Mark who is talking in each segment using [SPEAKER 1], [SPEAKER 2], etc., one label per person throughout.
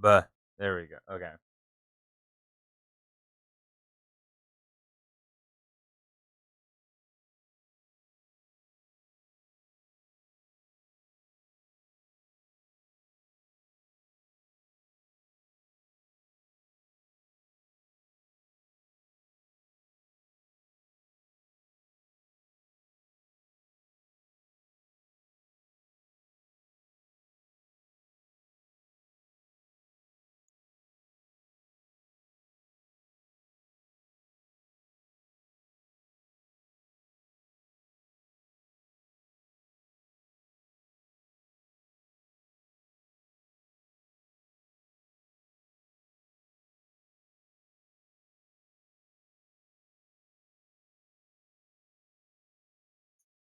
[SPEAKER 1] But there we go. Okay.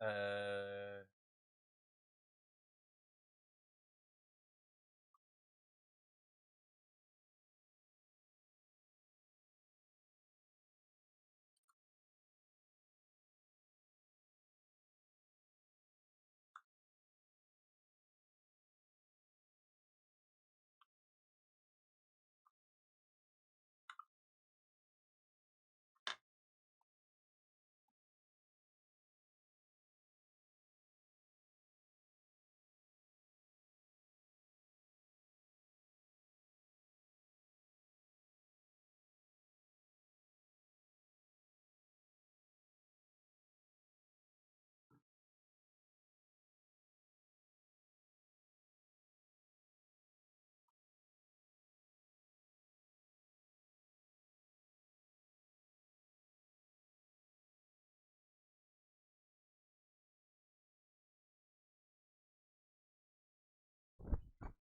[SPEAKER 1] Uh,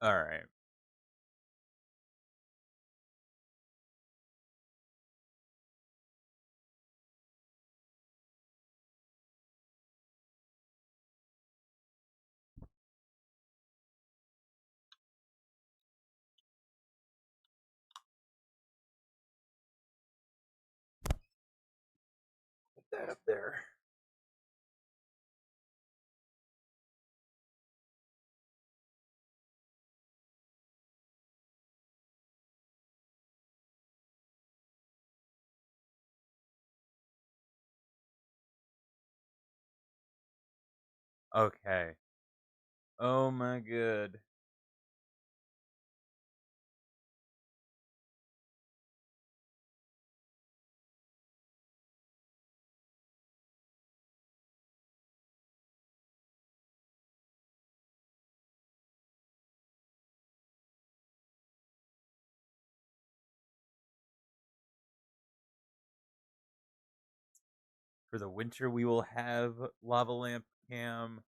[SPEAKER 1] all right. Put that up there. Okay. Oh my god. For the winter, we will have lava lamp cam.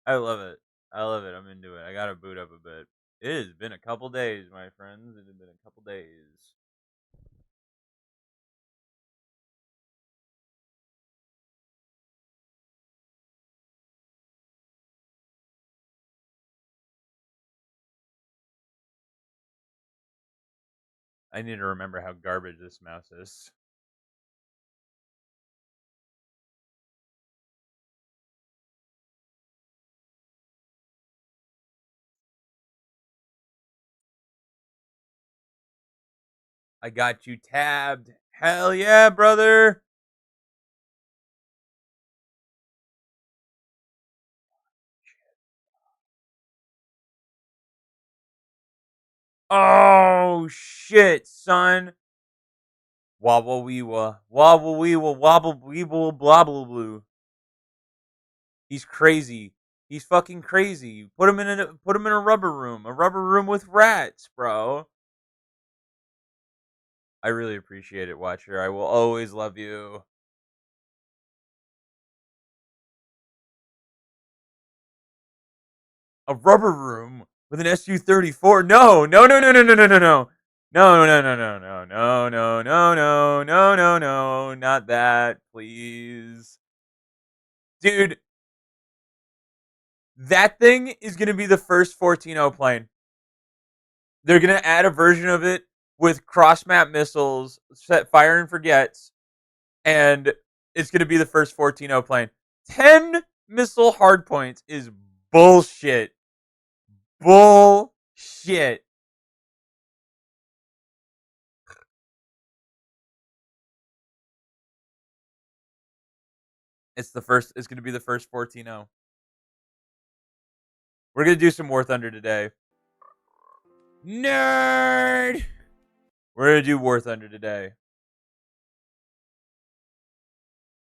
[SPEAKER 1] I love it. I love it. I'm into it. I gotta boot up a bit. It has been a couple days, my friends. It has been a couple days. I need to remember how garbage this mouse is. I got you tabbed. Hell yeah, brother. Oh shit, son. Wobble weewa. Wobble weewa. Wobble weeble. Blobble blue. He's crazy. He's fucking crazy. Put him in a rubber room. A rubber room with rats, bro. I really appreciate it, Watcher. I will always love you. A rubber room with an SU-34? No, no, no, no, no, no, no, no, no. No, no, no, no, no, no, no, no, no, no, no, no, not that, please. Dude, that thing is going to be the first 14-0 plane. They're going to add a version of it with cross map missiles, set fire and forgets, and it's going to be the first 14-0 plane. 10 missile hardpoints is bullshit. Bullshit. It's going to be the first 14-0. We're going to do some War Thunder today. Nerd. We're going to do War Thunder today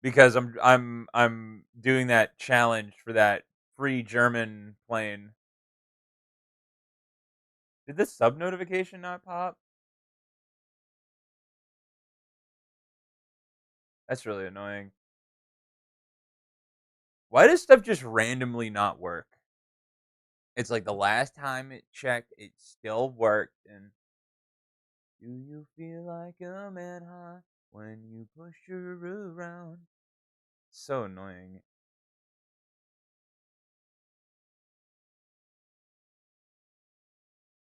[SPEAKER 1] because I'm doing that challenge for that free German plane. Did this sub notification not pop? That's really annoying. Why does stuff just randomly not work? It's like the last time it checked, it still worked. And do you feel like a man, huh? When you push her around. So annoying.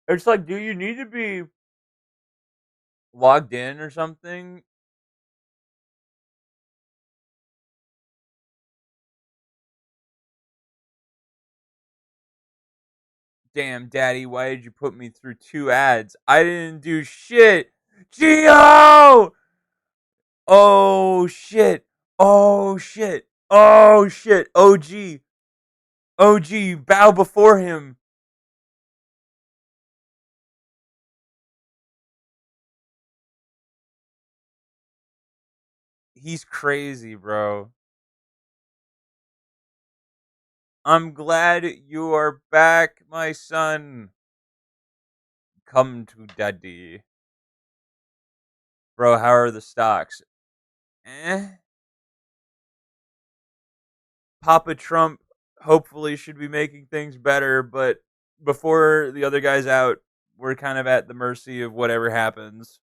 [SPEAKER 1] It's like, do you need to be logged in or something? Damn, daddy, why did you put me through 2 ads? I didn't do shit. Geo! Oh shit. Oh shit. Oh shit. OG. OG, bow before him. He's crazy, bro. I'm glad you are back, my son. Come to daddy. Bro, how are the stocks? Eh. Papa Trump hopefully should be making things better, but before the other guy's out, we're kind of at the mercy of whatever happens.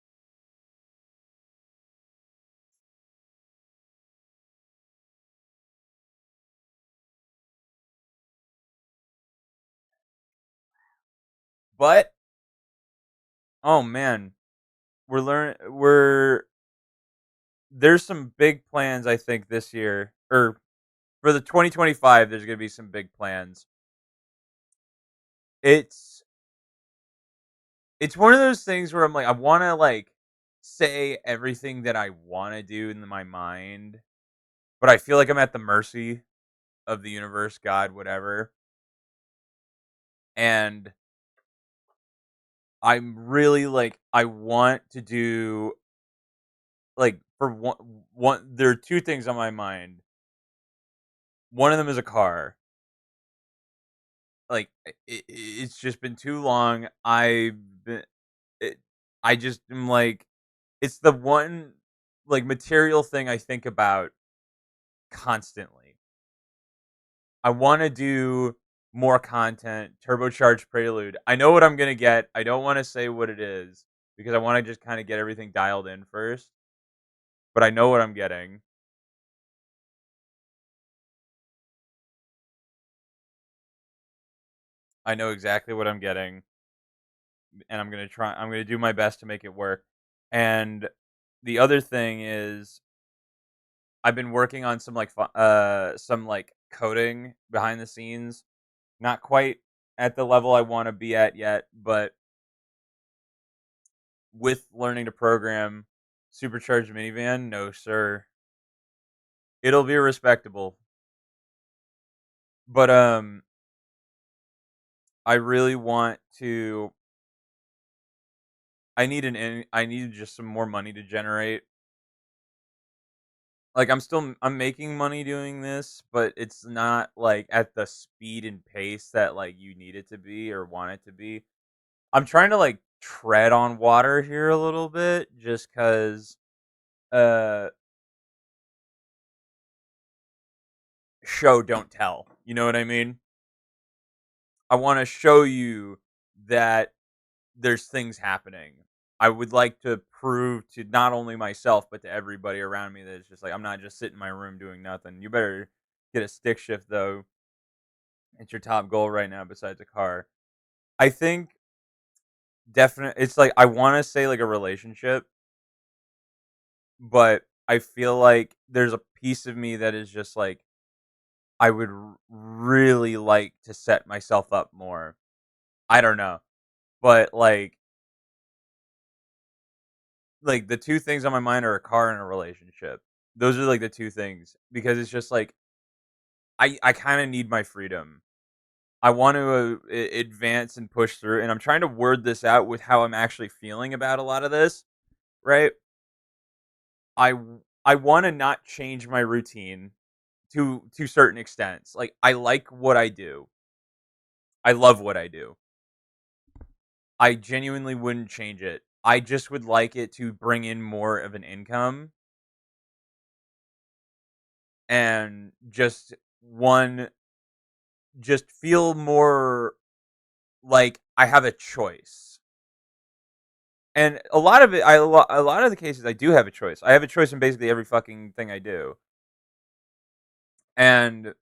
[SPEAKER 1] But oh man, we're there's some big plans I think this year or for the 2025 there's going to be some big plans. It's it's one of those things where I'm like I want to like say everything that I want to do in my mind, but I feel like I'm at the mercy of the universe, God, whatever. And I'm really like I want to do like for one there are 2 things on my mind. One of them is a car. Like it's just been too long. It, I just am like it's the one like material thing I think about constantly. I want to do more content, turbocharged prelude. I know what I'm going to get. I don't want to say what it is because I want to just kind of get everything dialed in first, but I know what I'm getting. I know exactly what I'm getting and I'm going to do my best to make it work. And the other thing is I've been working on some like coding behind the scenes. Not quite at the level I want to be at yet, but with learning to program supercharged minivan, no sir. It'll be respectable. But I really want to I need just some more money to generate. Like I'm making money doing this, but it's not like at the speed and pace that like you need it to be or want it to be. I'm trying to like tread on water here a little bit just cuz uh show don't tell. You know what I mean? I want to show you that there's things happening. I would like to prove to not only myself but to everybody around me that it's just like I'm not just sitting in my room doing nothing. You better get a stick shift though. It's your top goal right now besides a car. I think definite it's like I want to say like a relationship, but I feel like there's a piece of me that is just like I would really like to set myself up more. I don't know. But like the two things on my mind are a car and a relationship. Those are like the two things because it's just like I kind of need my freedom. I want to advance and push through, and I'm trying to word this out with how I'm actually feeling about a lot of this. Right? I want to not change my routine to certain extents. Like I like what I do. I love what I do. I genuinely wouldn't change it. I just would like it to bring in more of an income and just feel more like I have a choice. And a lot of it, a lot of the cases, I do have a choice. I have a choice in basically every fucking thing I do, and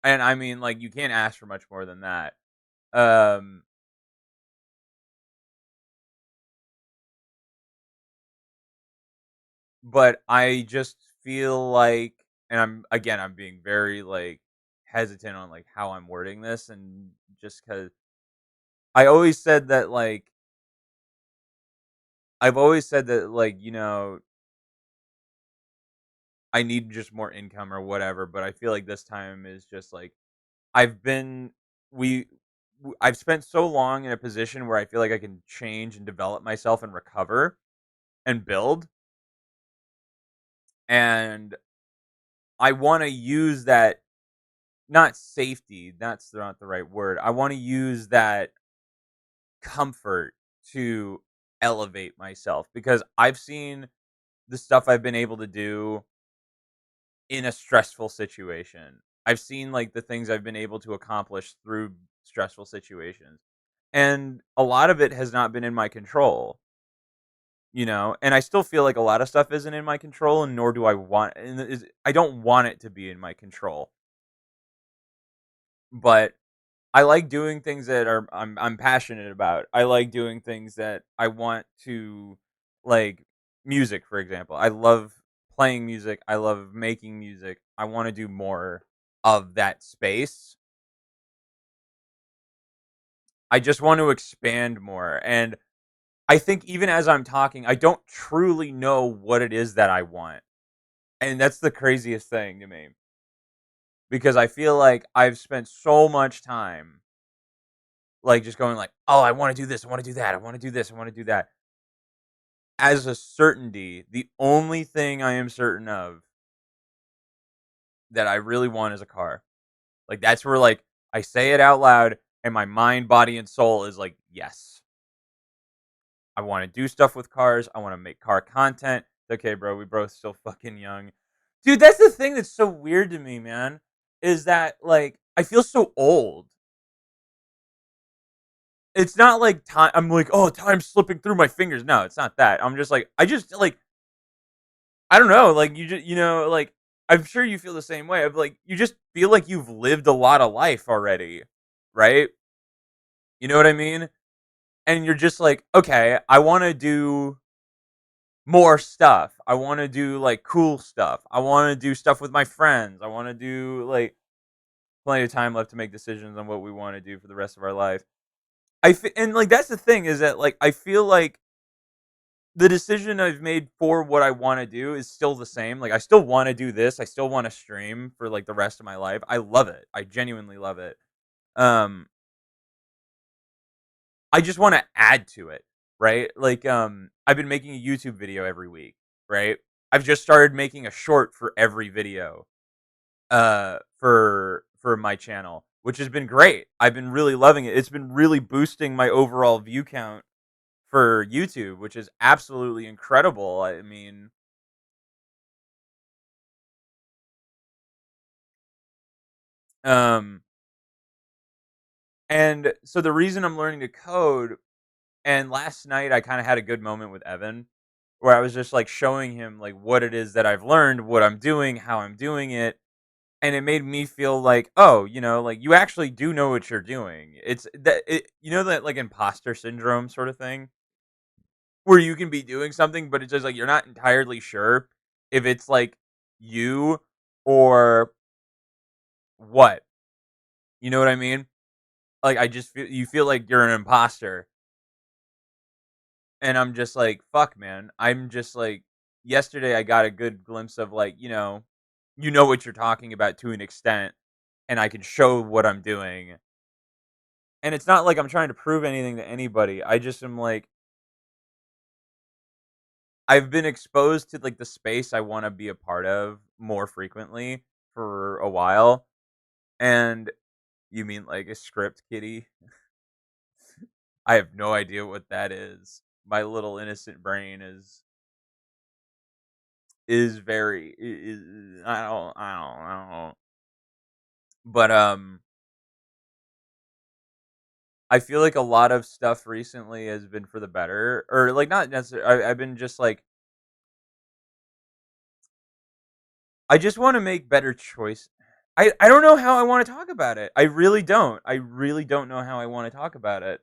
[SPEAKER 1] I mean, like you can't ask for much more than that. Um, but I just feel like, and I'm being very like hesitant on like how I'm wording this, and just because I always said that like I've always said that like I need just more income or whatever, but I feel like this time is just like I've been we I've spent so long in a position where I feel like I can change and develop myself and recover and build, and I want to use that, not safety, that's not the right word. I want to use that comfort to elevate myself because I've seen the stuff I've been able to do in a stressful situation. I've seen like the things I've been able to accomplish through stressful situations. And a lot of it has not been in my control, and I still feel like a lot of stuff isn't in my control, and nor do I want, I don't want it to be in my control. But I like doing things that I'm passionate about. I like doing things that I want to, like music, for example. I love playing music. I love making music. I want to do more of that space. I just want to expand more. And I think even as I'm talking, I don't truly know what it is that I want. And that's the craziest thing to me because I feel like I've spent so much time like just going like, "Oh, I want to do this, I want to do that, I want to do this, I want to do that." As a certainty, the only thing I am certain of that I really want is a car. Like that's where like I say it out loud and my mind, body and soul is like, "Yes. I want to do stuff with cars. I want to make car content." Okay, bro, we both still fucking young. Dude, that's the thing that's so weird to me, man, is that like I feel so old. It's not like time I'm like, "Oh, time's slipping through my fingers." No, it's not that. I'm just like I just like I don't know, like you just like I'm sure you feel the same way. Of like you just feel like you've lived a lot of life already, right? You know what I mean? And you're just like, okay, I want to do more stuff. I want to do like cool stuff. I want to do stuff with my friends. I want to do like plenty of time left to make decisions on what we want to do for the rest of our life. And like that's the thing is that like I feel like the decision I've made for what I want to do is still the same. Like I still want to do this. I still want to stream for like the rest of my life. I love it. I genuinely love it. Um I just want to add to it, right? Like I've been making a YouTube video every week, right? I've just started making a short for every video for my channel, which has been great. I've been really loving it. It's been really boosting my overall view count for YouTube, which is absolutely incredible. I mean, um and so the reason I'm learning to code And last night I kind of had a good moment with Evan where I was just like showing him like what it is that I've learned, what I'm doing, how I'm doing it, and it made me feel like, oh, like you actually do know what you're doing. It's that that like imposter syndrome sort of thing where you can be doing something, but it's just like you're not entirely sure if it's like you or what. You know what I mean? Like I just feel you feel like you're an imposter, and I'm just like, fuck, man. I'm just like, yesterday I got a good glimpse of like, you know what you're talking about to an extent, and I can show what I'm doing. And it's not like I'm trying to prove anything to anybody. I just am like, I've been exposed to like the space I want to be a part of more frequently for a while. And you mean like a script kitty? I have no idea what that is. My little innocent brain is very I don't. But I feel like a lot of stuff recently has been for the better, or like not necessarily. I've been just like, I just want to make better choice. I don't know how I want to talk about it. I really don't. I really don't know how I want to talk about it.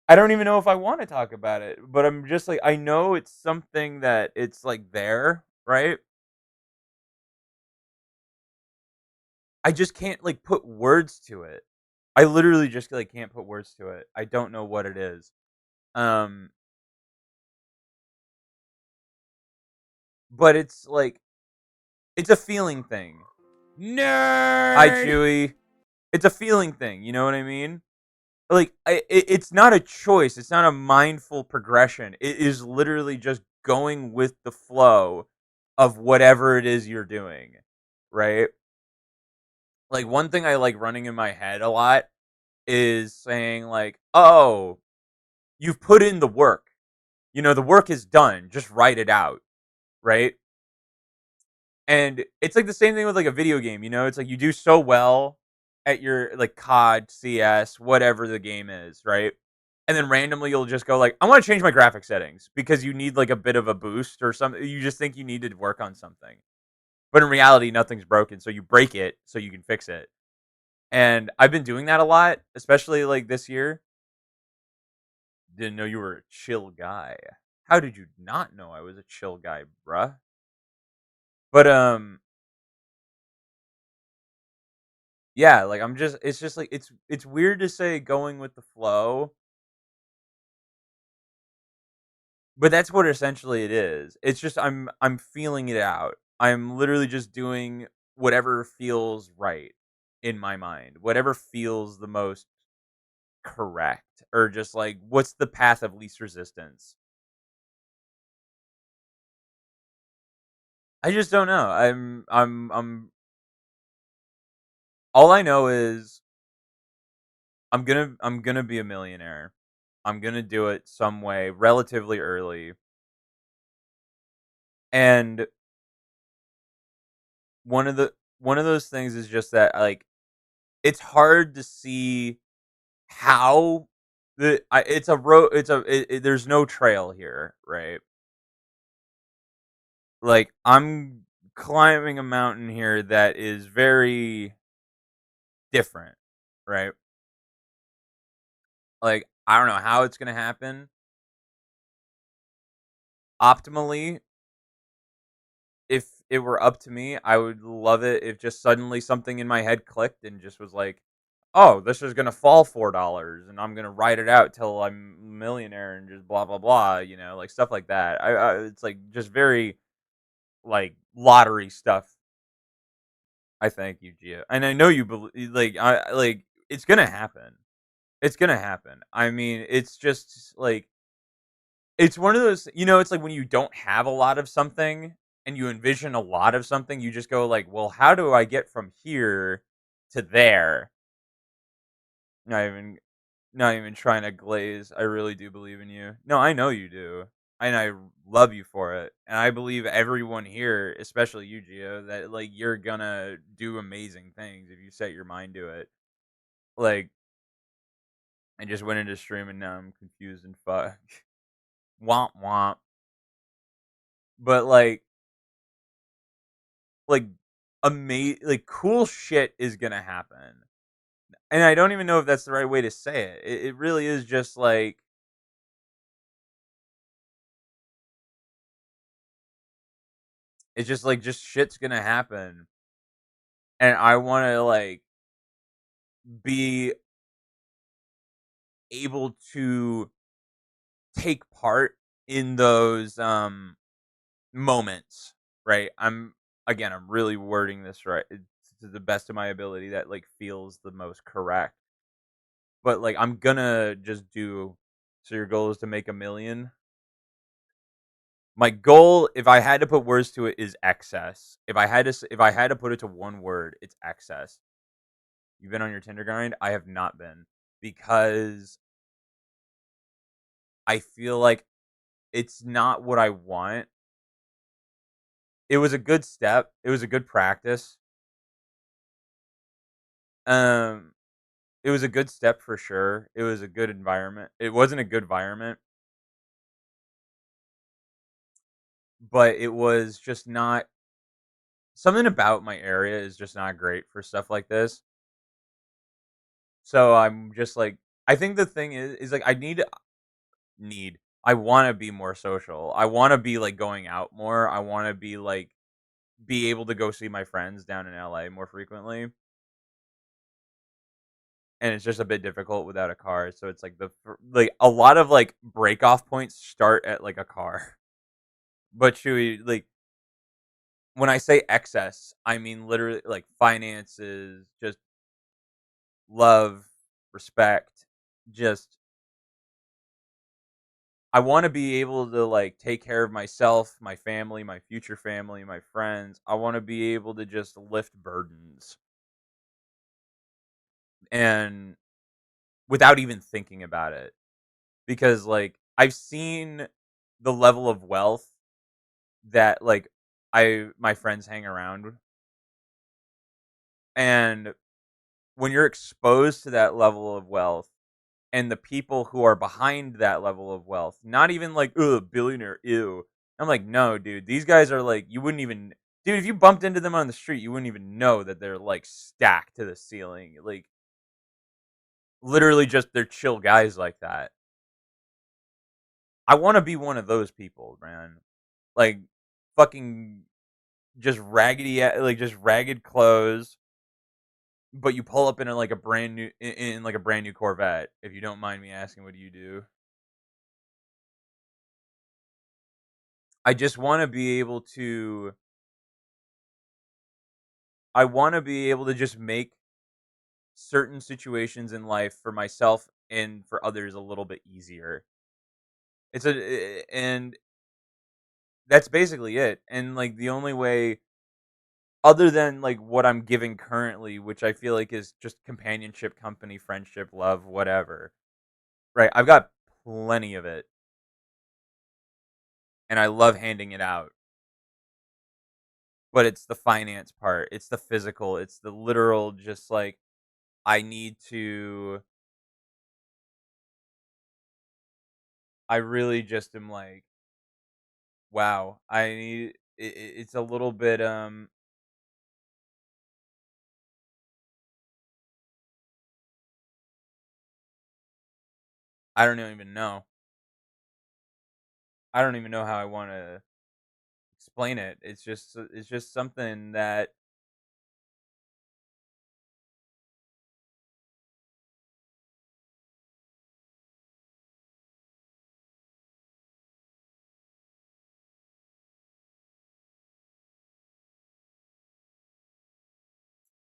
[SPEAKER 1] I don't even know if I want to talk about it, but I'm just like, I know it's something that it's like there, right? I just can't like put words to it. I literally just like can't put words to it. I don't know what it is. Um, but it's like it's a feeling thing. Hi,
[SPEAKER 2] Nerd.
[SPEAKER 1] Chewy. It's a feeling thing. You know what I mean? Like it's not a choice. It's not a mindful progression. It is literally just going with the flow of whatever it is you're doing, right? Like one thing I like running in my head a lot is saying like, "Oh, you've put in the work. The work is done. Just write it out." Right? And it's like the same thing with like a video game, it's like you do so well at your like COD, CS, whatever the game is, right? And then randomly you'll just go like, I want to change my graphic settings because you need like a bit of a boost or something. You just think you need to work on something. But in reality, nothing's broken, so you break it so you can fix it. And I've been doing that a lot, especially like this year. Didn't know you were a chill guy. How did you not know I was a chill guy, bruh? But yeah, like I'm just it's just like it's weird to say going with the flow, but that's what essentially it is. It's just I'm feeling it out. I'm literally just doing whatever feels right in my mind. Whatever feels the most correct, or just like what's the path of least resistance. I just don't know. I'm all I know is I'm going to be a millionaire. I'm going to do it some way relatively early. And one of those things is just that like it's hard to see how it's a road, there's no trail here, right? Like I'm climbing a mountain here that is very different, right? Like I don't know how it's going to happen optimally. If it were up to me, I would love it if just suddenly something in my head clicked and just was like, "Oh, this is gonna fall $4, and I'm gonna write it out till I'm a millionaire and just blah blah blah," like stuff like that. It's like just very like lottery stuff. I thank you, Gia, and I know you believe. Like like it's gonna happen. It's gonna happen. I mean, it's just like it's one of those, it's like when you don't have a lot of something and you envision a lot of something, you just go like, "Well, how do I get from here to there?" Not even not even trying to glaze. I really do believe in you. No, I know you do. And I love you for it. And I believe everyone here, especially you, Gio, that like you're gonna do amazing things if you set your mind to it. Like I just went into stream and now I'm confused and fuck. Womp womp. But like like cool shit is gonna happen. And I don't even know if that's the right way to say it. It really is just like it's just like just shit's gonna happen. And I wanna like be able to take part in those moments, right? I'm really wording this right to the best of my ability that like feels the most correct. But like I'm gonna just do so your goal is to make 1,000,000. My goal, if I had to put words to it, is excess. If I had to put it to one word, it's excess. You've been on your Tinder grind? I have not been because I feel like it's not what I want. It was a good step. It was a good practice. Um it was a good step for sure. It was a good environment. It wasn't a good environment, but it was just not something about my area is just not great for stuff like this. So I'm just like I think the thing is like I need I want to be more social. I want to be like going out more. I want to be like be able to go see my friends down in LA more frequently. And it's just a bit difficult without a car. So it's like like a lot of like break off points start at like a car. But Chewy, like when I say excess, I mean literally like finances, just love, respect, just I want to be able to like take care of myself, my family, my future family, my friends. I want to be able to just lift burdens and without even thinking about it because like I've seen the level of wealth that like I my friends hang around with, and when you're exposed to that level of wealth and the people who are behind that level of wealth, not even like, ugh, billionaire, ew. I'm like, no, dude, these guys are like, you wouldn't even, dude, if you bumped into them on the street, you wouldn't even know that they're like stacked to the ceiling. Like, literally just they're chill guys like that. I want to be one of those people, man. Like, fucking just like just ragged clothes, but you pull up in a, like a brand new, in like a brand new Corvette. If you don't mind me asking, what do you do? I just want to be able to I want to be able to just make certain situations in life for myself and for others a little bit easier. And that's basically it. And like the only way other than like what I'm giving currently, which I feel like is just companionship, company, friendship, love, whatever. Right? I've got plenty of it and I love handing it out. But it's the finance part. It's the physical. It's the literal just like I need to I really just am like wow, it's a little bit, I don't even know. I don't even know how I wanna explain it. It's just something that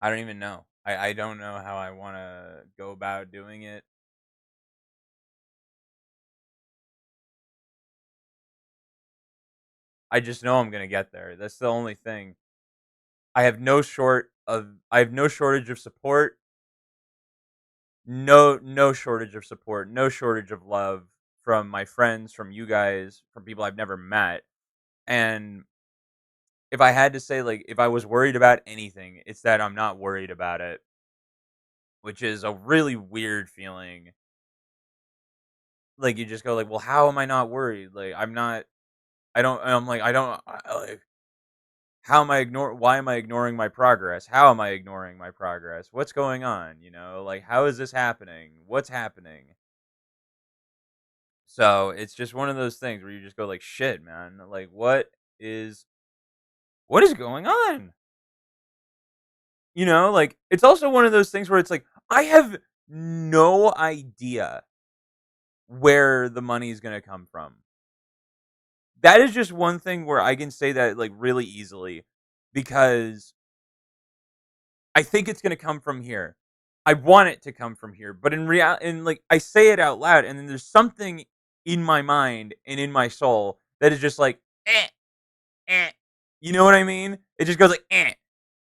[SPEAKER 1] I don't even know. I don't know how I wanna go about doing it. I just know I'm gonna get there. That's the only thing. I have no shortage of support, no shortage of support, no shortage of love from my friends, from you guys, from people I've never met, and if I had to say, like, if I was worried about anything, it's that I'm not worried about it, which is a really weird feeling. like, you just go like, "Well, how am I not worried?" Like, I'm not I don't I'm like, I don't like, how am I why am I ignoring my progress? How am I ignoring my progress? What's going on, you know? Like, how is this happening? What's happening? So, it's just one of those things where you just go like, "Shit, man. Like, what is going on?" You know, like, it's also one of those things where it's like, I have no idea where the money is gonna come from. That is just one thing where I can say that, like, really easily, because I think it's gonna come from here. I want it to come from here, but in reality, and, like, I say it out loud, and then there's something in my mind and in my soul that is just like, "Eh, eh." You know what I mean? It just goes like, "Eh."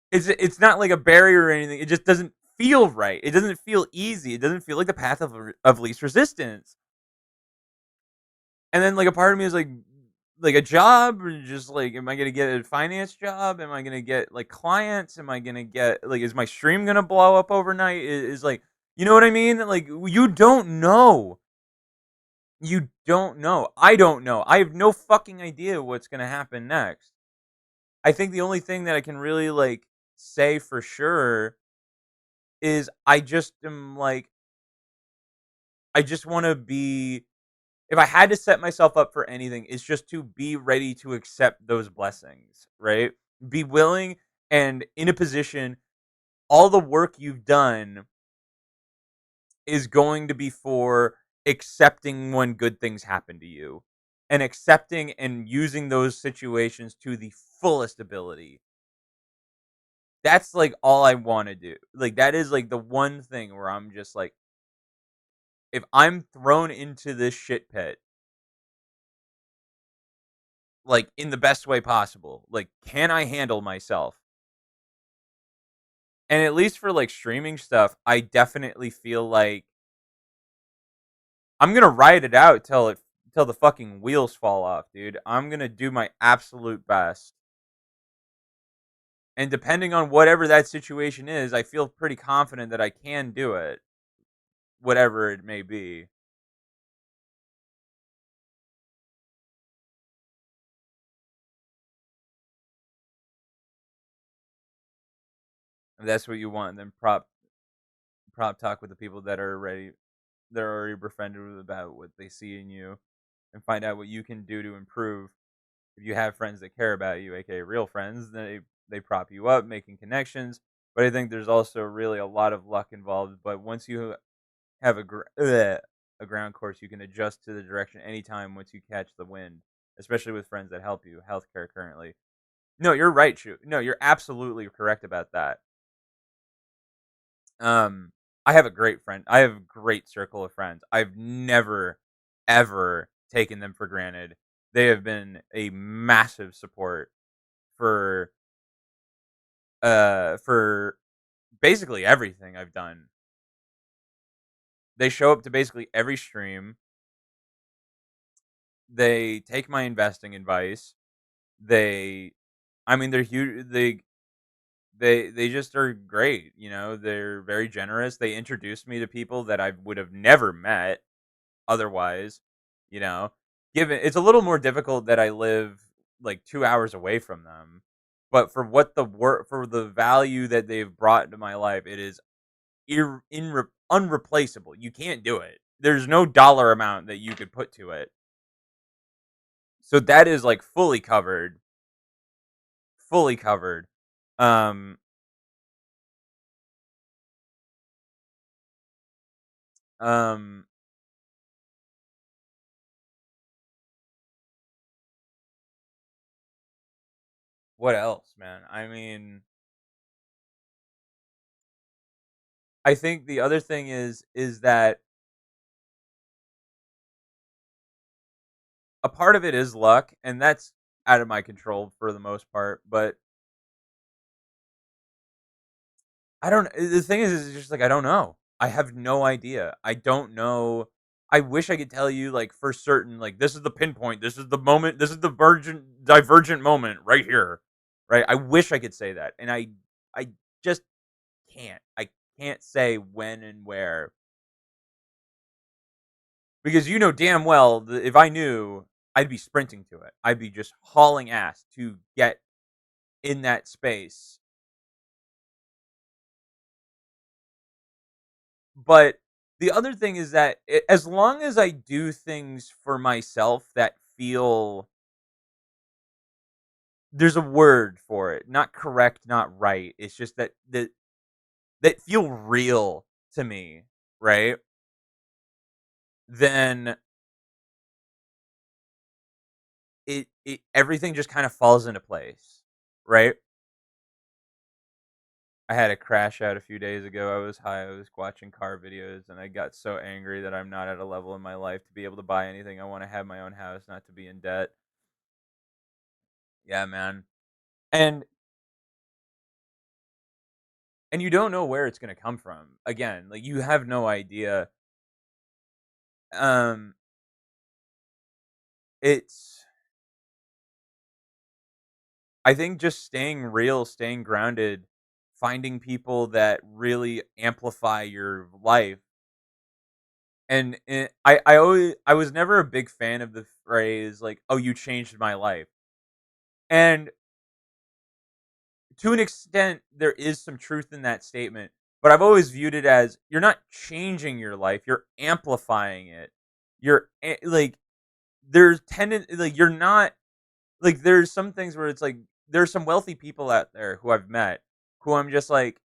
[SPEAKER 1] It's not like a barrier or anything, it just doesn't feel right. It doesn't feel easy, it doesn't feel like the path of least resistance. And then, like, a part of me is like a job, or just like, am I gonna get a finance job? Am I gonna get, like, clients? Am I gonna get, like, is my stream gonna blow up overnight? Is like, you know what I mean? Like, you don't know. You don't know. I don't know. I have no fucking idea what's gonna happen next. I think the only thing that I can really, like, say for sure is I just am like, I just wanna be, if I had to set myself up for anything, it's just to be ready to accept those blessings, right? Be willing and in a position, all the work you've done is going to be for accepting when good things happen to you, and accepting and using those situations to the fullest ability. That's like all I want to do. Like, that is like the one thing where I'm just like, if I'm thrown into this shit pit, like, in the best way possible, like, can I handle myself? And at least for, like, streaming stuff, I definitely feel like I'm gonna ride it out till the fucking wheels fall off, dude. I'm gonna do my absolute best. And depending on whatever that situation is, I feel pretty confident that I can do it, whatever it may be. If that's what you want, then prop talk with the people that are ready, they're already befriended with, about what they see in you, and find out what you can do to improve. If you have friends that care about you, aka real friends, they prop you up, making connections. But I think there's also really a lot of luck involved. But once you have a ground course, you can adjust to the direction anytime once you catch the wind, especially with friends that help you. Healthcare currently. No, you're right, Shu. No, you're absolutely correct about that. Um, I have a great friend. I have a great circle of friends. I've never, ever taken them for granted. They have been a massive support for for basically everything I've done. They show up to basically every stream. They take my investing advice. They, I mean, they're huge. They just are great. You know, they're very generous. They introduced me to people that I would have never met otherwise. You know, given it's a little more difficult that I live like 2 hours away from them, but for what the work, for the value that they've brought to my life, it is unreplaceable. You can't do it. There's no dollar amount that you could put to it. So that is like fully covered, fully covered. Um, um, what else, man? I mean, I think the other thing is that a part of it is luck, and that's out of my control for the most part. But I don't. The thing is just like, I don't know. I have no idea. I don't know. I wish I could tell you like for certain, like, this is the pinpoint, this is the moment, this is the divergent moment right here, right? I wish I could say that, and I just can't. I can't say when and where, Because you know damn well that if I knew, I'd be sprinting to it. I'd be just hauling ass to get in that space. But the other thing is that as long as I do things for myself that feel, there's a word for it, not correct, not right. It's just that feel real to me, right? Then it everything just kind of falls into place, right? I had a crash out a few days ago. I was high. I was watching car videos, and I got so angry that I'm not at a level in my life to be able to buy anything. I want to have my own house, not to be in debt. Yeah, man. And and you don't know where it's gonna come from. Again, like you have no idea. Um, it's I think just staying real, staying grounded, finding people that really amplify your life. And I was never a big fan of the phrase like, "Oh, you changed my life." And to an extent, there is some truth in that statement, but I've always viewed it as you're not changing your life, you're amplifying it. Like there's like you're not like there's some things where it's like there's some wealthy people out there who I've met who I'm just like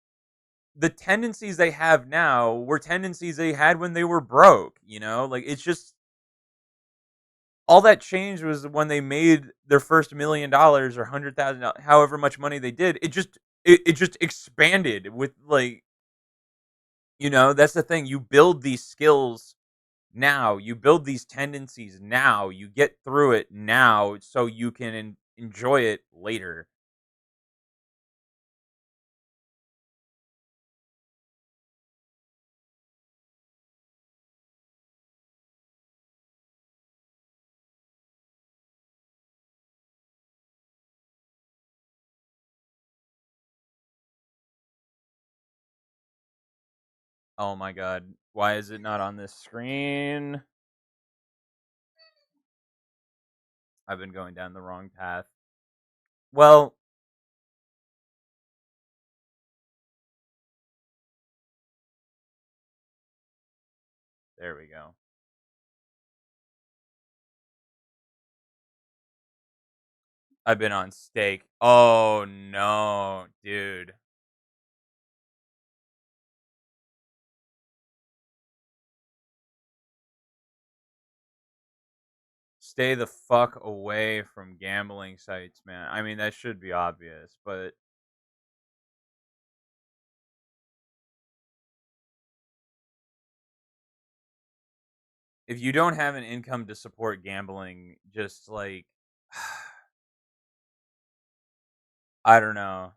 [SPEAKER 1] the tendencies they have now were tendencies they had when they were broke, you know? Like it's just all that changed was when they made their first $1 million or $100,000, however much money they did. It just expanded with like, you know, that's the thing. You build these skills now. You build these tendencies now. You get through it now so you can enjoy it later. Oh my god. Why is it not on this screen? I've been going down the wrong path. Well, there we go. I've been on steak. Oh no, dude. Stay the fuck away from gambling sites, man. I mean, that should be obvious, but if you don't have an income to support gambling, just like I don't know.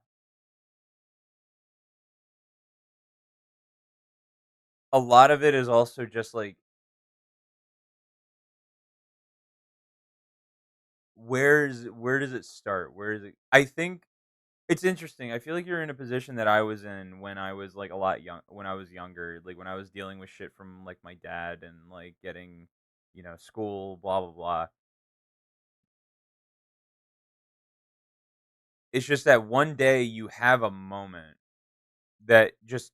[SPEAKER 1] A lot of it is also just like where does it start? Where is it? I think it's interesting. I feel like you're in a position that I was in when I was like a lot young when I was younger, like when I was dealing with shit from like my dad and like getting, you know, school, blah blah blah. It's just that one day you have a moment that just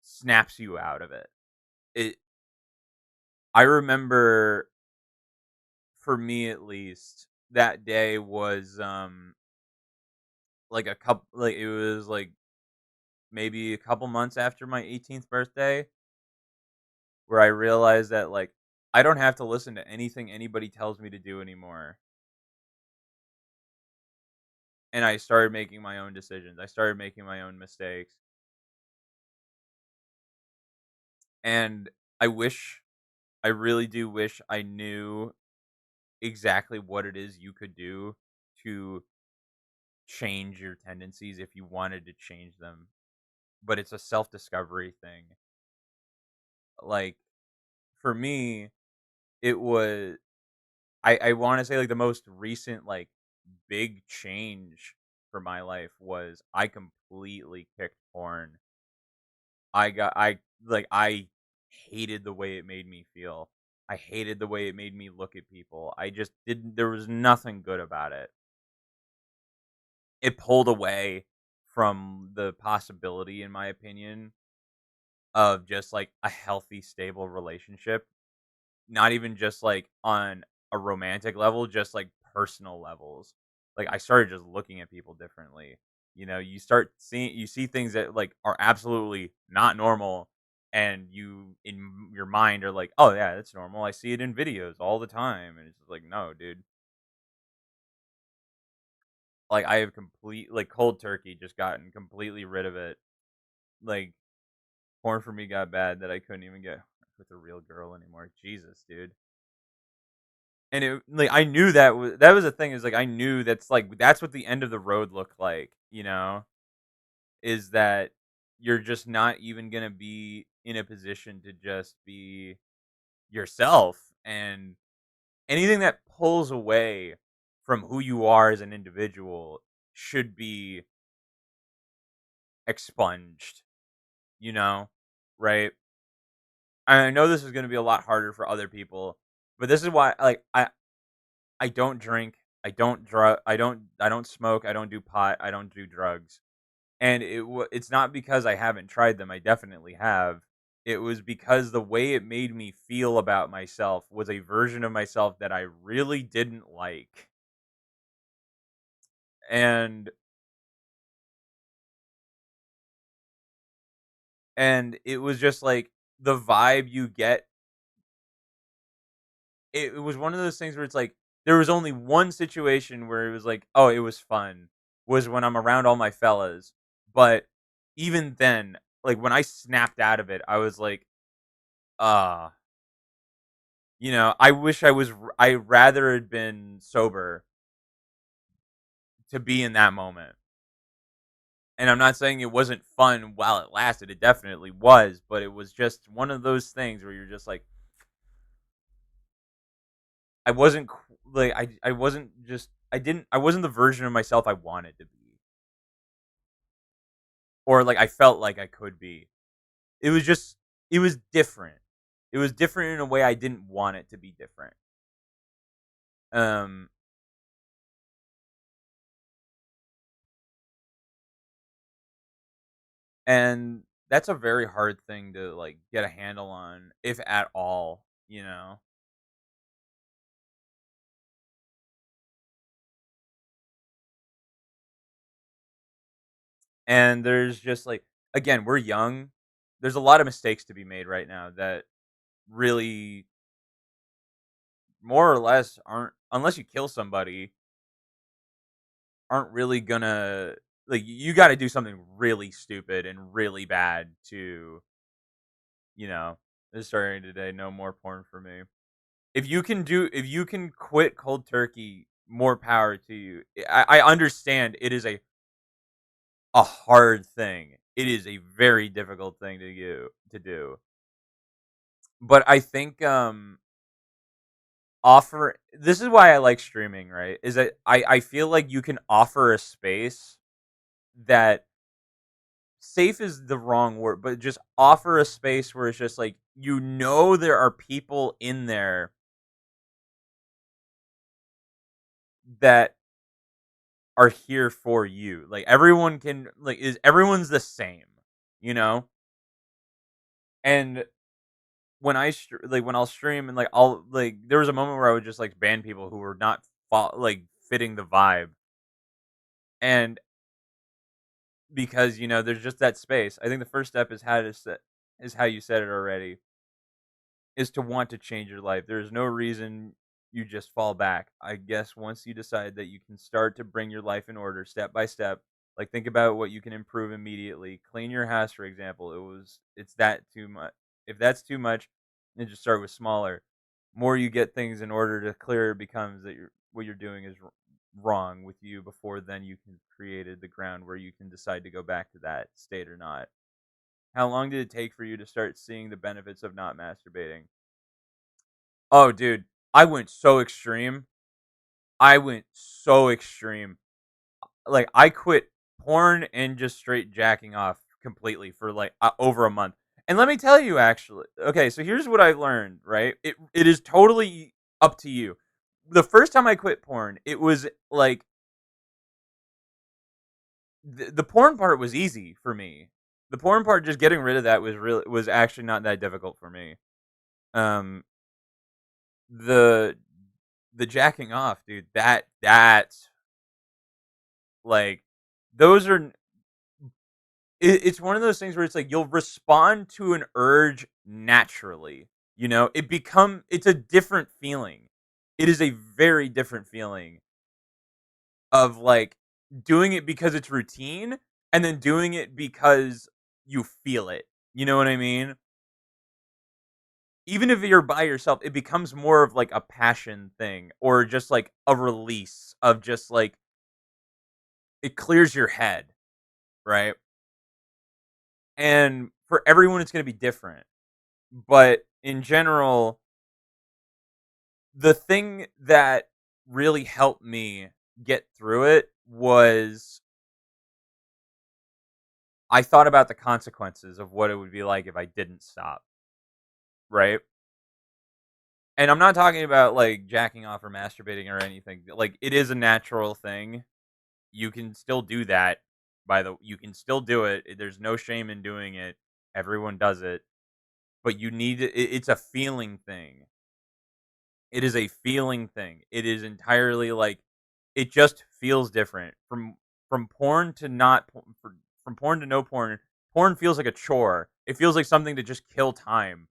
[SPEAKER 1] snaps you out of it. It I remember for me at least that day was like a couple like it was like maybe a couple months after my 18th birthday where I realized that like I don't have to listen to anything anybody tells me to do anymore. And I started making my own decisions. I started making my own mistakes. And I wish I really do wish I knew exactly what it is you could do to change your tendencies if you wanted to change them. But it's a self-discovery thing. Like for me, it was I want to say like the most recent like big change for my life was I completely kicked porn. I hated the way it made me feel. I hated the way it made me look at people. I just didn't there was nothing good about it. It pulled away from the possibility, in my opinion, of just, like, a healthy, stable relationship. Not even just, like, on a romantic level, just, like, personal levels. Like, I started just looking at people differently. You see things that, like, are absolutely not normal, and you, in your mind, are like, "Oh, yeah, that's normal. I see it in videos all the time." And it's just like, "No, dude." Like, I have cold turkey, just gotten completely rid of it. Like, porn for me got bad that I couldn't even get with a real girl anymore. Jesus, dude. And I knew that was the thing, is like I knew that's what the end of the road looked like, is that you're just not even gonna be in a position to just be yourself, and anything that pulls away from who you are as an individual should be expunged, you know, right? I know this is gonna be a lot harder for other people, but this is why, like, I don't drink, I don't smoke, I don't do pot, I don't do drugs. And it's not because I haven't tried them, I definitely have. It was because the way it made me feel about myself was a version of myself that I really didn't like. And it was just like the vibe you get. It was one of those things where it's like there was only one situation where it was like, "Oh, it was fun," was when I'm around all my fellas. But even then, like, when I snapped out of it, I was like, "Ah," I wish I rather had been sober to be in that moment. And I'm not saying it wasn't fun while it lasted, it definitely was, but it was just one of those things where you're just like, I wasn't like I wasn't just I wasn't the version of myself I wanted to be, or like I felt like I could be. It was just it was different. It was different in a way I didn't want it to be different. Um and that's a very hard thing to like get a handle on, if at all. And there's just like, again, we're young. There's a lot of mistakes to be made right now that really, more or less, aren't, unless you kill somebody, aren't really gonna, like, you got to do something really stupid and really bad to, you know this starting today, no more porn for me. If you can quit cold turkey, more power to you. I understand it is a hard thing. It is a very difficult thing to do. But I think, offer this is why I like streaming, right? Is that I feel like you can offer a space that, safe is the wrong word, but just offer a space where it's just like, there are people in there that are here for you. Like, everyone can, like, is everyone's the same, you know? And when I'll stream, and like I'll like there was a moment where I would just like ban people who were not like fitting the vibe. And because there's just that space. I think the first step is how you said it already, is to want to change your life. There's no reason you just fall back. I guess once you decide that you can start to bring your life in order step by step, like, think about what you can improve immediately. Clean your house, for example. It's that too much. If that's too much, then just start with smaller. More you get things in order, to clearer it becomes that what you're doing is wrong with you. Before then, you can created the ground where you can decide to go back to that state or not. How long did it take for you to start seeing the benefits of not masturbating? Oh, dude, I went so extreme. I went so extreme. Like, I quit porn and just straight jacking off completely for like over a month. And let me tell you, actually, okay, so here's what I've learned, right? It is totally up to you. The first time I quit porn, it was like the porn part was easy for me. The porn part, just getting rid of that was actually not that difficult for me. Um, the the jacking off, dude, that's like those are it's one of those things where it's like you'll respond to an urge naturally. You know, it's a different feeling. It is a very different feeling of like doing it because it's routine and then doing it because you feel it. You know what I mean? Even if you're by yourself, it becomes more of like a passion thing or just like a release of just like it clears your head, right? And for everyone it's going to be different. But in general, the thing that really helped me get through it was I thought about the consequences of what it would be like if I didn't stop, right? And I'm not talking about like jacking off or masturbating or anything. Like it is a natural thing. You can still do that you can still do it. There's no shame in doing it. Everyone does it. But it's a feeling thing. It is a feeling thing. It is entirely like it just feels different from porn to not from porn to no porn. Porn feels like a chore. It feels like something to just kill time.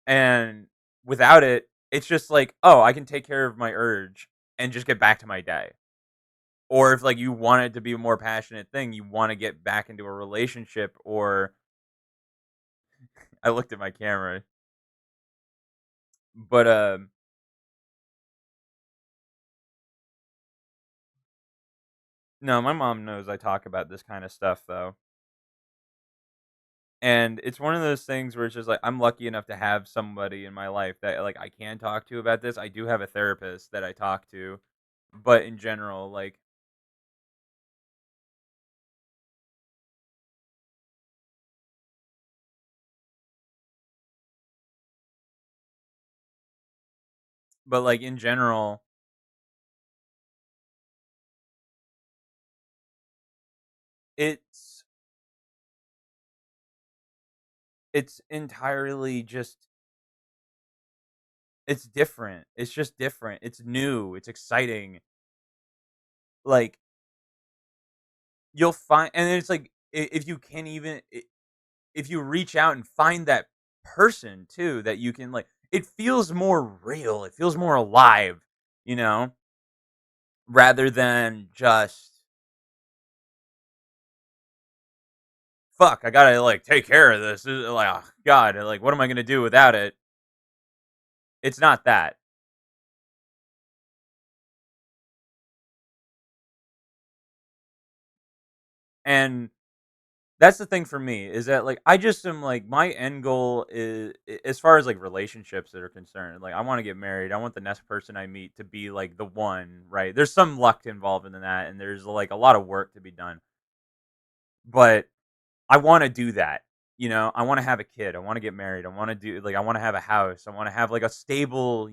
[SPEAKER 1] And without it, it's just like, oh, I can take care of my urge and just get back to my day. Or if like you want it to be a more passionate thing, you want to get back into a relationship or I looked at my camera. But no, my mom knows I talk about this kind of stuff though. And it's one of those things where it's just like I'm lucky enough to have somebody in my life that like I can talk to about this. I do have a therapist that I talk to, but in general, like in general, it's it's entirely just it's different. It's just different. It's new. It's exciting. Like you'll find, and it's like if you can even if you reach out and find that person too that you can like, it feels more real. It feels more alive. You know, rather than just fuck. I gotta like take care of this. Like oh, God, like what am I gonna do without it? It's not that. And that's the thing for me is that like I just am like my end goal is as far as like relationships that are concerned. Like I want to get married. I want the next person I meet to be like the one, right? There's some luck involved in that and there's like a lot of work to be done. But I want to do that. You know, I want to have a kid. I want to get married. I want to do like I want to have a house. I want to have like a stable,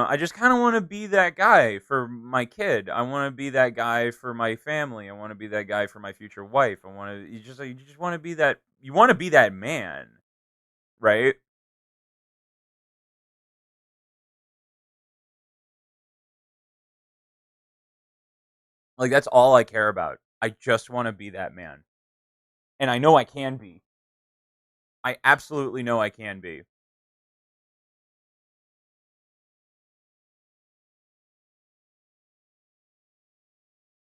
[SPEAKER 1] I just kind of want to be that guy for my kid. I want to be that guy for my family. I want to be that guy for my future wife. I want to you just want to be that you want to be that man, right? Like that's all I care about. I just want to be that man. And I know I can be. I absolutely know I can be.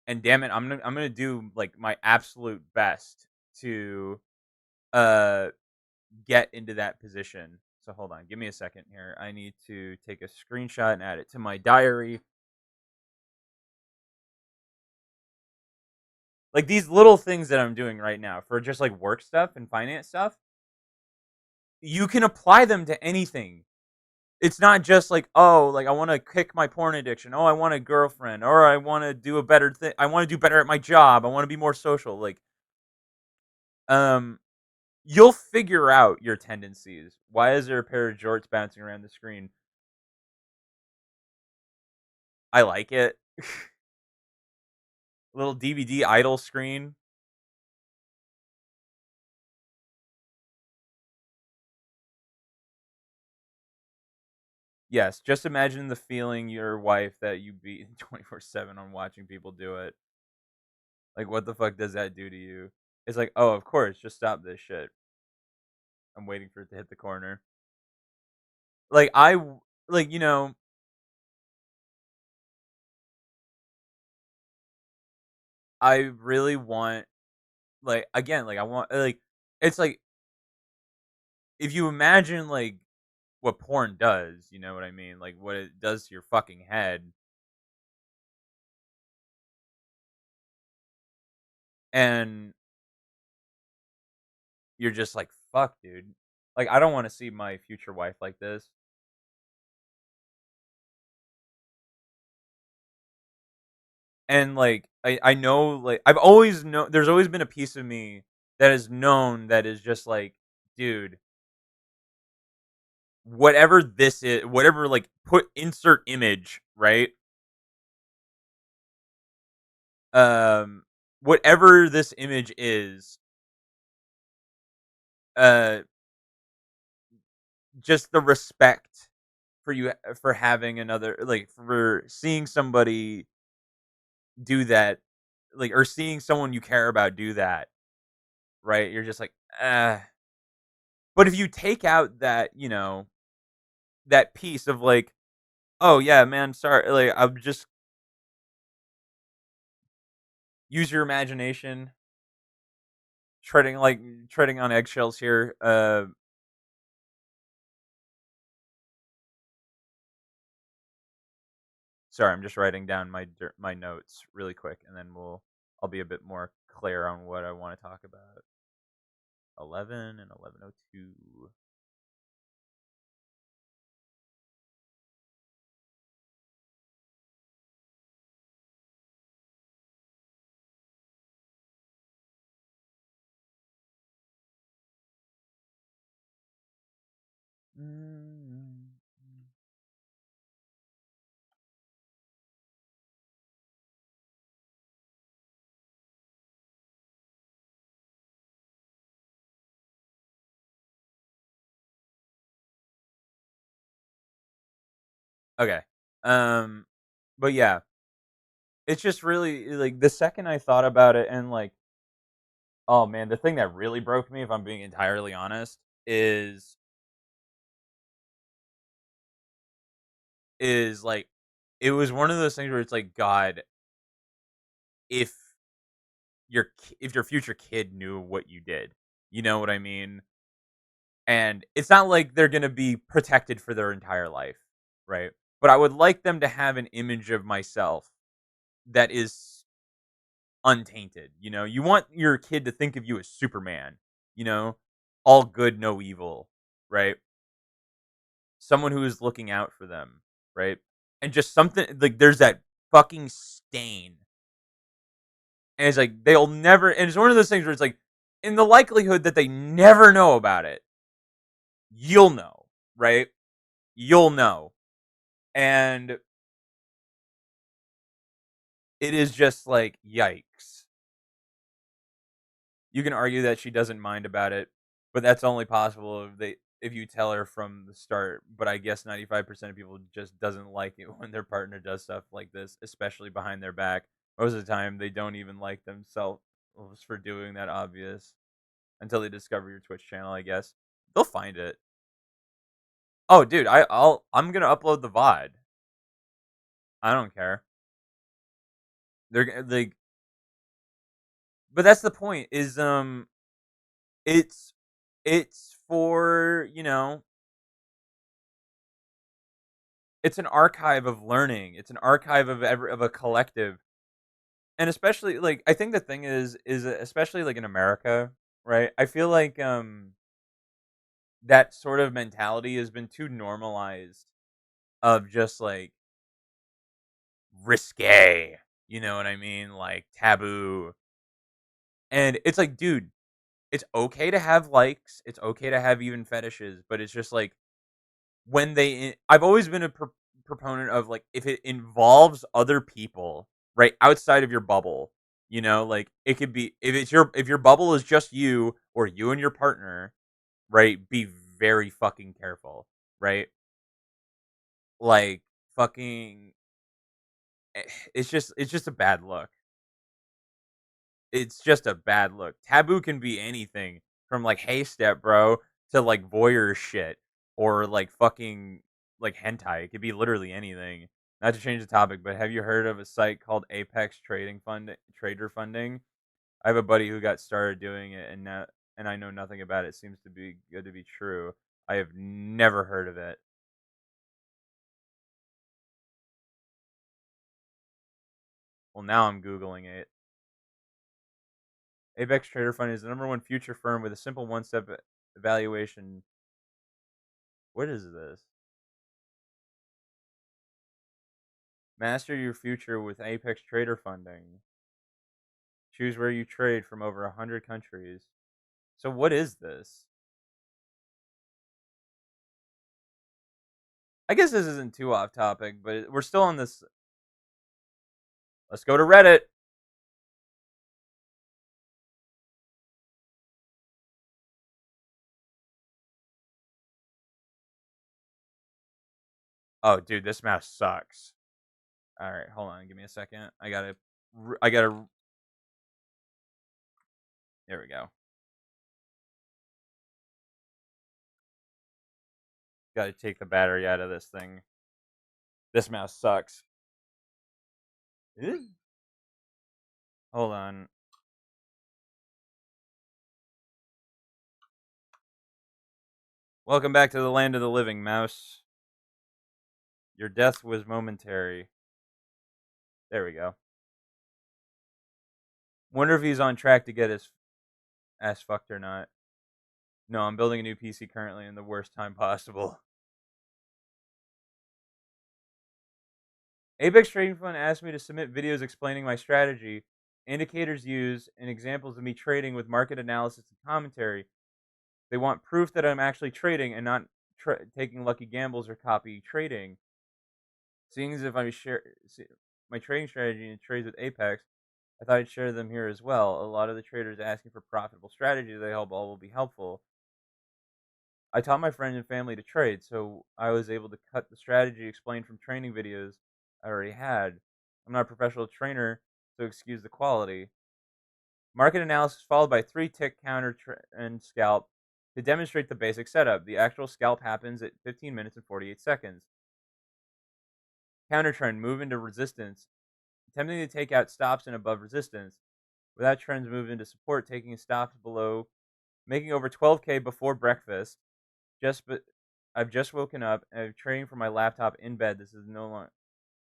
[SPEAKER 1] And damn it, I'm going to do like my absolute best to uh get into that position. So hold on, give me a second here. I need to take a screenshot and add it to my diary. Like these little things that I'm doing right now for just like work stuff and finance stuff, you can apply them to anything. It's not just like, oh, like I want to kick my porn addiction. Oh, I want a girlfriend, or I want to do a better thing. I want to do better at my job. I want to be more social. Like Um, you'll figure out your tendencies. Why is there a pair of jorts bouncing around the screen? I like it. Little DVD idle screen. Yes, just imagine the feeling your wife that you be 24/7 on watching people do it. Like, what the fuck does that do to you? It's like, oh, of course, just stop this shit. I'm waiting for it to hit the corner. Like, like, I really want, like, again, like, I want, like, it's like, if you imagine, like, what porn does, you know what I mean? Like, what it does to your fucking head. And you're just like, fuck, dude. Like, I don't want to see my future wife like this. And like, I know, like, I've always known, there's always been a piece of me that is known that is just like, dude, whatever this is, whatever, like, put insert image, right? Um, whatever this image is, uh, just the respect for you, for having another, like, for seeing somebody do that, like, or seeing someone you care about do that, right? You're just like, ah. But if you take out that, that piece of like, oh yeah, man, sorry, like, I'm just, use your imagination, treading on eggshells here. Sorry, I'm just writing down my notes really quick, and then I'll be a bit more clear on what I want to talk about. 11 and 11:02. Mm. Okay. Um, but yeah, it's just really like the second I thought about it, and like, oh man, the thing that really broke me, if I'm being entirely honest, is like, it was one of those things where it's like, God, if if your future kid knew what you did, you know what I mean? And it's not like they're gonna be protected for their entire life, right? But I would like them to have an image of myself that is untainted. You want your kid to think of you as Superman, you know, all good, no evil, right? Someone who is looking out for them, right? And just something like, there's that fucking stain. And it's like, they'll never, and it's one of those things where it's like, in the likelihood that they never know about it, you'll know, right? You'll know. And it is just like, yikes. You can argue that she doesn't mind about it, but that's only possible if you tell her from the start. But I guess 95% of people just doesn't like it when their partner does stuff like this, especially behind their back. Most of the time, they don't even like themselves for doing that, obvious, until they discover your Twitch channel. I guess they'll find it. Oh, dude, I'm gonna upload the VOD. I don't care. They're like, but that's the point. Is it's for, it's an archive of learning. It's an archive of a collective, and especially, like, I think the thing is especially like in America, right? I feel like that sort of mentality has been too normalized, of just like risque. You know what I mean? Like taboo, and it's like, dude, it's okay to have likes, it's okay to have even fetishes, but it's just like when I've always been a proponent of like if it involves other people, right, outside of your bubble, like it could be if your bubble is just you or you and your partner, right, be very fucking careful, right? Like fucking it's just a bad look. It's just a bad look. Taboo can be anything from like hey step bro to like voyeur shit or like fucking like hentai. It could be literally anything. Not to change the topic, but have you heard of a site called Apex Trading Fund Trader Funding? I have a buddy who got started doing it and I know nothing about it. It seems to be good to be true. I have never heard of it. Well, now I'm googling it. Apex Trader Fund is the number one future firm with a simple one-step evaluation. What is this? Master your future with Apex Trader Funding. Choose where you trade from over 100 countries. So what is this? I guess this isn't too off topic, but we're still on this. Let's go to Reddit. Oh, dude, this mouse sucks. All right, hold on. Give me a second. I gotta. There we go. Gotta take the battery out of this thing. This mouse sucks. Hold on. Welcome back to the land of the living, mouse. Your death was momentary. There we go. Wonder if he's on track to get his ass fucked or not. No, I'm building a new PC currently in the worst time possible. Apex Trading Fund asked me to submit videos explaining my strategy, indicators used, and examples of me trading with market analysis and commentary. They want proof that I'm actually trading and not taking lucky gambles or copy trading. Seeing as if I share my trading strategy and trades with Apex, I thought I'd share them here as well. A lot of the traders asking for profitable strategies they hope all will be helpful. I taught my friends and family to trade, so I was able to cut the strategy explained from training videos I already had. I'm not a professional trainer, so excuse the quality. Market analysis followed by 3-tick counter and scalp to demonstrate the basic setup. The actual scalp happens at 15 minutes and 48 seconds. Counter trend, move into resistance, attempting to take out stops and above resistance. Without trends, move into support, taking stops below, making over 12K before breakfast. I've just woken up and I'm trading from my laptop in bed. This is no longer.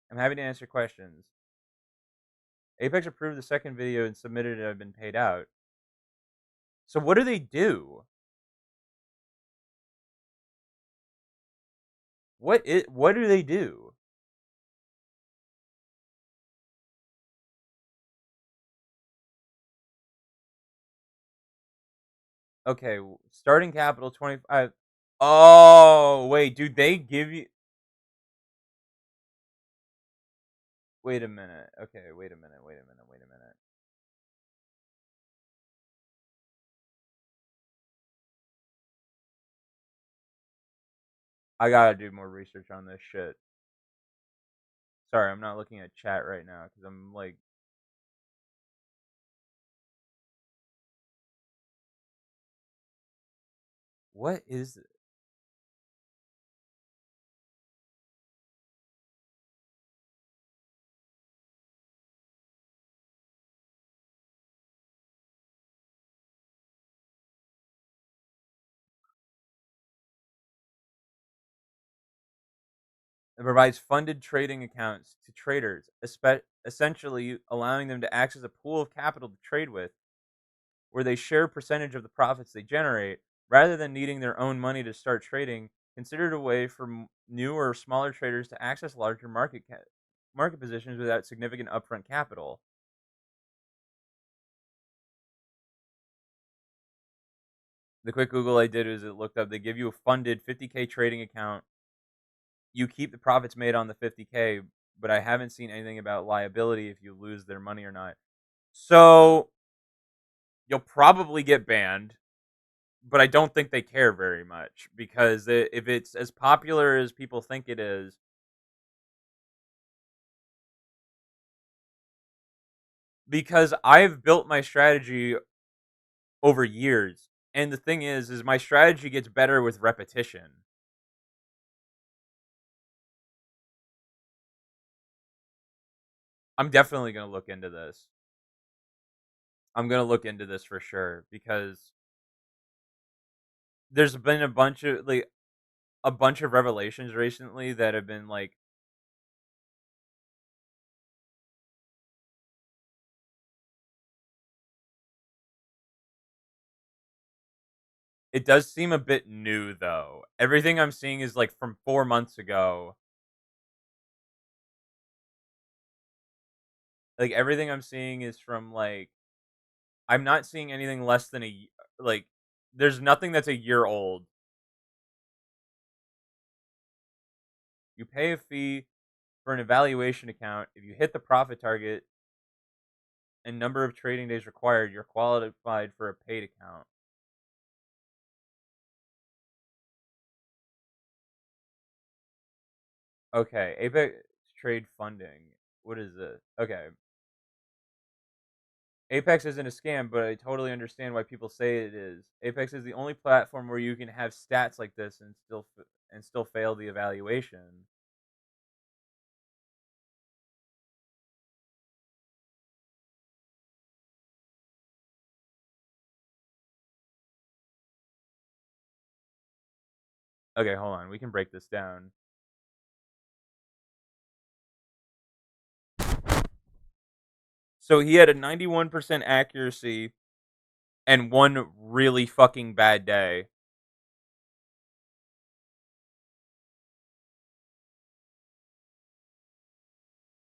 [SPEAKER 1] I'm happy to answer questions. Apex approved the second video and submitted it. I've been paid out. So what do they do? What do they do? Okay, starting capital 25. Oh, wait, do they give you wait a minute. Okay, wait a minute. I gotta do more research on this shit. Sorry, I'm not looking at chat right now because I'm like, what is it? It provides funded trading accounts to traders, essentially allowing them to access a pool of capital to trade with, where they share a percentage of the profits they generate, rather than needing their own money to start trading. Considered a way for new or smaller traders to access larger market positions without significant upfront capital. The quick Google I did is it looked up. They give you a funded 50K trading account. You keep the profits made on the 50K, but I haven't seen anything about liability if you lose their money or not. So you'll probably get banned, but I don't think they care very much because if it's as popular as people think it is, because I've built my strategy over years, and the thing is my strategy gets better with repetition. I'm definitely gonna look into this. I'm gonna look into this for sure because there's been a bunch of revelations recently that have been like, it does seem a bit new though. Everything I'm seeing is like from 4 months ago. Like everything I'm seeing is from like, I'm not seeing anything less than like, there's nothing that's a year old. You pay a fee for an evaluation account. If you hit the profit target and number of trading days required, you're qualified for a paid account. Okay, Apex trade funding. What is this? Okay. Apex isn't a scam, but I totally understand why people say it is. Apex is the only platform where you can have stats like this and still fail the evaluation. Okay, hold on. We can break this down. So he had a 91% accuracy and one really fucking bad day.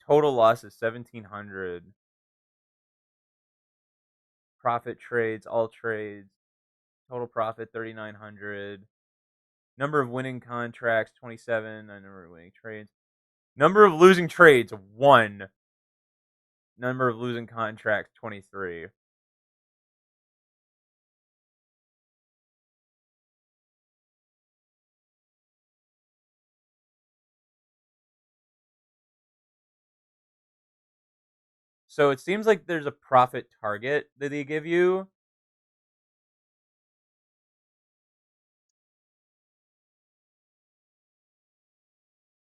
[SPEAKER 1] Total loss is 1700. Profit trades, all trades. Total profit 3900. Number of winning contracts 27. Number of winning trades. Number of losing trades 1. Number of losing contracts 23. So it seems like there's a profit target that they give you.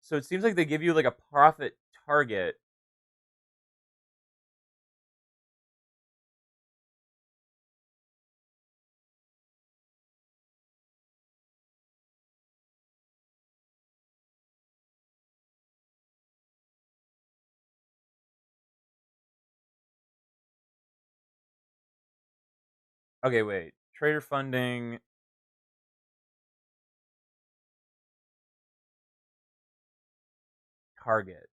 [SPEAKER 1] So it seems like they give you like a profit target. Okay, wait. Trader funding target.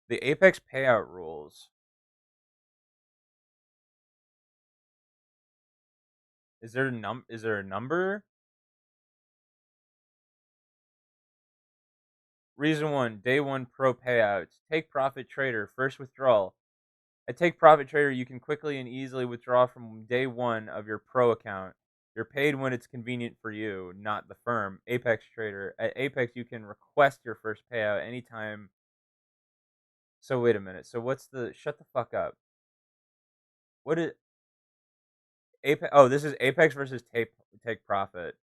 [SPEAKER 1] The Apex payout rules. Is there a number? Reason 1, day 1 pro payouts. Take profit trader, first withdrawal. At Take Profit Trader, you can quickly and easily withdraw from day 1 of your pro account. You're paid when it's convenient for you, not the firm. Apex Trader. At Apex, you can request your first payout anytime. So wait a minute. So what's the? Shut the fuck up. What is Apex? Oh, this is Apex versus Take Profit.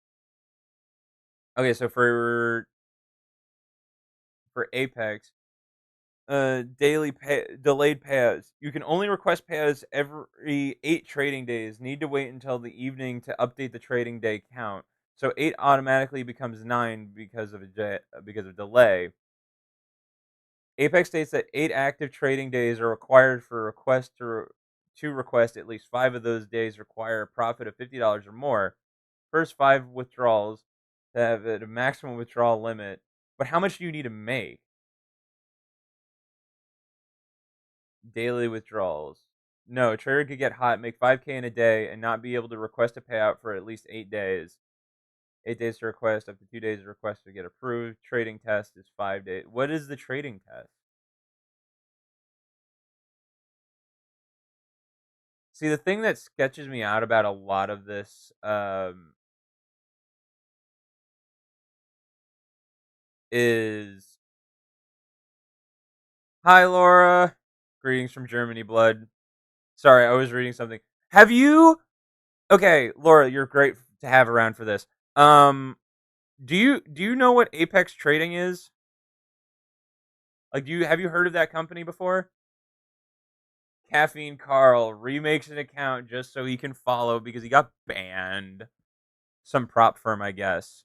[SPEAKER 1] Okay, so for Apex, delayed payouts. You can only request payouts every 8 trading days. Need to wait until the evening to update the trading day count. So 8 automatically becomes 9 because of delay. Apex states that 8 active trading days are required for request to request. At least 5 of those days require a profit of $50 or more. First 5 withdrawals to have a maximum withdrawal limit. But how much do you need to make? Daily withdrawals. No, a trader could get hot, make 5K in a day, and not be able to request a payout for at least 8 days. 8 days to request, up to 2 days to request to get approved. Trading test is 5 days. What is the trading test? See, the thing that sketches me out about a lot of this is, hi Laura, greetings from Germany, blood. Sorry, I was reading something. Have you? Okay, Laura, you're great to have around for this. Do you know what Apex Trading is? Like, have you heard of that company before? Caffeine Carl remakes an account just so he can follow because he got banned. Some prop firm, I guess.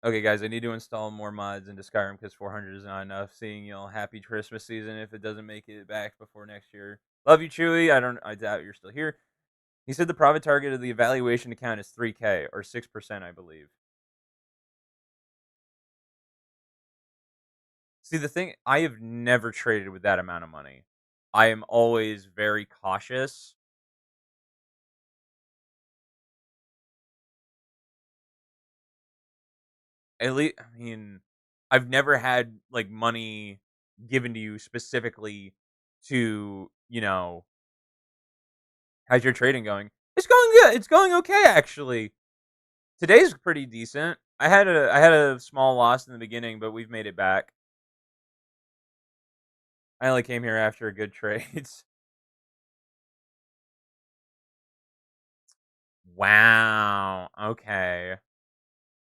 [SPEAKER 1] Okay, guys, I need to install more mods into Skyrim because 400 is not enough. Seeing y'all, happy Christmas season if it doesn't make it back before next year. Love you, Chewy. I doubt you're still here. He said the profit target of the evaluation account is 3K or 6%, I believe. See, the thing, I have never traded with that amount of money. I am always very cautious. At least, I mean, I've never had like money given to you specifically to, how's your trading going? It's going good. It's going okay, actually. Today's pretty decent. I had a small loss in the beginning, but we've made it back. I only came here after good trades. Wow. Okay.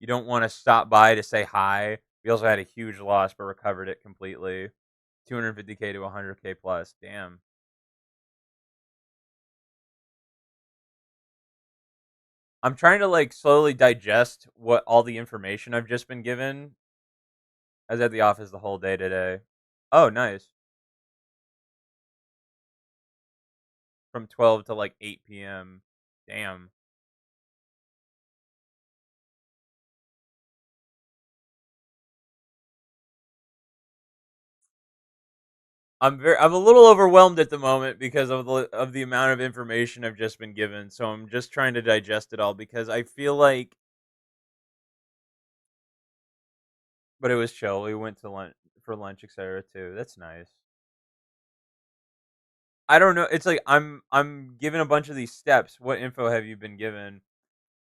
[SPEAKER 1] You don't want to stop by to say hi. We also had a huge loss, but recovered it completely. 250K to 100K plus. Damn. I'm trying to like slowly digest what all the information I've just been given. I was at the office the whole day today. Oh, nice. From 12 to like 8 p.m. Damn. I'm a little overwhelmed at the moment because of the amount of information I've just been given. So I'm just trying to digest it all because I feel like, but it was chill. We went to lunch for lunch, etc. too. That's nice. I don't know. It's like I'm given a bunch of these steps. What info have you been given?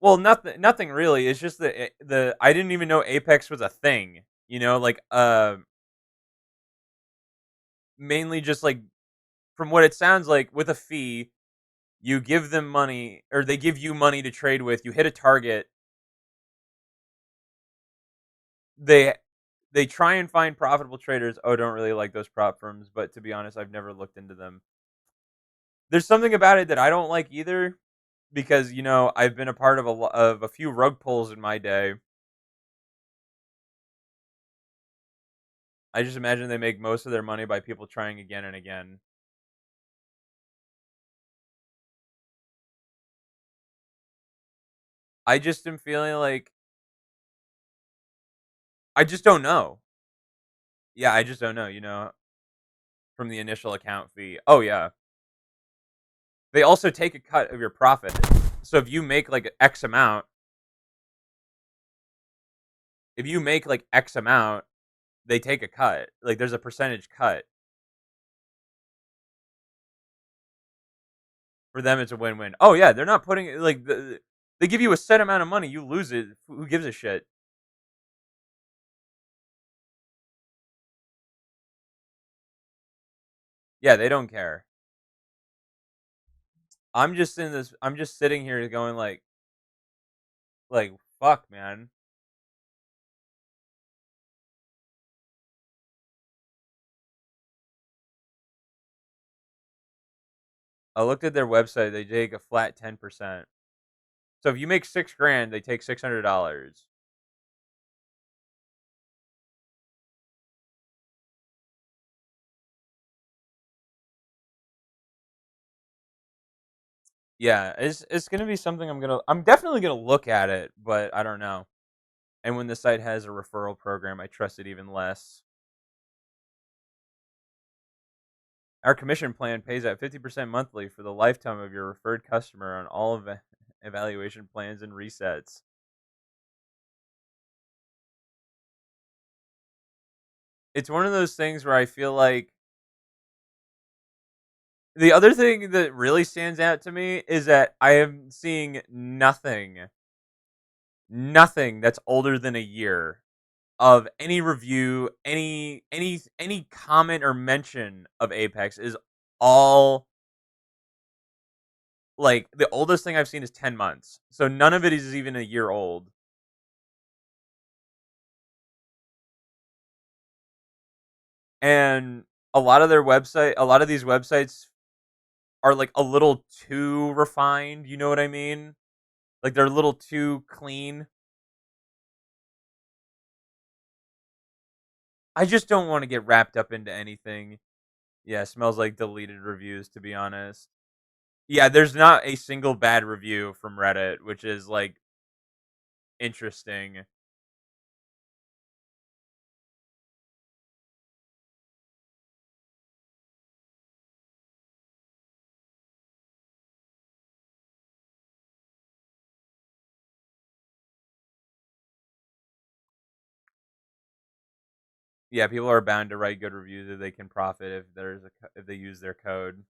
[SPEAKER 1] Well, nothing really. It's just the I didn't even know Apex was a thing. Like mainly just like from what it sounds like with a fee, you give them money or they give you money to trade with. You hit a target. They they try and find profitable traders. Oh, don't really like those prop firms, but to be honest, I've never looked into them. There's something about it that I don't like either because I've been a part of a few rug pulls in my day. I just imagine they make most of their money by people trying again and again. I just am feeling like I just don't know. Yeah, I just don't know, from the initial account fee. Oh yeah. They also take a cut of your profit. So if you make like X amount, they take a cut. Like there's a percentage cut. For them it's a win-win. Oh yeah, they're not putting like they give you a set amount of money, you lose it. Who gives a shit? Yeah, they don't care. I'm just sitting here going like fuck, man. I looked at their website, they take a flat 10%. So if you make 6 grand, they take $600. Yeah, it's gonna be something I'm definitely gonna look at it, but I don't know. And when the site has a referral program, I trust it even less. Our commission plan pays out 50% monthly for the lifetime of your referred customer on all evaluation plans and resets. It's one of those things where I feel like the other thing that really stands out to me is that I am seeing nothing that's older than a year of any review, any comment or mention of Apex is all like the oldest thing I've seen is 10 months. So none of it is even a year old. And a lot of these websites are like a little too refined, you know what I mean? Like they're a little too clean. I just don't want to get wrapped up into anything. Yeah, smells like deleted reviews to be honest. Yeah, there's not a single bad review from Reddit, which is like interesting. Yeah, people are bound to write good reviews if they can profit if they use their code.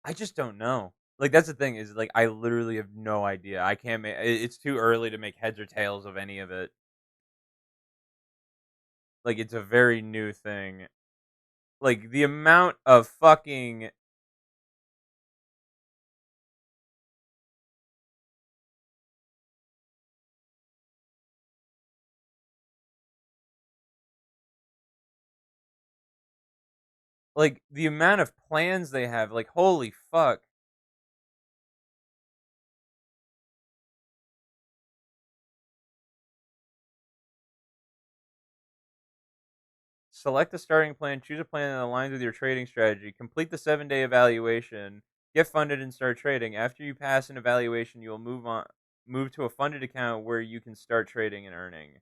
[SPEAKER 1] I just don't know. Like that's the thing is like I literally have no idea. I can't make it's too early to make heads or tails of any of it. Like it's a very new thing. Like the amount of fucking like the amount of plans they have, like holy fuck. Select the starting plan, choose a plan that aligns with your trading strategy, complete the 7-day evaluation, get funded and start trading. After you pass an evaluation, you will move to a funded account where you can start trading and earning.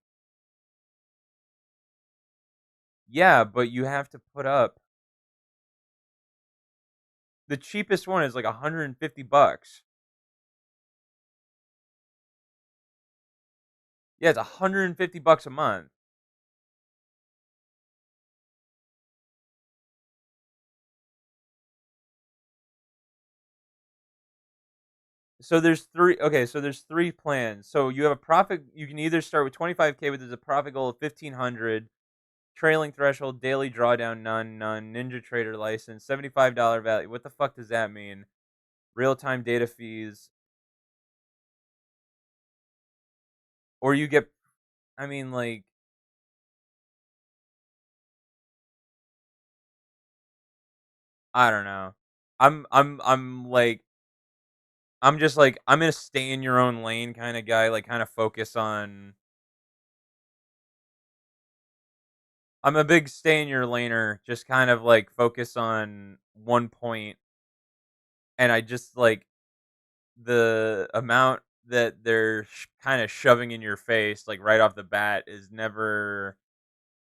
[SPEAKER 1] Yeah, but you have to put up the cheapest one is like 150 bucks. Yeah, it's 150 bucks a month. So there's three plans. So you have a profit you can either start with 25K but there's a profit goal of 1500, trailing threshold, daily drawdown, none, Ninja Trader license, $75 value. What the fuck does that mean? Real-time data fees or you get I mean like I don't know. I'm like I'm just like I'm gonna stay in your own lane kind of guy, like kind of focus on I'm a big stay in your laner, just kind of like focus on one point, and I just like the amount that they're kind of shoving in your face, like right off the bat, is never,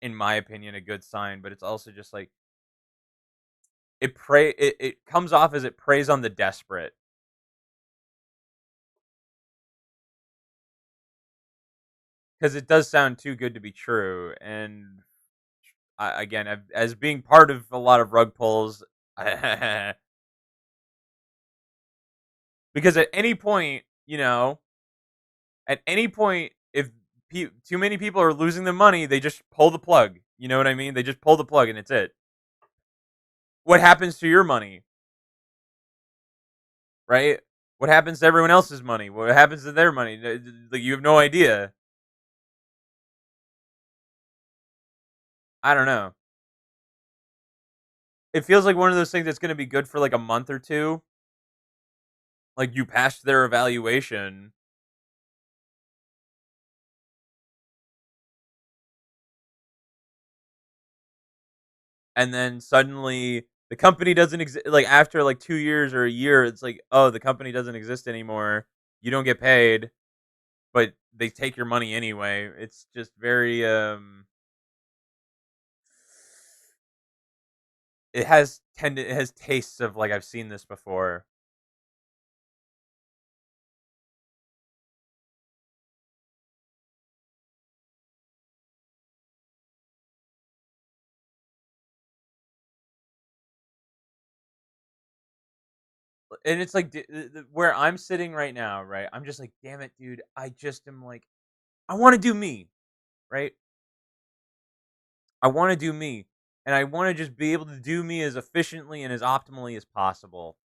[SPEAKER 1] in my opinion, a good sign. But it's also just like it comes off as it preys on the desperate because it does sound too good to be true. And again, as being part of a lot of rug pulls, because at any point, at any point, if too many people are losing their money, they just pull the plug. You know what I mean? They just pull the plug and it's it. What happens to your money, right? What happens to everyone else's money? What happens to their money? Like you have no idea. I don't know. It feels like one of those things that's going to be good for like a month or two. Like you passed their evaluation, and then suddenly The company doesn't exist. Like after like 2 years or a year, it's like, oh, the company doesn't exist anymore. You don't get paid, but they take your money anyway. It's just very it has tastes of like I've seen this before. And it's like where I'm sitting right now, right? I'm just like, damn it, dude. I just am like, I want to do me, right? I want to do me, and I want to just be able to do me as efficiently and as optimally as possible.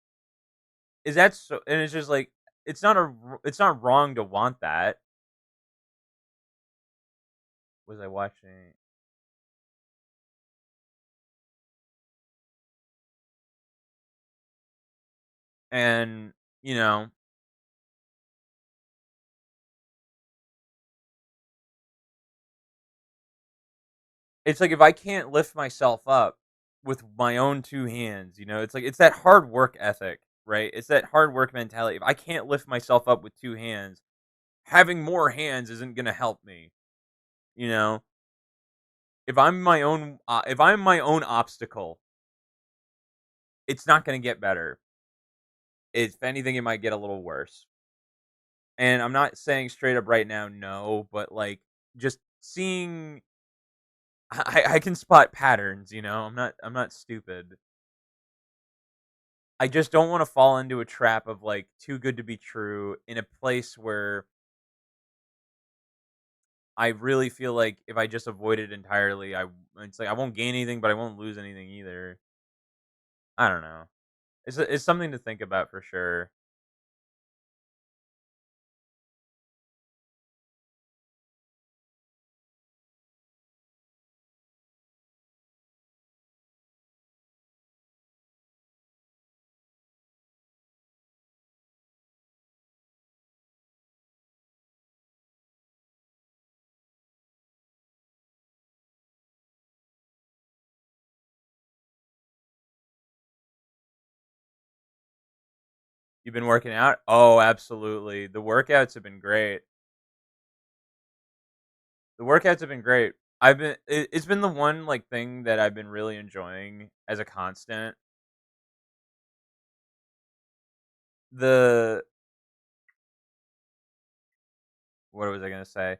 [SPEAKER 1] Is that so? And it's just like it's not wrong to want that. Was I watching? And you know, it's like if I can't lift myself up with my own two hands, it's like it's that hard work ethic, right? It's that hard work mentality. If I can't lift myself up with two hands, having more hands isn't gonna help me. You know, if I'm my own obstacle, it's not gonna get better. If anything, it might get a little worse. And I'm not saying straight up right now, no, but like just seeing, I can spot patterns. I'm not stupid. I just don't want to fall into a trap of like too good to be true in a place where I really feel like if I just avoid it entirely, it's like I won't gain anything, but I won't lose anything either. I don't know. It's something to think about for sure. You've been working out? Oh, absolutely. The workouts have been great. The workouts have been great. It's been the one like thing that I've been really enjoying as a constant. The What was I gonna say?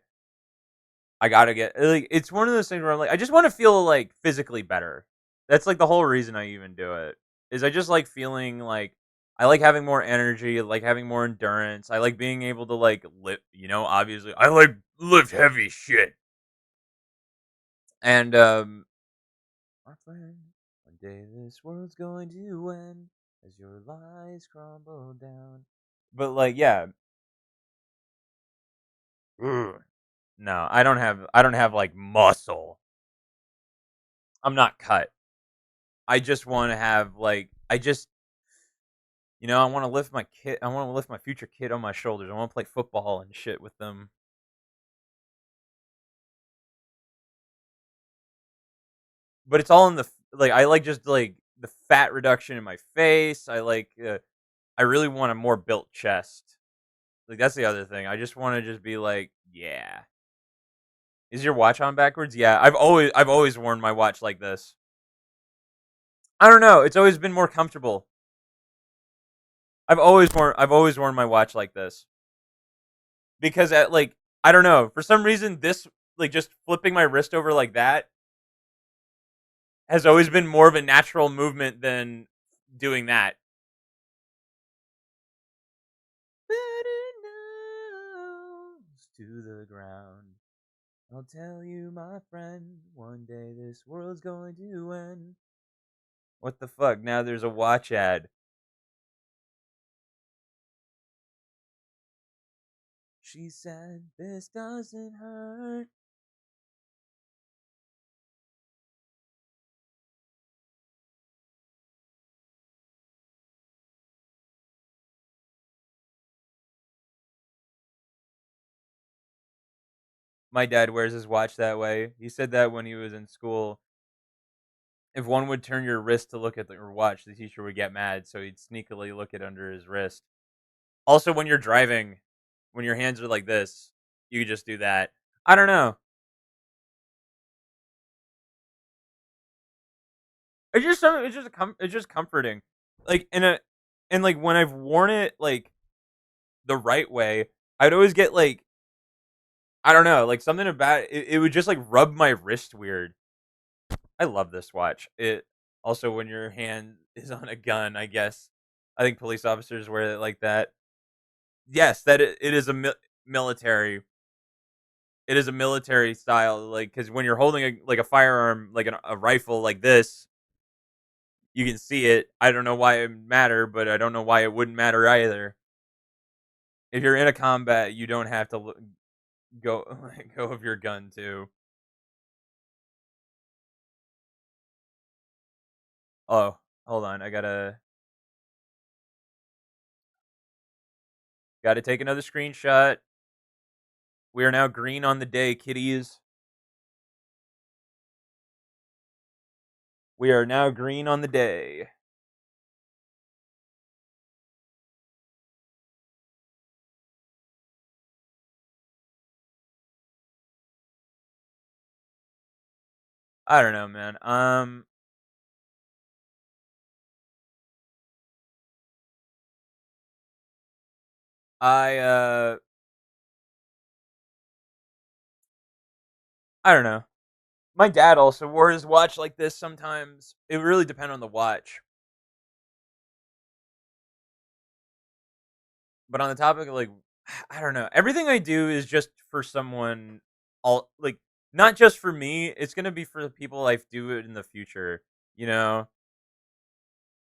[SPEAKER 1] I gotta get like it's one of those things where I'm like, I just want to feel like physically better. That's like the whole reason I even do it. Is I just like feeling like I like having more energy, I like having more endurance. I like being able to like lift. Obviously, I like lift heavy shit. And my friend, one day this world's going to end as your lies crumble down. But like, yeah, ugh. No, I don't have like muscle. I'm not cut. I just want to have like I want to lift my kid. I want to lift my future kid on my shoulders. I want to play football and shit with them. But it's all in like I like just like the fat reduction in my face. I really want a more built chest. Like that's the other thing. I just want to just be like, yeah. Is your watch on backwards? Yeah. I've always worn my watch like this. I don't know. It's always been more comfortable. I've always worn my watch like this because at like I don't know, for some reason this like just flipping my wrist over like that has always been more of a natural movement than doing that. Better nose to the ground. I'll tell you, my friend, one day this world's going to end. What the fuck? Now there's a watch ad. She said, this doesn't hurt. My dad wears his watch that way. He said that when he was in school. if one would turn your wrist to look at your watch, the teacher would get mad, so he'd sneakily look it under his wrist. Also, when you're driving, when your hands are like this, you just do that. I don't know. It's just something. It's just comforting. Like and like when I've worn it like the right way, I'd always get like I don't know, like something about it would just like rub my wrist weird. I love this watch. It also when your hand is on a gun, I guess. I think police officers wear it like that. Yes, it is a military. It is a military style, like because when you're holding like a firearm, like a rifle like this, you can see it. I don't know why it matter, but I don't know why it wouldn't matter either. If you're in a combat, you don't have to go let go of your gun too. Oh, hold on, I gotta take another screenshot. We are now green on the day, kitties. We are now green on the day. I don't know, man. I I don't know. My dad also wore his watch like this sometimes. It really depends on the watch. But on the topic of like I don't know. Everything I do is just for someone all like not just for me, it's going to be for the people I do it in the future, you know?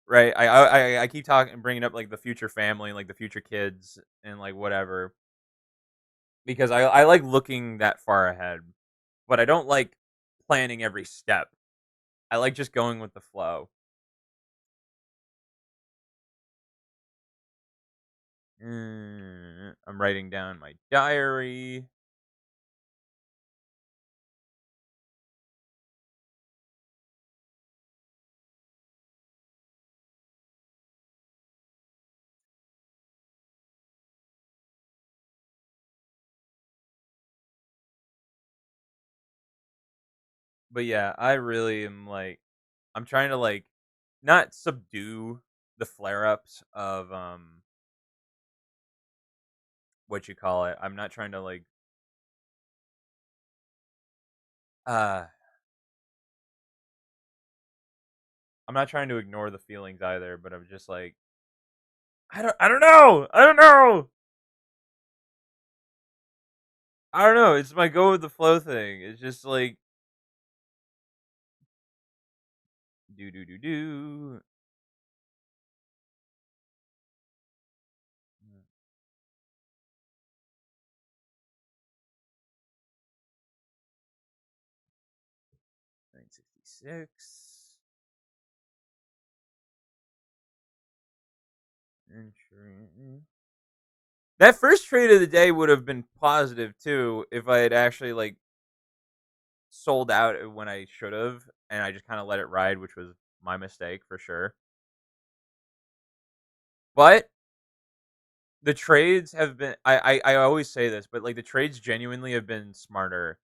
[SPEAKER 1] Right? I keep talking bringing up like the future family, like the future kids and like whatever because I like looking that far ahead. But I don't like planning every step. I like just going with the flow. I'm writing down my diary. But yeah, I really am like I'm trying to like not subdue the flare ups of what you call it. I'm not trying to like uh I'm not trying to ignore the feelings either, but I'm just like I don't know. I don't know. I don't know. It's my go with the flow thing. It's just like do do do do. 966. That first trade of the day would have been positive too if I had actually like sold out when I should have, and I just kind of let it ride, which was my mistake for sure. But the trades have been I always say this, but like the trades genuinely have been smarter.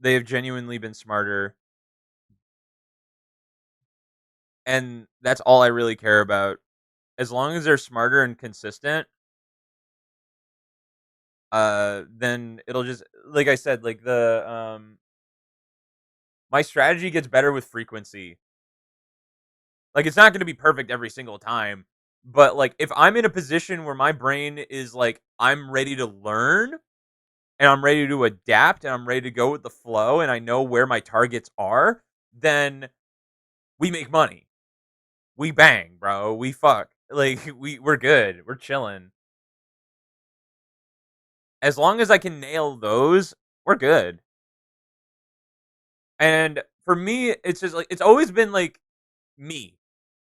[SPEAKER 1] They have genuinely been smarter, and that's all I really care about. As long as they're smarter and consistent, then it'll just like I said, like the my strategy gets better with frequency. Like it's not going to be perfect every single time, but like if I'm in a position where my brain is like I'm ready to learn and I'm ready to adapt and I'm ready to go with the flow and I know where my targets are, then we make money. We bang, bro. We fuck. Like we're good. We're chilling. As long as I can nail those, we're good. And for me, it's just like it's always been like me.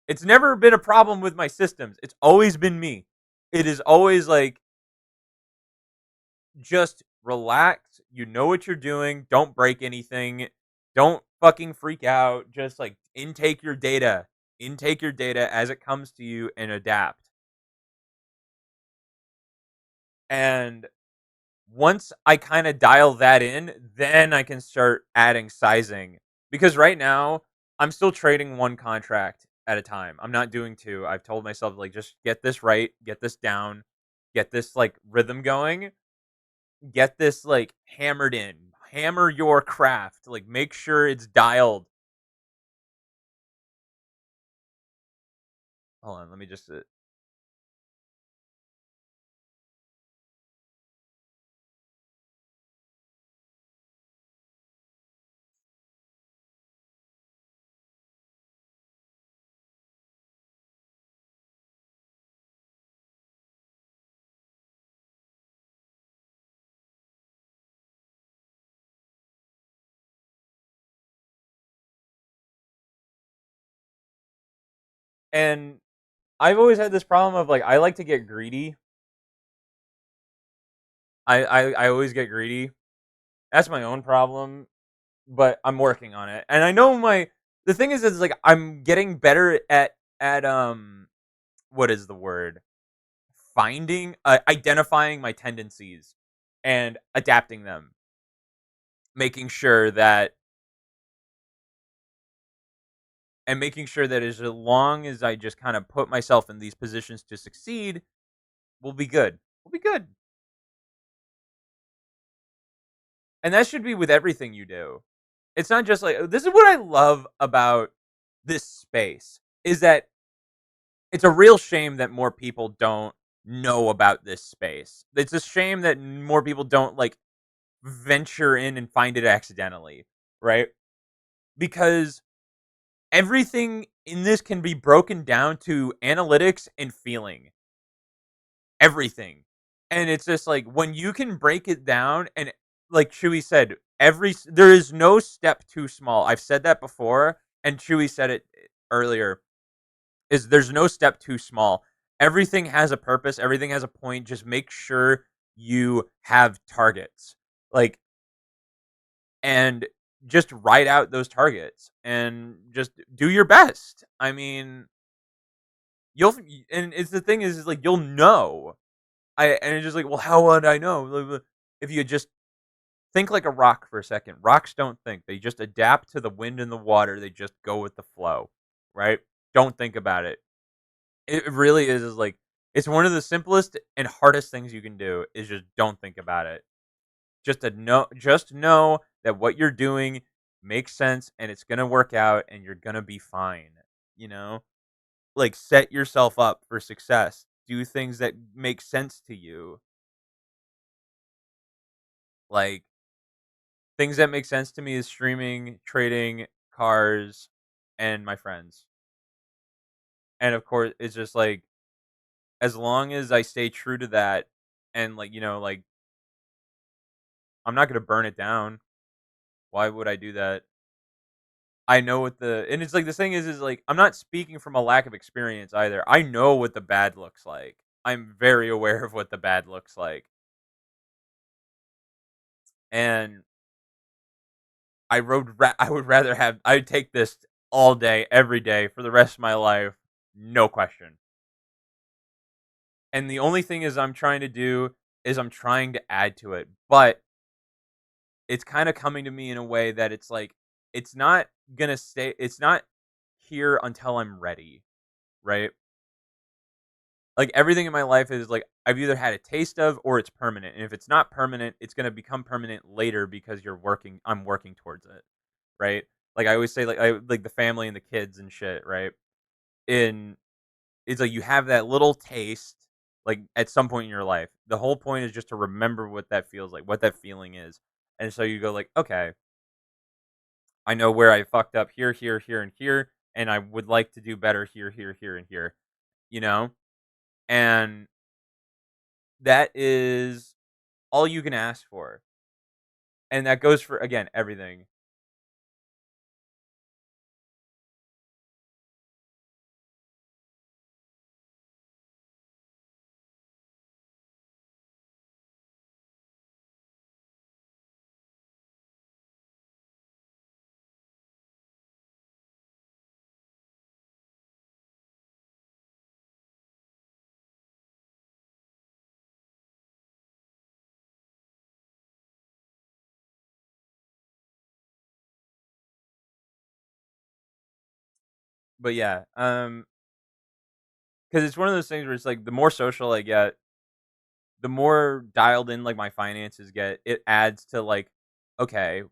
[SPEAKER 1] It's never been a problem with my systems. It's always been me. It is always like just relax. You know what you're doing. Don't break anything. Don't fucking freak out. Just like intake your data as it comes to you, and adapt. And once I kind of dial that in, then I can start adding sizing. Because right now, I'm still trading one contract at a time. I'm not doing two. I've told myself, like, just get this right, get this down, get this, like, rhythm going, get this, like, hammered in. Hammer your craft. Like, make sure it's dialed. Hold on, let me just. And I've always had this problem of, like, I like to get greedy. I always get greedy. That's my own problem, but I'm working on it. And I know the thing is like I'm getting better at what is the word? Finding identifying my tendencies and adapting them. Making sure that as long as I just kind of put myself in these positions to succeed, we'll be good. We'll be good. And that should be with everything you do. It's not just like, this is what I love about this space is that it's a real shame that more people don't know about this space. It's a shame that more people don't like venture in and find it accidentally, right? Because everything in this can be broken down to analytics and feeling. Everything. And it's just like when you can break it down, and like Chewy said, there is no step too small. I've said that before, and Chewy said it earlier. Is there's no step too small. Everything has a purpose, everything has a point. Just make sure you have targets. Like, and just write out those targets and just do your best. I mean, you'll and it's the thing is like you'll know. And it's just like, well, how would I know? If you just think like a rock for a second. Rocks don't think. They just adapt to the wind and the water. They just go with the flow, right? Don't think about it. It really is like it's one of the simplest and hardest things you can do is just don't think about it. Just know that what you're doing makes sense and it's going to work out and you're going to be fine, you know? Like set yourself up for success. Do things that make sense to you. Like things that make sense to me is streaming, trading, cars, and my friends. And of course, it's just like as long as I stay true to that and like, like I'm not gonna burn it down. Why would I do that? I know what and it's like the thing is like I'm not speaking from a lack of experience either. I know what the bad looks like. I'm very aware of what the bad looks like. And I would rather I'd take this all day, every day for the rest of my life, no question. And the only thing is I'm trying to do is I'm trying to add to it. But it's kind of coming to me in a way that it's like it's not it's not here until I'm ready, right? Like everything in my life is like I've either had a taste of or it's permanent. And if it's not permanent, it's going to become permanent later because I'm working towards it, right? Like I always say like I like the family and the kids and shit, right? In It's like you have that little taste like at some point in your life. The whole point is just to remember what that feels like, what that feeling is. And so you go like, okay, I know where I fucked up here, here, here, and here, and I would like to do better here, here, here, and here, you know? And that is all you can ask for. And that goes for, again, everything. But yeah, because it's one of those things where it's like the more social I get, the more dialed in like my finances get. It adds to like, okay,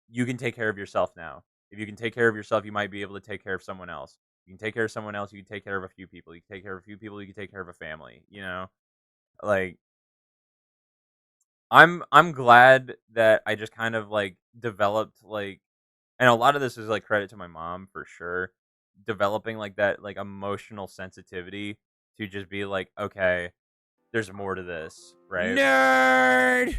[SPEAKER 1] you can take care of yourself now. If you can take care of yourself, you might be able to take care of someone else. You can take care of someone else. You can take care of a few people. You can take care of a few people. You can take care of a family. You know, like I'm glad that I just kind of like developed like, and a lot of this is like credit to my mom for sure, developing like that like emotional sensitivity to just be like, okay, there's more to this, right?
[SPEAKER 2] Nerd.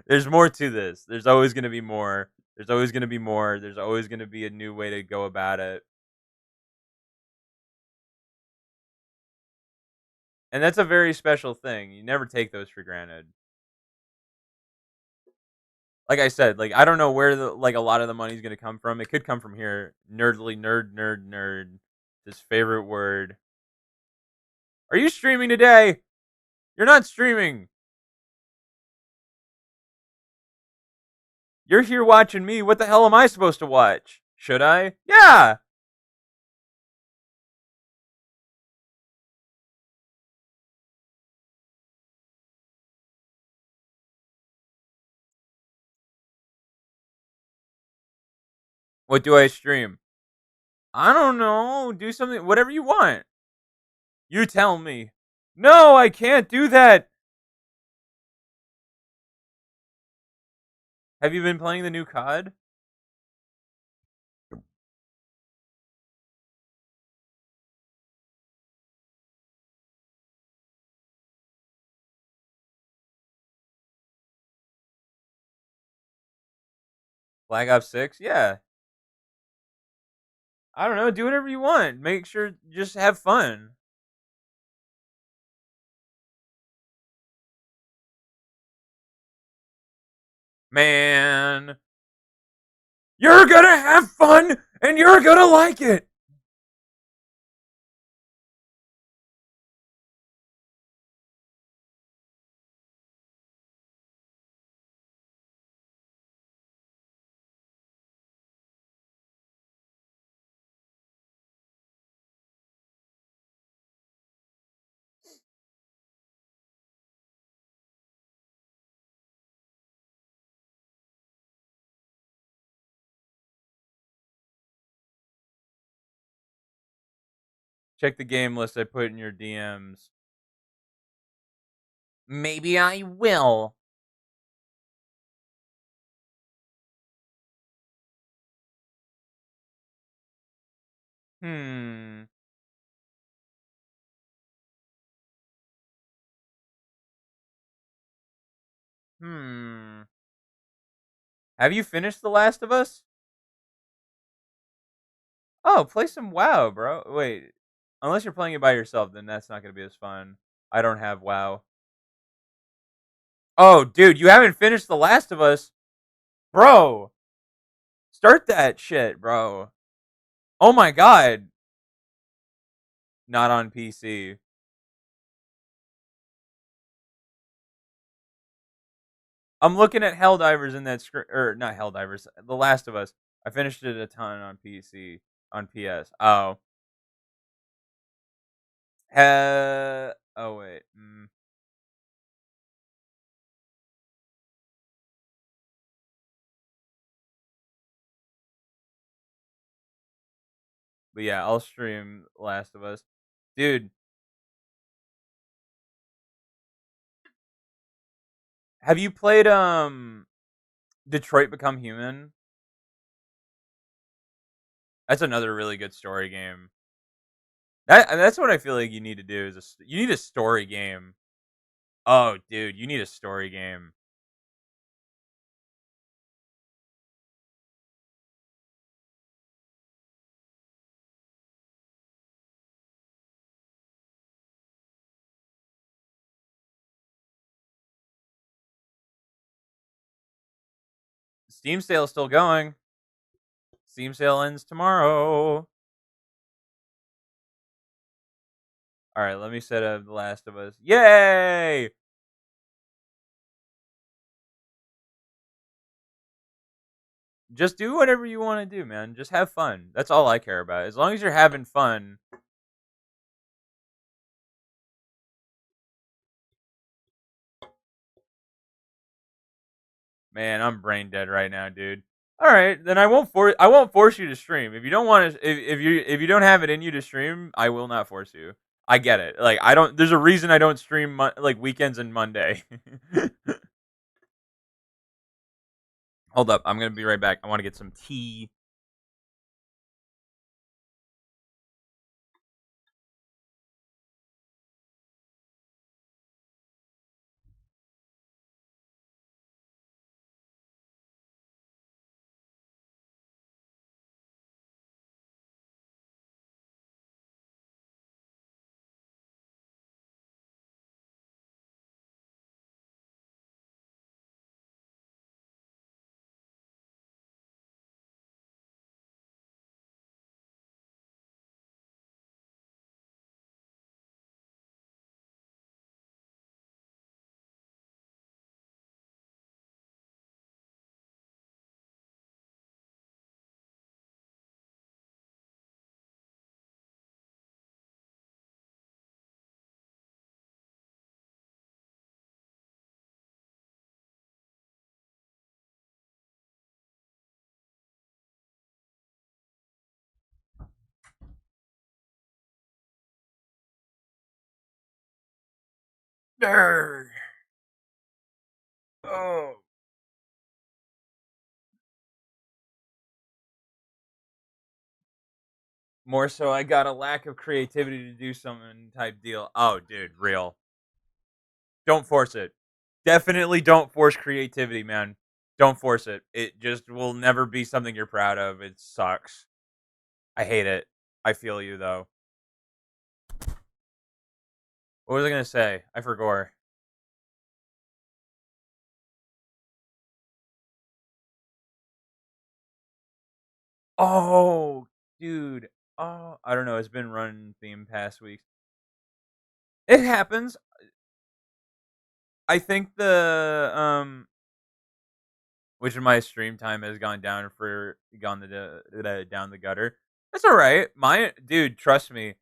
[SPEAKER 1] There's more to this. There's always going to be more. There's always going to be more. There's always going to be a new way to go about it. And that's a very special thing. You never take those for granted. Like I said, like I don't know where the like a lot of the money's going to come from. It could come from here. Nerdly nerd. His favorite word. Are you streaming today? You're not streaming. You're here watching me. What the hell am I supposed to watch? Should I? Yeah. What do I stream? I don't know. Do something, whatever you want. You tell me. No, I can't do that. Have you been playing the new COD? Black Ops 6? Yeah. I don't know. Do whatever you want. Make sure, just have fun. Man, you're gonna have fun and you're gonna like it. Check the game list I put in your DMs. Maybe I will. Hmm. Hmm. Have you finished The Last of Us? Oh, play some WoW, bro. Wait. Unless you're playing it by yourself, then that's not going to be as fun. I don't have WoW. Oh, dude, you haven't finished The Last of Us? Bro, start that shit, bro. Oh my god. Not on PC. I'm looking at Helldivers in that script, or not Helldivers, The Last of Us. I finished it a ton on PC, on PS. Oh. Oh, wait. But yeah, I'll stream Last of Us. Dude, have you played Detroit Become Human? That's another really good story game. That's what I feel like you need to do is you need a story game. Oh, dude, you need a story game. Steam sale's still going. Steam sale ends tomorrow. All right, let me set up The Last of Us. Yay! just do whatever you want to do, man. Just have fun. That's all I care about. As long as you're having fun. Man, I'm brain dead right now, dude. All right, then I won't force you to stream. If you don't want to if you don't have it in you to stream, I will not force you. I get it. Like I don't there's a reason I don't stream like weekends and Monday. Hold up, I'm going to be right back. I want to get some tea. Durr. Oh. More so, I got a lack of creativity to do something type deal. Oh, dude, real. Don't force it. Definitely don't force creativity, man. Don't force it. It just will never be something you're proud of. It sucks. I hate it. I feel you though. What was I gonna say? I forgot. Oh, dude. Oh, I don't know. It's been running theme past weeks. It happens. I think the which of my stream time has gone down for gone down the gutter. That's all right. My dude, trust me.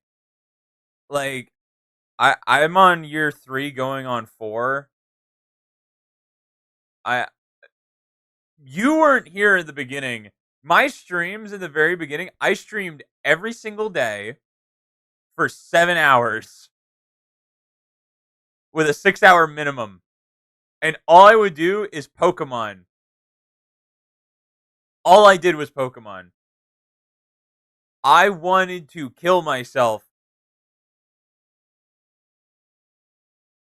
[SPEAKER 1] Like I'm on year 3 going on 4. I You weren't here in the beginning. My streams in the very beginning, I streamed every single day for 7 hours with a 6-hour minimum. And all I would do is Pokemon. All I did was Pokemon. I wanted to kill myself.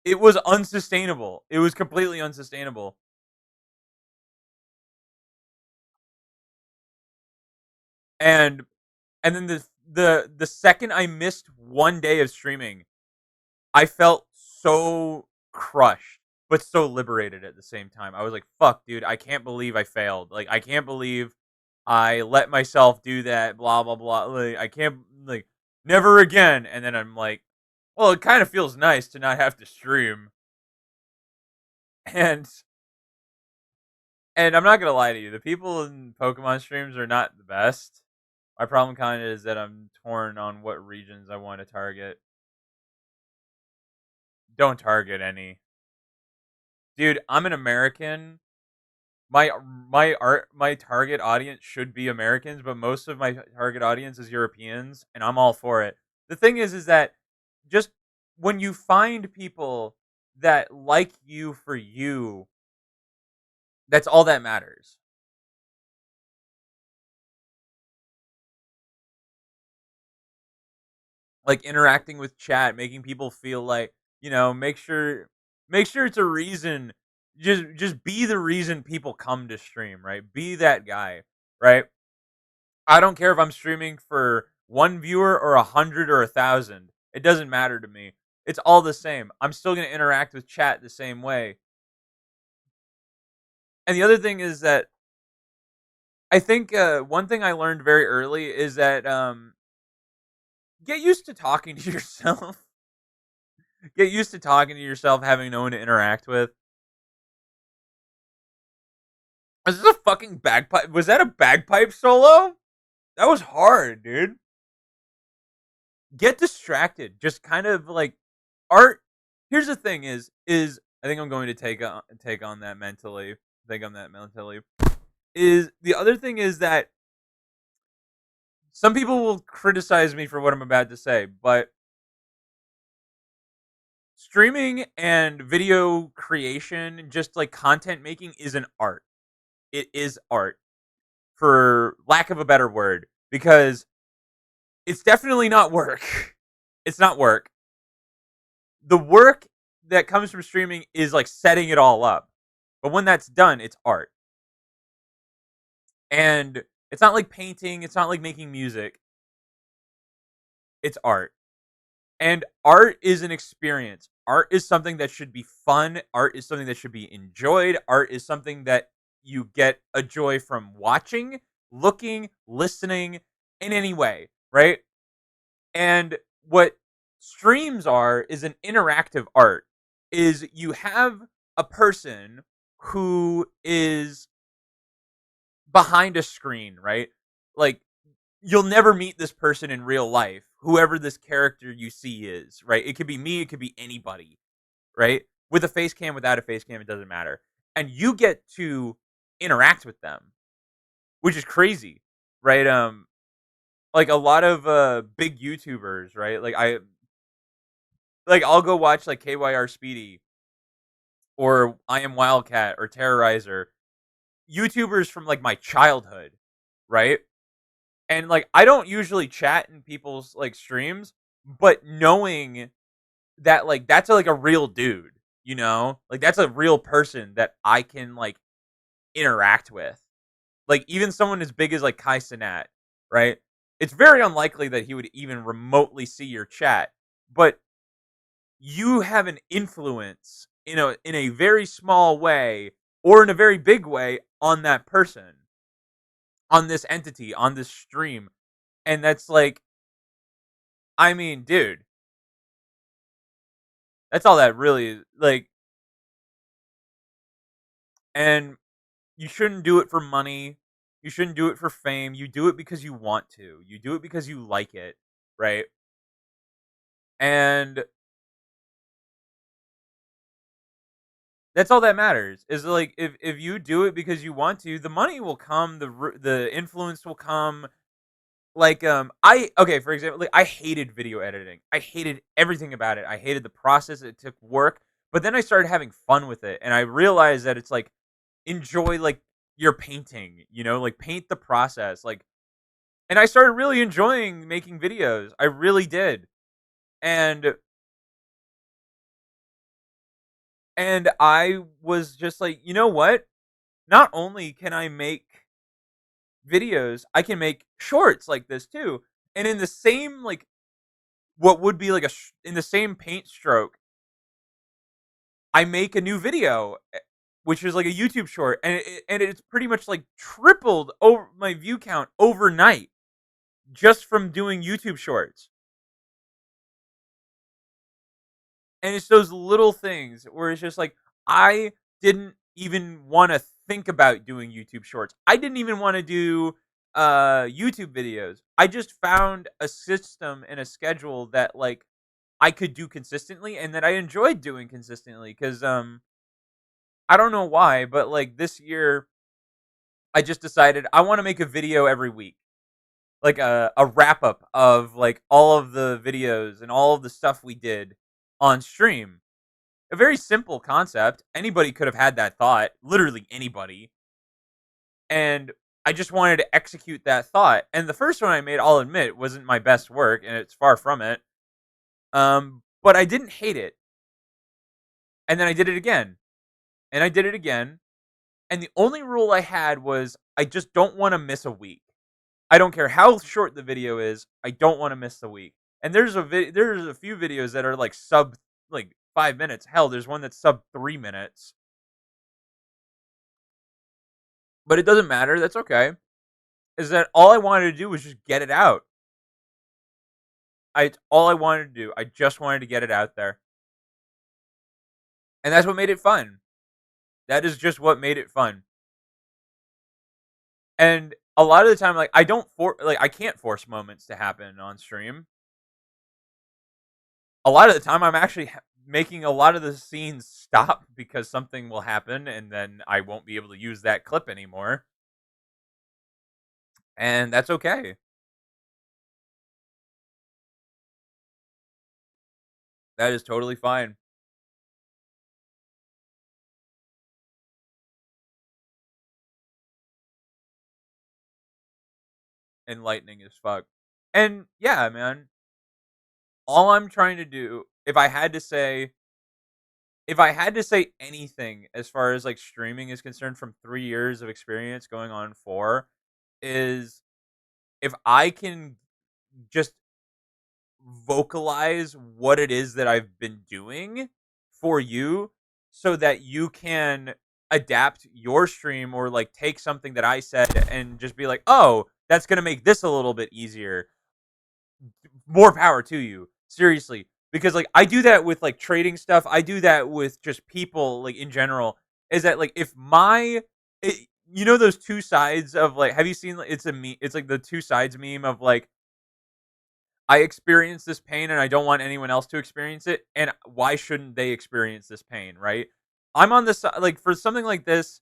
[SPEAKER 1] It was unsustainable. It was completely unsustainable. And then the second I missed one day of streaming, I felt so crushed, but so liberated at the same time. I was like, "Fuck, dude! I can't believe I failed. Like, I can't believe I let myself do that. Blah blah blah. Like, I can't like never again." And then I'm like, "Well, it kind of feels nice to not have to stream." And I'm not gonna lie to you, the people in Pokemon streams are not the best. My problem kind of is that I'm torn on what regions I want to target. Don't target any. Dude, I'm an American. My target audience should be Americans, but most of my target audience is Europeans, and I'm all for it. The thing is that just when you find people that like you for you, that's all that matters. Like interacting with chat, making people feel like, make sure it's a reason. Just be the reason people come to stream, right? Be that guy, right? I don't care if I'm streaming for one viewer or 100 or 1,000. It doesn't matter to me. It's all the same. I'm still going to interact with chat the same way. And the other thing is that I think one thing I learned very early is that get used to talking to yourself. Get used to talking to yourself, having no one to interact with. Is this a fucking bagpipe? Was that a bagpipe solo? That was hard, dude. Get distracted. Just kind of like art. Here's the thing: is I think I'm going to take on that mentally. Think on that mentally. Is the other thing is that some people will criticize me for what I'm about to say, but streaming and video creation, just like content making, is an art. It is art, for lack of a better word, because it's definitely not work. It's not work. The work that comes from streaming is like setting it all up. But when that's done, it's art. And it's not like painting, it's not like making music. It's art. And art is an experience. Art is something that should be fun. Art is something that should be enjoyed. Art is something that you get a joy from watching, looking, listening, in any way, right? And what streams are is an interactive art. Is you have a person who is behind a screen, right? Like, you'll never meet this person in real life, whoever this character you see is, right? It could be me, it could be anybody, right? With a face cam, without a face cam, it doesn't matter. And you get to interact with them, which is crazy, right? Like a lot of big YouTubers, right? I'll go watch like KYR Speedy or I Am Wildcat or Terrorizer, YouTubers from like my childhood, right? And like I don't usually chat in people's like streams, but knowing that like that's like a real dude, you know? Like that's a real person that I can like interact with. Like even someone as big as like Kai Cenat, right? It's very unlikely that he would even remotely see your chat, but you have an influence in a very small way or in a very big way on that person, on this entity, on this stream. And that's like, I mean, dude, that's all that really is. Like, and you shouldn't do it for money. You shouldn't do it for fame. You do it because you want to. You do it because you like it, right? And that's all that matters. Is like if you do it because you want to, the money will come, the influence will come. Like I okay, for example, like I hated video editing. I hated everything about it. I hated the process. It took work. But then I started having fun with it and I realized that it's like enjoy like your painting, like paint the process. Like, and I started really enjoying making videos. I really did. And I was just like, "You know what? Not only can I make videos, I can make shorts like this too." And in the same like what would be like in the same paint stroke, I make a new video, which is like a YouTube short, and it's pretty much like tripled over my view count overnight just from doing YouTube shorts. And it's those little things where it's just like I didn't even want to think about doing YouTube shorts. I didn't even want to do YouTube videos. I just found a system and a schedule that like I could do consistently and that I enjoyed doing consistently cuz I don't know why, but like this year I just decided I want to make a video every week. Like a wrap up of like all of the videos and all of the stuff we did on stream. A very simple concept. Anybody could have had that thought, literally anybody. And I just wanted to execute that thought. And the first one I made, I'll admit, wasn't my best work, and it's far from it. But I didn't hate it. And then I did it again. And I did it again. And the only rule I had was I just don't want to miss a week. I don't care how short the video is. I don't want to miss the week. And there's a few videos that are like sub like 5 minutes. Hell, there's one that's sub 3 minutes. But it doesn't matter. That's okay. Is that all I wanted to do was just get it out. It's all I wanted to do. I just wanted to get it out there. And that's what made it fun. That is just what made it fun. And a lot of the time, like I don't like I can't force moments to happen on stream. A lot of the time, I'm actually making a lot of the scenes stop because something will happen, and then I won't be able to use that clip anymore, and that's okay. That is totally fine. Enlightening as fuck. And yeah, man, all I'm trying to do, if I had to say anything as far as like streaming is concerned from 3 years of experience going on 4, is if I can just vocalize what it is that I've been doing for you so that you can adapt your stream or like take something that I said and just be like, "Oh, that's going to make this a little bit easier." More power to you. Seriously, because like I do that with like trading stuff. I do that with just people like in general. Is that like if you know those two sides of like have you seen it's a me it's like the two sides meme of like I experience this pain and I don't want anyone else to experience it. And why shouldn't they experience this pain, right? I'm on the side, like, for something like this,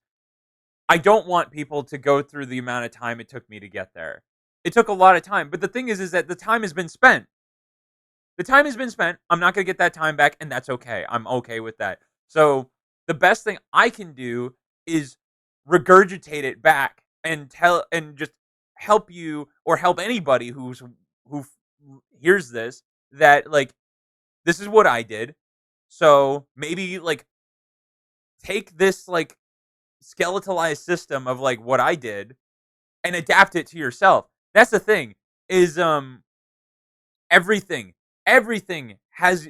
[SPEAKER 1] I don't want people to go through the amount of time it took me to get there. It took a lot of time. But the thing is that the time has been spent. The time has been spent. I'm not going to get that time back. And that's okay. I'm okay with that. So the best thing I can do is regurgitate it back and just help you or help anybody who hears this that like this is what I did. So maybe like take this like skeletalized system of like what I did and adapt it to yourself. That's the thing is everything everything has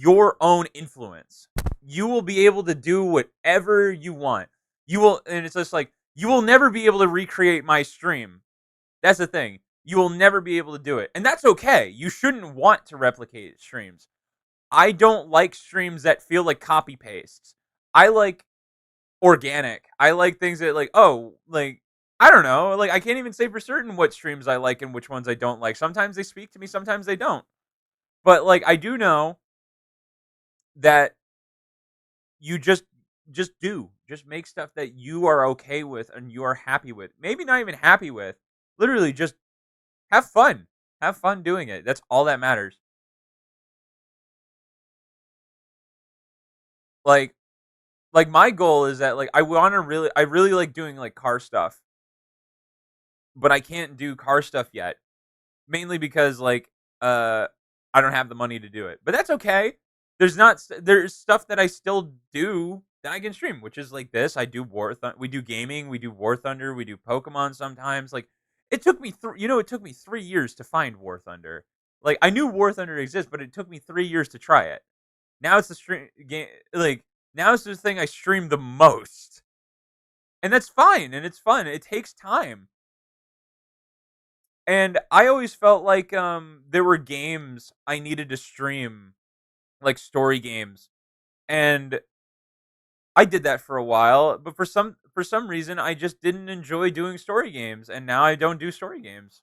[SPEAKER 1] your own influence. You will be able to do whatever you want. You will and it's just like you will never be able to recreate my stream. That's the thing. You will never be able to do it. And that's okay. You shouldn't want to replicate streams. I don't like streams that feel like copy pastes. I like organic. I like things that like, oh, like I don't know, like I can't even say for certain what streams I like and which ones I don't like. Sometimes they speak to me, sometimes they don't. But like I do know that you just make stuff that you are okay with and you are happy with. Maybe not even happy with. Literally just have fun. Have fun doing it. That's all that matters. Like my goal is that like I really like doing like car stuff, but I can't do car stuff yet. Mainly because like I don't have the money to do it. But that's okay. There's stuff that I still do that I can stream, which is like this. I do we do gaming, we do War Thunder, we do Pokemon sometimes. Like it took me it took me 3 years to find War Thunder. Like I knew War Thunder exists, but it took me 3 years to try it. Now it's the stream game like now it's the thing I stream the most. And that's fine and it's fun. It takes time. And I always felt like there were games I needed to stream, like story games. And I did that for a while, but for some reason I just didn't enjoy doing story games and now I don't do story games.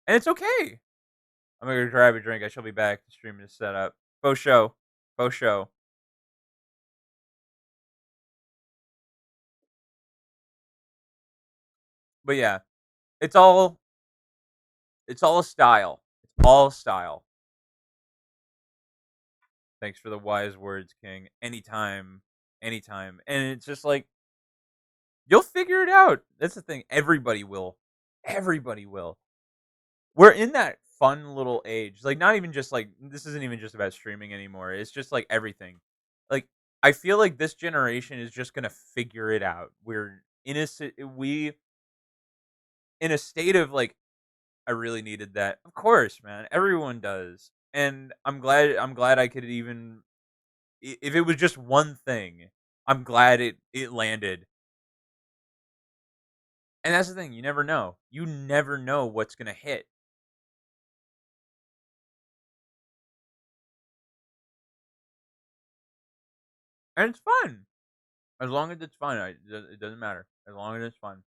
[SPEAKER 1] And it's okay. I'm going to grab a drink. I shall be back. The stream is set up. Faux show. Faux show. But yeah, it's all it's all a style. It's all style. Thanks for the wise words, King. Anytime, anytime. And it's just like you'll figure it out. That's the thing. Everybody will. Everybody will. We're in that fun little age. Like not even just like this isn't even just about streaming anymore. It's just like everything. Like I feel like this generation is just going to figure it out. We're in we in a state of like I really needed that. Of course, man. Everyone does. And I'm glad I could even if it was just one thing, I'm glad it landed. And that's the thing, you never know. You never know what's gonna hit. And it's fun. As long as it's fun, it doesn't matter. As long as it's fun.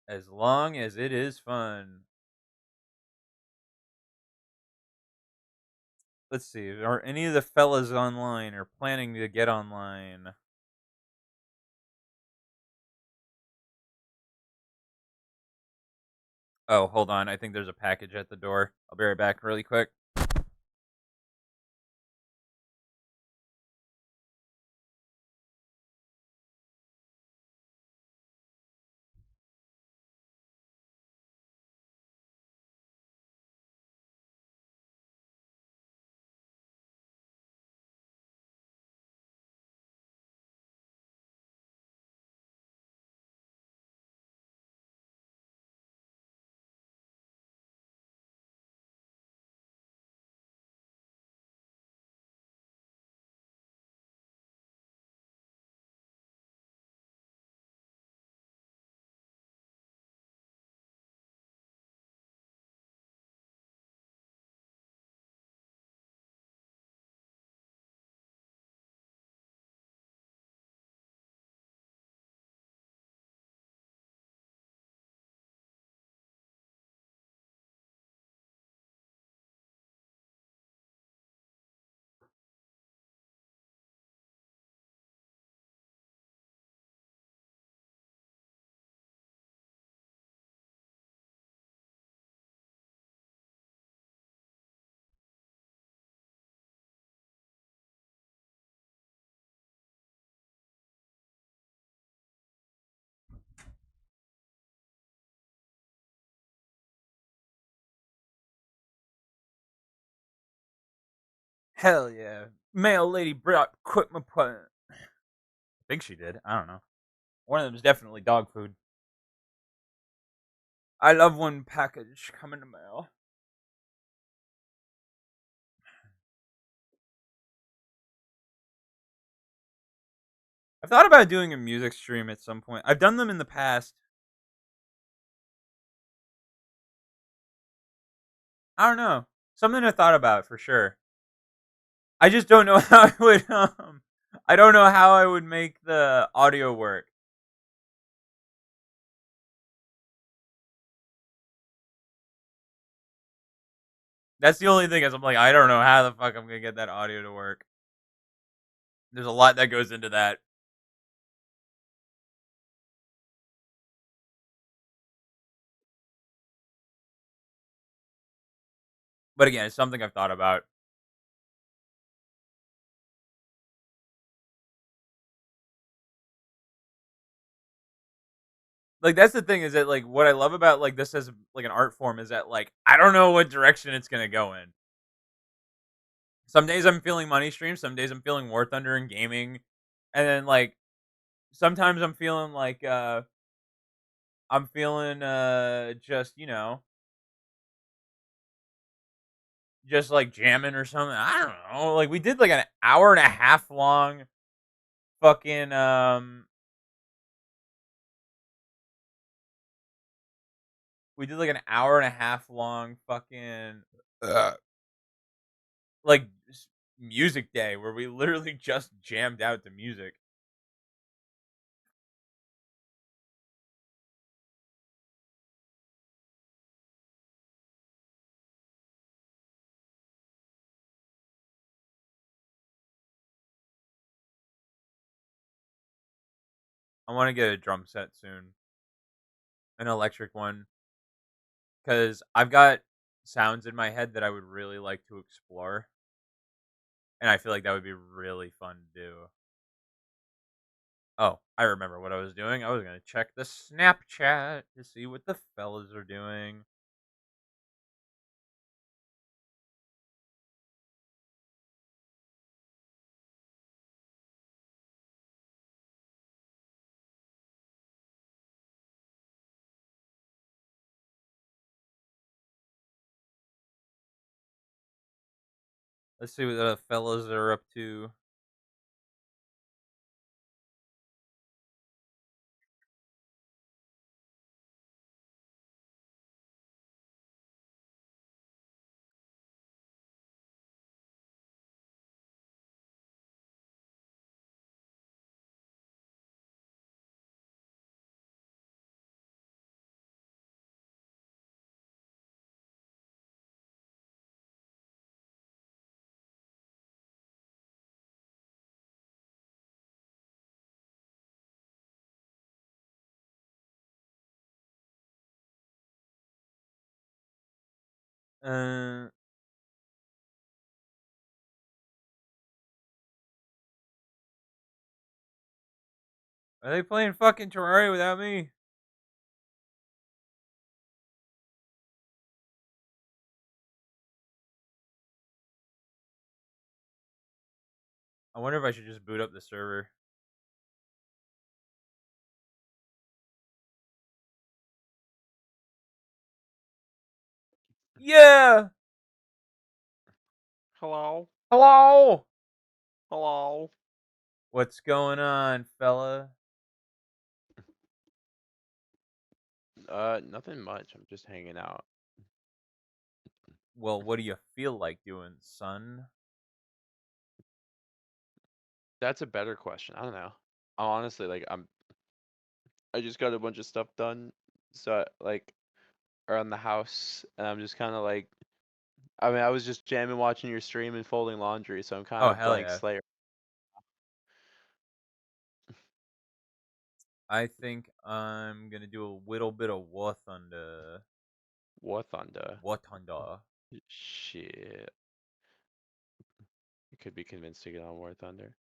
[SPEAKER 1] As long as it is fun. Let's see. Are any of the fellas online or planning to get online? Oh, hold on. I think there's a package at the door. I'll be right back really quick. Hell yeah. Mail lady brought equipment. I think she did. I don't know. One of them is definitely dog food. I love when package come in the mail. I've thought about doing a music stream at some point. I've done them in the past. I don't know. Something I thought about for sure. I just don't know how I would I don't know how I would make the audio work. That's the only thing is I'm like I don't know how the fuck I'm going to get that audio to work. There's a lot that goes into that. But again, it's something I've thought about. Like that's the thing is that like what I love about like this as like an art form is that like I don't know what direction it's going to go in. Some days I'm feeling money streams, some days I'm feeling War Thunder and gaming, and then like sometimes I'm feeling just, you know, just like jamming or something. I don't know. Like we did like an hour and a half long fucking we did like an hour and a half long fucking uh, like music day where we literally just jammed out to music. I want to get a drum set soon, an electric one, because I've got sounds in my head that I would really like to explore, and I feel like that would be really fun to do. Oh, I remember what I was doing. I was gonna check the Snapchat to see what the fellas are doing. Let's see what the fellas are up to. Uh, are they playing fucking Terraria without me? I wonder if I should just boot up the server. Yeah.
[SPEAKER 2] Hello?
[SPEAKER 1] Hello.
[SPEAKER 2] Hello?
[SPEAKER 1] What's going on, fella?
[SPEAKER 2] Nothing much. I'm just hanging out.
[SPEAKER 1] Well, what do you feel like doing, son?
[SPEAKER 2] That's a better question. I don't know. I'm honestly like I just got a bunch of stuff done, so like around the house, and I'm just kind of like I mean I was just jamming watching your stream and folding laundry, so I'm kind
[SPEAKER 1] Oh
[SPEAKER 2] of
[SPEAKER 1] hell
[SPEAKER 2] blank
[SPEAKER 1] yeah!
[SPEAKER 2] slate.
[SPEAKER 1] I think I'm gonna do a little bit of War Thunder.
[SPEAKER 2] War Thunder.
[SPEAKER 1] War Thunder.
[SPEAKER 2] Shit. You could be convinced to get on War Thunder.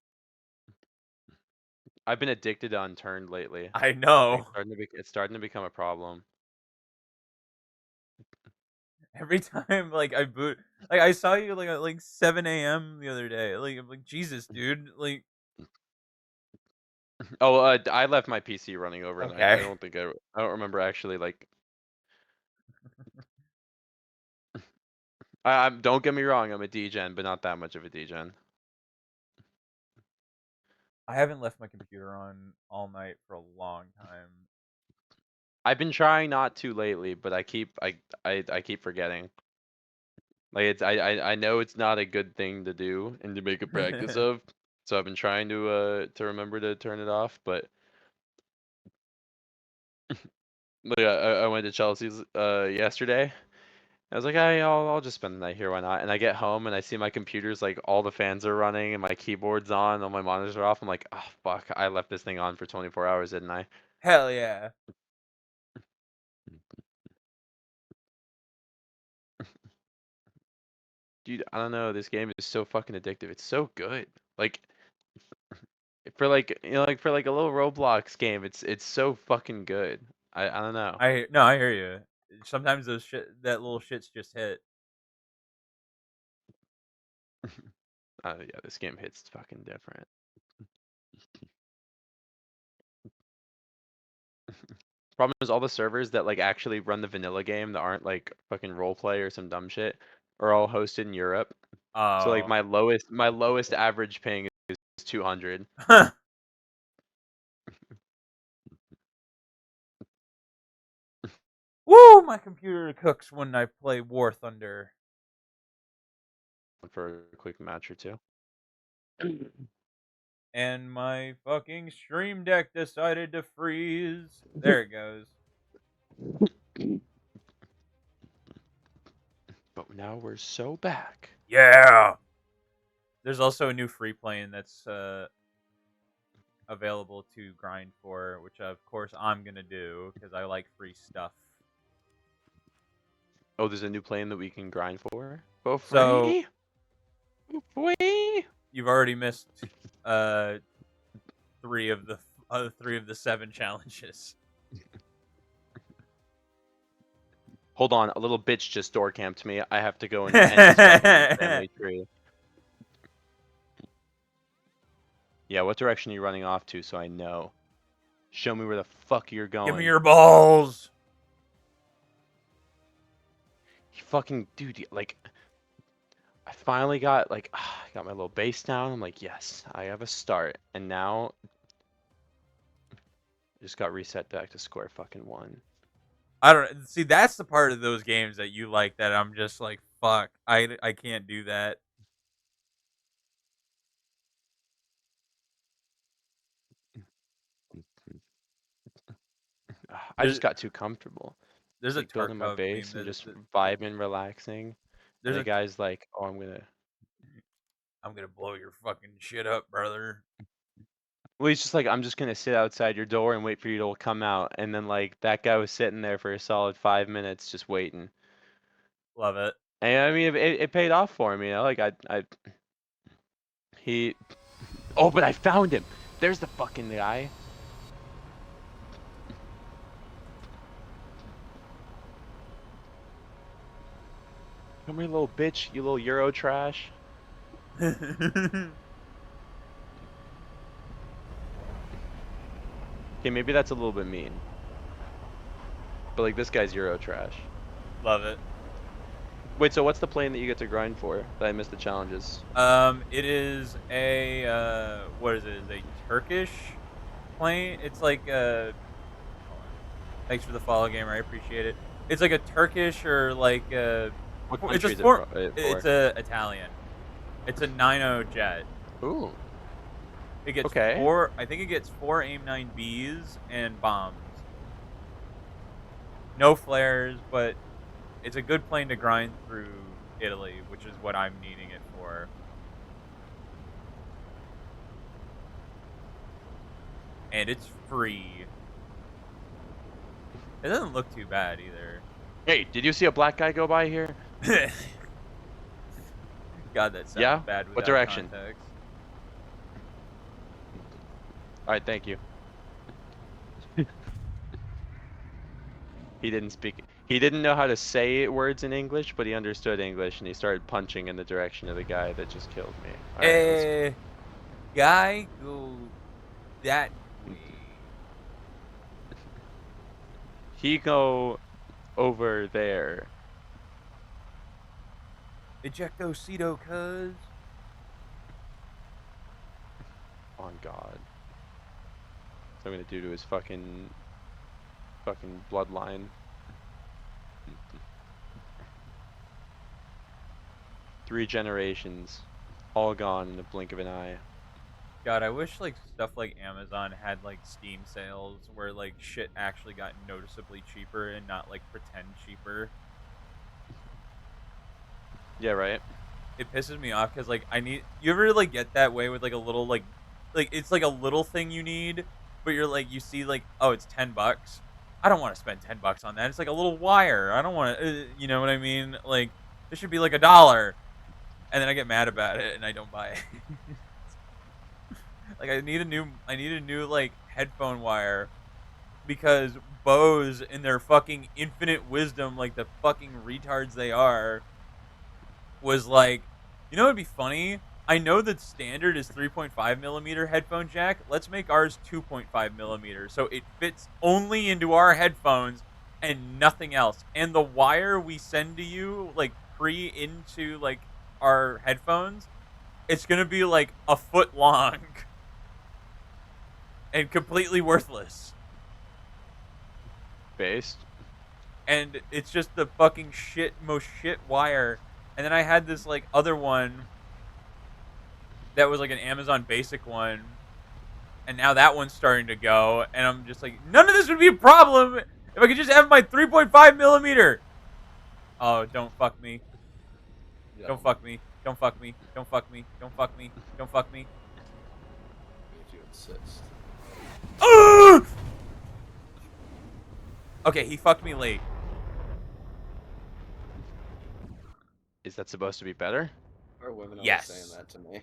[SPEAKER 2] I've been addicted to Unturned lately.
[SPEAKER 1] I
[SPEAKER 2] Like
[SPEAKER 1] know.
[SPEAKER 2] it's starting to become a problem.
[SPEAKER 1] Every time, like I boot, like I saw you like at like 7 a.m. the other day. Like I'm like Jesus, dude. Like
[SPEAKER 2] Oh, I left my PC running overnight. I
[SPEAKER 1] okay.
[SPEAKER 2] don't think I don't remember actually like don't get me wrong, I'm a degen, but not that much of a degen.
[SPEAKER 1] I haven't left my computer on all night for a long time.
[SPEAKER 2] I've been trying not to lately, but I keep forgetting. Like I know it's not a good thing to do and to make a practice of. So I've been trying to remember to turn it off, but like, I went to Chelsea's yesterday. I was like, I'll just spend the night here, why not? And I get home and I see my computer's like all the fans are running and my keyboard's on, all my monitors are off. I'm like, oh fuck, I left this thing on for 24 hours, didn't I?
[SPEAKER 1] Hell yeah.
[SPEAKER 2] Dude, I don't know, this game is so fucking addictive. It's so good. Like for like like for like a little Roblox game, it's so fucking good. I don't know.
[SPEAKER 1] I hear you. Sometimes those shit that little shits just hit.
[SPEAKER 2] Yeah, this game hits fucking different. Problem is all the servers that like actually run the vanilla game that aren't like fucking roleplay or some dumb shit are all hosted in Europe. So like
[SPEAKER 1] Oh.
[SPEAKER 2] my lowest average ping is 200.
[SPEAKER 1] Woo! My computer cooks when I play War Thunder.
[SPEAKER 2] For a quick match or two.
[SPEAKER 1] And my fucking stream deck decided to freeze. There it goes.
[SPEAKER 2] But now we're so back.
[SPEAKER 1] Yeah. There's also a new free plane that's available to grind for, which of course I'm gonna do because I like free stuff.
[SPEAKER 2] Oh, there's a new plane that we can grind for. For
[SPEAKER 1] So
[SPEAKER 2] free? For free?
[SPEAKER 1] you've already missed uh three of the seven challenges.
[SPEAKER 2] Hold on, a little bitch just door camped me. I have to go and end his fucking family tree. Yeah, what direction are you running off to so I know? Show me where the fuck you're
[SPEAKER 1] Give me
[SPEAKER 2] going.
[SPEAKER 1] your balls.
[SPEAKER 2] You fucking dude, like I finally got like I got my little base down. I'm like, yes, I have a start. And now just got reset back to square fucking one.
[SPEAKER 1] I don't see. That's the part of those games that you like that I'm just like, fuck. I can't do that.
[SPEAKER 2] I
[SPEAKER 1] There's
[SPEAKER 2] just got too comfortable.
[SPEAKER 1] there's
[SPEAKER 2] Just
[SPEAKER 1] a
[SPEAKER 2] like building my
[SPEAKER 1] Tarkov
[SPEAKER 2] base
[SPEAKER 1] meme
[SPEAKER 2] and
[SPEAKER 1] that,
[SPEAKER 2] just vibing, relaxing. And
[SPEAKER 1] there's
[SPEAKER 2] the
[SPEAKER 1] a
[SPEAKER 2] guy's like, oh, I'm gonna.
[SPEAKER 1] I'm gonna blow your fucking shit up, brother.
[SPEAKER 2] Well, he's just like, I'm just gonna sit outside your door and wait for you to come out. And then like that guy was sitting there for a solid 5 minutes just waiting.
[SPEAKER 1] Love it.
[SPEAKER 2] And I mean, it paid off for me. You know? Like he. Oh, but I found him. There's the fucking guy. Come here, little bitch. You little Euro trash. Okay, maybe that's a little bit mean. But like this guy's Euro trash.
[SPEAKER 1] Love it.
[SPEAKER 2] Wait, so what's the plane that you get to grind for? That I missed the challenges.
[SPEAKER 1] It is a what is it? Is a Turkish plane? It's like hold on. Thanks for the follow, gamer. I appreciate it. It's like a Turkish or like
[SPEAKER 2] What
[SPEAKER 1] it's a
[SPEAKER 2] country is it
[SPEAKER 1] form. It's
[SPEAKER 2] for?
[SPEAKER 1] a Italian. It's a 9.0 jet.
[SPEAKER 2] Ooh,
[SPEAKER 1] It gets
[SPEAKER 2] okay.
[SPEAKER 1] four. I think it gets four AIM-9Bs and bombs. No flares, but it's a good plane to grind through Italy, which is what I'm needing it for. And it's free. It doesn't look too bad either.
[SPEAKER 2] Hey, did you see a black guy go by here?
[SPEAKER 1] God, that sounds
[SPEAKER 2] Yeah?
[SPEAKER 1] bad
[SPEAKER 2] What
[SPEAKER 1] without
[SPEAKER 2] direction?
[SPEAKER 1] context.
[SPEAKER 2] Alright, thank you. He didn't speak. He didn't know how to say words in English, but he understood English, and he started punching in the direction of the guy that just killed me. Alright, let's.
[SPEAKER 1] Guy, go that way.
[SPEAKER 2] He go over there.
[SPEAKER 1] Ejectocito, cuz.
[SPEAKER 2] On God. What I'm gonna do to his fucking bloodline. 3 generations, all gone in the blink of an eye.
[SPEAKER 1] God, I wish like stuff like Amazon had like Steam sales where like shit actually got noticeably cheaper and not like pretend cheaper.
[SPEAKER 2] Yeah, right.
[SPEAKER 1] It pisses me off because like I need. You ever like get that way with like a little like it's like a little thing you need, but you're like you see like, oh, it's $10. I don't want to spend $10 on that. It's like a little wire. I don't want to. You know what I mean? Like this should be like $1, and then I get mad about it and I don't buy it. Like I need a new like headphone wire because Bose in their fucking infinite wisdom, like the fucking retards they are, was like, you know, it'd be funny. I know that standard is 3.5 millimeter headphone jack. Let's make ours 2.5 millimeter, so it fits only into our headphones and nothing else. And the wire we send to you, like pre into like our headphones, it's gonna be like a foot long and completely worthless.
[SPEAKER 2] Based.
[SPEAKER 1] And it's just the fucking most shit wire. And then I had this like other one that was like an Amazon basic one, and now that one's starting to go, and I'm just like, none of this would be a problem if I could just have my 3.5 millimeter. Oh, don't fuck me.
[SPEAKER 3] Yeah,
[SPEAKER 1] Don't fuck me. Don't fuck me. Don't fuck me. Don't fuck me. Don't fuck me.
[SPEAKER 3] made you insist.
[SPEAKER 1] Okay, he fucked me late.
[SPEAKER 2] Is that supposed to be better?
[SPEAKER 3] Our women always saying
[SPEAKER 1] Yes.
[SPEAKER 3] that to me.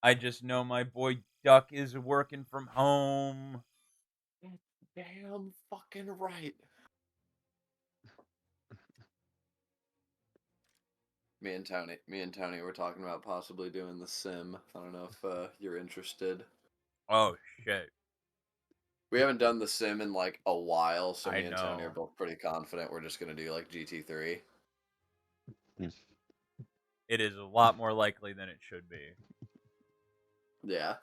[SPEAKER 1] I just know my boy Duck is working from home.
[SPEAKER 3] Damn fucking right. Me and Tony were talking about possibly doing the sim. I don't know if you're interested.
[SPEAKER 1] Oh shit.
[SPEAKER 3] We haven't done the sim in like a while, so
[SPEAKER 1] I
[SPEAKER 3] me and Tony are
[SPEAKER 1] know.
[SPEAKER 3] both pretty confident we're just gonna do like GT3.
[SPEAKER 1] It is a lot more likely than it should be.
[SPEAKER 3] Yeah.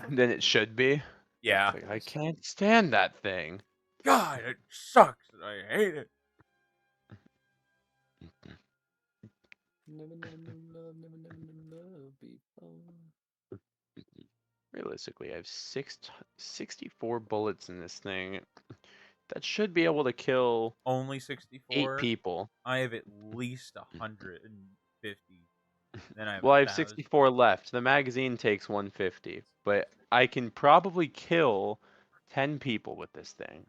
[SPEAKER 2] Then it should be.
[SPEAKER 1] Yeah.
[SPEAKER 2] It's like, I can't stand that thing.
[SPEAKER 1] God, it sucks. I hate it.
[SPEAKER 2] Realistically, I have 64 bullets in this thing. That should be able to kill
[SPEAKER 1] Only
[SPEAKER 2] 8
[SPEAKER 1] 64.
[SPEAKER 2] people.
[SPEAKER 1] I have at least 150. Then I have
[SPEAKER 2] Well, I have
[SPEAKER 1] 1,000.
[SPEAKER 2] 64 left. The magazine takes 150, but I can probably kill 10 people with this thing.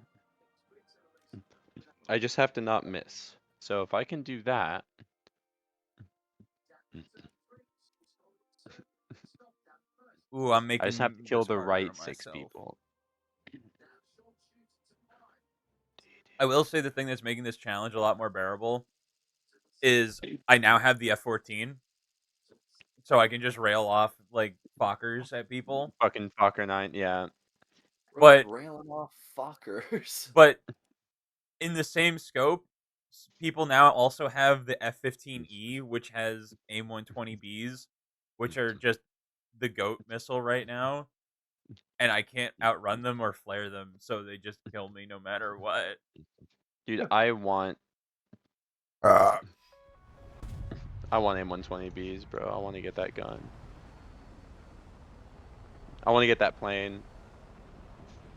[SPEAKER 2] I just have to not miss. So if I can do that,
[SPEAKER 1] Ooh, I'm
[SPEAKER 2] I just have to
[SPEAKER 1] making
[SPEAKER 2] kill
[SPEAKER 1] this
[SPEAKER 2] the
[SPEAKER 1] harder
[SPEAKER 2] right
[SPEAKER 1] on
[SPEAKER 2] 6
[SPEAKER 1] myself.
[SPEAKER 2] people.
[SPEAKER 1] I will say the thing that's making this challenge a lot more bearable is I now have the F-14, so I can just rail off like Fokkers at people.
[SPEAKER 2] Fucking Fokker 9, yeah.
[SPEAKER 1] But
[SPEAKER 3] Railing off fuckers.
[SPEAKER 1] but in the same scope, people now also have the F-15E, which has AIM-120Bs, which are just the goat missile right now, and I can't outrun them or flare them, so they just kill me no matter what.
[SPEAKER 2] Dude, I want
[SPEAKER 1] Uh,
[SPEAKER 2] AIM-120Bs, bro. I want to get that gun. I want to get that plane.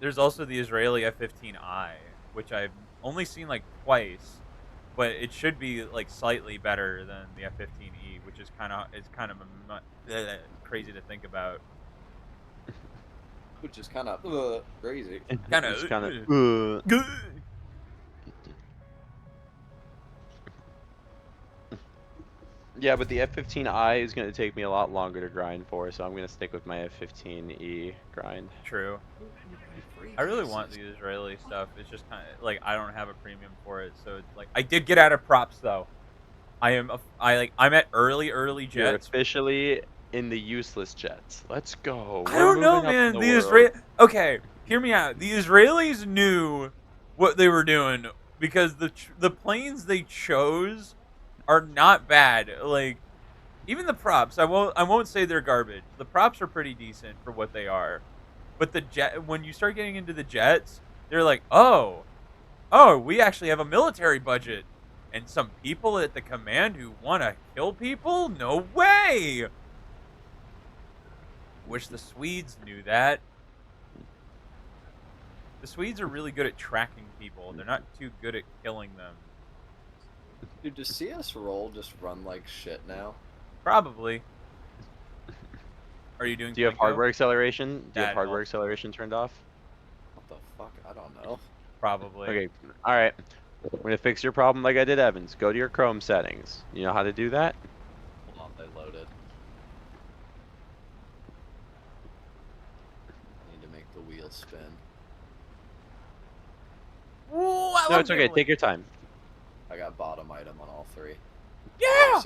[SPEAKER 1] There's also the Israeli F-15I, which I've only seen like twice, but it should be like slightly better than the F-15E, which is kind of crazy to think about.
[SPEAKER 3] Which is kind of crazy.
[SPEAKER 1] Kind
[SPEAKER 2] It's kind of
[SPEAKER 1] of.
[SPEAKER 2] yeah, but the F-15I is going to take me a lot longer to grind for, so I'm going to stick with my F-15E grind.
[SPEAKER 1] True. I really want the Israeli stuff. It's just kind of like I don't have a premium for it, so it's like I did get out of props though. I'm at early
[SPEAKER 2] You're
[SPEAKER 1] jets.
[SPEAKER 2] officially in the useless jets. Let's go.
[SPEAKER 1] I
[SPEAKER 2] We're
[SPEAKER 1] don't know,
[SPEAKER 2] moving up in
[SPEAKER 1] man.
[SPEAKER 2] the
[SPEAKER 1] The
[SPEAKER 2] world.
[SPEAKER 1] Okay, hear me out. The Israelis knew what they were doing because the planes they chose are not bad. Like even the props, I won't say they're garbage. The props are pretty decent for what they are. But the jet, when you start getting into the jets, they're like, oh, we actually have a military budget, and some people at the command who want to kill people. No way. Wish the Swedes knew that. The Swedes are really good at tracking people. They're not too good at killing them.
[SPEAKER 3] Dude, does CS roll just run like shit now?
[SPEAKER 1] Probably. Are you doing
[SPEAKER 2] Do you have
[SPEAKER 1] Plinko?
[SPEAKER 2] hardware acceleration? Do you have
[SPEAKER 1] That
[SPEAKER 2] hardware
[SPEAKER 1] helps.
[SPEAKER 2] acceleration turned off?
[SPEAKER 3] What the fuck? I don't know.
[SPEAKER 1] Probably.
[SPEAKER 2] Okay, alright. We're going to fix your problem like I did Evans. Go to your Chrome settings. You know how to do that?
[SPEAKER 3] Hold on, they loaded. Need to make the wheel spin.
[SPEAKER 1] Ooh, I
[SPEAKER 2] No,
[SPEAKER 1] love
[SPEAKER 2] it's okay.
[SPEAKER 1] gambling.
[SPEAKER 2] Take your time.
[SPEAKER 3] I got bottom item on all three.
[SPEAKER 1] Yeah.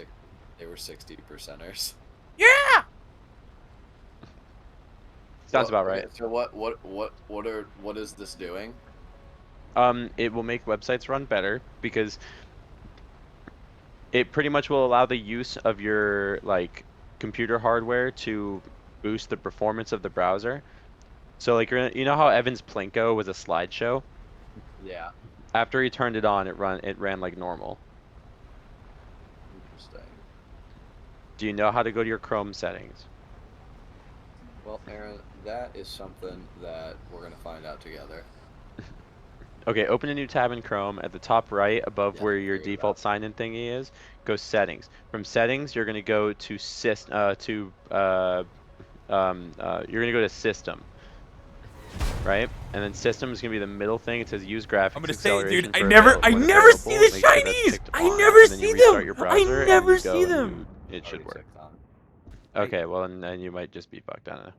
[SPEAKER 3] They were 60 percenters.
[SPEAKER 1] Yeah.
[SPEAKER 2] Sounds about
[SPEAKER 3] Okay,
[SPEAKER 2] right.
[SPEAKER 3] so what is this doing?
[SPEAKER 2] It will make websites run better because it pretty much will allow the use of your like computer hardware to boost the performance of the browser. So like you know how Evan's Plinko was a slideshow?
[SPEAKER 3] Yeah,
[SPEAKER 2] After he turned it on, it ran like normal.
[SPEAKER 3] interesting.
[SPEAKER 2] Do you know how to go to your Chrome settings?
[SPEAKER 3] Well, Aaron, that is something that we're gonna find out together.
[SPEAKER 2] Okay, open a new tab in Chrome. At the top right, above
[SPEAKER 3] Yeah,
[SPEAKER 2] where
[SPEAKER 3] I
[SPEAKER 2] your
[SPEAKER 3] figured it
[SPEAKER 2] default
[SPEAKER 3] out.
[SPEAKER 2] sign-in thingy is, go Settings. From Settings, you're gonna go to you're gonna go to System, right? And then System is gonna be the middle thing. It says Use
[SPEAKER 1] I'm
[SPEAKER 2] Graphics
[SPEAKER 1] gonna say, dude,
[SPEAKER 2] Acceleration
[SPEAKER 1] I
[SPEAKER 2] for
[SPEAKER 1] never, I
[SPEAKER 2] when
[SPEAKER 1] never see
[SPEAKER 2] available.
[SPEAKER 1] the
[SPEAKER 2] Make sure that's
[SPEAKER 1] shinies.
[SPEAKER 2] ticked
[SPEAKER 1] I
[SPEAKER 2] on,
[SPEAKER 1] never
[SPEAKER 2] and then you
[SPEAKER 1] see
[SPEAKER 2] restart
[SPEAKER 1] them.
[SPEAKER 2] your
[SPEAKER 1] I
[SPEAKER 2] browser, and then
[SPEAKER 1] never
[SPEAKER 2] you
[SPEAKER 1] see
[SPEAKER 2] go, and
[SPEAKER 1] them.
[SPEAKER 2] it should
[SPEAKER 3] Already
[SPEAKER 2] work.
[SPEAKER 3] ticked on.
[SPEAKER 2] Okay, well, and then you might just be fucked. I don't know.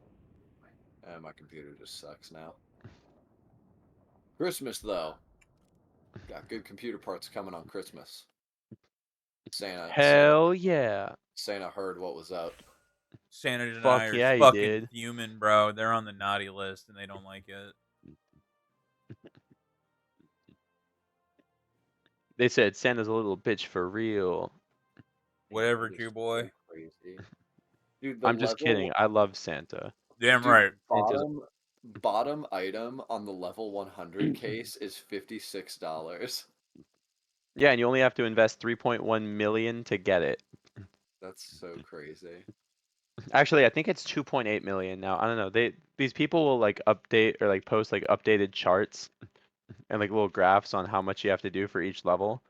[SPEAKER 3] My computer just sucks now. Christmas though, got good computer parts coming on Christmas.
[SPEAKER 2] Hell yeah.
[SPEAKER 3] Santa heard what was up.
[SPEAKER 1] Santa and I
[SPEAKER 2] Fuck
[SPEAKER 1] are
[SPEAKER 2] yeah, he
[SPEAKER 1] fucking
[SPEAKER 2] did.
[SPEAKER 1] fuming, bro. They're on the naughty list and they don't like it.
[SPEAKER 2] They said Santa's a little bitch for real.
[SPEAKER 1] Whatever,
[SPEAKER 3] That is
[SPEAKER 1] Jew
[SPEAKER 3] so
[SPEAKER 1] boy.
[SPEAKER 3] crazy. Dude, the
[SPEAKER 2] I'm just kidding.
[SPEAKER 3] level
[SPEAKER 2] I love Santa.
[SPEAKER 1] Damn
[SPEAKER 3] dude,
[SPEAKER 1] right.
[SPEAKER 2] Santa's
[SPEAKER 3] bottom item on the level 100 case is $56.
[SPEAKER 2] yeah, and you only have to invest 3.1 million to get it.
[SPEAKER 3] That's so crazy.
[SPEAKER 2] Actually, I think it's 2.8 million now. I don't know. These people will like update or like post like updated charts and like little graphs on how much you have to do for each level.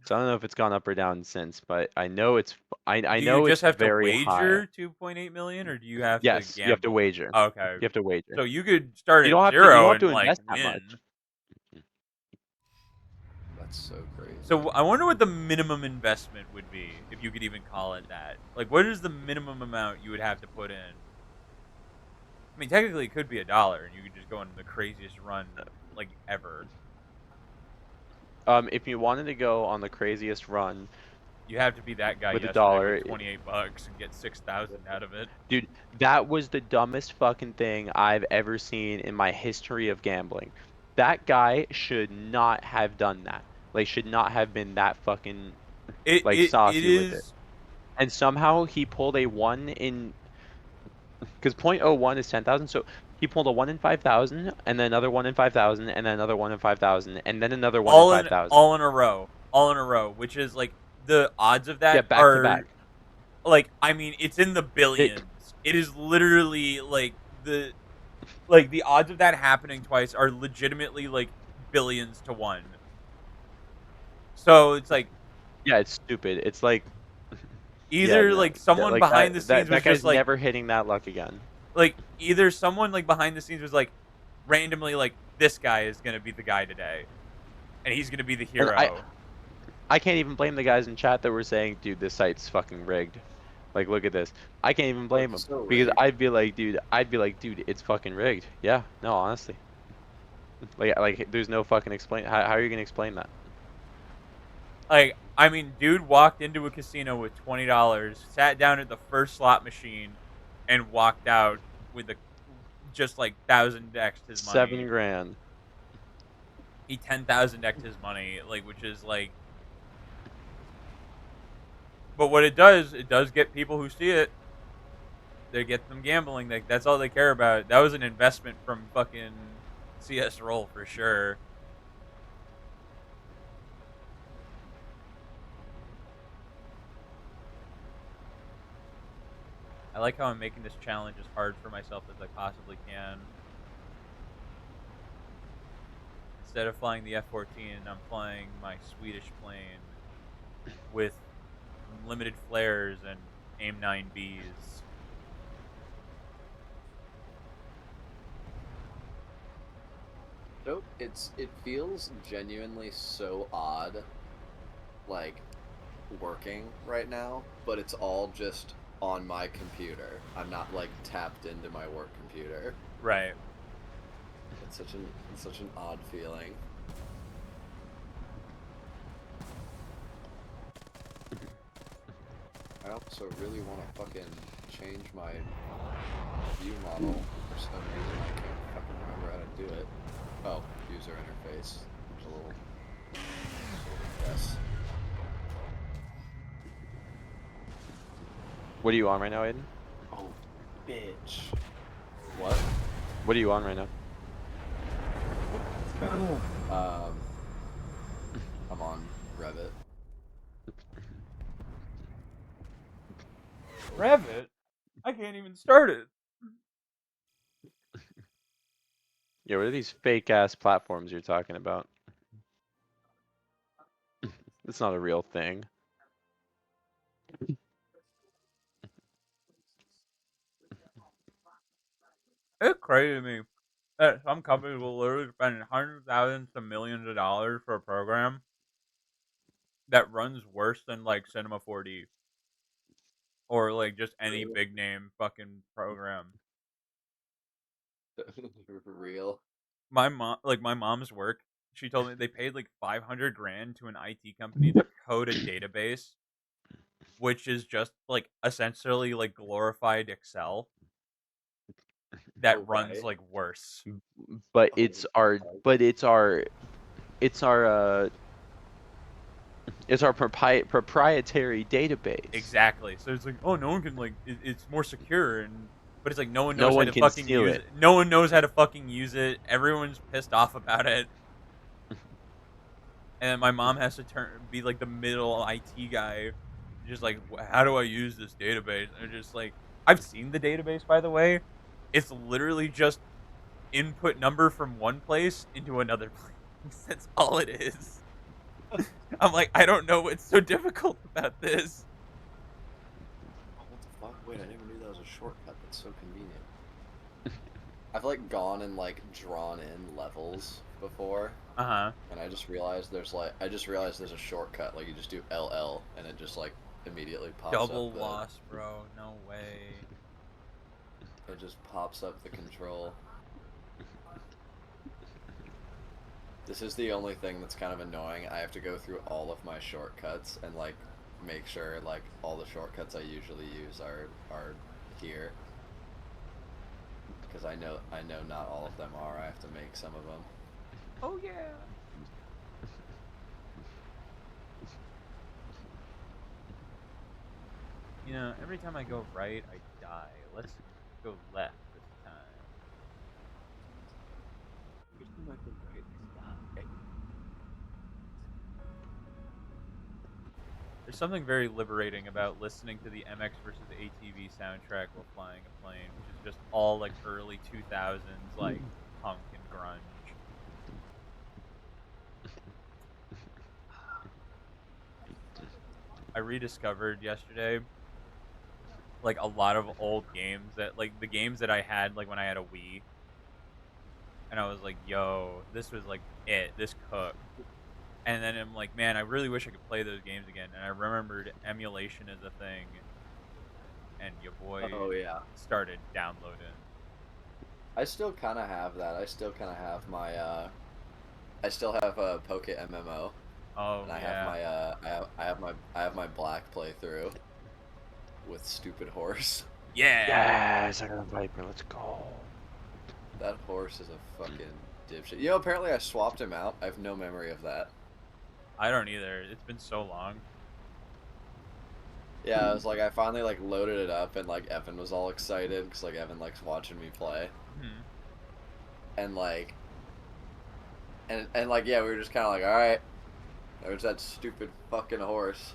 [SPEAKER 2] So I don't know if it's gone up or down since, but I know it's I
[SPEAKER 1] Do you
[SPEAKER 2] know
[SPEAKER 1] just
[SPEAKER 2] it's
[SPEAKER 1] have to
[SPEAKER 2] very high.
[SPEAKER 1] wager 2.8 million, or do you have to
[SPEAKER 2] Yes, you have to
[SPEAKER 1] gamble?
[SPEAKER 2] wager.
[SPEAKER 1] Okay,
[SPEAKER 2] You have to wager.
[SPEAKER 1] so you could start
[SPEAKER 2] You
[SPEAKER 1] at
[SPEAKER 2] don't have to. You don't
[SPEAKER 1] 0
[SPEAKER 2] have
[SPEAKER 1] and
[SPEAKER 2] to
[SPEAKER 1] like
[SPEAKER 2] invest that much.
[SPEAKER 1] win.
[SPEAKER 3] That's so crazy.
[SPEAKER 1] So I wonder what the minimum investment would be, if you could even call it that. Like, what is the minimum amount you would have to put in? I mean, technically, it could be $1, and you could just go on the craziest run like ever.
[SPEAKER 2] If you wanted to go on the craziest run
[SPEAKER 1] You have to be that guy
[SPEAKER 2] with a
[SPEAKER 1] yesterday with
[SPEAKER 2] dollar,
[SPEAKER 1] $28 and get 6,000 out of it.
[SPEAKER 2] dude, that was the dumbest fucking thing I've ever seen in my history of gambling. That guy should not have done that. Like, should not have been that fucking
[SPEAKER 1] It
[SPEAKER 2] like
[SPEAKER 1] it it
[SPEAKER 2] saucy with it.
[SPEAKER 1] is.
[SPEAKER 2] And somehow he pulled a one in because .01 is 10,000, so he pulled a one in 5,000, and then another one in 5,000, and then another one in 5,000, and then another one in 5,000.
[SPEAKER 1] All in a row, which is like the odds of
[SPEAKER 2] Yeah,
[SPEAKER 1] that
[SPEAKER 2] back to
[SPEAKER 1] are
[SPEAKER 2] back.
[SPEAKER 1] like, I mean, it's in the
[SPEAKER 2] It,
[SPEAKER 1] billions. It is literally the odds of that happening twice are legitimately like billions to one. So it's like
[SPEAKER 2] yeah, it's stupid. It's like, yeah,
[SPEAKER 1] either
[SPEAKER 2] no,
[SPEAKER 1] like someone
[SPEAKER 2] like
[SPEAKER 1] behind the scenes was
[SPEAKER 2] that
[SPEAKER 1] just
[SPEAKER 2] guy's
[SPEAKER 1] like
[SPEAKER 2] never hitting that luck again.
[SPEAKER 1] either someone like behind the scenes was like randomly like, this guy is gonna be the guy today, and he's gonna be the
[SPEAKER 2] And
[SPEAKER 1] hero.
[SPEAKER 2] I can't even blame the guys in chat that were saying, dude, this site's fucking rigged. Like, look at this. I can't even blame them
[SPEAKER 3] So
[SPEAKER 2] because
[SPEAKER 3] rigged.
[SPEAKER 2] I'd be like, dude, it's fucking rigged. Yeah, no, honestly. Like, there's no fucking explain. How are you gonna explain that?
[SPEAKER 1] Like, I mean, dude walked into a casino with $20, sat down at the first slot machine, and walked out with a just like 1,000x his money.
[SPEAKER 2] 7 grand.
[SPEAKER 1] He 10,000x his money, like, which is like. But what it does get people who see it. They get them gambling. Like, that's all they care about. That was an investment from fucking CS Roll for sure. I like how I'm making this challenge as hard for myself as I possibly can. Instead of flying the F-14, I'm flying my Swedish plane with limited flares and AIM-9Bs.
[SPEAKER 3] Nope. It feels genuinely so odd, like working right now, but it's all just on my computer. I'm not like tapped into my work computer.
[SPEAKER 1] Right.
[SPEAKER 3] It's such an odd feeling. I also really want to fucking change my view model. For some reason, I can't fucking remember how to do it. Oh, user interface. There's a little yes.
[SPEAKER 2] What are you on right now, Aiden?
[SPEAKER 3] Oh, bitch. What?
[SPEAKER 2] What are you on right now?
[SPEAKER 3] I'm on Revit.
[SPEAKER 1] Revit? I can't even start it.
[SPEAKER 2] Yeah, what are these fake ass platforms you're talking about? It's not a real thing.
[SPEAKER 1] It's crazy to me that some companies will literally spend hundreds of thousands to millions of dollars for a program that runs worse than like Cinema 4D or like just any big name fucking program.
[SPEAKER 3] Real.
[SPEAKER 1] My mom's work, she told me they paid like 500 grand to an IT company to code a database, which is just like essentially like glorified Excel that runs like worse.
[SPEAKER 2] But it's our it's our proprietary database.
[SPEAKER 1] Exactly. So it's like, oh, no one can like it's more secure, and but it's like no one
[SPEAKER 2] No
[SPEAKER 1] knows how
[SPEAKER 2] one
[SPEAKER 1] to
[SPEAKER 2] can
[SPEAKER 1] fucking
[SPEAKER 2] steal
[SPEAKER 1] use
[SPEAKER 2] it.
[SPEAKER 1] it. No one knows how to fucking use it. Everyone's pissed off about it. And my mom has to be like the middle IT guy, just like, how do I use this database? And just like, I've seen the database, by the way. It's literally just input number from one place into another place. That's all it is. I'm like, I don't know what's so difficult about this.
[SPEAKER 3] What the fuck? Wait, I never knew that was a shortcut. That's so convenient. I've like gone and like drawn in levels before,
[SPEAKER 1] Uh-huh.
[SPEAKER 3] and I just realized there's a shortcut. Like you just do LL, and it just like immediately pops
[SPEAKER 1] Double
[SPEAKER 3] up the.
[SPEAKER 1] loss, bro. No way.
[SPEAKER 3] It just pops up the control. This is the only thing that's kind of annoying. I have to go through all of my shortcuts and like make sure like all the shortcuts I usually use are here. Because I know not all of them are. I have to make some of them.
[SPEAKER 1] Oh yeah. You know, every time I go right, I die. Let's go left this time.
[SPEAKER 3] Every time I go right, I die.
[SPEAKER 1] There's something very liberating about listening to the MX versus ATV soundtrack while flying a plane, which is just all like early 2000s like punk and grunge. I rediscovered yesterday like a lot of old games that like the games that I had like when I had a Wii, and I was like, yo, this was like this cooked. And then I'm like, man, I really wish I could play those games again. And I remembered emulation is a thing, and your boy
[SPEAKER 3] Oh yeah.
[SPEAKER 1] started downloading.
[SPEAKER 3] I still kind of have that. I still kind of have my I still have a Poke MMO,
[SPEAKER 1] Oh
[SPEAKER 3] and I have
[SPEAKER 1] yeah.
[SPEAKER 3] my I have my black playthrough with Stupid Horse.
[SPEAKER 1] Yeah.
[SPEAKER 2] Yes, I got a Viper. Let's go.
[SPEAKER 3] That horse is a fucking dipshit. You know, apparently I swapped him out. I have no memory of that.
[SPEAKER 1] I don't either. It's been so long.
[SPEAKER 3] Yeah, I was like, I finally like loaded it up, and like Evan was all excited because like Evan likes watching me play,
[SPEAKER 1] Hmm.
[SPEAKER 3] and like, and like yeah, we were just kind of like, all right, there's that stupid fucking horse,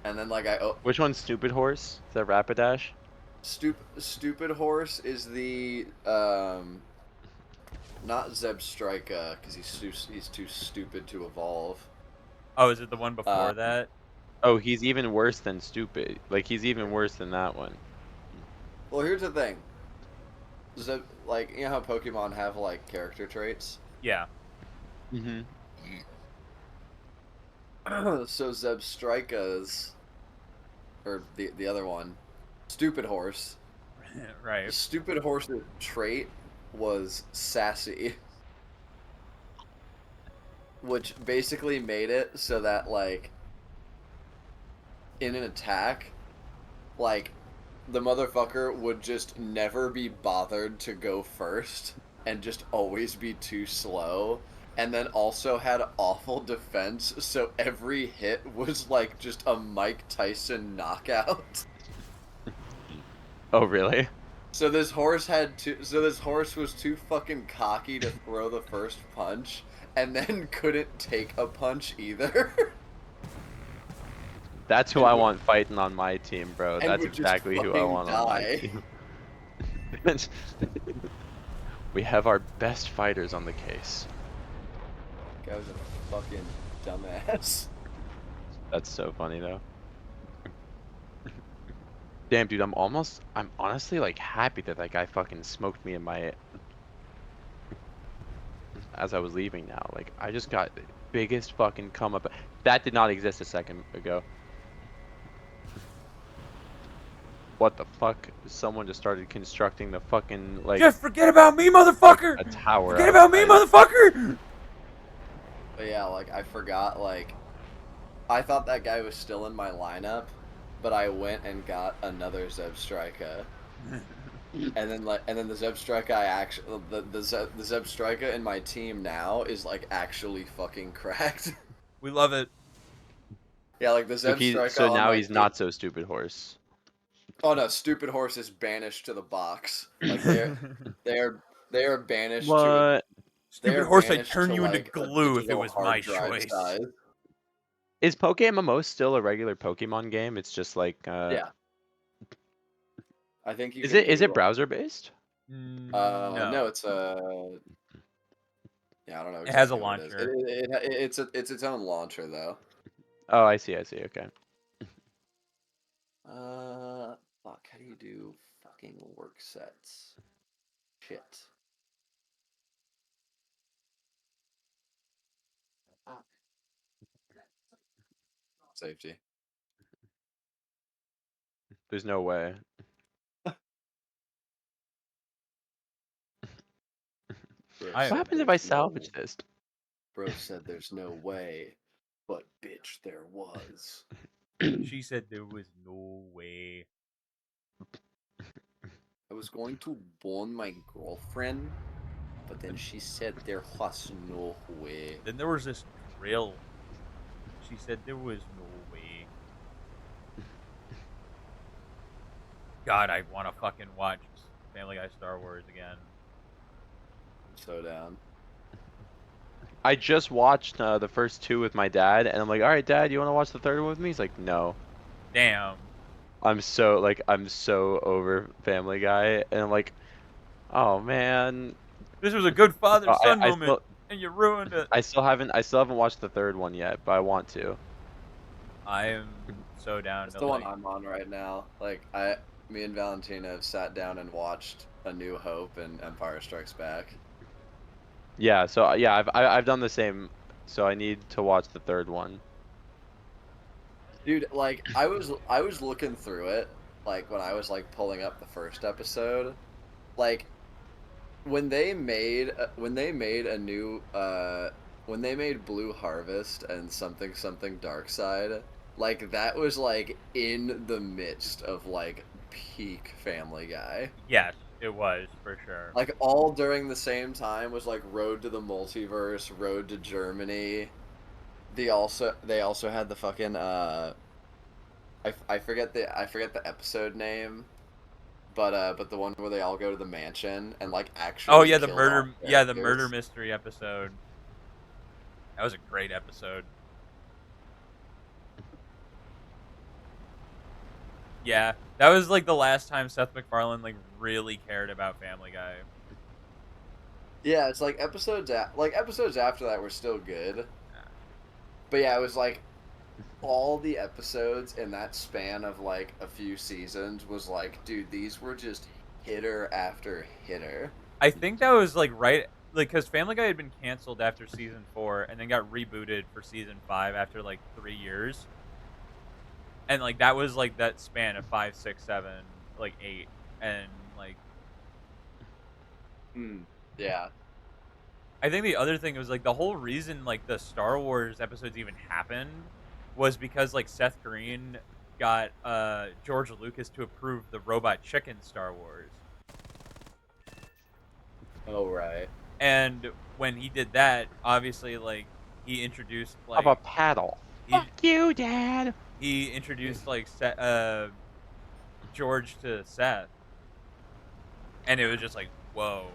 [SPEAKER 3] and then like
[SPEAKER 2] Which one's Stupid Horse? Is that Rapidash?
[SPEAKER 3] stupid horse is the not Zebstrika because he's too stupid to evolve.
[SPEAKER 1] Oh, is it the one before
[SPEAKER 3] Uh,
[SPEAKER 1] that?
[SPEAKER 2] Oh, he's even worse than Stupid. Like, he's even worse than that one.
[SPEAKER 3] well, here's the thing. Like you know how Pokemon have like character traits.
[SPEAKER 1] Yeah.
[SPEAKER 2] Mm-hmm.
[SPEAKER 3] So Zebstrika's, or the other one, Stupid Horse.
[SPEAKER 1] Right.
[SPEAKER 3] Stupid Horse's trait was sassy, which basically made it so that like in an attack, like the motherfucker would just never be bothered to go first and just always be too slow. And then also had awful defense, so every hit was like just a Mike Tyson knockout.
[SPEAKER 2] Oh, really?
[SPEAKER 3] So this horse had to. So this horse was too fucking cocky to throw the first punch, and then couldn't take a punch either.
[SPEAKER 2] That's who
[SPEAKER 3] And
[SPEAKER 2] I
[SPEAKER 3] would-
[SPEAKER 2] want fighting on my team, bro.
[SPEAKER 3] and
[SPEAKER 2] That's
[SPEAKER 3] would just
[SPEAKER 2] exactly who I
[SPEAKER 3] fucking
[SPEAKER 2] want on my
[SPEAKER 3] die.
[SPEAKER 2] team. We have our best fighters on the case.
[SPEAKER 3] Guy was a fucking dumbass.
[SPEAKER 2] That's so funny, though. Damn, dude, I'm honestly, like, happy that guy fucking smoked me in my... as I was leaving now. Like, I just got the biggest fucking come up. That did not exist a second ago. What the fuck? Someone just started constructing the fucking, like...
[SPEAKER 1] Just forget about me, motherfucker!
[SPEAKER 2] A tower.
[SPEAKER 1] Forget about me, motherfucker!
[SPEAKER 3] But yeah, like I forgot. Like I thought that guy was still in my lineup, but I went and got another Zebstrika. And then the Zebstrika I actually the Zebstrika in my team now is like actually fucking cracked.
[SPEAKER 1] We love it.
[SPEAKER 3] Yeah, like the Zebstrika
[SPEAKER 2] So
[SPEAKER 3] on
[SPEAKER 2] now
[SPEAKER 3] my
[SPEAKER 2] he's
[SPEAKER 3] team.
[SPEAKER 2] not so stupid horse.
[SPEAKER 3] Oh no, stupid horse is banished to the box. Like they are banished to
[SPEAKER 2] What?
[SPEAKER 1] Stupid horse, I'd turn you into
[SPEAKER 3] like, a
[SPEAKER 1] glue if it
[SPEAKER 3] digital
[SPEAKER 1] was
[SPEAKER 3] hard
[SPEAKER 1] my
[SPEAKER 3] drive
[SPEAKER 1] choice.
[SPEAKER 3] size.
[SPEAKER 2] Is Poke MMO still a regular Pokemon game? It's just like
[SPEAKER 3] Yeah. I think you
[SPEAKER 2] Is
[SPEAKER 3] can
[SPEAKER 2] it
[SPEAKER 3] do
[SPEAKER 2] browser based?
[SPEAKER 3] no,
[SPEAKER 1] No.
[SPEAKER 3] it's a Yeah, I don't know
[SPEAKER 1] It has a
[SPEAKER 3] exactly what it is.
[SPEAKER 1] launcher.
[SPEAKER 3] It's its own launcher though.
[SPEAKER 2] Oh, I see. Okay.
[SPEAKER 3] Fuck. How do you do fucking work sets? Shit. Safety.
[SPEAKER 2] There's no way.
[SPEAKER 3] Bro
[SPEAKER 1] I
[SPEAKER 2] What
[SPEAKER 3] said
[SPEAKER 2] happens if I
[SPEAKER 3] there's no.
[SPEAKER 2] salvage this?
[SPEAKER 3] Bro said there's no way, but bitch, there was.
[SPEAKER 1] She said there was no way.
[SPEAKER 3] I was going to bone my girlfriend, but then she said there was no way.
[SPEAKER 1] Then there was this drill. She said there was no way. God, I want to fucking watch Family Guy Star Wars again.
[SPEAKER 3] I'm so down.
[SPEAKER 2] I just watched the first 2 with my dad, and I'm like, all right, Dad, you want to watch the third one with me? He's like, no.
[SPEAKER 1] Damn.
[SPEAKER 2] I'm so over Family Guy, and I'm like, oh man.
[SPEAKER 1] This was a good
[SPEAKER 2] Oh,
[SPEAKER 1] father-son moment, and you ruined it.
[SPEAKER 2] I still haven't watched the third one yet, but I want to.
[SPEAKER 1] I am so down
[SPEAKER 3] It's
[SPEAKER 1] to
[SPEAKER 3] the one
[SPEAKER 1] like.
[SPEAKER 3] I'm on right now. Me and Valentina have sat down and watched A New Hope and Empire Strikes Back.
[SPEAKER 2] Yeah, so yeah, I've done the same. So I need to watch the third one.
[SPEAKER 3] Dude, like I was looking through it, like when I was like pulling up the first episode, like when they made a new when they made Blue Harvest and something something Dark Side, like that was like in the midst of like peak Family Guy.
[SPEAKER 1] Yes, it was for sure.
[SPEAKER 3] Like all during the same time was like Road to the Multiverse, Road to Germany. They also had the fucking I forget the episode name, but the one where they all go to the mansion and like
[SPEAKER 1] Oh
[SPEAKER 3] actually
[SPEAKER 1] yeah, the
[SPEAKER 3] killed off
[SPEAKER 1] murder. Yeah, the murder
[SPEAKER 3] characters.
[SPEAKER 1] mystery episode. That was a great episode. Yeah, that was like the last time Seth MacFarlane like really cared about Family Guy.
[SPEAKER 3] Yeah, it's like episodes after that were still good, but yeah, it was like all the episodes in that span of like a few seasons was like, dude, these were just hitter after hitter.
[SPEAKER 1] I think that was like right, like because Family Guy had been canceled after season 4, and then got rebooted for season 5 after like 3 years, and like that was like that span of 5, 6, 7, like 8, and like
[SPEAKER 3] Yeah.
[SPEAKER 1] I think the other thing was like the whole reason like the Star Wars episodes even happened was because like Seth Green got George Lucas to approve the Robot Chicken Star Wars.
[SPEAKER 3] Oh right.
[SPEAKER 1] And when he did that, obviously like he introduced
[SPEAKER 2] How
[SPEAKER 1] like
[SPEAKER 2] about paddle?
[SPEAKER 1] he,
[SPEAKER 2] Fuck you, Dad.
[SPEAKER 1] he introduced like George to Seth. And it was just like, whoa.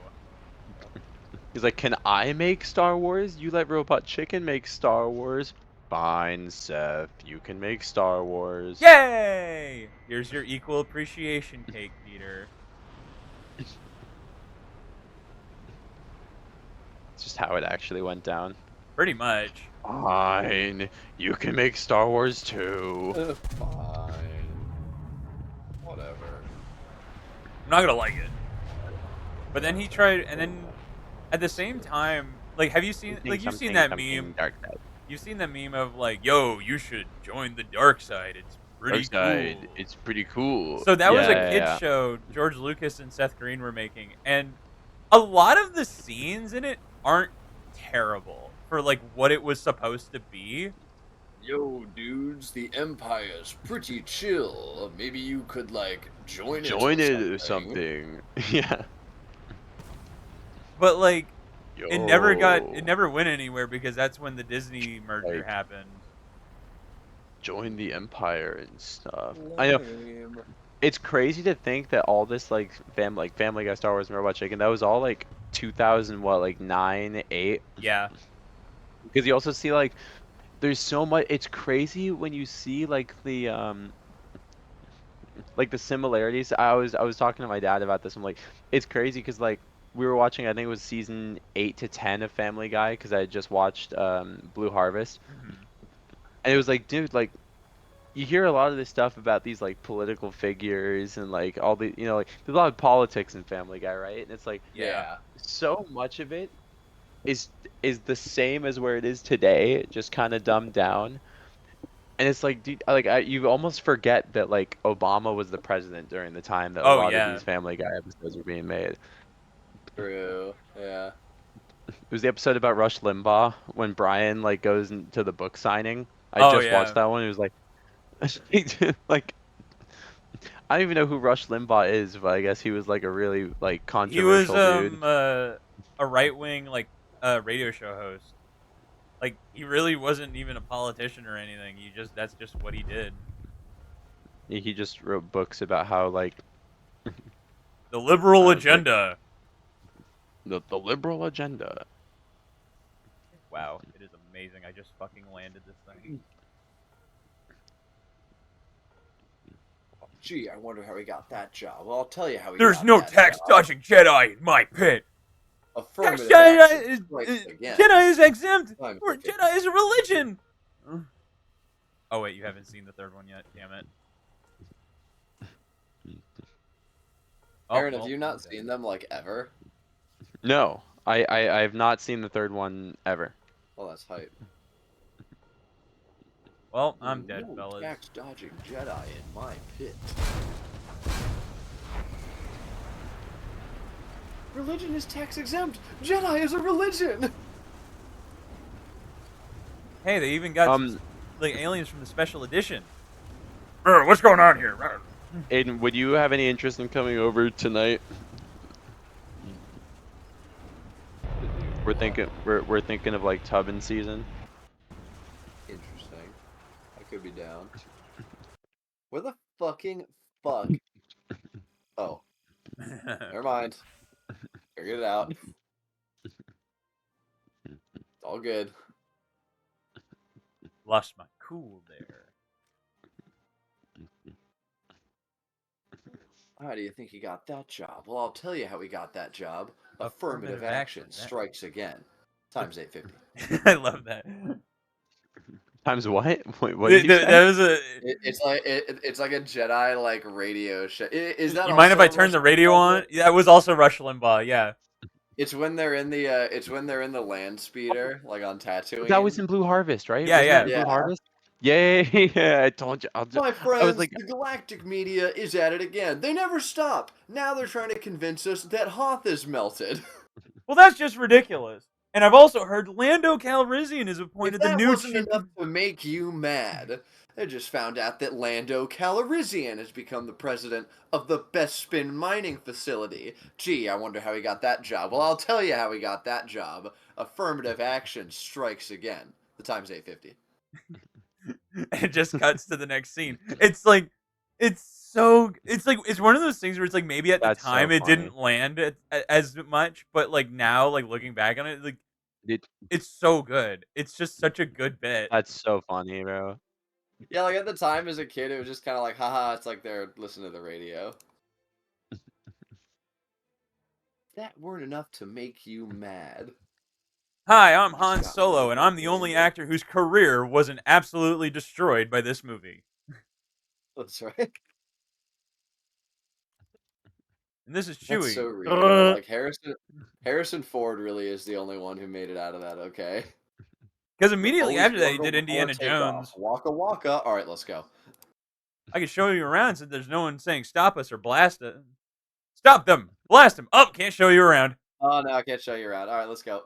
[SPEAKER 2] He's like, can I make Star Wars? You let Robot Chicken make Star Wars? Fine, Seth. You can make Star Wars.
[SPEAKER 1] Yay! Here's your equal appreciation cake, Peter.
[SPEAKER 2] It's just how it actually went down.
[SPEAKER 1] Pretty much.
[SPEAKER 2] Fine. You can make Star Wars too.
[SPEAKER 3] Fine. Whatever.
[SPEAKER 1] I'm not gonna like it. But then he tried, and then at the same time, like, have you seen, like, you've seen that meme?
[SPEAKER 2] Dark side.
[SPEAKER 1] You've seen that meme of like, yo, you should join the dark side. It's pretty
[SPEAKER 2] Dark side.
[SPEAKER 1] cool.
[SPEAKER 2] It's pretty cool.
[SPEAKER 1] So that was a
[SPEAKER 2] Yeah,
[SPEAKER 1] kid
[SPEAKER 2] yeah.
[SPEAKER 1] show George Lucas and Seth Green were making, and a lot of the scenes in it aren't terrible for like what it was supposed to be.
[SPEAKER 3] Yo, dudes, the Empire's pretty chill. Maybe you could like join
[SPEAKER 2] it or something. Yeah.
[SPEAKER 1] But like
[SPEAKER 2] Yo.
[SPEAKER 1] it never went anywhere because that's when the Disney merger
[SPEAKER 2] Like,
[SPEAKER 1] happened.
[SPEAKER 2] join the Empire and stuff. I know. It's crazy to think that all this like Family Guy, Star Wars, and Robot Chicken, that was all like 2000 what, like 9, 8.
[SPEAKER 1] Yeah.
[SPEAKER 2] Because you also see like there's so much. It's crazy when you see like the similarities. I was talking to my dad about this. I'm like, it's crazy because like we were watching, I think it was season 8 to 10 of Family Guy, because I had just watched Blue Harvest,
[SPEAKER 1] Mhm.
[SPEAKER 2] and it was like, dude, like you hear a lot of this stuff about these like political figures and like all the, like there's a lot of politics in Family Guy, right? And it's like
[SPEAKER 1] Yeah.
[SPEAKER 2] so much of it is is the same as where it is today, just kind of dumbed down. And it's like, dude, like you almost forget that like Obama was the president during the time that a
[SPEAKER 1] Oh
[SPEAKER 2] lot of
[SPEAKER 1] yeah.
[SPEAKER 2] these Family Guy episodes were being made.
[SPEAKER 3] True. Yeah.
[SPEAKER 2] It was the episode about Rush Limbaugh when Brian like goes into the book signing. I
[SPEAKER 1] Oh
[SPEAKER 2] just watched
[SPEAKER 1] yeah.
[SPEAKER 2] that one. It was like, like I don't even know who Rush Limbaugh is, but I guess he was like a really like
[SPEAKER 1] He was
[SPEAKER 2] controversial dude.
[SPEAKER 1] a right wing like radio show host. Like he really wasn't even a politician or anything. That's just what he did.
[SPEAKER 2] He just wrote books about how like
[SPEAKER 1] The liberal
[SPEAKER 2] like
[SPEAKER 1] agenda.
[SPEAKER 2] the liberal agenda.
[SPEAKER 1] Wow, it is amazing. I just fucking landed this thing.
[SPEAKER 3] Gee, I wonder how he got that job. Well, I'll tell you how he
[SPEAKER 1] There's
[SPEAKER 3] got
[SPEAKER 1] no
[SPEAKER 3] that
[SPEAKER 1] tax
[SPEAKER 3] job.
[SPEAKER 1] dodging Jedi in my pit. Tax
[SPEAKER 3] Affirmative action
[SPEAKER 1] Jedi
[SPEAKER 3] strikes again.
[SPEAKER 1] Jedi is exempt.
[SPEAKER 3] Time
[SPEAKER 1] Or
[SPEAKER 3] ticking.
[SPEAKER 1] Jedi is a religion. Oh wait, you haven't seen the third one yet. Damn it. Oh,
[SPEAKER 3] Aaron,
[SPEAKER 1] well,
[SPEAKER 3] have you
[SPEAKER 1] I'm
[SPEAKER 3] not
[SPEAKER 1] dead.
[SPEAKER 3] seen them like ever?
[SPEAKER 2] No, I have not seen the third one ever.
[SPEAKER 3] Well, that's hype.
[SPEAKER 1] Well, I'm dead,
[SPEAKER 3] No
[SPEAKER 1] fellas.
[SPEAKER 3] tax dodging Jedi in my pit. Religion is tax exempt. Jedi is a religion.
[SPEAKER 1] Hey, they even got some,
[SPEAKER 2] Um,
[SPEAKER 1] like aliens from the special edition. What's going on here?
[SPEAKER 2] Aiden, would you have any interest in coming over tonight? We're thinking of like tubbing season.
[SPEAKER 3] Interesting. I could be down. Where the fucking fuck? Oh, never mind. Figured it out. It's all good.
[SPEAKER 1] Lost my cool there.
[SPEAKER 3] How do you think he got that job? Well, I'll tell you how he got that job.
[SPEAKER 1] Affirmative
[SPEAKER 3] Affirmative action
[SPEAKER 1] action.
[SPEAKER 3] strikes again. Times 850.
[SPEAKER 1] I love that.
[SPEAKER 2] Times what? Wait, what did you say?
[SPEAKER 1] That was a.
[SPEAKER 3] It's like a Jedi like radio show. Is that
[SPEAKER 1] You mind if I
[SPEAKER 3] also
[SPEAKER 1] turn
[SPEAKER 3] Rush
[SPEAKER 1] the radio
[SPEAKER 3] Limbaugh
[SPEAKER 1] on?
[SPEAKER 3] bit?
[SPEAKER 1] Yeah, it was also Rush Limbaugh. Yeah.
[SPEAKER 3] It's when they're in the land speeder, like on
[SPEAKER 2] That was
[SPEAKER 3] Tatooine.
[SPEAKER 2] in Blue Harvest, right?
[SPEAKER 1] Yeah,
[SPEAKER 2] Wasn't that
[SPEAKER 1] yeah.
[SPEAKER 2] in Blue
[SPEAKER 3] Yeah.
[SPEAKER 2] Harvest? Yay! Yeah, I told you.
[SPEAKER 3] My
[SPEAKER 2] I was
[SPEAKER 3] friends,
[SPEAKER 2] like,
[SPEAKER 3] the galactic media is at it again. They never stop. Now they're trying to convince us that Hoth is melted.
[SPEAKER 1] Well, that's just ridiculous. And I've also heard Lando Calrissian is
[SPEAKER 3] If
[SPEAKER 1] appointed the
[SPEAKER 3] that
[SPEAKER 1] new
[SPEAKER 3] wasn't
[SPEAKER 1] chief.
[SPEAKER 3] enough to make you mad, I just found out that Lando Calrissian has become the president of the Bespin mining facility. Gee, I wonder how he got that job. Well, I'll tell you how he got that job. Affirmative action strikes again. The time's 850.
[SPEAKER 1] It just cuts to the next scene. It's like, it's one of those things where it's like maybe at the
[SPEAKER 2] that's so
[SPEAKER 1] time it
[SPEAKER 2] funny.
[SPEAKER 1] didn't land as much, but like now, like looking back on it, like
[SPEAKER 2] It,
[SPEAKER 1] it's so good. It's just such a good bit.
[SPEAKER 2] that's so funny, bro.
[SPEAKER 3] Yeah, like at the time as a kid, it was just kind of like, haha, it's like they're listening to the radio. That weren't enough to make you mad.
[SPEAKER 1] Hi, I'm
[SPEAKER 3] Just
[SPEAKER 1] Han
[SPEAKER 3] got
[SPEAKER 1] Solo,
[SPEAKER 3] more
[SPEAKER 1] and I'm the only
[SPEAKER 3] landed.
[SPEAKER 1] actor whose career wasn't absolutely destroyed by this movie.
[SPEAKER 3] That's right.
[SPEAKER 1] And this is
[SPEAKER 3] That's
[SPEAKER 1] Chewie.
[SPEAKER 3] so real. Though. Like Harrison Ford really is the only one who made it out of that okay.
[SPEAKER 1] Because immediately
[SPEAKER 3] Always
[SPEAKER 1] after that, he
[SPEAKER 3] gurgle
[SPEAKER 1] did
[SPEAKER 3] before
[SPEAKER 1] Indiana
[SPEAKER 3] takeoff.
[SPEAKER 1] Jones.
[SPEAKER 3] Waka waka. All right, let's go.
[SPEAKER 1] I can show you around since there's no one saying stop us or blast us. Stop them! Blast them! Oh, can't show you around.
[SPEAKER 3] Oh no, I can't show you around. All right, let's go.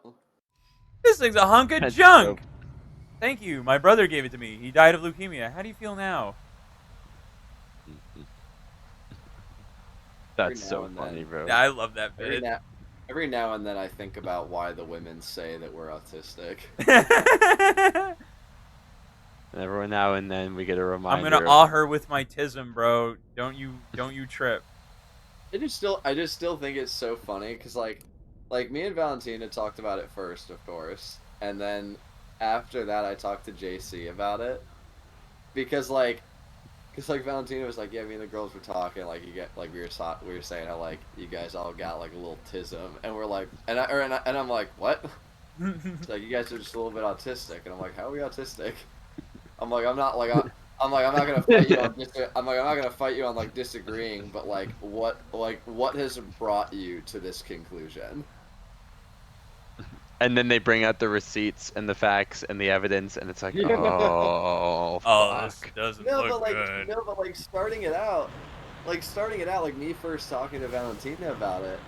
[SPEAKER 1] This thing's a hunk of
[SPEAKER 2] That's
[SPEAKER 1] junk!
[SPEAKER 2] so-
[SPEAKER 1] Thank you. My brother gave it to me. He died of leukemia. How do you feel now?
[SPEAKER 2] That's
[SPEAKER 3] now
[SPEAKER 2] so
[SPEAKER 3] and
[SPEAKER 2] funny,
[SPEAKER 3] then.
[SPEAKER 2] bro.
[SPEAKER 1] Yeah, I love that bit.
[SPEAKER 3] Every now and then, I think about why the women say that we're autistic.
[SPEAKER 2] Every now and then we get a
[SPEAKER 1] I'm
[SPEAKER 2] reminder.
[SPEAKER 1] gonna awe her with my tism, bro. Don't you trip.
[SPEAKER 3] I just still think it's so funny because like me and Valentina talked about it first, of course, and then after that I talked to JC about it because like Cause like Valentina was like, yeah, me and the girls were talking, like you get like we were saying how like you guys all got like a little tism, and we're like, and I'm like, what? It's like you guys are just a little bit autistic, and I'm like, how are we autistic? I'm like, I'm not like I'm like I'm not gonna fight you on I'm like I'm not gonna fight you on like disagreeing, but like what has brought you to this conclusion?
[SPEAKER 2] And then they bring out the receipts and the facts and the evidence, and it's like, oh
[SPEAKER 1] Oh, this
[SPEAKER 2] fuck.
[SPEAKER 1] doesn't
[SPEAKER 3] No,
[SPEAKER 1] look
[SPEAKER 3] but like
[SPEAKER 1] good.
[SPEAKER 3] no, but like starting it out, like me first talking to Valentina about it.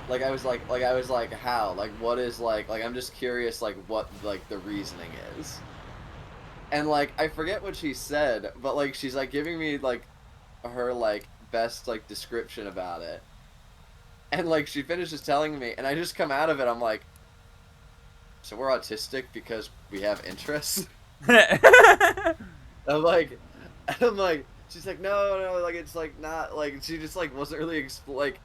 [SPEAKER 3] I was like, how? Like, what is like I'm just curious, like, what, like, the reasoning is. And, like, I forget what she said, but, like, she's, like, giving me, like, her, like, best, like, description about it. And, like, she finishes telling me, and I just come out of it, I'm like, so we're autistic because we have interests? I'm like, she's like, no, like, it's, like, not, like, she just, like, wasn't really, like,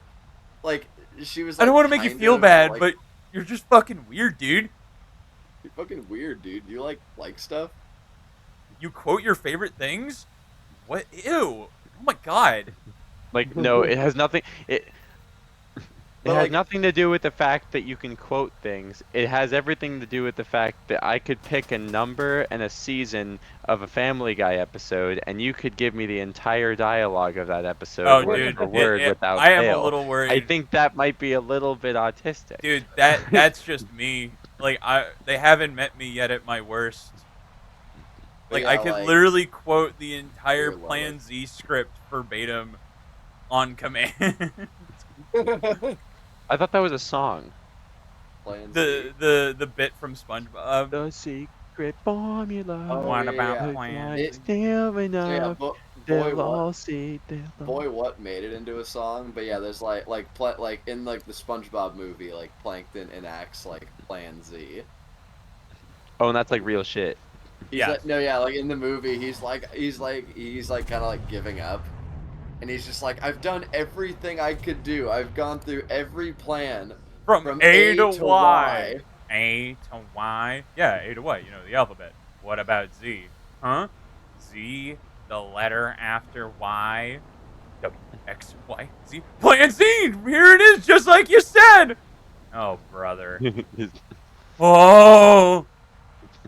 [SPEAKER 3] she was,
[SPEAKER 1] I don't
[SPEAKER 3] like,
[SPEAKER 1] want to make you
[SPEAKER 3] kind
[SPEAKER 1] feel
[SPEAKER 3] of,
[SPEAKER 1] bad,
[SPEAKER 3] like,
[SPEAKER 1] but you're just fucking weird, dude.
[SPEAKER 3] you're fucking weird, dude. You, like stuff?
[SPEAKER 1] You quote your favorite things? What? Ew. Oh my god.
[SPEAKER 2] Like, no, it has nothing. It
[SPEAKER 3] But,
[SPEAKER 2] has
[SPEAKER 3] like,
[SPEAKER 2] nothing to do with the fact that you can quote things. It has everything to do with the fact that I could pick a number and a season of a Family Guy episode, and you could give me the entire dialogue of that episode,
[SPEAKER 1] Oh,
[SPEAKER 2] word
[SPEAKER 1] dude,
[SPEAKER 2] for word, without
[SPEAKER 1] I am a
[SPEAKER 2] fail.
[SPEAKER 1] little
[SPEAKER 2] I
[SPEAKER 1] worried,
[SPEAKER 2] think that might be a little bit autistic.
[SPEAKER 1] dude. That's just me. Like, they haven't met me yet at my worst.
[SPEAKER 3] but
[SPEAKER 1] Like,
[SPEAKER 3] yeah,
[SPEAKER 1] I could
[SPEAKER 3] like,
[SPEAKER 1] literally quote the entire
[SPEAKER 3] dear Lord.
[SPEAKER 1] Plan Z script verbatim on command.
[SPEAKER 2] I thought that was a song.
[SPEAKER 3] Plan Z.
[SPEAKER 1] the bit from SpongeBob.
[SPEAKER 2] The secret formula.
[SPEAKER 3] Oh
[SPEAKER 1] What
[SPEAKER 3] yeah,
[SPEAKER 1] about
[SPEAKER 3] yeah.
[SPEAKER 2] Put
[SPEAKER 1] Plan
[SPEAKER 2] lights
[SPEAKER 3] It,
[SPEAKER 1] Z?
[SPEAKER 2] still
[SPEAKER 3] so yeah,
[SPEAKER 2] enough.
[SPEAKER 3] boy,
[SPEAKER 2] They'll
[SPEAKER 3] what,
[SPEAKER 2] all see. They'll all.
[SPEAKER 3] what made it into a song? But yeah, there's like in like the SpongeBob movie, like Plankton enacts like Plan Z.
[SPEAKER 2] Oh, and that's like real shit.
[SPEAKER 3] He's
[SPEAKER 1] Yes.
[SPEAKER 3] like, no, yeah, like in the movie, he's like kind of like giving up, and he's just like, I've done everything I could do. I've gone through every plan
[SPEAKER 1] From
[SPEAKER 3] from
[SPEAKER 1] A
[SPEAKER 3] A
[SPEAKER 1] to
[SPEAKER 3] to
[SPEAKER 1] Y.
[SPEAKER 3] Y.
[SPEAKER 1] A to Y. Yeah, A to Y. You know, the alphabet. What about Z? Huh? Z, the letter after Y. W, X, Y, Z. Plan Z! Here it is, just like you said! Oh, brother. Oh!
[SPEAKER 2] You
[SPEAKER 3] He's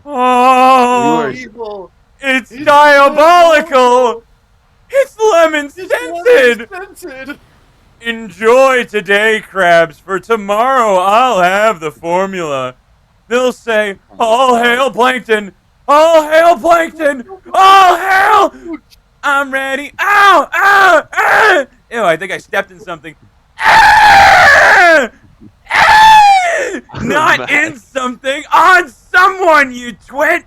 [SPEAKER 2] are.
[SPEAKER 1] Oh!
[SPEAKER 3] evil.
[SPEAKER 1] It's
[SPEAKER 3] He's
[SPEAKER 1] diabolical!
[SPEAKER 3] diabolical.
[SPEAKER 1] It's lemon
[SPEAKER 3] He's lemon
[SPEAKER 1] scented!
[SPEAKER 3] scented.
[SPEAKER 1] Enjoy today, crabs, for tomorrow I'll have the formula. They'll say,
[SPEAKER 3] Oh my
[SPEAKER 1] all
[SPEAKER 3] god.
[SPEAKER 1] hail plankton! All hail plankton! All hail! I'm ready. Ow! Ow! Ah! Ew, I think I stepped in something. Ah! Ah! Not in
[SPEAKER 2] Max.
[SPEAKER 1] something, on someone, you twit!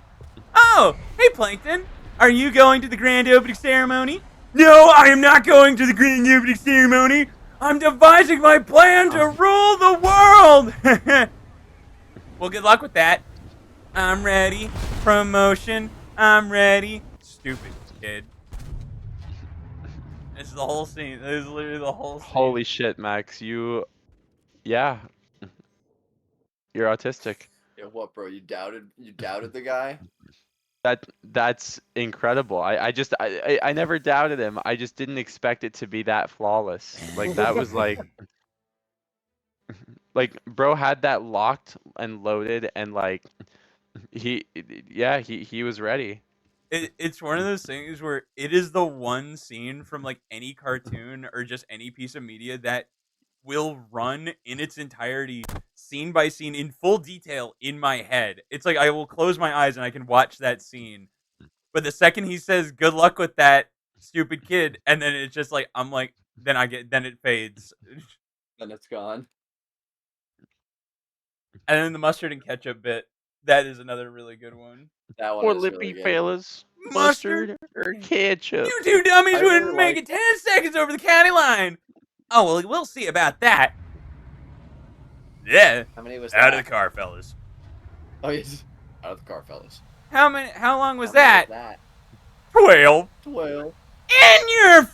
[SPEAKER 1] Oh, hey, Plankton. Are you going to the grand opening ceremony? No, I am not going to the grand opening ceremony. I'm devising my plan to rule the world. Well, good luck with that. I'm ready. Promotion. I'm ready. Stupid kid. This is the whole scene. This is literally the whole scene.
[SPEAKER 2] Holy shit, Max. Yeah, you're autistic.
[SPEAKER 3] Yeah, what, bro? You doubted the guy?
[SPEAKER 2] That's incredible. I never doubted him. I just didn't expect it to be that flawless. Like that was like bro had that locked and loaded and like he yeah, he was ready.
[SPEAKER 1] It's one of those things where it is the one scene from like any cartoon or just any piece of media that will run in its entirety, scene by scene, in full detail in my head. It's like I will close my eyes and I can watch that scene. But the second he says "good luck with that, stupid kid," and then it's just like I'm like, then it fades,
[SPEAKER 3] Then it's gone.
[SPEAKER 1] and then the mustard and ketchup bit. That is another really good one.
[SPEAKER 3] That one
[SPEAKER 2] Or
[SPEAKER 3] is
[SPEAKER 2] lippy
[SPEAKER 3] really good.
[SPEAKER 2] fellas,
[SPEAKER 1] Mustard.
[SPEAKER 2] mustard or ketchup.
[SPEAKER 1] You two dummies
[SPEAKER 3] I really
[SPEAKER 1] wouldn't make
[SPEAKER 3] like.
[SPEAKER 1] it 10 seconds over the county line. Oh well, we'll see about that. Yeah,
[SPEAKER 3] How many was
[SPEAKER 1] out of
[SPEAKER 3] that?
[SPEAKER 1] the car, fellas.
[SPEAKER 3] Oh yes, out of the car, fellas.
[SPEAKER 1] How many? How long was
[SPEAKER 3] How many
[SPEAKER 1] that?
[SPEAKER 3] was that?
[SPEAKER 1] 12.
[SPEAKER 3] 12.
[SPEAKER 1] In your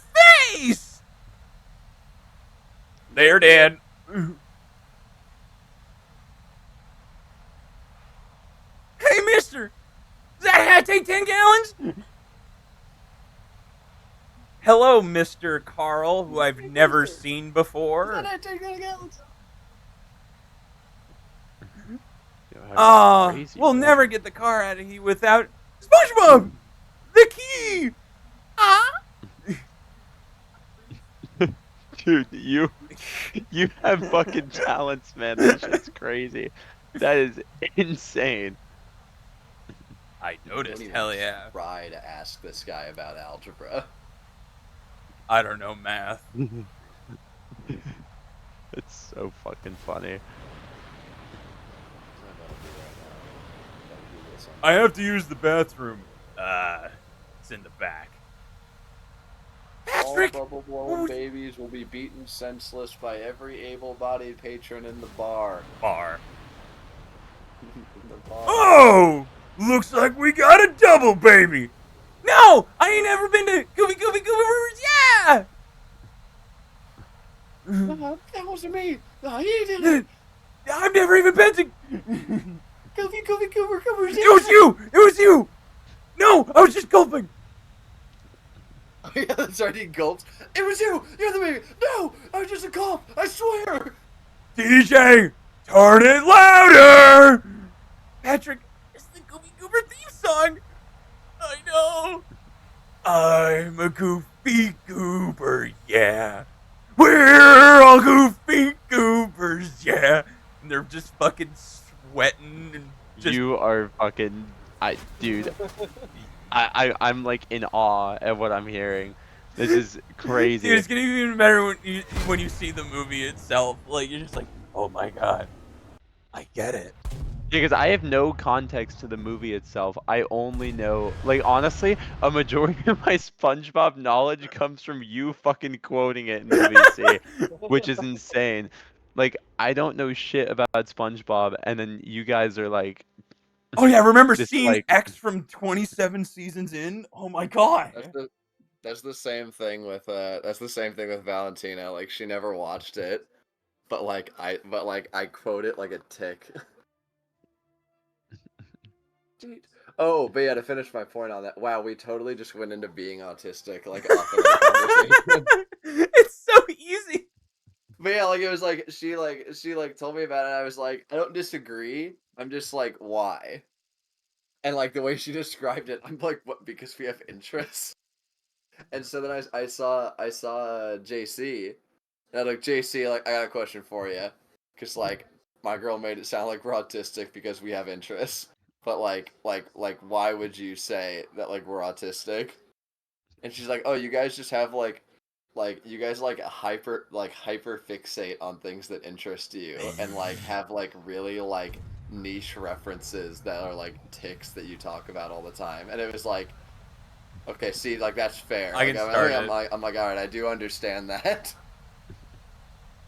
[SPEAKER 1] face! They're dead. Hey, mister! Does that hat take 10 gallons? Hello, Mr. Carl, who I've
[SPEAKER 3] Hey,
[SPEAKER 1] never
[SPEAKER 3] mister.
[SPEAKER 1] seen
[SPEAKER 3] Is
[SPEAKER 1] before.
[SPEAKER 3] that it? Take that again.
[SPEAKER 2] Yo, how crazy,
[SPEAKER 1] We'll
[SPEAKER 2] bro.
[SPEAKER 1] never get the car out of here without SpongeBob! The key! Ah!
[SPEAKER 2] Dude, you have fucking talents, man. That shit's crazy. That is insane.
[SPEAKER 1] I
[SPEAKER 3] Don't
[SPEAKER 1] noticed,
[SPEAKER 3] even
[SPEAKER 1] hell yeah.
[SPEAKER 3] try to ask this guy about algebra.
[SPEAKER 1] I don't know math.
[SPEAKER 2] It's so fucking funny.
[SPEAKER 1] I have to use the bathroom. It's in the back.
[SPEAKER 3] All
[SPEAKER 1] Patrick!
[SPEAKER 3] bubble-blown babies will be beaten senseless by every able-bodied patron in the bar.
[SPEAKER 1] Bar.
[SPEAKER 3] In the bar.
[SPEAKER 1] Oh! Looks like we got a double baby! No! I ain't never been to Goofy Rivers, yeah!
[SPEAKER 3] That wasn't me! No, he did it!
[SPEAKER 1] I've never even been to...
[SPEAKER 3] Goofy Cooper,
[SPEAKER 1] It was you! It was you! No! I was just gulping!
[SPEAKER 3] Oh yeah, that's right, he gulped. It was you! You're the baby! No! I was just a gulp! I swear!
[SPEAKER 1] DJ! Turn it louder! Patrick, it's the Goofy Goober theme song! I know! I'm a Goofy Goober, yeah! We're all Goofy Goobers, yeah! And they're just fucking sweating and just...
[SPEAKER 2] You are fucking, dude. I'm like in awe at what I'm hearing. This is crazy.
[SPEAKER 1] Dude, it's gonna be even better when you see the movie itself. Like, you're just like, oh my god. I get it.
[SPEAKER 2] Because I have no context to the movie itself. I only know, like, honestly, a majority of my SpongeBob knowledge comes from you fucking quoting it in the VC, which is insane. Like, I don't know shit about SpongeBob, and then you guys are like,
[SPEAKER 1] Oh yeah, I remember
[SPEAKER 2] this
[SPEAKER 1] seeing
[SPEAKER 2] like,
[SPEAKER 1] X from 27 seasons in. Oh my god.
[SPEAKER 3] That's the same thing with Valentina. Like she never watched it, but I quote it like a tick. Dude. Oh, but yeah, to finish my point on that, wow, we totally just went into being autistic, like off of that conversation.
[SPEAKER 1] It's so easy.
[SPEAKER 3] But yeah, like it was like she told me about it, and I was like, I don't disagree. I'm just like, why? And like the way she described it, I'm like, what? Because we have interests. And so then I saw JC, and I'm like, JC, like I got a question for you, cause like my girl made it sound like we're autistic because we have interests, but like why would you say that like we're autistic? And she's like, oh, you guys just have like you guys like hyper fixate on things that interest you, and like have like really like niche references that are like ticks that you talk about all the time. And it was like, okay, see, like that's fair.
[SPEAKER 1] I
[SPEAKER 3] Like
[SPEAKER 1] can start it.
[SPEAKER 3] I'm like, all right, I do understand that.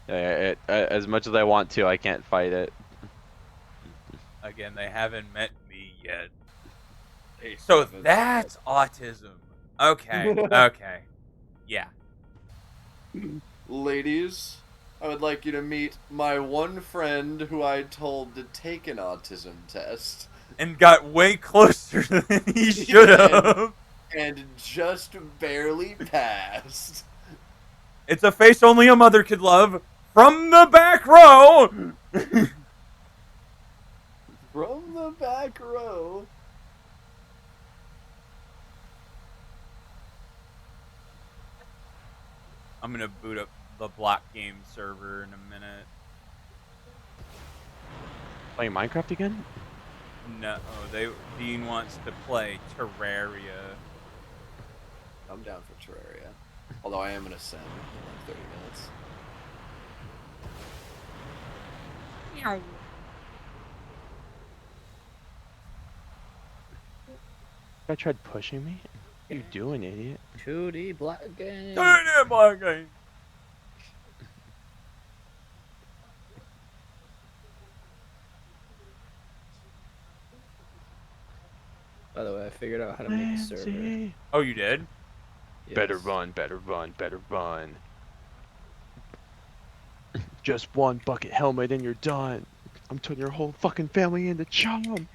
[SPEAKER 2] as much as I want to, I can't fight it.
[SPEAKER 1] Again, they haven't met me yet. So that's autism. Okay. Okay. Yeah.
[SPEAKER 3] Ladies, I would like you to meet my one friend who I told to take an autism test.
[SPEAKER 1] And got way closer than he should have.
[SPEAKER 3] And just barely passed.
[SPEAKER 1] It's a face only a mother could love. From the back row.
[SPEAKER 3] From the back row.
[SPEAKER 1] I'm gonna boot up the block game server in a minute.
[SPEAKER 2] Playing Minecraft again?
[SPEAKER 1] No, Dean wants to play Terraria.
[SPEAKER 3] I'm down for Terraria. Although I am gonna send in like 30 minutes.
[SPEAKER 2] I tried pushing me? What are you doing, idiot?
[SPEAKER 3] 2D black game.
[SPEAKER 1] Turn it, block game.
[SPEAKER 4] By the way, I figured out how to make a server.
[SPEAKER 1] Oh, you did?
[SPEAKER 2] Better
[SPEAKER 4] Yes.
[SPEAKER 2] run, better run, better run. Just one bucket helmet and you're done. I'm turning your whole fucking family into chum.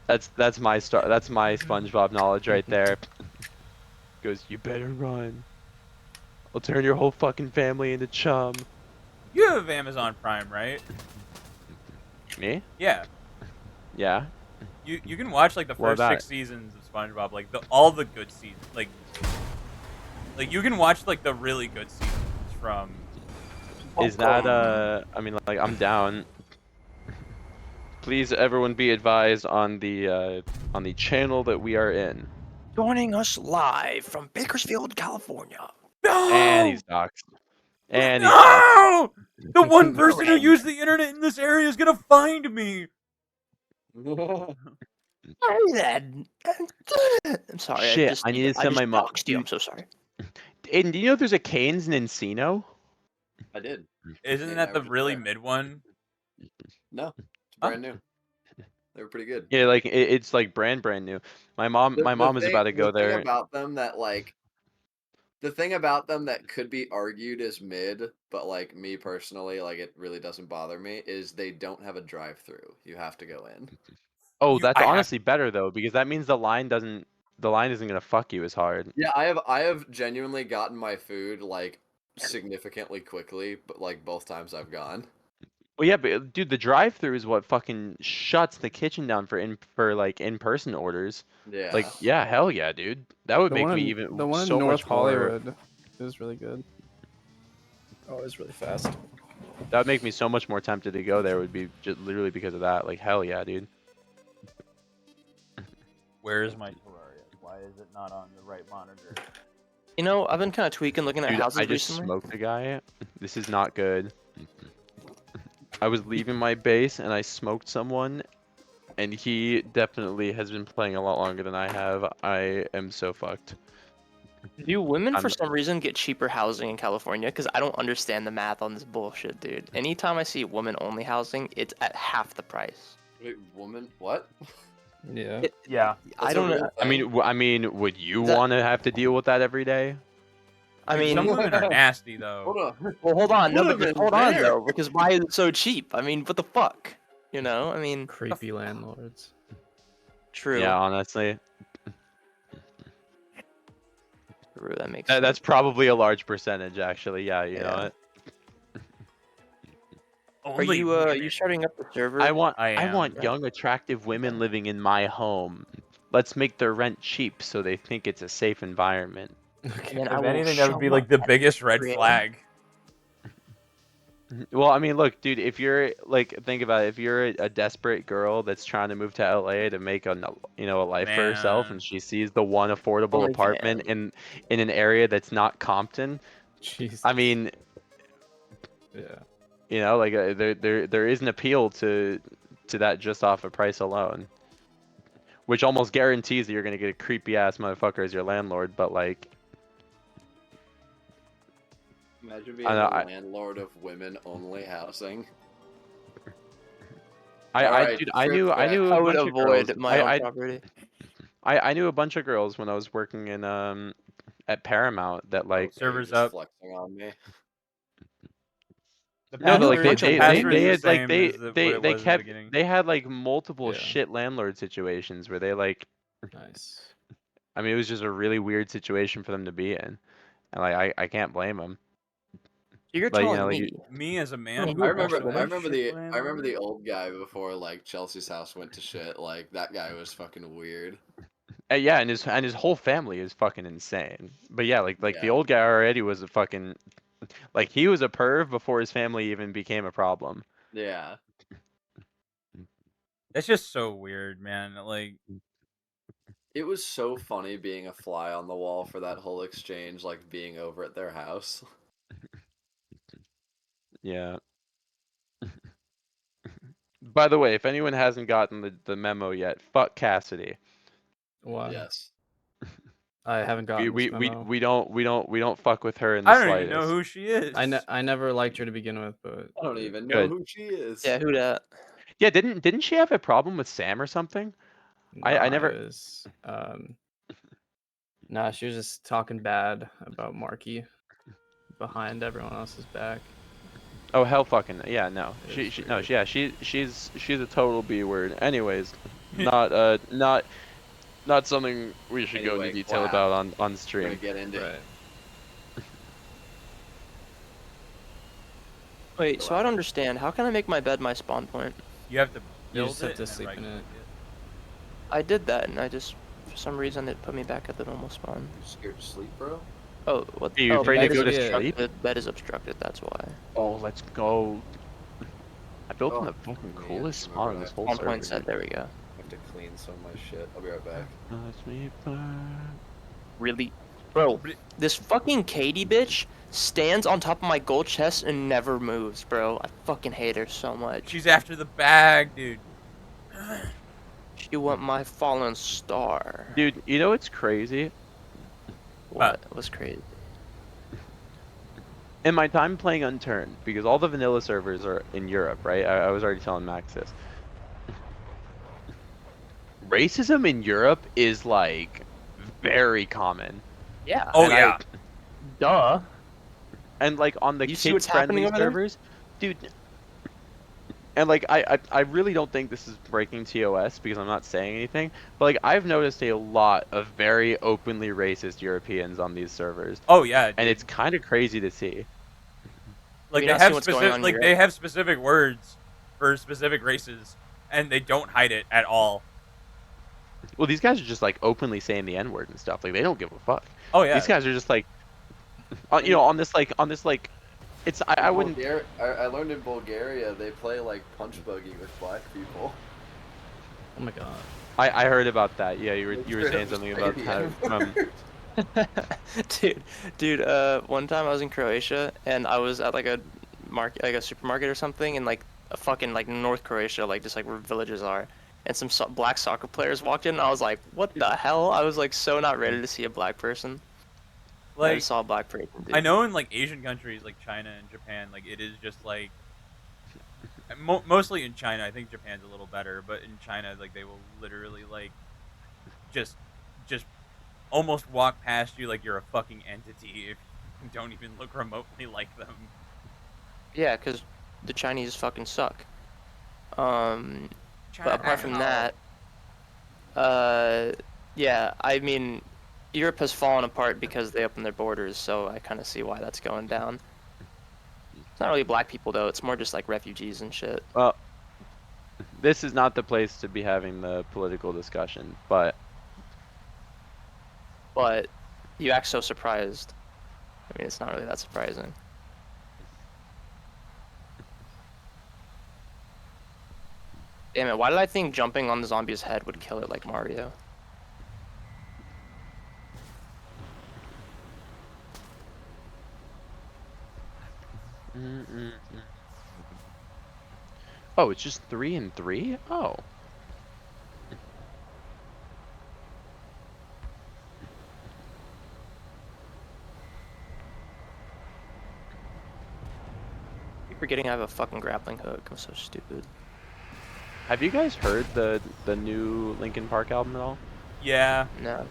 [SPEAKER 2] That's my That's my SpongeBob knowledge right there. Goes, you better run. I'll turn your whole fucking family into chum.
[SPEAKER 1] You have Amazon Prime, right?
[SPEAKER 2] Me?
[SPEAKER 1] Yeah.
[SPEAKER 2] Yeah.
[SPEAKER 1] You can watch like the
[SPEAKER 2] What
[SPEAKER 1] first
[SPEAKER 2] about
[SPEAKER 1] 6 seasons of SpongeBob, like all the good seasons, like you can watch like the really good seasons from.
[SPEAKER 2] Is that I mean, like, I'm down. Please, everyone, be advised on the channel that we are in.
[SPEAKER 4] Joining us live from Bakersfield, California.
[SPEAKER 2] And
[SPEAKER 1] No,
[SPEAKER 2] he's doxxed. And he's doxxed.
[SPEAKER 1] no! The one person who used the internet in this area is gonna find me.
[SPEAKER 4] I'm sorry,
[SPEAKER 2] Shit, I need to send my mom.
[SPEAKER 4] doxed you. I'm so sorry.
[SPEAKER 2] Aiden, do you know there's a Cane's in Encino?
[SPEAKER 3] I did.
[SPEAKER 1] Isn't
[SPEAKER 3] Hey,
[SPEAKER 1] that
[SPEAKER 3] I
[SPEAKER 1] the
[SPEAKER 3] was just
[SPEAKER 1] really
[SPEAKER 3] there.
[SPEAKER 1] mid one?
[SPEAKER 3] No, it's
[SPEAKER 1] Huh?
[SPEAKER 3] brand new. They were pretty good.
[SPEAKER 2] Yeah, like it's like brand new. My mom is about to go
[SPEAKER 3] The thing
[SPEAKER 2] there.
[SPEAKER 3] about them that like the thing about them that could be argued as mid, but like me personally, like it really doesn't bother me, is they don't have a drive-through. You have to go in.
[SPEAKER 2] Oh, that's
[SPEAKER 1] I have.
[SPEAKER 2] honestly better though, because that means the line isn't gonna fuck you as hard.
[SPEAKER 3] Yeah, I have genuinely gotten my food like significantly quickly, but like both times I've gone.
[SPEAKER 2] Well, yeah, but dude, the drive-through is what fucking shuts the kitchen down for like in-person orders.
[SPEAKER 3] Yeah.
[SPEAKER 2] Like, yeah, hell yeah, dude. That would make me even
[SPEAKER 4] the one in
[SPEAKER 2] so
[SPEAKER 4] North
[SPEAKER 2] much more.
[SPEAKER 4] Hollywood is really good. Oh, it's really fast.
[SPEAKER 2] That would make me so much more tempted to go there. Would be just literally because of that. Like, hell yeah, dude.
[SPEAKER 1] Where is my Terraria? Why is it not on the right monitor?
[SPEAKER 4] You know, I've been kind of tweaking, looking at
[SPEAKER 2] Dude,
[SPEAKER 4] houses
[SPEAKER 2] I just
[SPEAKER 4] recently.
[SPEAKER 2] smoked a guy. This is not good. I was leaving my base and I smoked someone, and he definitely has been playing a lot longer than I have. I am so fucked.
[SPEAKER 4] Do women, for
[SPEAKER 2] I'm-
[SPEAKER 4] some reason, get cheaper housing in California? Because I don't understand the math on this bullshit, dude. Anytime I see women-only housing, it's at half the price.
[SPEAKER 3] Wait, woman? What?
[SPEAKER 4] Yeah.
[SPEAKER 1] Yeah.
[SPEAKER 4] I
[SPEAKER 3] That's a
[SPEAKER 4] don't
[SPEAKER 3] real
[SPEAKER 4] know.
[SPEAKER 2] I
[SPEAKER 3] thing?
[SPEAKER 2] mean, would you
[SPEAKER 4] That-
[SPEAKER 2] want to have to deal with that every day?
[SPEAKER 4] I
[SPEAKER 1] Dude, some
[SPEAKER 4] mean,
[SPEAKER 1] women are nasty though.
[SPEAKER 3] Hold on.
[SPEAKER 4] well, hold on. No,
[SPEAKER 3] Put
[SPEAKER 4] but
[SPEAKER 3] 'em
[SPEAKER 4] just
[SPEAKER 3] in
[SPEAKER 4] hold on,
[SPEAKER 3] there.
[SPEAKER 4] though. Because why is it so cheap? I mean, what the fuck? You know? I mean,
[SPEAKER 5] Creepy landlords.
[SPEAKER 4] true.
[SPEAKER 2] Yeah, honestly,
[SPEAKER 4] True, that makes
[SPEAKER 2] that's
[SPEAKER 4] sense.
[SPEAKER 2] probably a large percentage, actually. Yeah, you know
[SPEAKER 4] Yeah.
[SPEAKER 2] what?
[SPEAKER 4] Are
[SPEAKER 1] Only
[SPEAKER 4] you
[SPEAKER 1] women.
[SPEAKER 4] starting up the server?
[SPEAKER 2] I want
[SPEAKER 1] am.
[SPEAKER 2] young, attractive women living in my home. Let's make their rent cheap so they think it's a safe environment.
[SPEAKER 4] And
[SPEAKER 5] Okay.
[SPEAKER 4] then I
[SPEAKER 1] If
[SPEAKER 4] will
[SPEAKER 1] anything, that would be
[SPEAKER 4] show
[SPEAKER 1] like
[SPEAKER 4] up
[SPEAKER 1] the
[SPEAKER 4] at
[SPEAKER 1] biggest red
[SPEAKER 4] 3 a.m.
[SPEAKER 1] flag.
[SPEAKER 2] Well, I mean, look, dude, if you're like, think about it. If you're a desperate girl that's trying to move to LA to make a life for herself,
[SPEAKER 1] Man.
[SPEAKER 2] and she sees the one affordable
[SPEAKER 4] Only
[SPEAKER 2] apartment
[SPEAKER 4] can.
[SPEAKER 2] in an area that's not Compton,
[SPEAKER 5] Jesus.
[SPEAKER 2] I mean,
[SPEAKER 5] Yeah.
[SPEAKER 2] like there is an appeal to that just off of price alone, which almost guarantees that you're gonna get a creepy ass motherfucker as your landlord. But like,
[SPEAKER 3] Imagine being
[SPEAKER 2] I
[SPEAKER 3] the
[SPEAKER 2] know,
[SPEAKER 3] landlord of women-only housing.
[SPEAKER 2] dude, I knew
[SPEAKER 4] I
[SPEAKER 2] a
[SPEAKER 4] would
[SPEAKER 2] bunch of
[SPEAKER 4] avoid
[SPEAKER 2] girls.
[SPEAKER 4] my own property.
[SPEAKER 2] I knew a bunch of girls when I was working in at Paramount that like
[SPEAKER 1] Servers
[SPEAKER 3] Just
[SPEAKER 1] up.
[SPEAKER 3] flexing on me.
[SPEAKER 1] The
[SPEAKER 2] no, but like
[SPEAKER 1] password, the
[SPEAKER 2] they
[SPEAKER 1] password's
[SPEAKER 2] they
[SPEAKER 1] the
[SPEAKER 2] had like
[SPEAKER 1] same as what it
[SPEAKER 2] they
[SPEAKER 1] was in the
[SPEAKER 2] kept
[SPEAKER 1] beginning.
[SPEAKER 2] they had like multiple
[SPEAKER 5] Yeah.
[SPEAKER 2] shit landlord situations where they like,
[SPEAKER 5] Nice.
[SPEAKER 2] I mean, it was just a really weird situation for them to be in, and like I can't blame them.
[SPEAKER 4] You're
[SPEAKER 2] Like, you
[SPEAKER 4] telling
[SPEAKER 2] know, like,
[SPEAKER 4] me.
[SPEAKER 1] Me as a man,
[SPEAKER 4] I
[SPEAKER 1] who
[SPEAKER 3] I
[SPEAKER 1] also
[SPEAKER 3] remember, I
[SPEAKER 1] has
[SPEAKER 3] remember
[SPEAKER 1] shit
[SPEAKER 3] the, I remember the
[SPEAKER 1] landlord.
[SPEAKER 3] old guy before like Chelsea's house went to shit. Like that guy was fucking weird.
[SPEAKER 2] Yeah, and his whole family is fucking insane. But yeah, like the
[SPEAKER 3] Yeah.
[SPEAKER 2] old guy already was a fucking, like, he was a perv before his family even became a problem.
[SPEAKER 3] Yeah.
[SPEAKER 1] That's just so weird, man. Like,
[SPEAKER 3] It was so funny being a fly on the wall for that whole exchange, like being over at their house.
[SPEAKER 2] Yeah. By the way, if anyone hasn't gotten the memo yet, fuck Cassidy.
[SPEAKER 5] Why?
[SPEAKER 3] Yes.
[SPEAKER 5] I haven't gotten this memo.
[SPEAKER 2] We don't fuck with her in the
[SPEAKER 1] I don't
[SPEAKER 2] slightest.
[SPEAKER 1] even know who she is.
[SPEAKER 5] I never liked her to begin with, but
[SPEAKER 3] I don't even know
[SPEAKER 2] Good.
[SPEAKER 3] who she is.
[SPEAKER 4] Yeah, who dat?
[SPEAKER 2] Yeah, didn't she have a problem with Sam or something? I
[SPEAKER 5] nah,
[SPEAKER 2] never.
[SPEAKER 5] it was, nah, she was just talking bad about Marky behind everyone else's back.
[SPEAKER 2] Oh hell, fucking yeah, no.
[SPEAKER 5] It was
[SPEAKER 2] She's a total B word. Anyways, not something we should go
[SPEAKER 3] Anyway,
[SPEAKER 2] into detail
[SPEAKER 3] clap.
[SPEAKER 2] about on
[SPEAKER 3] We're gonna
[SPEAKER 2] stream.
[SPEAKER 3] get into
[SPEAKER 5] Right.
[SPEAKER 4] Wait, so I don't understand. How can I make my bed my spawn point?
[SPEAKER 1] You have to
[SPEAKER 5] You
[SPEAKER 1] build
[SPEAKER 5] just have
[SPEAKER 1] it
[SPEAKER 5] to
[SPEAKER 1] and then
[SPEAKER 5] sleep in
[SPEAKER 1] right-click
[SPEAKER 5] it.
[SPEAKER 1] it.
[SPEAKER 4] I did that, and I just, for some reason, it put me back at the normal spawn.
[SPEAKER 3] You scared to sleep, bro?
[SPEAKER 4] Oh, what?
[SPEAKER 2] Are you
[SPEAKER 4] Oh,
[SPEAKER 2] afraid
[SPEAKER 5] to
[SPEAKER 4] bed
[SPEAKER 5] go
[SPEAKER 4] is
[SPEAKER 5] to sleep?
[SPEAKER 4] obstructed. Bed is obstructed. That's why.
[SPEAKER 2] Oh, let's go. I built
[SPEAKER 3] Oh,
[SPEAKER 2] the fucking
[SPEAKER 3] man,
[SPEAKER 2] coolest
[SPEAKER 3] just
[SPEAKER 2] spawn
[SPEAKER 3] remember
[SPEAKER 2] in this
[SPEAKER 3] that.
[SPEAKER 2] whole
[SPEAKER 4] Spawn
[SPEAKER 2] server.
[SPEAKER 4] point set. There we go.
[SPEAKER 3] I have to clean some of my shit. I'll be right back.
[SPEAKER 2] Let me burn.
[SPEAKER 4] Really, bro.
[SPEAKER 1] But
[SPEAKER 4] This fucking Katie bitch stands on top of my gold chest and never moves, bro. I fucking hate her so much.
[SPEAKER 1] she's after the bag, dude.
[SPEAKER 4] She want my fallen star.
[SPEAKER 2] Dude, you know what's crazy?
[SPEAKER 4] What was crazy?
[SPEAKER 2] In my time playing Unturned, because all the vanilla servers are in Europe, right? I was already telling Max this. Racism in Europe is like very common.
[SPEAKER 4] Yeah.
[SPEAKER 1] Oh
[SPEAKER 2] And
[SPEAKER 1] yeah.
[SPEAKER 4] Duh.
[SPEAKER 2] And like on the
[SPEAKER 4] You see what's
[SPEAKER 2] kid-friendly
[SPEAKER 4] happening over there?
[SPEAKER 2] servers, dude. And like I really don't think this is breaking TOS because I'm not saying anything, but like I've noticed a lot of very openly racist Europeans on these servers,
[SPEAKER 1] Oh yeah, dude.
[SPEAKER 2] and it's kind of crazy to see.
[SPEAKER 1] Like
[SPEAKER 4] you
[SPEAKER 1] they
[SPEAKER 4] not seen
[SPEAKER 1] have
[SPEAKER 4] what's going
[SPEAKER 1] specific
[SPEAKER 4] on in
[SPEAKER 1] like
[SPEAKER 4] Europe?
[SPEAKER 1] they have specific words for specific races and they don't hide it at all.
[SPEAKER 2] Well, these guys are just like openly saying the N-word and stuff. Like they don't give a fuck.
[SPEAKER 1] Oh yeah.
[SPEAKER 2] These guys are just like, you know, on this like, it's I wouldn't.
[SPEAKER 3] I learned in Bulgaria they play like punch buggy with black people.
[SPEAKER 5] Oh my god.
[SPEAKER 2] I heard about that. Yeah, you were
[SPEAKER 3] Straight
[SPEAKER 2] saying
[SPEAKER 3] up
[SPEAKER 2] something
[SPEAKER 3] just
[SPEAKER 2] about
[SPEAKER 3] say the
[SPEAKER 2] how
[SPEAKER 3] N-word.
[SPEAKER 4] dude, one time I was in Croatia and I was at like a supermarket or something in like a fucking like North Croatia, like just like where villages are, and some black soccer players walked in and I was like, what the hell? I was like so not ready to see a black person. I
[SPEAKER 1] Like
[SPEAKER 4] just saw a black person, dude.
[SPEAKER 1] I know in like Asian countries like China and Japan, like it is just like mostly in China. I think Japan's a little better, but in China, like they will literally like just just almost walk past you like you're a fucking entity if you don't even look remotely like them.
[SPEAKER 4] Yeah, because the Chinese fucking suck. But apart from
[SPEAKER 1] China.
[SPEAKER 4] that, yeah, I mean, Europe has fallen apart because they opened their borders, so I kind of see why that's going down. It's not really black people though; it's more just like refugees and shit.
[SPEAKER 2] well, this is not the place to be having the political discussion, but
[SPEAKER 4] But you act so surprised. I mean, it's not really that surprising. Damn it! Why did I think jumping on the zombie's head would kill it like Mario?
[SPEAKER 2] oh, it's just 3 and 3. Oh.
[SPEAKER 4] I keep forgetting I have a fucking grappling hook. I'm so stupid.
[SPEAKER 2] Have you guys heard the new Linkin Park album at all?
[SPEAKER 1] Yeah.
[SPEAKER 4] No.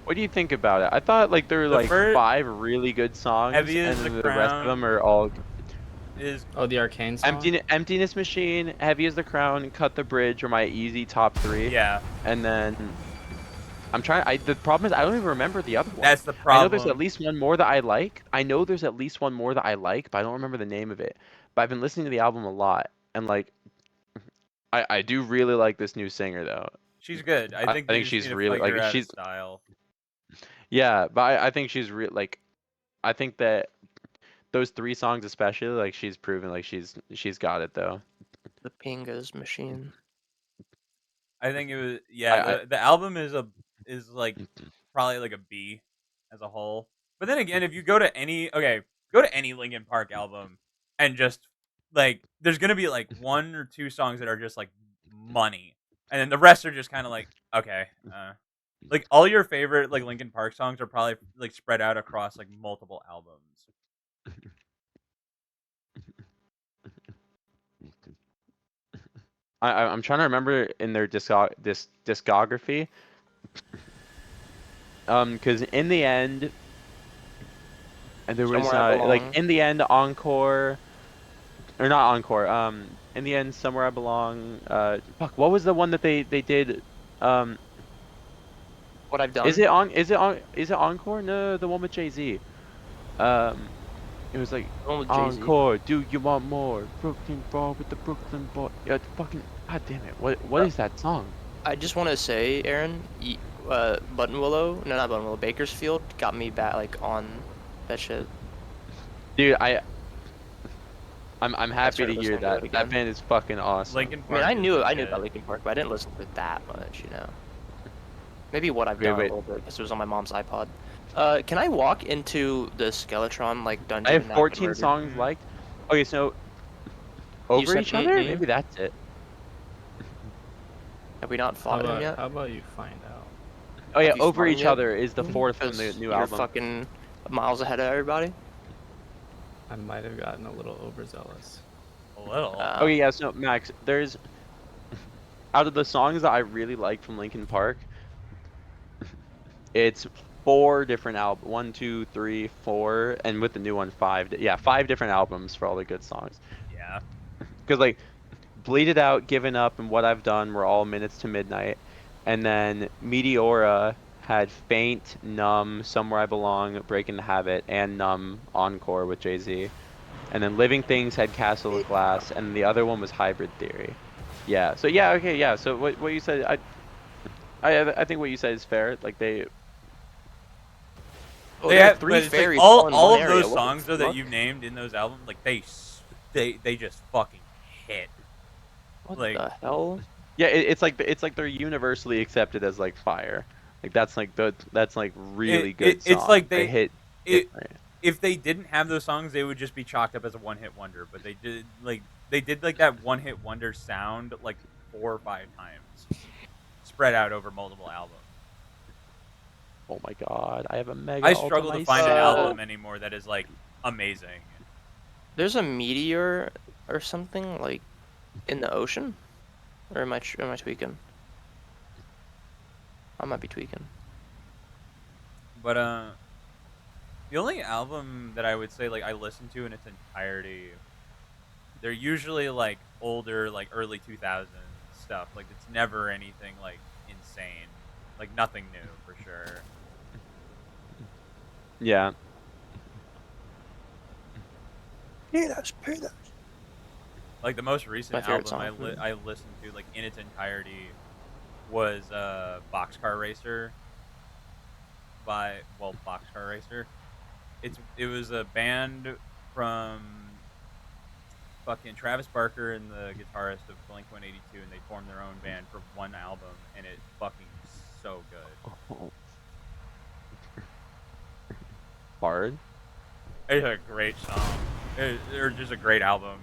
[SPEAKER 2] What do you think about it? I thought like there were
[SPEAKER 1] The
[SPEAKER 2] like
[SPEAKER 1] first-
[SPEAKER 2] 5 really good songs,
[SPEAKER 1] Heavy
[SPEAKER 2] and
[SPEAKER 1] as
[SPEAKER 2] then
[SPEAKER 1] the
[SPEAKER 2] the rest of
[SPEAKER 1] Crown.
[SPEAKER 2] them are all
[SPEAKER 1] Is
[SPEAKER 5] Oh, the arcane song?
[SPEAKER 2] Emptiness Machine, Heavy as the Crown, Cut the Bridge are my easy top 3.
[SPEAKER 1] yeah.
[SPEAKER 2] And then I'm trying. The problem is I don't even remember the other one.
[SPEAKER 1] That's the
[SPEAKER 2] I know
[SPEAKER 1] problem.
[SPEAKER 2] there's at least one more that I like. I know there's at least one more that I like, but I don't remember the name of it. But I've been listening to the album a lot, and like, I do really like this new singer though.
[SPEAKER 1] She's good. I think,
[SPEAKER 2] I
[SPEAKER 1] you
[SPEAKER 2] think
[SPEAKER 1] just
[SPEAKER 2] she's
[SPEAKER 1] need to
[SPEAKER 2] really
[SPEAKER 1] figure
[SPEAKER 2] like
[SPEAKER 1] out a
[SPEAKER 2] she's
[SPEAKER 1] style.
[SPEAKER 2] yeah, but I think she's real like I think that those 3 songs especially like she's proven like she's got it though.
[SPEAKER 4] The Pingas machine.
[SPEAKER 1] I think it was
[SPEAKER 2] I
[SPEAKER 1] the album is like probably like a B as a whole. But then again, if you go to any Linkin Park album and just like there's gonna be like 1 or 2 songs that are just like money, and then the rest are just kind of like okay. Like all your favorite like Linkin Park songs are probably like spread out across like multiple albums.
[SPEAKER 2] I'm trying to remember in their discography. Because in the end, and there was
[SPEAKER 4] Somewhere I
[SPEAKER 2] like
[SPEAKER 4] Belong.
[SPEAKER 2] in the end, Encore, or not Encore. In the end, Somewhere I Belong. Fuck, what was the one that they did? Um,
[SPEAKER 4] What I've
[SPEAKER 2] is
[SPEAKER 4] done.
[SPEAKER 2] it on? Is it Encore? No, the one with Jay-Z. Um, it was like
[SPEAKER 4] The one with Jay-Z.
[SPEAKER 2] Encore. Do you want more? Brooklyn Ball with the Brooklyn Boy. Yeah, fucking. God damn it. What
[SPEAKER 4] Uh,
[SPEAKER 2] is that song?
[SPEAKER 4] I just want to say, Aaron, Button Willow, no, not Button Willow, Bakersfield got me back like on that shit.
[SPEAKER 2] Dude, I'm
[SPEAKER 4] I
[SPEAKER 2] happy to
[SPEAKER 4] started
[SPEAKER 2] hear
[SPEAKER 4] listening to
[SPEAKER 2] that.
[SPEAKER 4] it
[SPEAKER 2] That
[SPEAKER 4] again.
[SPEAKER 2] band is fucking awesome.
[SPEAKER 1] Linkin
[SPEAKER 4] I mean,
[SPEAKER 1] Park is
[SPEAKER 4] I knew
[SPEAKER 1] legit.
[SPEAKER 4] about Linkin Park, but I didn't listen to it that much, you know. Maybe What I've
[SPEAKER 2] Wait,
[SPEAKER 4] Done a
[SPEAKER 2] wait.
[SPEAKER 4] little bit because it was on my mom's iPod. Can I walk into the Skeletron like
[SPEAKER 2] I
[SPEAKER 4] dungeon
[SPEAKER 2] have
[SPEAKER 4] and not get
[SPEAKER 2] 14
[SPEAKER 4] murdered?
[SPEAKER 2] songs
[SPEAKER 1] Mhm.
[SPEAKER 2] liked. Okay, so
[SPEAKER 4] You
[SPEAKER 2] Over
[SPEAKER 4] said
[SPEAKER 2] Each Other?
[SPEAKER 4] mm-mm.
[SPEAKER 2] Maybe that's it.
[SPEAKER 4] Have we not fought him yet?
[SPEAKER 5] How about you find out?
[SPEAKER 2] Oh yeah,
[SPEAKER 4] Have you
[SPEAKER 2] Over
[SPEAKER 4] fought him
[SPEAKER 2] Each
[SPEAKER 4] yet?
[SPEAKER 2] Other is the fourth from the
[SPEAKER 4] Because
[SPEAKER 2] new
[SPEAKER 4] you're
[SPEAKER 2] album.
[SPEAKER 4] fucking miles ahead of everybody.
[SPEAKER 5] I might have gotten a little overzealous.
[SPEAKER 1] A little.
[SPEAKER 2] Okay, yeah, so Max, there's out of the songs that I really like from Linkin Park, it's four different albums. One, two, three, four, and with the new one, five. Yeah, five different albums for all the good songs.
[SPEAKER 1] Yeah.
[SPEAKER 2] Because like Bleed It Out, Given Up, and What I've Done were all Minutes to Midnight, and then Meteora had Faint, Numb, Somewhere I Belong, Breaking the Habit, and Numb Encore with Jay-Z. And then Living Things had Castle of Glass, and the other one was Hybrid Theory. Yeah. So yeah, okay, yeah. So what you said, I think what you said is fair. Like they,
[SPEAKER 4] Oh,
[SPEAKER 1] They
[SPEAKER 4] there are
[SPEAKER 1] have,
[SPEAKER 4] three
[SPEAKER 1] but it's like
[SPEAKER 4] fairies
[SPEAKER 1] all
[SPEAKER 4] all in
[SPEAKER 1] all
[SPEAKER 4] one
[SPEAKER 1] of
[SPEAKER 4] area.
[SPEAKER 1] those
[SPEAKER 4] What the
[SPEAKER 1] songs though that
[SPEAKER 4] fuck?
[SPEAKER 1] you've named in those albums, like they just fucking hit.
[SPEAKER 4] What
[SPEAKER 1] Like
[SPEAKER 4] the hell?
[SPEAKER 2] yeah, it's like they're universally accepted as like fire. Like that's like really good
[SPEAKER 1] it's
[SPEAKER 2] songs.
[SPEAKER 1] like
[SPEAKER 2] They
[SPEAKER 1] they
[SPEAKER 2] hit
[SPEAKER 1] it
[SPEAKER 2] different.
[SPEAKER 1] if they didn't have those songs, they would just be chalked up as a one hit wonder. But they did like that one hit wonder sound like 4 or 5 times, spread out over multiple albums.
[SPEAKER 2] Oh my God, I have a mega
[SPEAKER 1] I
[SPEAKER 2] alt on
[SPEAKER 1] struggle to
[SPEAKER 2] my
[SPEAKER 1] find an
[SPEAKER 2] cell.
[SPEAKER 1] album anymore that is like amazing.
[SPEAKER 4] There's a meteor or something like in the ocean, or am I tweaking? I might be tweaking.
[SPEAKER 1] But the only album that I would say like I listened to in its entirety, they're usually like older, like early 2000s stuff. Like it's never anything like insane, like nothing new for sure.
[SPEAKER 2] Yeah.
[SPEAKER 1] Like the most
[SPEAKER 4] My
[SPEAKER 1] recent
[SPEAKER 4] favorite
[SPEAKER 1] album
[SPEAKER 4] song. From
[SPEAKER 1] I listened to like in its entirety was Boxcar Racer by Boxcar Racer. It was a band from fucking Travis Barker and the guitarist of Blink 182, and they formed their own band for one album, and it fucking so good.
[SPEAKER 2] Oh, hard.
[SPEAKER 1] It's a great song. They're just a great album.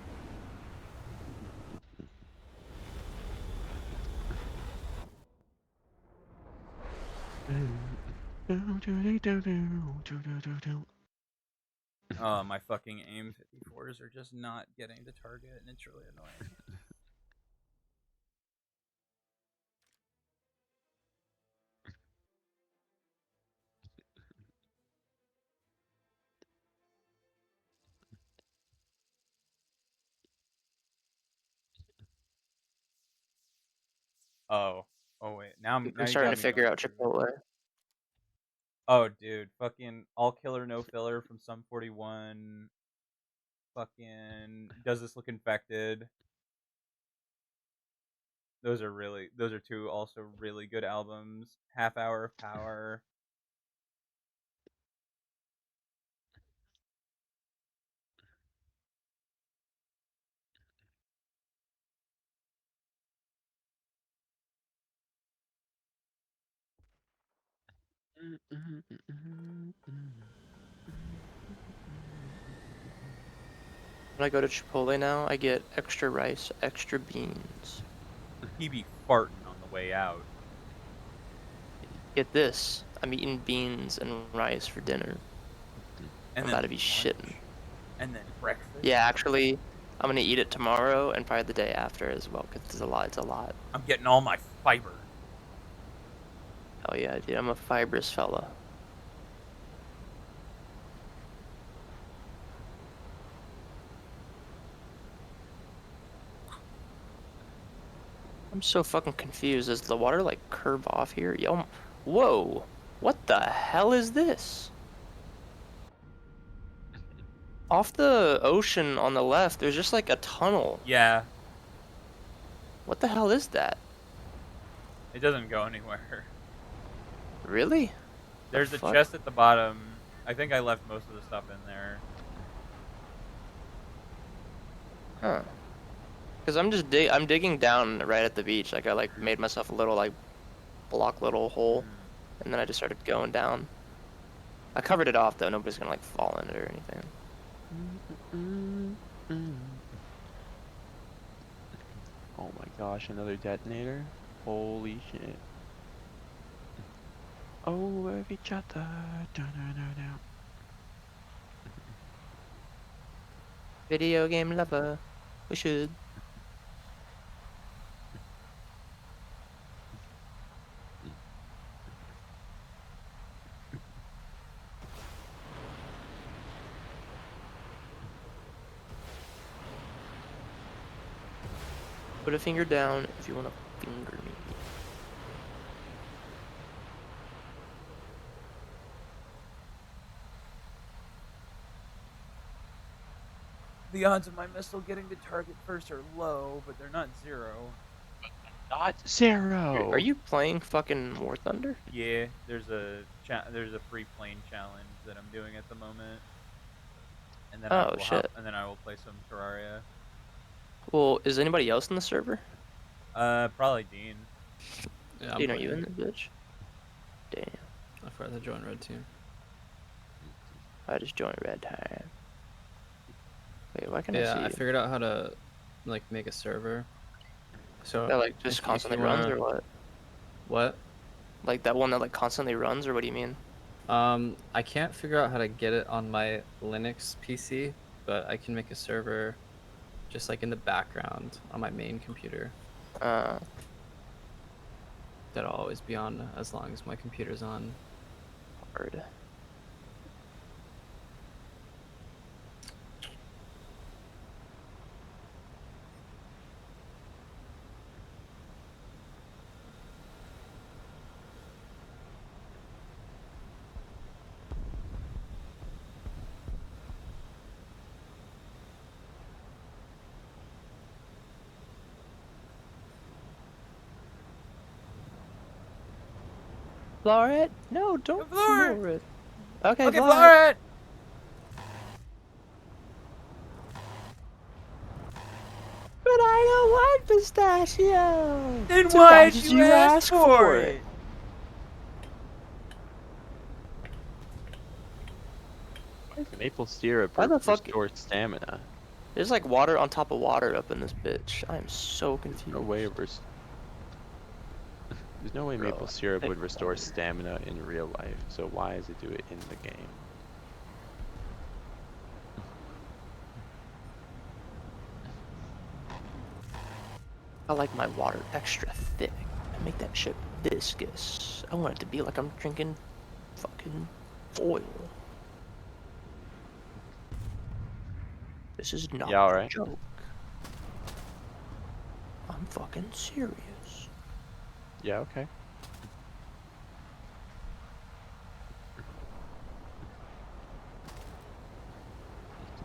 [SPEAKER 1] My fucking aim 54s are just not getting the target, and it's really annoying. Oh, oh wait. Now
[SPEAKER 4] I'm
[SPEAKER 1] you
[SPEAKER 4] starting
[SPEAKER 1] got
[SPEAKER 4] to
[SPEAKER 1] me
[SPEAKER 4] figure
[SPEAKER 1] going
[SPEAKER 4] out
[SPEAKER 1] through.
[SPEAKER 4] Chipotle.
[SPEAKER 1] Oh, dude, fucking All Killer No Filler from Sum 41. Fucking Does This Look Infected? Those are two also really good albums. Half Hour of Power.
[SPEAKER 4] When I go to Chipotle now, I get extra rice, extra beans.
[SPEAKER 1] He be farting on the way out.
[SPEAKER 4] Get this, I'm eating beans and rice for dinner.
[SPEAKER 1] And
[SPEAKER 4] I'm
[SPEAKER 1] then
[SPEAKER 4] about to be
[SPEAKER 1] lunch,
[SPEAKER 4] shitting.
[SPEAKER 1] and then breakfast.
[SPEAKER 4] Yeah, actually, I'm gonna eat it tomorrow and probably the day after as well, because it's a lot. It's a lot.
[SPEAKER 1] I'm getting all my fiber.
[SPEAKER 4] Oh yeah, dude, I'm a fibrous fella. I'm so fucking confused. Does the water like curve off here? Yo, whoa! What the hell is this? Off the ocean on the left, there's just like a tunnel.
[SPEAKER 1] Yeah,
[SPEAKER 4] What the hell is that?
[SPEAKER 1] it doesn't go anywhere.
[SPEAKER 4] Really?
[SPEAKER 1] There's a
[SPEAKER 4] fuck?
[SPEAKER 1] chest at the bottom. I think I left most of the stuff in there.
[SPEAKER 4] Huh. Cause I'm digging down right at the beach. Like I like made myself a little like block little hole, and then I just started going down. I covered it off though. Nobody's gonna like fall in it or anything.
[SPEAKER 2] Oh my gosh, another detonator? Holy shit. Over each other. Dun.
[SPEAKER 4] Video game lover. We should. Put a finger down if you want to finger me.
[SPEAKER 1] The odds of my missile getting to target first are low, but they're not 0.
[SPEAKER 2] Not 0!
[SPEAKER 4] Are you playing fucking War Thunder?
[SPEAKER 1] Yeah, there's a free plane challenge that I'm doing at the moment, and then
[SPEAKER 4] Oh, shit.
[SPEAKER 1] and then I will play some Terraria.
[SPEAKER 4] Well, is anybody else in the server?
[SPEAKER 1] Probably Dean.
[SPEAKER 5] Yeah,
[SPEAKER 4] Dean, are you in this bitch? Damn.
[SPEAKER 5] I forgot to join red team.
[SPEAKER 4] I just joined red time. Wait, why can't I see
[SPEAKER 5] Yeah, I
[SPEAKER 4] you?
[SPEAKER 5] figured out how to like make a server. So
[SPEAKER 4] That like just
[SPEAKER 5] if
[SPEAKER 4] constantly
[SPEAKER 5] you
[SPEAKER 4] runs
[SPEAKER 5] wanna-
[SPEAKER 4] or what?
[SPEAKER 5] What?
[SPEAKER 4] Like that one that like constantly runs or what do you mean?
[SPEAKER 5] I can't figure out how to get it on my Linux PC, but I can make a server just like in the background on my main computer that'll always be on as long as my computer's on.
[SPEAKER 4] Hard. Floor it? No, don't
[SPEAKER 1] Floor it!
[SPEAKER 4] floor it. Okay,
[SPEAKER 1] Okay,
[SPEAKER 4] floor it.
[SPEAKER 1] floor it!
[SPEAKER 4] But I don't want pistachio.
[SPEAKER 1] Then
[SPEAKER 4] So
[SPEAKER 1] why did you ask for it?
[SPEAKER 2] Why is maple syrup
[SPEAKER 4] Why the fuck-
[SPEAKER 2] restore stamina?
[SPEAKER 4] There's like water on top of water up in this bitch. I am so confused.
[SPEAKER 2] No way There's no way
[SPEAKER 4] Bro,
[SPEAKER 2] maple syrup
[SPEAKER 4] I
[SPEAKER 2] would
[SPEAKER 4] think
[SPEAKER 2] restore
[SPEAKER 4] water.
[SPEAKER 2] stamina in real life, so why does it do it in the game?
[SPEAKER 4] I like my water extra thick. I make that shit viscous. I want it to be like I'm drinking fucking oil. This is not
[SPEAKER 2] Yeah,
[SPEAKER 4] a
[SPEAKER 2] alright.
[SPEAKER 4] joke. I'm fucking serious.
[SPEAKER 2] Yeah, okay.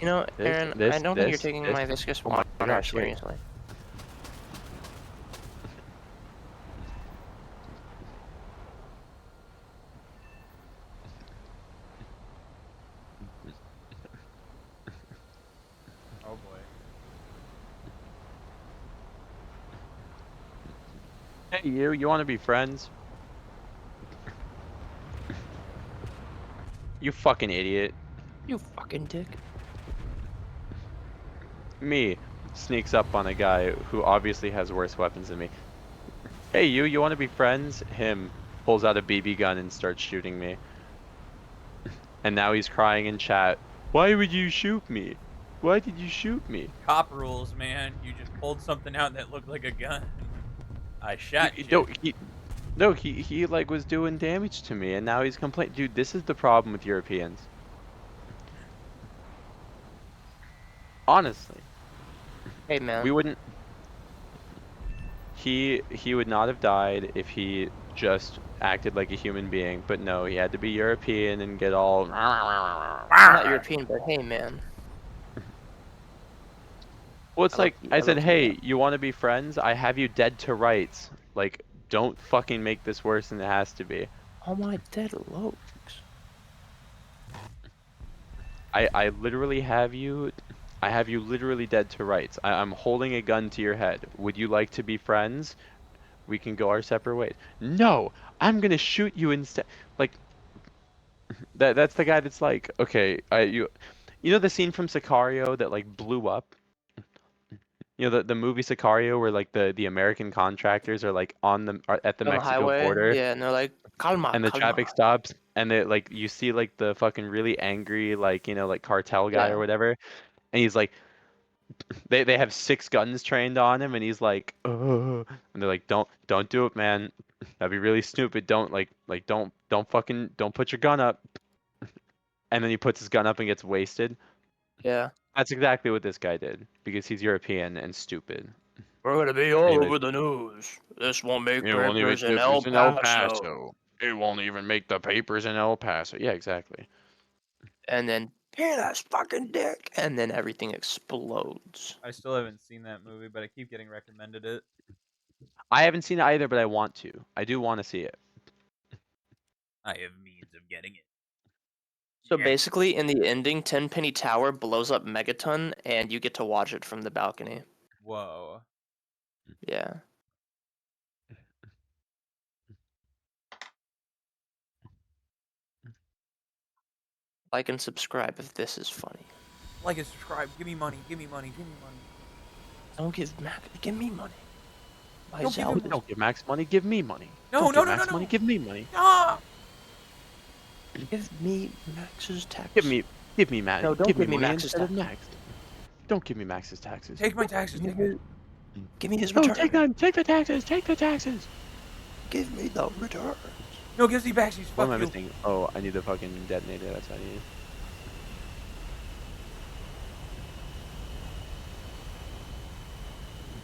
[SPEAKER 4] You know,
[SPEAKER 2] This-
[SPEAKER 4] Aaron, I
[SPEAKER 2] this-
[SPEAKER 4] don't think you're
[SPEAKER 2] this-
[SPEAKER 4] taking
[SPEAKER 2] this-
[SPEAKER 4] my viscous
[SPEAKER 2] oh my
[SPEAKER 4] water
[SPEAKER 2] gosh, wait.
[SPEAKER 4] seriously.
[SPEAKER 1] Oh boy.
[SPEAKER 2] Hey, you want to be friends? You fucking idiot.
[SPEAKER 4] You fucking dick.
[SPEAKER 2] Me sneaks up on a guy who obviously has worse weapons than me. Hey, you want to be friends? Him pulls out a BB gun and starts shooting me. And now he's crying in chat. Why would you shoot me? Why did you shoot me?
[SPEAKER 1] Cop rules, man. You just pulled something out that looked like a gun. I shot you.
[SPEAKER 2] He like was doing damage to me, and now he's complaining. Dude, this is the problem with Europeans. Honestly,
[SPEAKER 4] Hey man.
[SPEAKER 2] we wouldn't. he would not have died if he just acted like a human being. But no, he had to be European and get all.
[SPEAKER 4] I'm not European, but hey, man.
[SPEAKER 2] Well, it's like I
[SPEAKER 4] I
[SPEAKER 2] said,
[SPEAKER 4] low-key
[SPEAKER 2] hey, you want to be friends? I have you dead to rights. Like, don't fucking make this worse than it has to be.
[SPEAKER 4] Oh my dead low.
[SPEAKER 2] I literally have you. I have you literally dead to rights. I'm holding a gun to your head. Would you like to be friends? We can go our separate ways. No, I'm gonna shoot you instead. Like that's the guy that's like, okay, you know the scene from Sicario that like blew up. You know the movie Sicario where like the American contractors are like are at the
[SPEAKER 4] On the
[SPEAKER 2] Mexico
[SPEAKER 4] highway,
[SPEAKER 2] border
[SPEAKER 4] yeah, and they're like, calma,
[SPEAKER 2] and the
[SPEAKER 4] calma.
[SPEAKER 2] traffic stops and they like you see like the fucking really angry like like cartel guy or
[SPEAKER 4] Yeah.
[SPEAKER 2] whatever and he's like they have 6 guns trained on him and he's like ugh. And they're like don't do it, man. That'd be really stupid. Don't don't fucking don't put your gun up. And then he puts his gun up and gets wasted.
[SPEAKER 4] Yeah.
[SPEAKER 2] That's exactly what this guy did because he's European and stupid.
[SPEAKER 4] We're gonna be all
[SPEAKER 2] Anyway.
[SPEAKER 4] over the news. This won't make
[SPEAKER 2] It won't even
[SPEAKER 4] papers in El Paso.
[SPEAKER 2] Paso. It won't even make the papers in El Paso. Yeah, exactly.
[SPEAKER 4] And then penis fucking dick, and then everything explodes.
[SPEAKER 1] I still haven't seen that movie, but I keep getting recommended it.
[SPEAKER 2] I haven't seen it either, but I want to. I do want to see it.
[SPEAKER 1] I have means of getting it.
[SPEAKER 4] So
[SPEAKER 1] Yeah.
[SPEAKER 4] basically, in the ending, Tenpenny Tower blows up Megaton, and you get to watch it from the balcony.
[SPEAKER 1] Whoa.
[SPEAKER 4] Yeah. Like and subscribe if this is funny.
[SPEAKER 1] Like and subscribe. Give me money. Give me money. Give me money.
[SPEAKER 4] Don't give Mac. Give me money. My
[SPEAKER 1] Don't give
[SPEAKER 4] Zelle
[SPEAKER 1] him-
[SPEAKER 4] is-
[SPEAKER 2] Don't give Max money. Give me money.
[SPEAKER 1] No,
[SPEAKER 2] Don't
[SPEAKER 1] no,
[SPEAKER 2] give
[SPEAKER 1] no,
[SPEAKER 2] Max
[SPEAKER 1] no,
[SPEAKER 2] money.
[SPEAKER 1] no.
[SPEAKER 2] Give me money.
[SPEAKER 1] Ah!
[SPEAKER 4] Give me Max's tax.
[SPEAKER 2] Give me Max.
[SPEAKER 4] No, don't give me
[SPEAKER 2] money
[SPEAKER 4] Max's
[SPEAKER 2] instead of
[SPEAKER 4] tax.
[SPEAKER 2] Max. Don't give me Max's taxes.
[SPEAKER 1] Take my taxes.
[SPEAKER 4] Give
[SPEAKER 1] Take
[SPEAKER 4] me
[SPEAKER 1] it.
[SPEAKER 4] his, give me his
[SPEAKER 2] No,
[SPEAKER 4] return.
[SPEAKER 2] take them. Take the taxes. Take the taxes.
[SPEAKER 4] Give me the return.
[SPEAKER 1] No, gives me backsies.
[SPEAKER 2] What
[SPEAKER 1] Fuck
[SPEAKER 2] am I
[SPEAKER 1] you.
[SPEAKER 2] missing? Oh, I need the fucking detonator. That's what I need.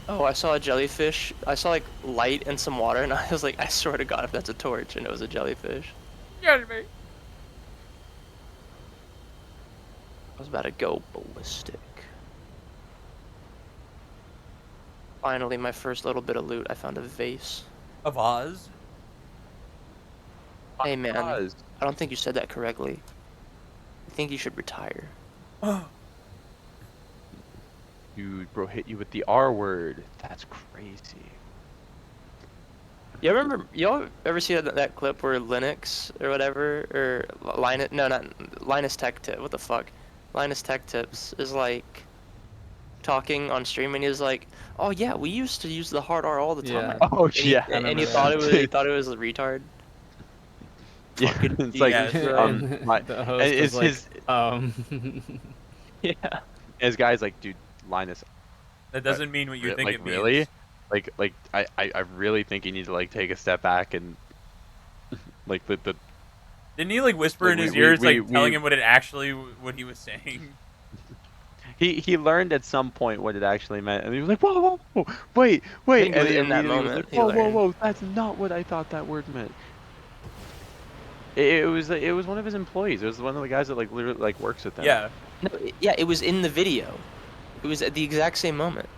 [SPEAKER 4] Oh, I saw a jellyfish. I saw like light and some water, and I was like, I swear to God, if that's a torch, and it was a jellyfish.
[SPEAKER 1] Get me.
[SPEAKER 4] I was about to go ballistic. Finally, my first little bit of loot. I found a vase.
[SPEAKER 1] Of Oz?
[SPEAKER 4] Hey man,
[SPEAKER 2] Oz.
[SPEAKER 4] I don't think you said that correctly. I think you should retire.
[SPEAKER 2] Dude, bro, hit you with the R word. That's crazy.
[SPEAKER 4] You remember? Y'all ever see that clip where Linux or whatever or Linus? No, not Linus Tech Tip. What the fuck? Linus Tech Tips is like talking on stream, and he's like, "Oh yeah, we used to use the hard R all the time."
[SPEAKER 5] Yeah.
[SPEAKER 2] Oh
[SPEAKER 4] And he,
[SPEAKER 2] yeah.
[SPEAKER 4] and he
[SPEAKER 5] remember
[SPEAKER 4] thought
[SPEAKER 5] that.
[SPEAKER 4] it was he thought it was a retard.
[SPEAKER 2] Yeah,
[SPEAKER 4] Fucking
[SPEAKER 2] it's like
[SPEAKER 1] yes,
[SPEAKER 5] And
[SPEAKER 2] my-
[SPEAKER 5] the host
[SPEAKER 2] it's
[SPEAKER 5] was like,
[SPEAKER 4] Yeah.
[SPEAKER 2] his guy's like, dude, Linus,
[SPEAKER 1] That doesn't mean what you think
[SPEAKER 2] like
[SPEAKER 1] it means.
[SPEAKER 2] really? Like I really think you need to like take a step back and like the
[SPEAKER 1] Didn't he like whisper
[SPEAKER 2] Like,
[SPEAKER 1] in his
[SPEAKER 2] we-
[SPEAKER 1] ears,
[SPEAKER 2] we-
[SPEAKER 1] like telling
[SPEAKER 2] we-
[SPEAKER 1] him what he was saying?
[SPEAKER 2] he learned at some point what it actually meant, and he was like, whoa, wait,
[SPEAKER 4] think
[SPEAKER 2] and he
[SPEAKER 4] in that
[SPEAKER 2] immediately was
[SPEAKER 4] moment,
[SPEAKER 2] like,
[SPEAKER 4] he
[SPEAKER 2] whoa,
[SPEAKER 4] learned.
[SPEAKER 2] that's not what I thought that word meant. It was one of his employees. It was one of the guys that like literally like works with him.
[SPEAKER 1] Yeah.
[SPEAKER 4] No, yeah, it was in the video. It was at the exact same moment.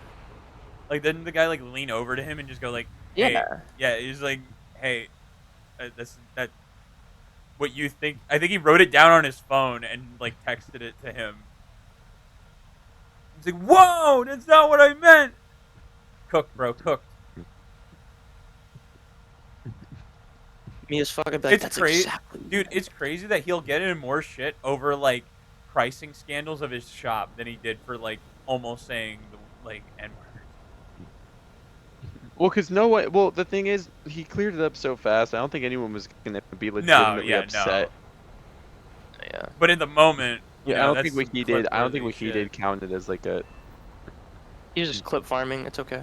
[SPEAKER 1] Like, didn't the guy like lean over to him and just go like, hey,
[SPEAKER 4] Yeah.
[SPEAKER 1] yeah, he's like, hey, that what you think? I think he wrote it down on his phone and like texted it to him. He's like, whoa, that's not what I meant. Cooked, bro, cooked.
[SPEAKER 4] Me as fuck, I'd be like,
[SPEAKER 1] It's
[SPEAKER 4] that's
[SPEAKER 1] crazy,
[SPEAKER 4] exactly.
[SPEAKER 1] dude. It's crazy that he'll get in more shit over like pricing scandals of his shop than he did for like almost saying the like N word.
[SPEAKER 2] Well, cause no one. Well, the thing is, he cleared it up so fast. I don't think anyone was gonna be legitimately upset.
[SPEAKER 4] Yeah.
[SPEAKER 1] But in the moment, you
[SPEAKER 2] Yeah,
[SPEAKER 1] know,
[SPEAKER 2] I don't
[SPEAKER 1] that's
[SPEAKER 2] think what
[SPEAKER 1] some
[SPEAKER 2] he did. I don't think
[SPEAKER 1] clip-worthy
[SPEAKER 2] what he
[SPEAKER 1] shit.
[SPEAKER 2] did counted as like a.
[SPEAKER 4] He was just clip farming. It's okay.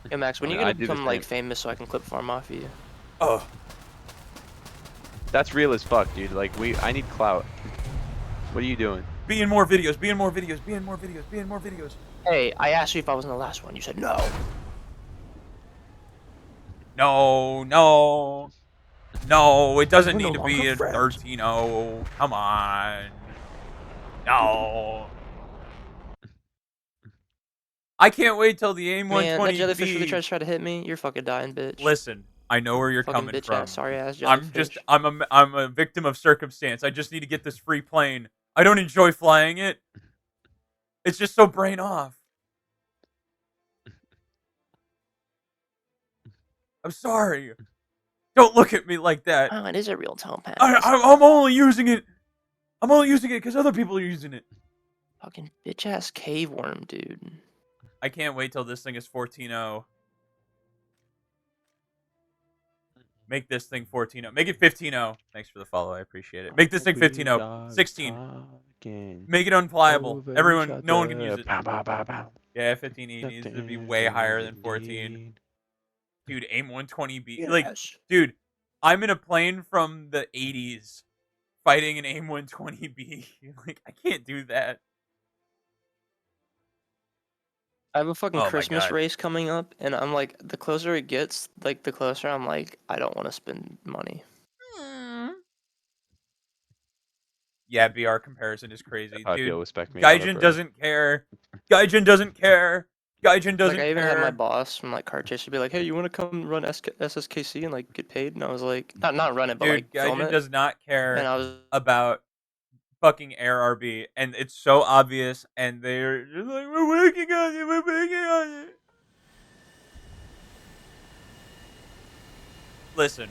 [SPEAKER 4] Hey Max, when
[SPEAKER 2] I
[SPEAKER 4] you
[SPEAKER 2] mean, I
[SPEAKER 4] gonna
[SPEAKER 2] do the
[SPEAKER 4] become like
[SPEAKER 2] same.
[SPEAKER 4] famous so I can clip farm off of you?
[SPEAKER 1] Oh,
[SPEAKER 2] That's real as fuck, dude. Like I need clout. What are you doing?
[SPEAKER 1] be in more videos. Be in more videos. Be in more videos. Be in more videos.
[SPEAKER 4] Hey, I asked you if I was in the last one. You said no.
[SPEAKER 1] No, no. No, it doesn't
[SPEAKER 4] We're no
[SPEAKER 1] need to
[SPEAKER 4] longer
[SPEAKER 1] be a
[SPEAKER 4] friends.
[SPEAKER 1] 13-0. Come on. No. I can't wait till the AIM
[SPEAKER 4] Man, that jellyfish really
[SPEAKER 1] 120B.
[SPEAKER 4] tried to hit me. You're fucking dying, bitch.
[SPEAKER 1] Listen, I know where you're
[SPEAKER 4] Fucking
[SPEAKER 1] coming
[SPEAKER 4] bitch ass,
[SPEAKER 1] from.
[SPEAKER 4] sorry ass jellyfish.
[SPEAKER 1] I'm a victim of circumstance. I just need to get this free plane. I don't enjoy flying it. It's just so brain off. I'm sorry. Don't look at me like that.
[SPEAKER 4] Oh, it is a real topaz.
[SPEAKER 1] I'm only using it. I'm only using it because other people are using it.
[SPEAKER 4] Fucking bitch ass cave worm, dude.
[SPEAKER 1] I can't wait till this thing is 14-0. Make this thing 14-0. Make it 15-0. Thanks for the follow. I appreciate it. Make this thing 15-0. 16. Make it unflyable. Everyone, no one can use it. Yeah, 15E needs to be way higher than 14. Dude, AIM 120B.
[SPEAKER 4] Yes.
[SPEAKER 1] Like, dude, I'm in a plane from the 80s fighting an AIM 120B. Like, I can't do that.
[SPEAKER 4] I have a fucking
[SPEAKER 1] Oh my
[SPEAKER 4] Christmas
[SPEAKER 1] God.
[SPEAKER 4] race coming up, and I'm like, the closer it gets, like, the closer I'm like, I don't want to spend money.
[SPEAKER 1] Yeah, BR comparison is crazy.
[SPEAKER 2] I
[SPEAKER 1] Dude,
[SPEAKER 2] feel respect me.
[SPEAKER 1] Gaijin doesn't care. Gaijin doesn't care. Gaijin doesn't
[SPEAKER 4] Like, I even had my
[SPEAKER 1] care.
[SPEAKER 4] boss from, like, Car Chase to be like, hey, you want to come run SSKC and, like, get paid? And I was like, not run it, but,
[SPEAKER 1] Dude,
[SPEAKER 4] like, film
[SPEAKER 1] Gaijin
[SPEAKER 4] it.
[SPEAKER 1] does not
[SPEAKER 4] And
[SPEAKER 1] care
[SPEAKER 4] I was
[SPEAKER 1] about fucking AirRB, and it's so obvious, and they're just like, we're working on it, we're working on it. Listen,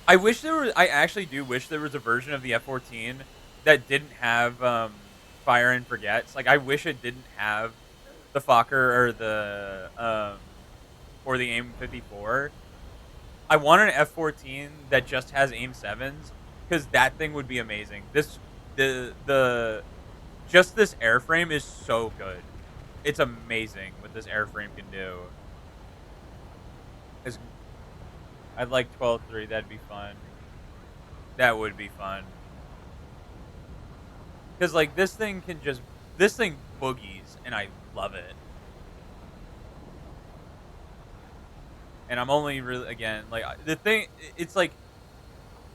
[SPEAKER 1] I actually do wish there was a version of the F-14 that didn't have fire and forgets. Like, I wish it didn't have the Fokker or the AIM-54. I want an F-14 that just has AIM-7s, because that thing would be amazing. Just this airframe is so good. It's amazing what this airframe can do. I'd like 12.3. That'd be fun. That would be fun. Because, like, this thing boogies, and I love it. And I'm only really, again, like, it's like,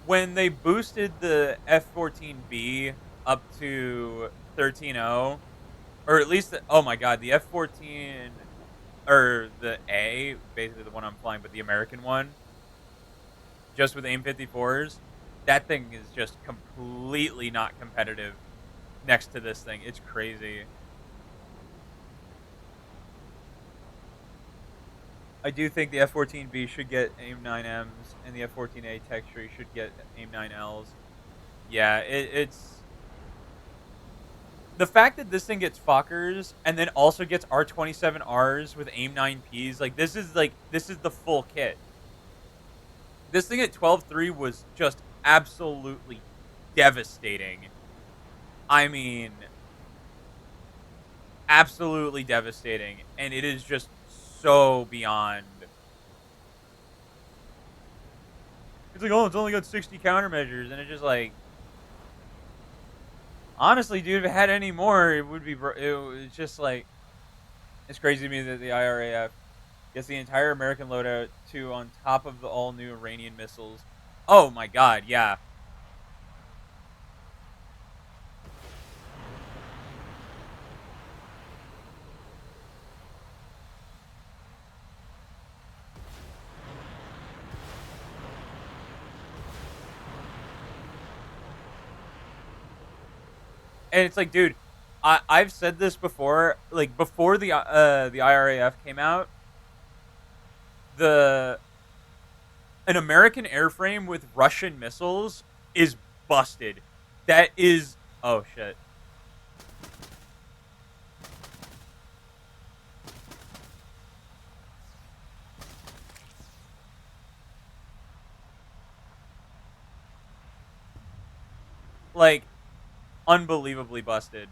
[SPEAKER 1] when they boosted the F-14B up to 13.0, or at least, oh my God, the F-14, or the A, basically the one I'm flying, but the American one, just with AIM-54s, that thing is just completely not competitive next to this thing. It's crazy. I do think the F-14B should get AIM-9Ms, and the F-14A texture should get AIM-9Ls. Yeah, it's... The fact that this thing gets Fokkers, and then also gets R-27Rs with AIM-9Ps, like, this is the full kit. This thing at 12.3 was just absolutely devastating. I mean, absolutely devastating. And it is just so beyond. It's like, oh, it's only got 60 countermeasures. And it's just like, honestly, dude, if it had any more, it would be, it's just like, it's crazy to me that the IRAF gets the entire American loadout too on top of the all new Iranian missiles. Oh my God, yeah. And it's like, dude, I've said this before. Like, before the IRAF came out, an American airframe with Russian missiles is busted. That is, oh shit. Like, unbelievably busted.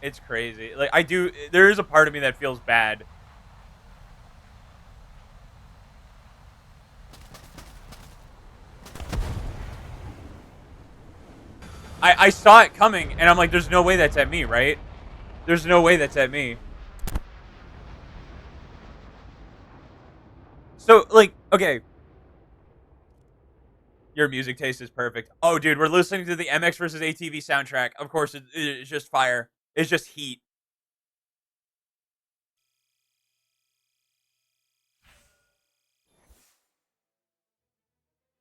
[SPEAKER 1] It's crazy. Like, there is a part of me that feels bad. I saw it coming, and I'm like, there's no way that's at me, right? There's no way that's at me. So, like, okay. Your music taste is perfect. Oh, dude, we're listening to the MX versus ATV soundtrack. Of course, it's just fire. It's just heat.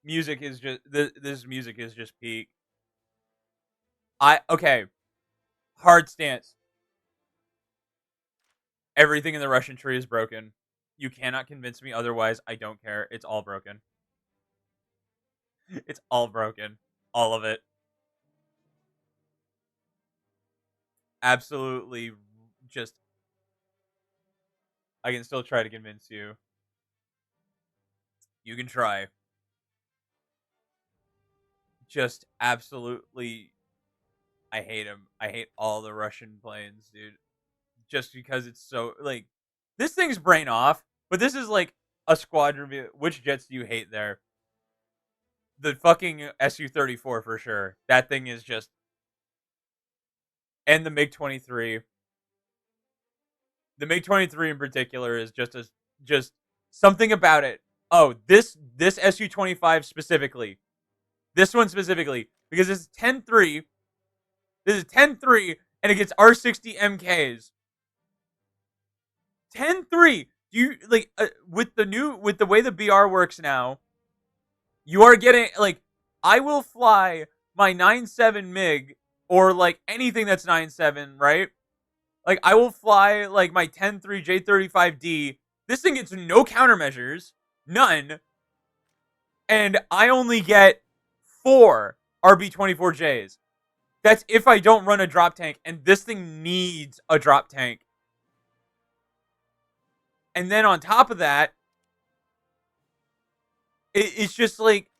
[SPEAKER 1] Music is just this music is just peak. Okay. Hard stance. Everything in the Russian tree is broken. You cannot convince me otherwise. I don't care. It's all broken. It's all broken. All of it. Absolutely just I can still try to convince you. You can try. Just absolutely I hate him. I hate all the Russian planes, dude. Just because it's so like this thing's brain off, but this is like a squadron view. Which jets do you hate there? The fucking Su-34 for sure. That thing is just and the MiG-23. The MiG-23 in particular is just something about it. Oh, this Su-25 specifically. This one specifically because it's 10-3. This is 10-3 and it gets R60 MKs. 10-3. You like with the way the BR works now, you are getting like I will fly my 9.7 MiG or like anything that's 9.7, right? Like I will fly like my 10-3 J35D. This thing gets no countermeasures, none, and I only get 4 RB-24Js. That's if I don't run a drop tank, and this thing needs a drop tank. And then on top of that, it's just like,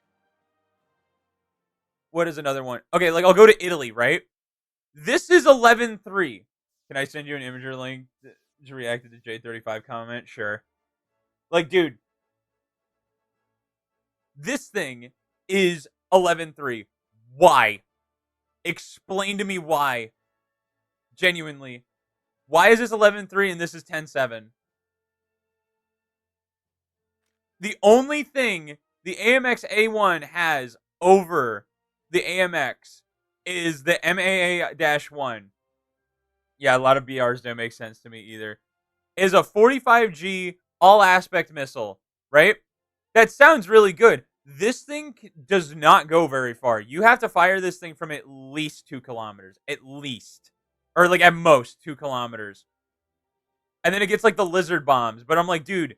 [SPEAKER 1] what is another one? Okay, like I'll go to Italy, right? This is 11-3. Can I send you an imager link to react to the J35 comment? Sure. Like, dude, this thing is 11-3. Why? Explain to me why. Genuinely. Why is this 11-3 and this is 10-7? The only thing the AMX A1 has over the AMX is the MAA-1. Yeah, a lot of BRs don't make sense to me either. Is a 45G all aspect missile, right? That sounds really good. This thing does not go very far. You have to fire this thing from at least 2 kilometers. At least. Or like at most 2 kilometers. And then it gets like the lizard bombs. But I'm like, dude,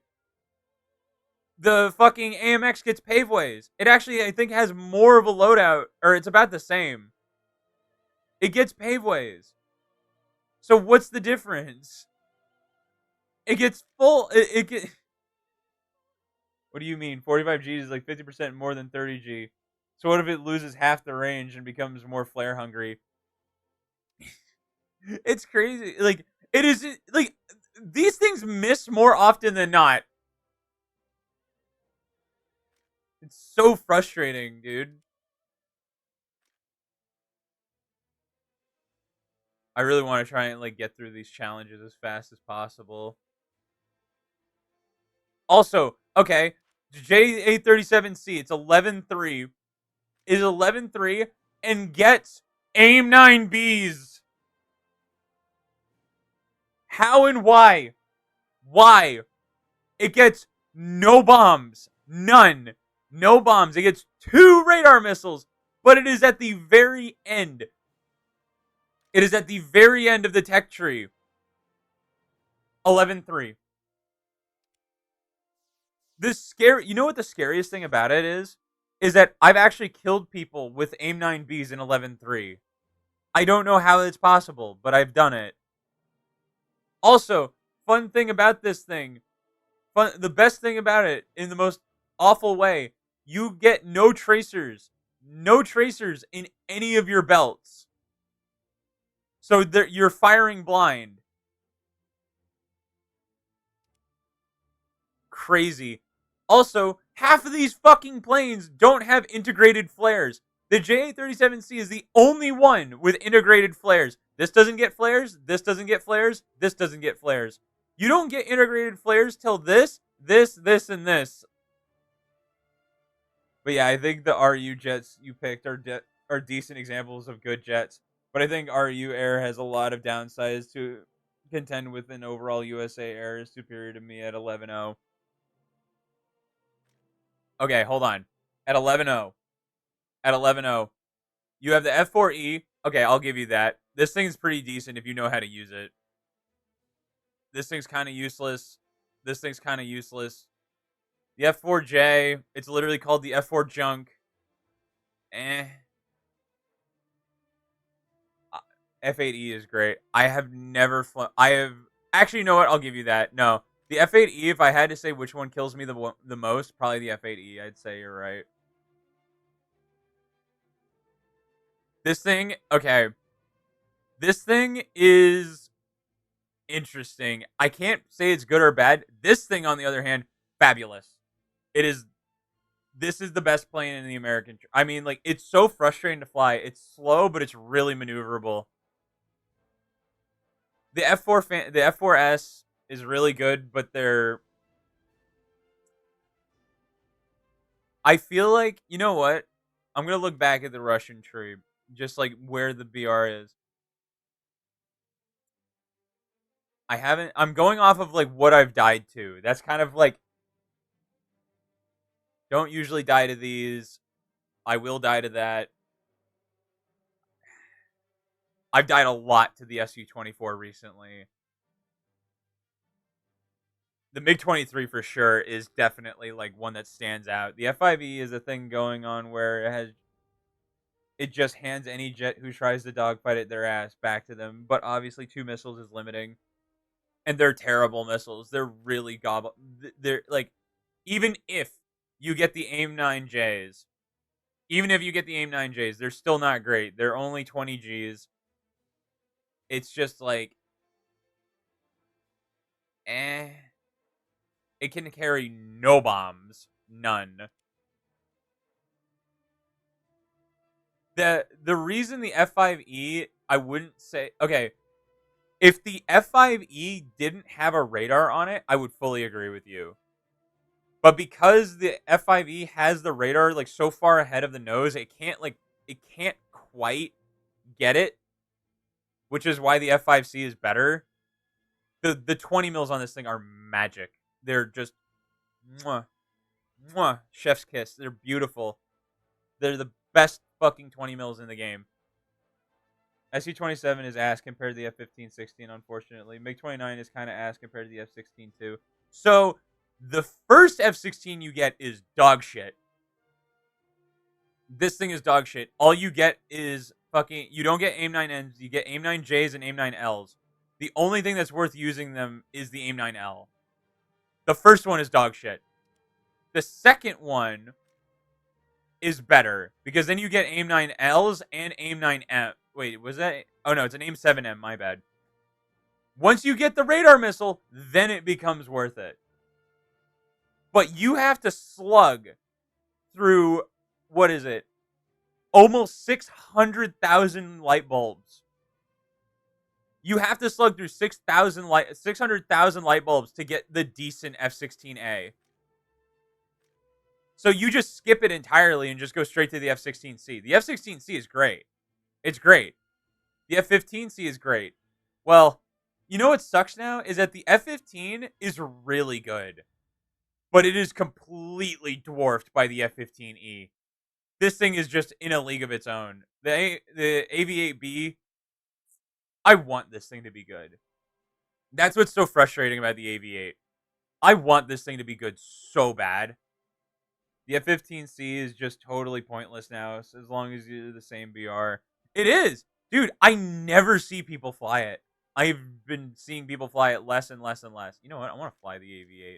[SPEAKER 1] the fucking AMX gets paveways. It actually, I think, has more of a loadout, or it's about the same. It gets paveways. So what's the difference? It gets full. It get. What do you mean? 45G is like 50% more than 30G. So what if it loses half the range and becomes more flare hungry? It's crazy. Like it is. Like these things miss more often than not. It's so frustrating, dude. I really want to try and like get through these challenges as fast as possible. Also, okay, J837C, it's 11-3. Is 11-3 and gets AIM 9Bs. How and why? Why? It gets no bombs. None. No bombs. It gets 2 radar missiles, but it is at the very end. It is at the very end of the tech tree. 11-3. You know what the scariest thing about it is? Is that I've actually killed people with AIM 9Bs in 11-3. I don't know how it's possible, but I've done it. Also, fun thing about this thing, the best thing about it, in the most awful way, you get no tracers. No tracers in any of your belts. So you're firing blind. Crazy. Also, half of these fucking planes don't have integrated flares. The JA-37C is the only one with integrated flares. This doesn't get flares. This doesn't get flares. This doesn't get flares. You don't get integrated flares till this, and this. But yeah, I think the RU jets you picked are decent examples of good jets. But I think RU Air has a lot of downsides to contend with an overall USA Air is superior to me at 11.0. Okay, hold on. At 11.0. At 11.0. You have the F4E. Okay, I'll give you that. This thing's pretty decent if you know how to use it. This thing's kind of useless. This thing's kind of useless. The F4J, it's literally called the F4 Junk. F8E is great. I have never flown. I have actually, you know what? I'll give you that. No, the F8E. If I had to say which one kills me the most, probably the F8E. I'd say you're right. This thing, okay. This thing is interesting. I can't say it's good or bad. This thing, on the other hand, fabulous. It is. This is the best plane in the American. I mean, like, it's so frustrating to fly. It's slow, but it's really maneuverable. The the F4S is really good, but I feel like, you know what? I'm gonna look back at the Russian tree, just like where the BR is. I'm going off of like what I've died to. That's kind of like, don't usually die to these. I will die to that. I've died a lot to the Su-24 recently. The MiG-23 for sure is definitely like one that stands out. The F-5E is a thing going on where it just hands any jet who tries to dogfight it their ass back to them. But obviously 2 missiles is limiting. And they're terrible missiles. They're really gobble. They're like, even if you get the AIM-9Js, they're still not great. They're only 20 Gs. It's just like, It can carry no bombs. None. The reason the F5E, I wouldn't say, okay, if the F5E didn't have a radar on it, I would fully agree with you. But because the F5E has the radar like so far ahead of the nose, it can't quite get it, which is why the F5C is better. The 20 mils on this thing are magic. They're just mwah, mwah, chef's kiss. They're beautiful. They're the best fucking 20 mils in the game. SU-27 is ass compared to the F-15-16, unfortunately. MiG-29 is kind of ass compared to the F-16 too. So the first F-16 you get is dog shit. This thing is dog shit. All you get is fucking, you don't get AIM-9Ns, you get AIM-9Js and AIM-9Ls. The only thing that's worth using them is the AIM-9L. The first one is dog shit. The second one is better, because then you get AIM-9Ls and AIM-9M. Wait, was that? Oh no, it's an AIM-7M, my bad. Once you get the radar missile, then it becomes worth it. But you have to slug through, what is it? Almost 600,000 light bulbs. You have to slug through 600,000 light bulbs to get the decent F-16A. So you just skip it entirely and just go straight to the F-16C. The F-16C is great. It's great. The F-15C is great. Well, you know what sucks now is that the F-15 is really good, but it is completely dwarfed by the F-15E. This thing is just in a league of its own. The AV-8B, I want this thing to be good. That's what's so frustrating about the AV-8. I want this thing to be good so bad. The F-15C is just totally pointless now, so as long as you're the same BR. It is! Dude, I never see people fly it. I've been seeing people fly it less and less and less. You know what? I want to fly the AV-8.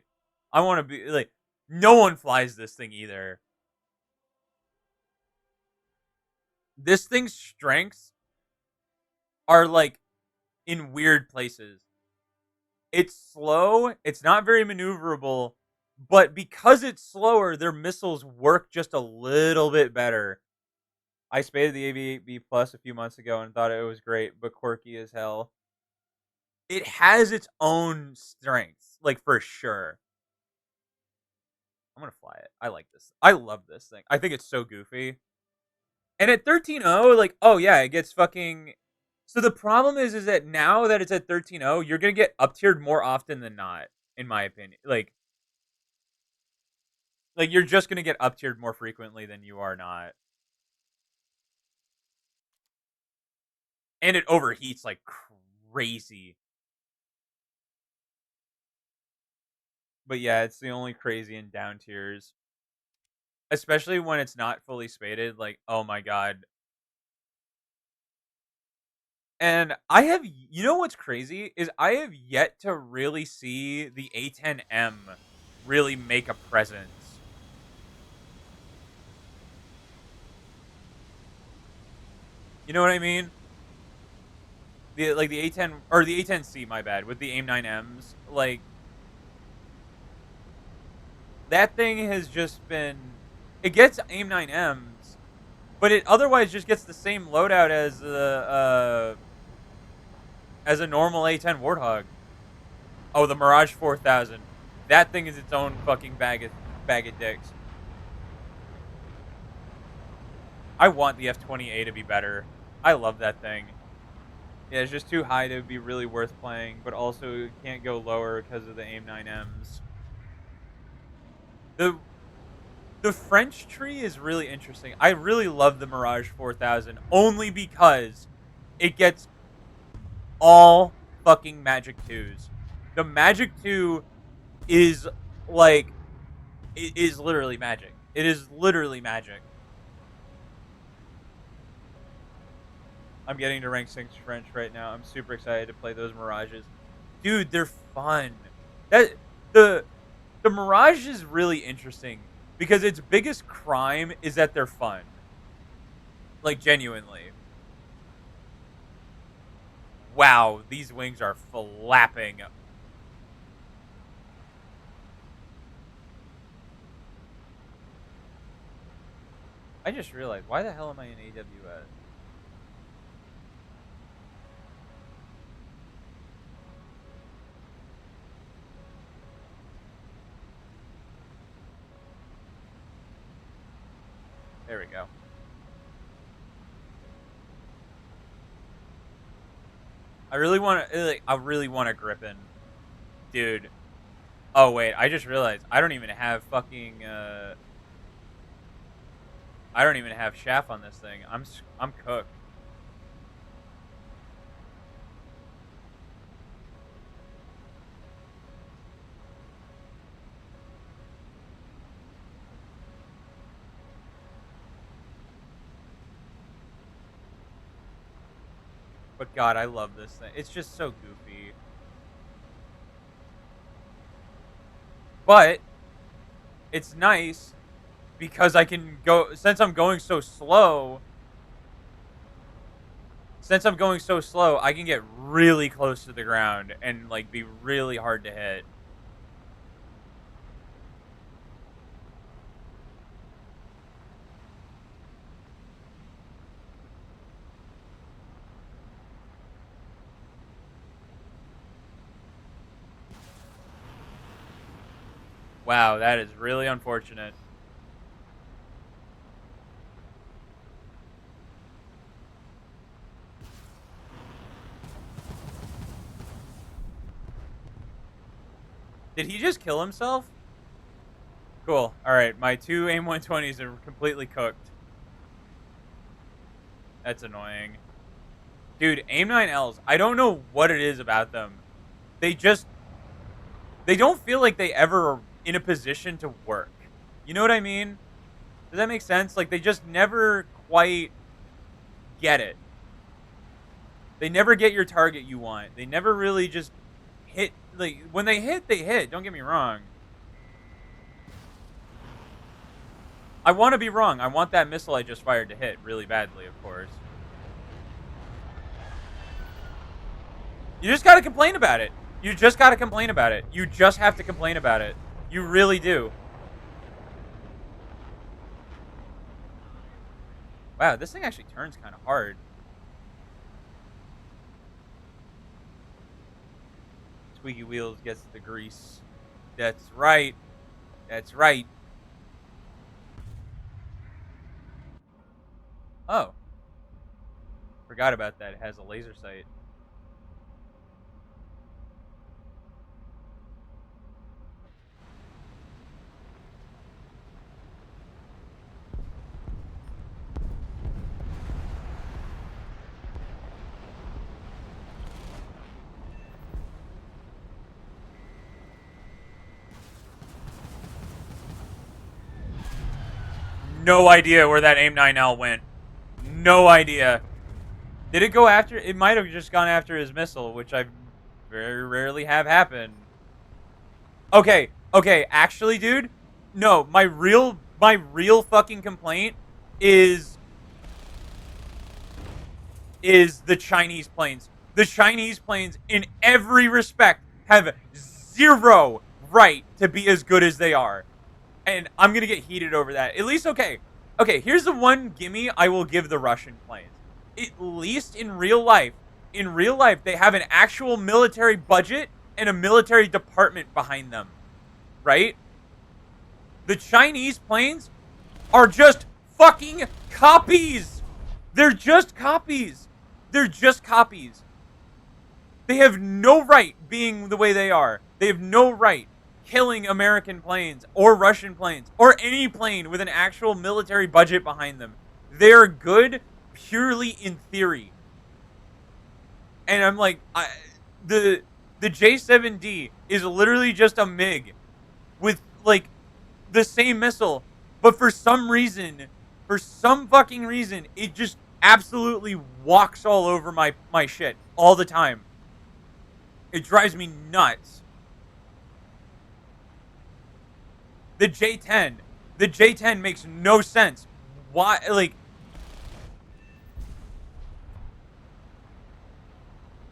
[SPEAKER 1] I want to be, like, no one flies this thing either. This thing's strengths are, like, in weird places. It's slow. It's not very maneuverable. But because it's slower, their missiles work just a little bit better. I spaded the AV8B Plus a few months ago and thought it was great, but quirky as hell. It has its own strengths, like for sure. I'm gonna fly it. I like this. I love this thing. I think it's so goofy. And at 13.0, like, oh yeah, it gets fucking. So the problem is that now that it's at 13.0, you're gonna get up tiered more often than not, in my opinion. Like you're just gonna get up tiered more frequently than you are not. And it overheats like crazy. But yeah, it's the only crazy in down tiers. Especially when it's not fully spaded, like, oh my god. And I have, you know what's crazy? Is I have yet to really see the A10M really make a presence. You know what I mean? The A10 or the A10C, my bad, with the AIM-9Ms, like that thing has just been, it gets AIM-9Ms, but it otherwise just gets the same loadout as a normal A10 Warthog. Oh, the Mirage 4000. That thing is its own fucking bag of dicks. I want the F-20A to be better. I love that thing. Yeah, it's just too high to be really worth playing, but also it can't go lower because of the AIM-9Ms. The French tree is really interesting. I really love the Mirage 4000 only because it gets all fucking Magic 2s. The Magic 2 is like, it is literally magic. It is literally magic. I'm getting to rank 6 French right now. I'm super excited to play those Mirages. Dude, they're fun. The Mirage is really interesting because its biggest crime is that they're fun. Like, genuinely. Wow, these wings are flapping. I just realized, why the hell am I in AWS? There we go. I really want a Griffin. Dude. Oh, wait, I just realized I don't even have fucking, I don't even have chaff on this thing. I'm cooked. But God, I love this thing. It's just so goofy. But it's nice because I can go, since I'm going so slow, I can get really close to the ground and like be really hard to hit. Wow, that is really unfortunate. Did he just kill himself? Cool. Alright, my 2 AIM-120s are completely cooked. That's annoying. Dude, AIM-9Ls, I don't know what it is about them. They don't feel like they ever are in a position to work. You know what I mean? Does that make sense? Like, they just never quite get it. They never get your target you want. They never really just hit. Like, when they hit, they hit. Don't get me wrong. I want to be wrong. I want that missile I just fired to hit really badly, of course. You just gotta complain about it. You just gotta complain about it. You just have to complain about it. You really do. Wow, this thing actually turns kind of hard. Squeaky wheels gets the grease. That's right. That's right. Oh. Forgot about that. It has a laser sight. No idea where that AIM-9L went. No idea. Did it go after? It might have just gone after his missile, which I very rarely have happen. Okay, actually, dude, no, my real fucking complaint is the Chinese planes. The Chinese planes, in every respect, have zero right to be as good as they are. And I'm gonna get heated over that. At least, okay, here's the one gimme I will give the Russian planes. At least in real life, they have an actual military budget and a military department behind them, right? The Chinese planes are just fucking copies. They're just copies. They're just copies. They have no right being the way they are. They have no right killing American planes or Russian planes or any plane with an actual military budget behind them. They're good purely in theory. And I'm like, the J-7D is literally just a MiG with like the same missile, but for some fucking reason, it just absolutely walks all over my shit all the time. It drives me nuts. The J-10 makes no sense. Why, like,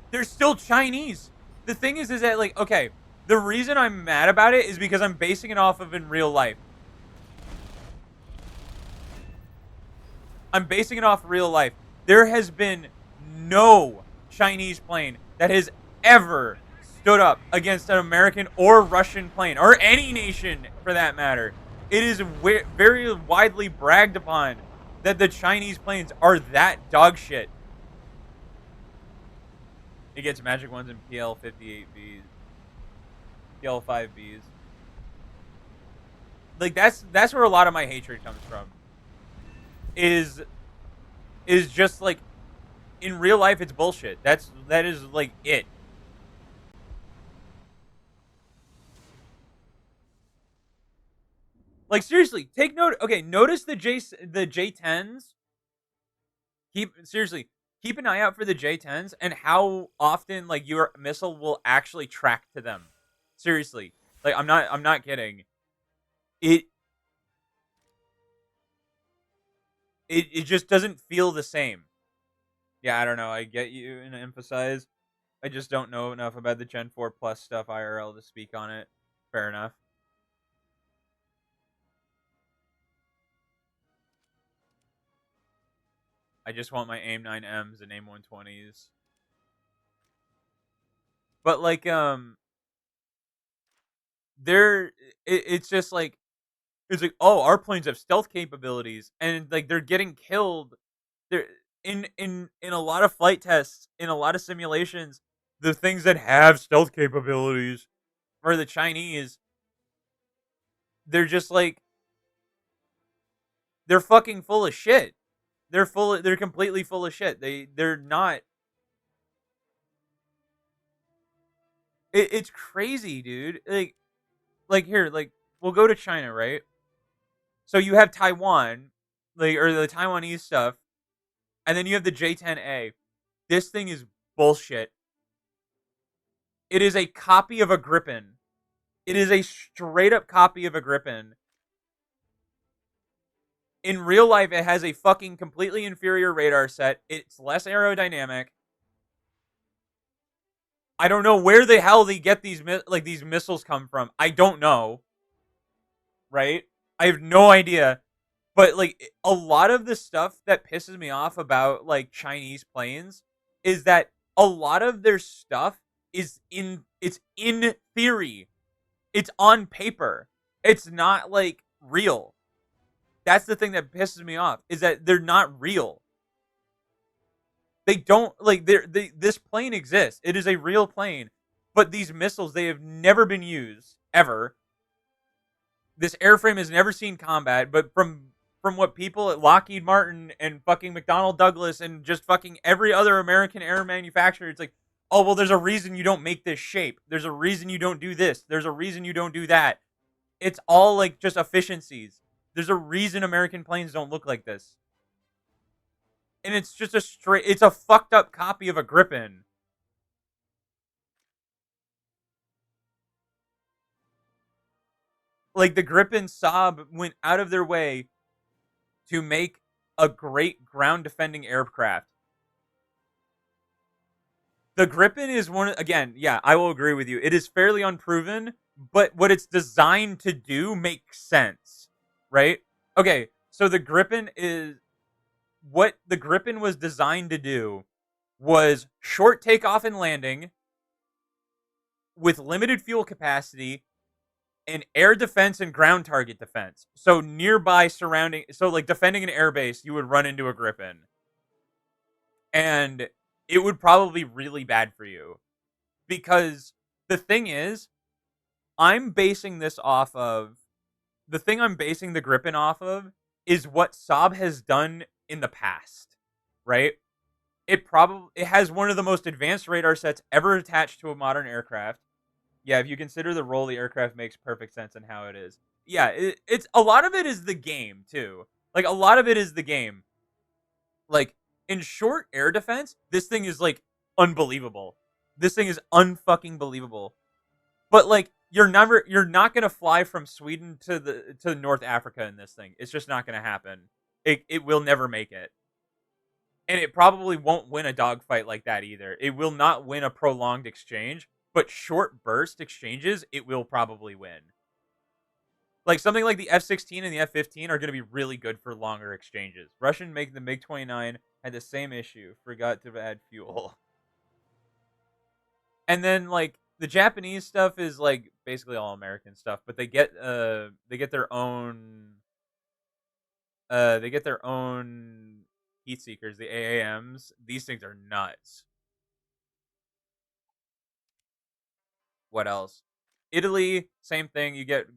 [SPEAKER 1] they're still Chinese. The thing is that, like, okay, the reason I'm mad about it is because I'm basing it off of in real life. I'm basing it off real life. There has been no Chinese plane that has ever stood up against an American or Russian plane, or any nation for that matter. It is very widely bragged upon that the Chinese planes are that dog shit. It gets magic ones in PL-58Bs, PL-5Bs. Like, that's where a lot of my hatred comes from. Is just like, in real life it's bullshit. That is like it. Like, seriously, take note. Okay, notice the J-10s. Keep an eye out for the J-10s and how often like your missile will actually track to them. Seriously, like I'm not kidding. It just doesn't feel the same. Yeah, I don't know. I get you and emphasize. I just don't know enough about the Gen 4 Plus stuff IRL to speak on it. Fair enough. I just want my AIM-9Ms and AIM-120s. But like it's just like, it's like, oh, our planes have stealth capabilities, and like they're getting killed. They're in a lot of flight tests, in a lot of simulations, the things that have stealth capabilities for the Chinese, they're just like, they're fucking full of shit. They're completely full of shit. They're not. It's crazy, dude. Like here, like, we'll go to China, right? So you have Taiwan, like, or the Taiwanese stuff, and then you have the J-10A. This thing is bullshit. It is a copy of a Gripen. It is a straight up copy of a Gripen. In real life, it has a fucking completely inferior radar set. It's less aerodynamic. I don't know where the hell they get these missiles come from. I don't know. Right? I have no idea. But like a lot of the stuff that pisses me off about like Chinese planes is that a lot of their stuff is it's in theory. It's on paper. It's not like real. That's the thing that pisses me off is that they're not real. They don't like this plane exists. It is a real plane, but these missiles they have never been used ever. This airframe has never seen combat, but from what people at Lockheed Martin and fucking McDonnell Douglas and just fucking every other American air manufacturer, it's like, oh well, there's a reason you don't make this shape. There's a reason you don't do this. There's a reason you don't do that. It's all like just efficiencies. There's a reason American planes don't look like this. And it's just it's a fucked up copy of a Gripen. Like the Gripen Saab went out of their way to make a great ground defending aircraft. The Gripen is one, again, yeah, I will agree with you. It is fairly unproven, but what it's designed to do makes sense, right? Okay, so the Gripen is, what the Gripen was designed to do was short takeoff and landing with limited fuel capacity and air defense and ground target defense. So nearby surrounding, so like defending an airbase, you would run into a Gripen. And it would probably be really bad for you. Because the thing is, I'm basing this off of, the thing I'm basing the Gripen off of is what Saab has done in the past, right? It has one of the most advanced radar sets ever attached to a modern aircraft. Yeah, if you consider the role the aircraft makes perfect sense in how it is. Yeah, it's a lot of it is the game too. Like a lot of it is the game. Like in short air defense, this thing is like unbelievable. This thing is unfucking believable. But like you're not gonna fly from Sweden to North Africa in this thing. It's just not gonna happen. It will never make it. And it probably won't win a dogfight like that either. It will not win a prolonged exchange, but short burst exchanges, it will probably win. Like something like the F-16 and the F-15 are going to be really good for longer exchanges. Russian make the MiG-29 had the same issue, forgot to add fuel. And then like the Japanese stuff is like basically all American stuff, but they get their own heat seekers, the AAMs. These things are nuts. What else? Italy, same thing. You get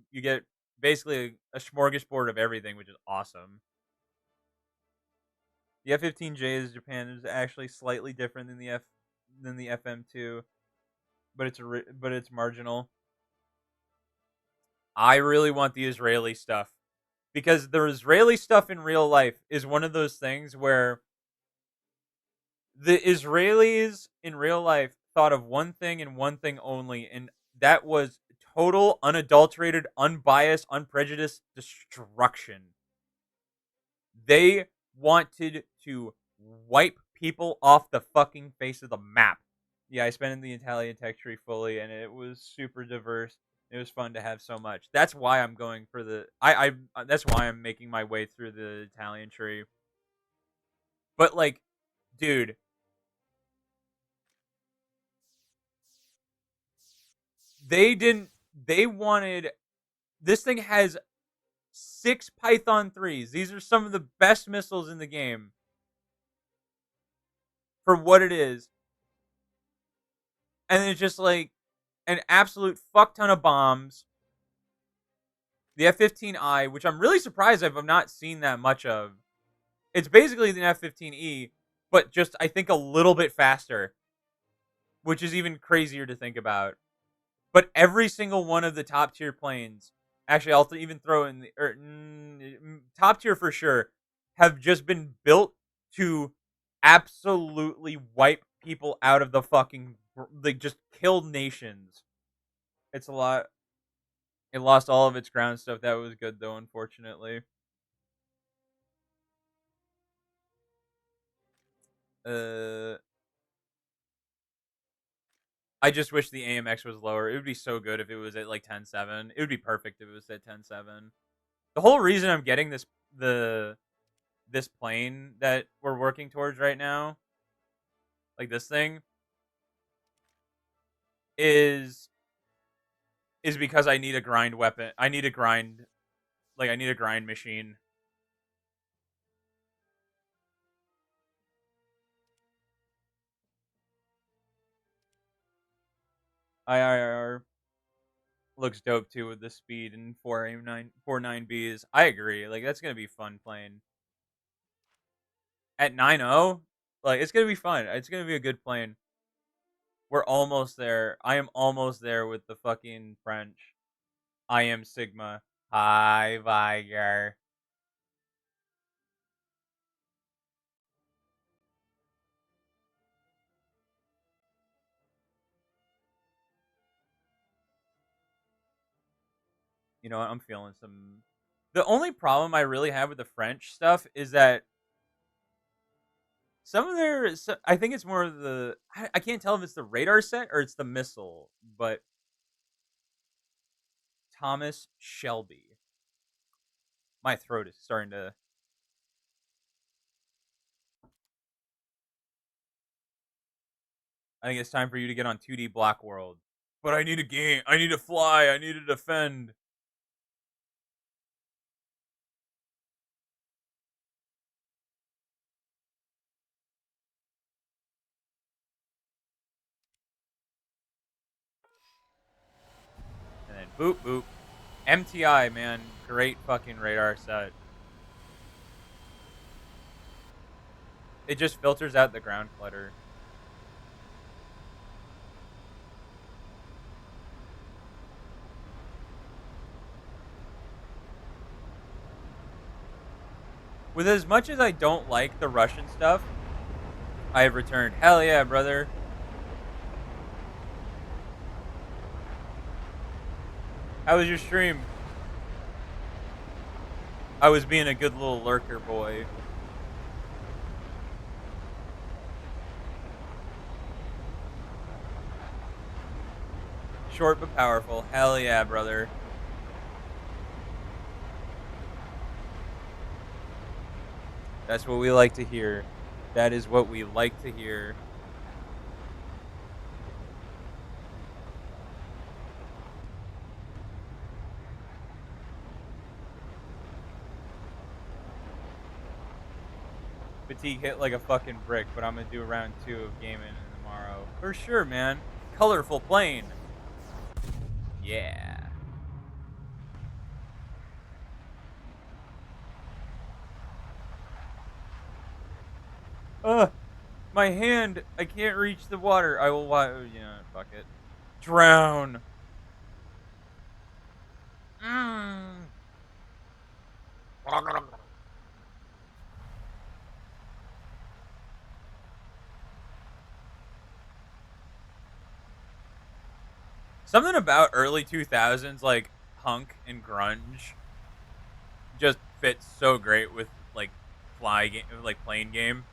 [SPEAKER 1] basically a smorgasbord of everything, which is awesome. The F-15J is Japan is actually slightly different than the FM2, but it's marginal. I really want the Israeli stuff because the Israeli stuff in real life is one of those things where the Israelis in real life thought of one thing and one thing only, and that was total, unadulterated, unbiased, unprejudiced destruction. They wanted to wipe people off the fucking face of the map. Yeah, I spent in the Italian tech tree fully, and it was super diverse. It was fun to have so much. That's why I'm going for the that's why I'm making my way through the Italian tree. But like, dude, they wanted, this thing has 6 Python 3s. These are some of the best missiles in the game for what it is. And it's just like an absolute fuck ton of bombs. The F-15I, which I'm really surprised I've not seen that much of. It's basically the F-15E, but just, I think, a little bit faster. Which is even crazier to think about. But every single one of the top tier planes, actually, I'll even throw in the top tier for sure, have just been built to absolutely wipe people out of the fucking, like, just kill nations. It's a lot. It lost all of its ground stuff. That was good though, unfortunately. I just wish the AMX was lower. It would be so good if it was at like 10.7. It would be perfect if it was at 10.7. The whole reason I'm getting this this plane that we're working towards right now, like this thing, is because I need a grind weapon. I need a grind machine. IIR looks dope too with the speed and 49Bs. I agree. Like that's gonna be fun playing at 9.0. Like it's gonna be fun. It's gonna be a good plane. We're almost there. I am almost there with the fucking French. I am Sigma. Hi, Viger. You know what? I'm feeling some. The only problem I really have with the French stuff is that some of their. I think it's more of the. I can't tell if it's the radar set or it's the missile, but Thomas Shelby. My throat is starting to. I think it's time for you to get on 2D Block World. But I need a game. I need to fly. I need to defend. And then boop boop. MTI, man. Great fucking radar set. It just filters out the ground clutter. With as much as I don't like the Russian stuff, I have returned. Hell yeah, brother. How was your stream? I was being a good little lurker boy. Short but powerful. Hell yeah, brother. That's what we like to hear. That is what we like to hear. Fatigue hit like a fucking brick, but I'm gonna do round 2 of gaming tomorrow. For sure, man. Colorful plane. Yeah. My hand. I can't reach the water. I will. Fuck it. Drown. Mm. Something about early 2000s, like punk and grunge, just fits so great with like plane game.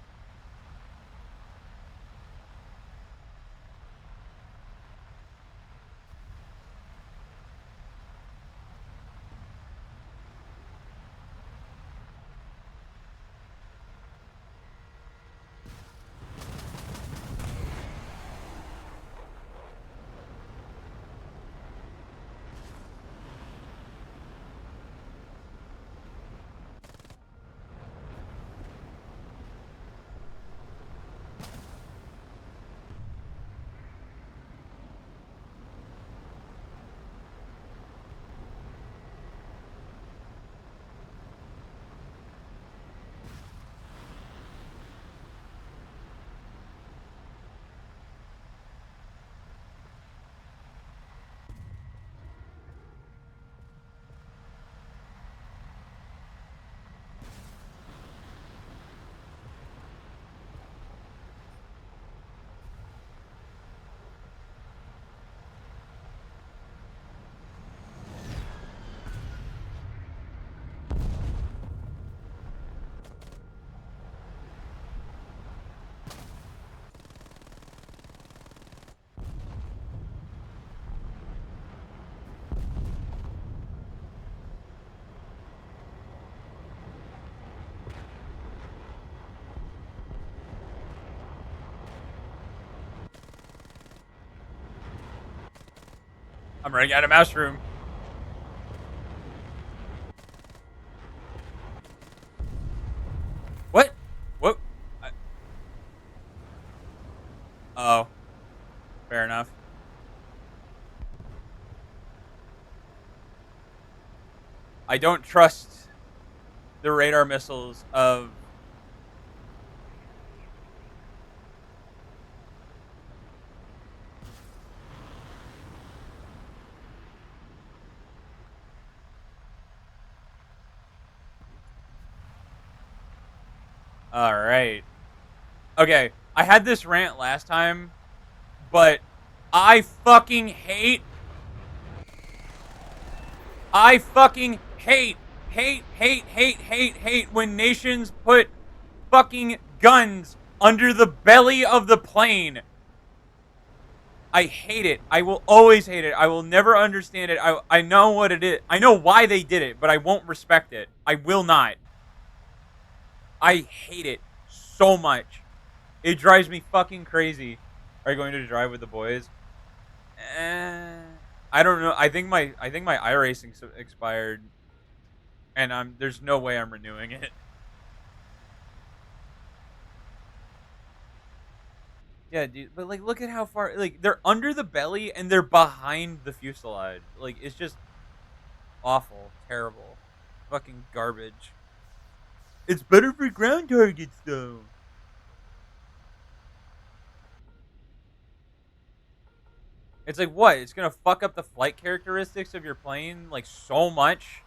[SPEAKER 1] I'm running out of mouse room. What? What? Oh. Fair enough. I don't trust the radar missiles of... Alright. Okay, I had this rant last time, but I fucking hate when nations put fucking guns under the belly of the plane. I hate it. I will always hate it. I will never understand it. I know what it is. I know why they did it, but I won't respect it. I will not. I hate it so much. It drives me fucking crazy. Are you going to drive with the boys? I don't know. I think my iRacing expired, and there's no way I'm renewing it. Yeah, dude. But like, look at how far. Like, they're under the belly and they're behind the fuselage. Like, it's just awful, terrible, fucking garbage. It's better for ground targets, though. It's like, what? It's gonna fuck up the flight characteristics of your plane like so much.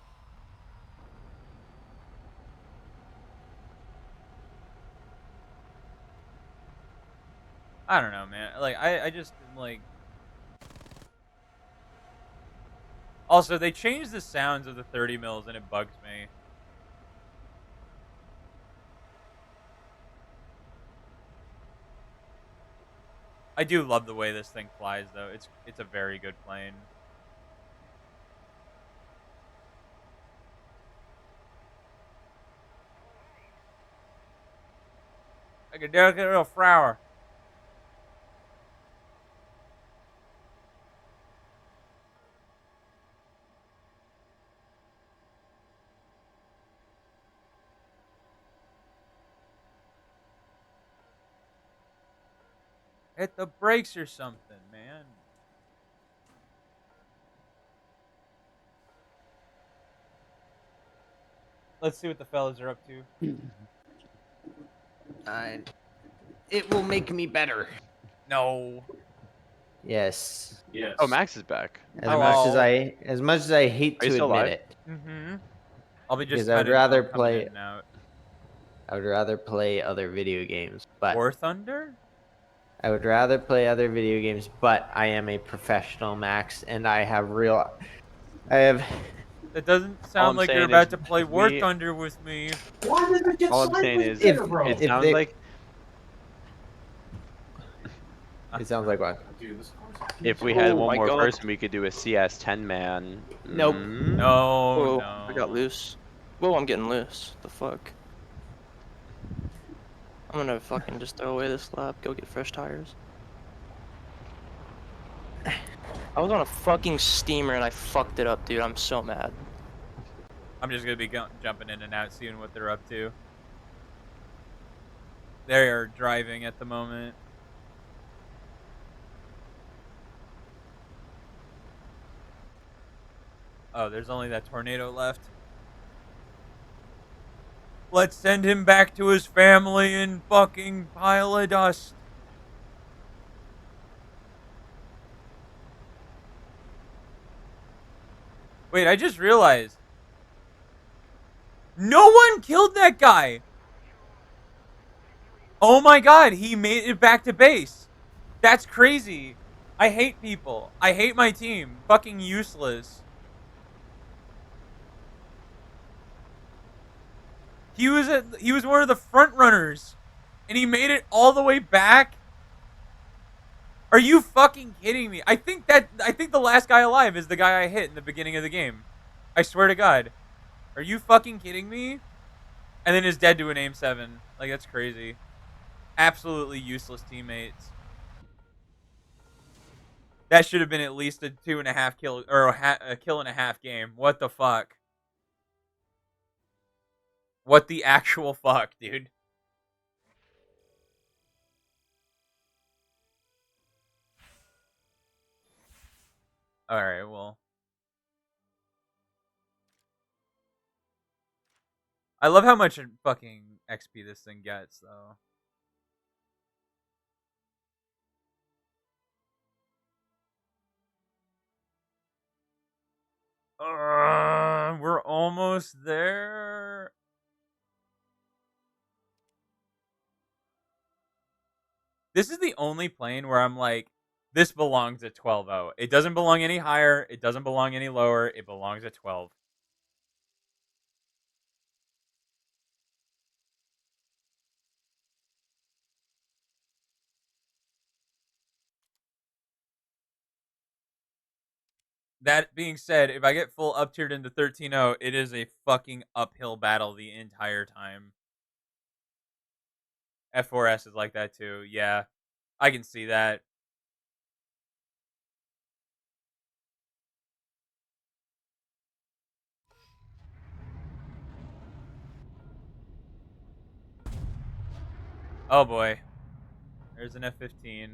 [SPEAKER 1] I don't know, man. Like, I just like. Also, they changed the sounds of the 30 mils, and it bugs me. I do love the way this thing flies, though. It's a very good plane. Like a delicate little flower. Hit the brakes or something, man. Let's see what the fellas are up to.
[SPEAKER 6] It will make me better.
[SPEAKER 1] No.
[SPEAKER 6] Yes.
[SPEAKER 3] Yes.
[SPEAKER 2] Oh, Max is back.
[SPEAKER 6] As much as I hate
[SPEAKER 2] Are you
[SPEAKER 6] to
[SPEAKER 2] still
[SPEAKER 6] admit
[SPEAKER 2] alive?
[SPEAKER 6] it,
[SPEAKER 1] Mm-hmm. I'll be just
[SPEAKER 6] because I would
[SPEAKER 1] kinda
[SPEAKER 6] rather
[SPEAKER 1] coming
[SPEAKER 6] play.
[SPEAKER 1] in and out.
[SPEAKER 6] I would rather play other video games, but
[SPEAKER 1] War Thunder?
[SPEAKER 6] I would rather play other video games. But I am a professional, Max, and I have real. I have.
[SPEAKER 1] That doesn't
[SPEAKER 2] All
[SPEAKER 1] sound
[SPEAKER 2] I'm
[SPEAKER 1] like you're
[SPEAKER 2] saying
[SPEAKER 1] about
[SPEAKER 2] is
[SPEAKER 1] to play
[SPEAKER 2] if
[SPEAKER 1] War
[SPEAKER 2] we-
[SPEAKER 1] Thunder with me.
[SPEAKER 3] Why did it get
[SPEAKER 2] All I'm saying is,
[SPEAKER 6] If-
[SPEAKER 2] it
[SPEAKER 6] if
[SPEAKER 2] sounds
[SPEAKER 6] they-
[SPEAKER 2] like
[SPEAKER 6] It sounds like what?
[SPEAKER 3] Dude, this car's
[SPEAKER 2] if we had
[SPEAKER 4] Oh
[SPEAKER 2] one
[SPEAKER 4] my
[SPEAKER 2] more
[SPEAKER 4] God.
[SPEAKER 2] person, we could do a CS 10 man.
[SPEAKER 6] Nope.
[SPEAKER 1] No,
[SPEAKER 4] Whoa,
[SPEAKER 1] no.
[SPEAKER 4] I got loose. Whoa, I'm getting loose. The fuck? I'm gonna fucking just throw away this lap, go get fresh tires. I was on a fucking steamer and I fucked it up, dude. I'm so mad.
[SPEAKER 1] I'm just gonna be jumping in and out, seeing what they're up to. They are driving at the moment. Oh, there's only that tornado left. Let's send him back to his family and fucking pile of dust. Wait, I just realized. No one killed that guy. Oh my god, he made it back to base. That's crazy. I hate people. I hate my team. Fucking useless. He was one of the front runners, and he made it all the way back. Are you fucking kidding me? I think the last guy alive is the guy I hit in the beginning of the game. I swear to God. Are you fucking kidding me? And then is dead to an aim 7. Like, that's crazy. Absolutely useless teammates. That should have been at least a 2.5 kill or a kill and a half game. What the fuck? What the actual fuck, dude? All right, well. I love how much fucking XP this thing gets, though. We're almost there. This is the only plane where I'm like, this belongs at 12-0. It doesn't belong any higher. It doesn't belong any lower. It belongs at 12. That being said, if I get full up tiered into 13-0, it is a fucking uphill battle the entire time. F4S is like that too. Yeah, I can see that. Oh boy. There's an F-15.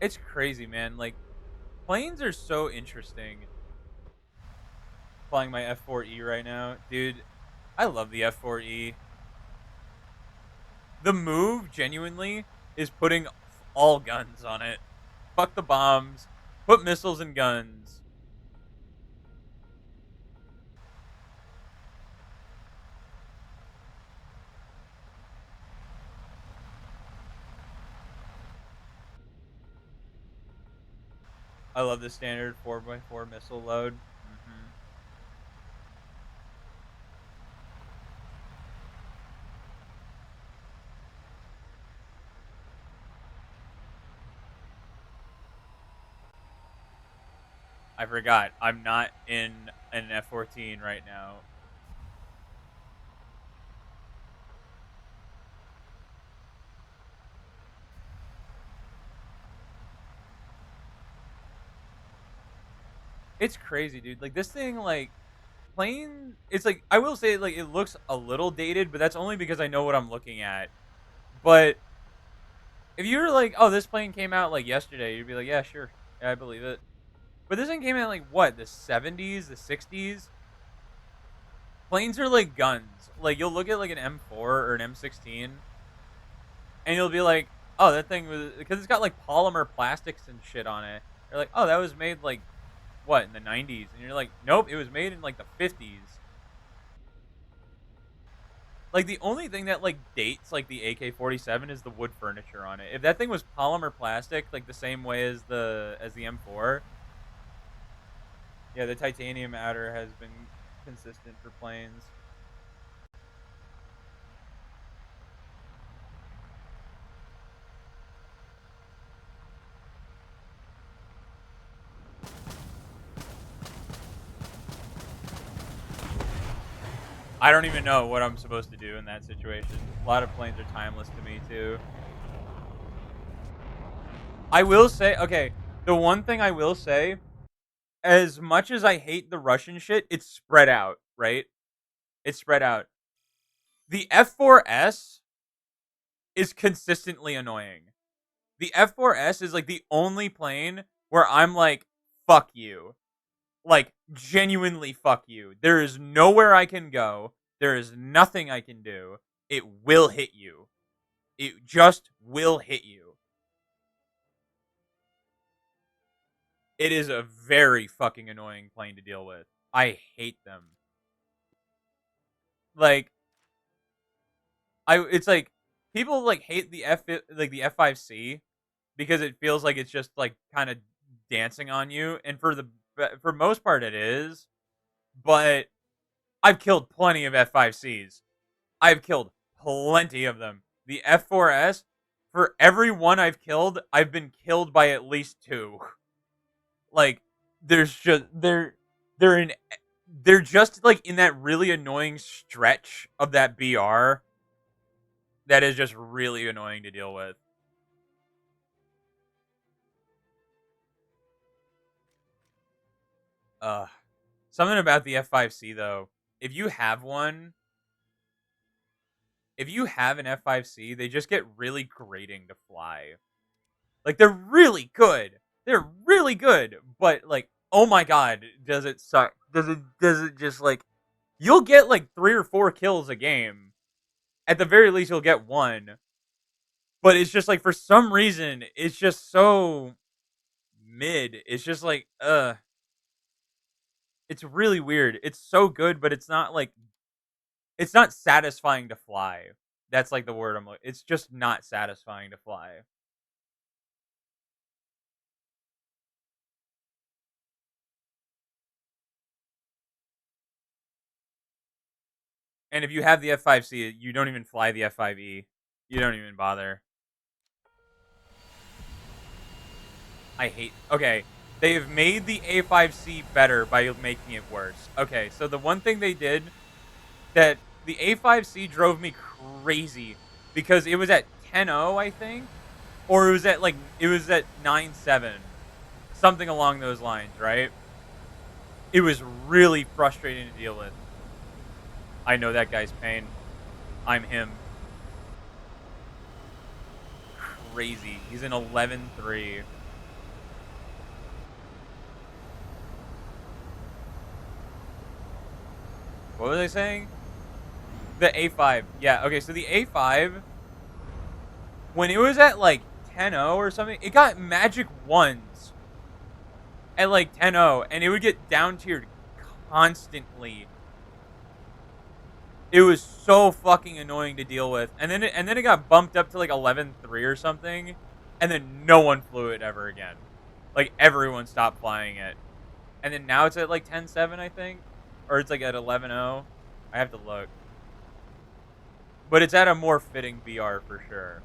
[SPEAKER 1] It's crazy, man. Like, planes are so interesting. Flying my F4E right now. Dude, I love the F4E. The move, genuinely, is putting all guns on it. Fuck the bombs. Put missiles and guns. I love the standard 4x4 missile load. I forgot. I'm not in an F-14 right now. It's crazy, dude. Like, this thing, like, plane, it's like, I will say, like, it looks a little dated, but that's only because I know what I'm looking at. But if you were like, oh, this plane came out, like, yesterday, you'd be like, yeah, sure. Yeah, I believe it. But this thing came out, like, what, the 70s, the 60s? Planes are like guns. Like, you'll look at, like, an M4 or an M16, and you'll be like, oh, that thing was, because it's got, like, polymer plastics and shit on it. You're like, oh, that was made, like, what, in the 90s? And you're like, nope, it was made in, like, the 50s. Like, the only thing that, like, dates, like, the AK-47 is the wood furniture on it. If that thing was polymer plastic, like, the same way as the M4, yeah, the titanium outer has been consistent for planes. I don't even know what I'm supposed to do in that situation. A lot of planes are timeless to me, too. I will say, okay, the one thing I will say, as much as I hate the Russian shit, it's spread out, right? It's spread out. The F4S is consistently annoying. The F4S is, like, the only plane where I'm like, fuck you. Like, genuinely fuck you. There is nowhere I can go. There is nothing I can do. It will hit you. It just will hit you. It is a very fucking annoying plane to deal with. I hate them. Like, it's like people like hate the F5C because it feels like it's just like kind of dancing on you, and for most part it is. But I've killed plenty of F5Cs. I've killed plenty of them. The F4S, for every one I've killed, I've been killed by at least two. Like, there's just they're in they're just like in that really annoying stretch of that BR that is just really annoying to deal with. Something about the F5C though. If you have one, if you have an F5C, they just get really grating to fly. Like they're really good. They're really good, but like, oh my god, does it suck? Does it just like you'll get like 3 or 4 kills a game. At the very least you'll get one. But it's just like for some reason it's just so mid. It's just like it's really weird. It's so good, but it's not like it's not satisfying to fly. That's like the word I'm looking. It's just not satisfying to fly. And if you have the F5C, you don't even fly the F5E. You don't even bother. I hate. Okay, they've made the A5C better by making it worse. Okay, so the one thing they did that the A5C drove me crazy because it was at 10.0, I think, or it was at 9.7, something along those lines, right? It was really frustrating to deal with. I know that guy's pain. I'm him. Crazy. He's an 11.3. What was I saying? The A5. Yeah, okay, so the A5, when it was at like 10.0 or something, it got magic ones at like 10.0, and it would get down tiered constantly. It was so fucking annoying to deal with. And then it got bumped up to like 11.3 or something, and then no one flew it ever again. Like everyone stopped flying it. And then now it's at like 10.7, I think, or it's like at 11.0. I have to look. But it's at a more fitting BR for sure.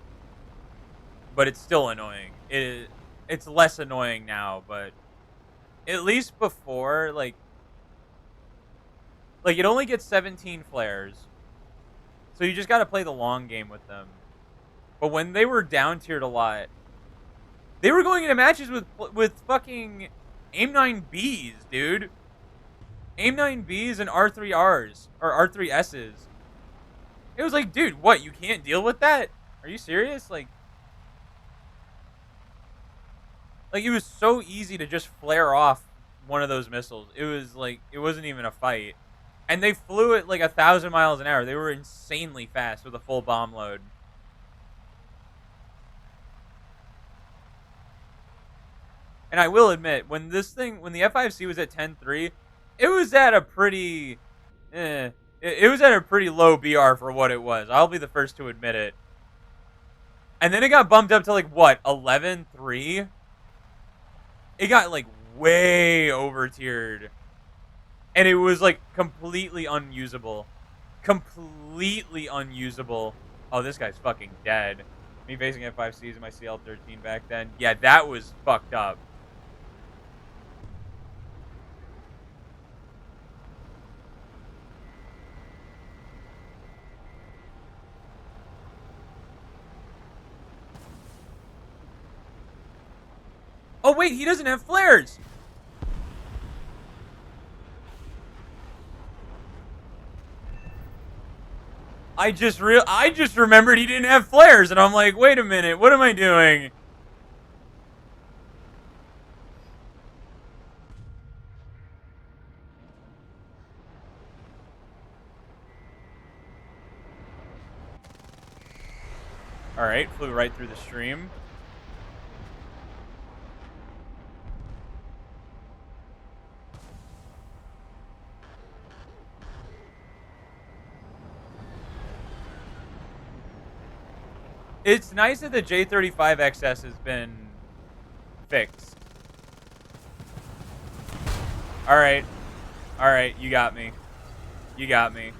[SPEAKER 1] But it's still annoying. It's less annoying now, but at least before, like it only gets 17 flares. So you just got to play the long game with them. But when they were down tiered a lot, they were going into matches with fucking AIM 9Bs, dude. AIM 9Bs and R3Rs or R3Ss. It was like, dude, what? You can't deal with that? Are you serious? Like it was so easy to just flare off one of those missiles. It was like it wasn't even a fight. And they flew it like 1,000 miles an hour. They were insanely fast with a full bomb load. And I will admit, when the F5C was at 10.3, it was at a pretty, it was at a pretty low BR for what it was. I'll be the first to admit it. And then it got bumped up to like what, 11.3? It got like way over tiered. And it was like completely unusable. Completely unusable. Oh, this guy's fucking dead. Me facing F5Cs in my CL13 back then. Yeah, that was fucked up. Oh wait, he doesn't have flares. I just remembered he didn't have flares, and I'm like, wait a minute, what am I doing? All right, flew right through the stream. It's nice that the J35XS has been fixed. All right, you got me. You got me.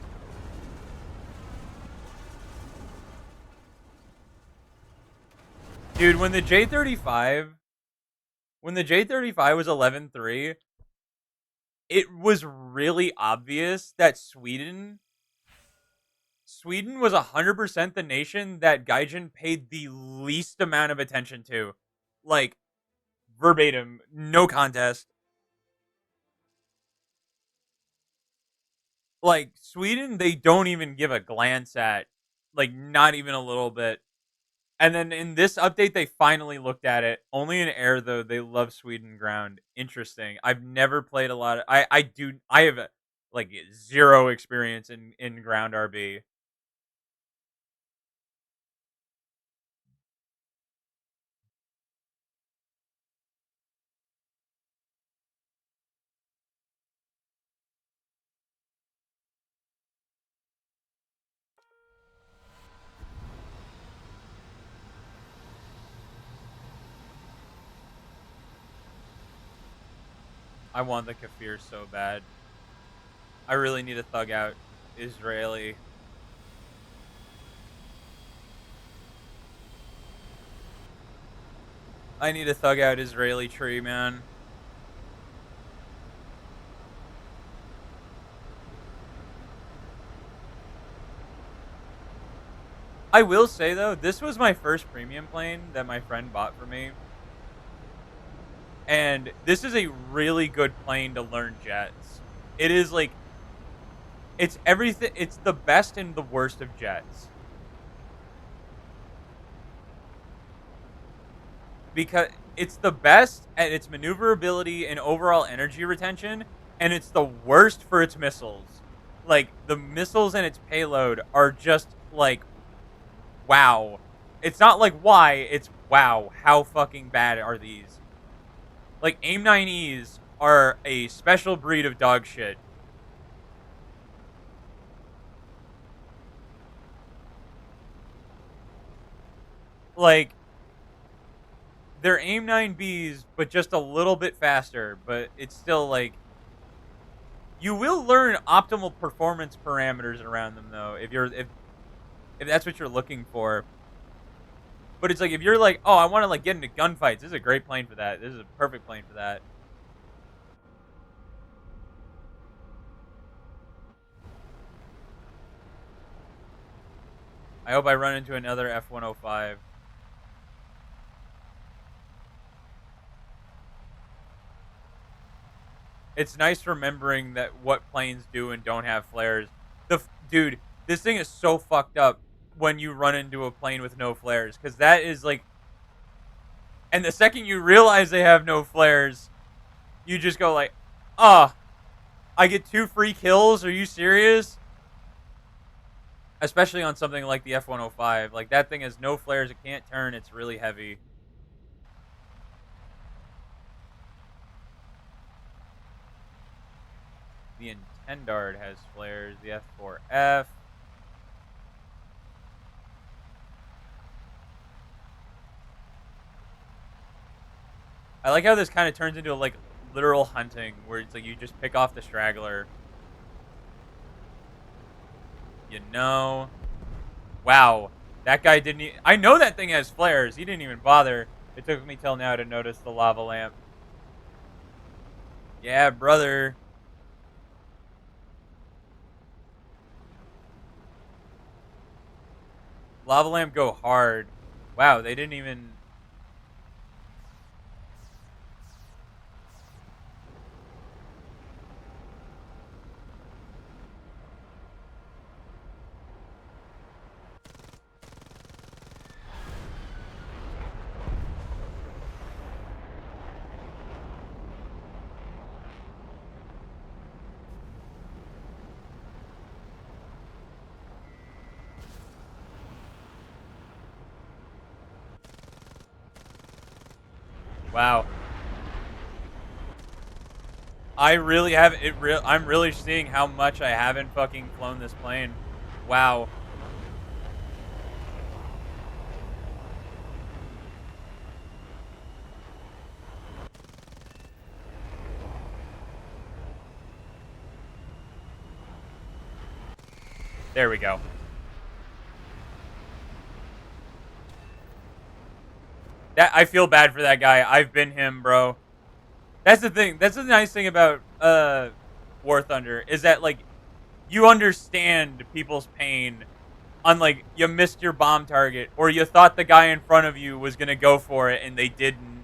[SPEAKER 1] Dude, when the J35 was 11.3, it was really obvious that Sweden was 100% the nation that Gaijin paid the least amount of attention to. Like, verbatim, no contest. Like, Sweden, they don't even give a glance at. Like, not even a little bit. And then in this update, they finally looked at it. Only in air, though. They love Sweden ground. Interesting. I've never played a lot of. I have like zero experience in ground RB. I want the Kafir so bad. I really need to thug out Israeli. I need to thug out Israeli tree, man. I will say, though, this was my first premium plane that my friend bought for me. And this is a really good plane to learn jets. It is like, it's everything, it's the best and the worst of jets. Because it's the best at its maneuverability and overall energy retention, and it's the worst for its missiles. Like, the missiles and its payload are just like, wow. It's not like why, it's wow. How fucking bad are these? Like, AIM-9Es are a special breed of dog shit. Like, they're AIM-9Bs, but just a little bit faster. But it's still like, you will learn optimal performance parameters around them, though, if that's what you're looking for. But it's like, if you're like, oh, I want to like get into gunfights, this is a great plane for that. This is a perfect plane for that. I hope I run into another F-105. It's nice remembering that what planes do and don't have flares. Dude, this thing is so fucked up when you run into a plane with no flares, because that is like, and the second you realize they have no flares, you just go like, oh, I get 2 free kills? Are you serious? Especially on something like the F-105. Like, that thing has no flares, it can't turn, it's really heavy. The Intendard has flares, the F-4F. I like how this kind of turns into like literal hunting, where it's like you just pick off the straggler. You know? Wow. That guy didn't I know that thing has flares. He didn't even bother. It took me till now to notice the lava lamp. Yeah, brother. Lava lamp go hard. Wow, they didn't even... Wow. I really haven't... I'm really seeing how much I haven't fucking flown this plane. Wow. There we go. I feel bad for that guy. I've been him, bro. That's the thing. That's the nice thing about War Thunder is that like you understand people's pain on like you missed your bomb target or you thought the guy in front of you was gonna go for it and they didn't,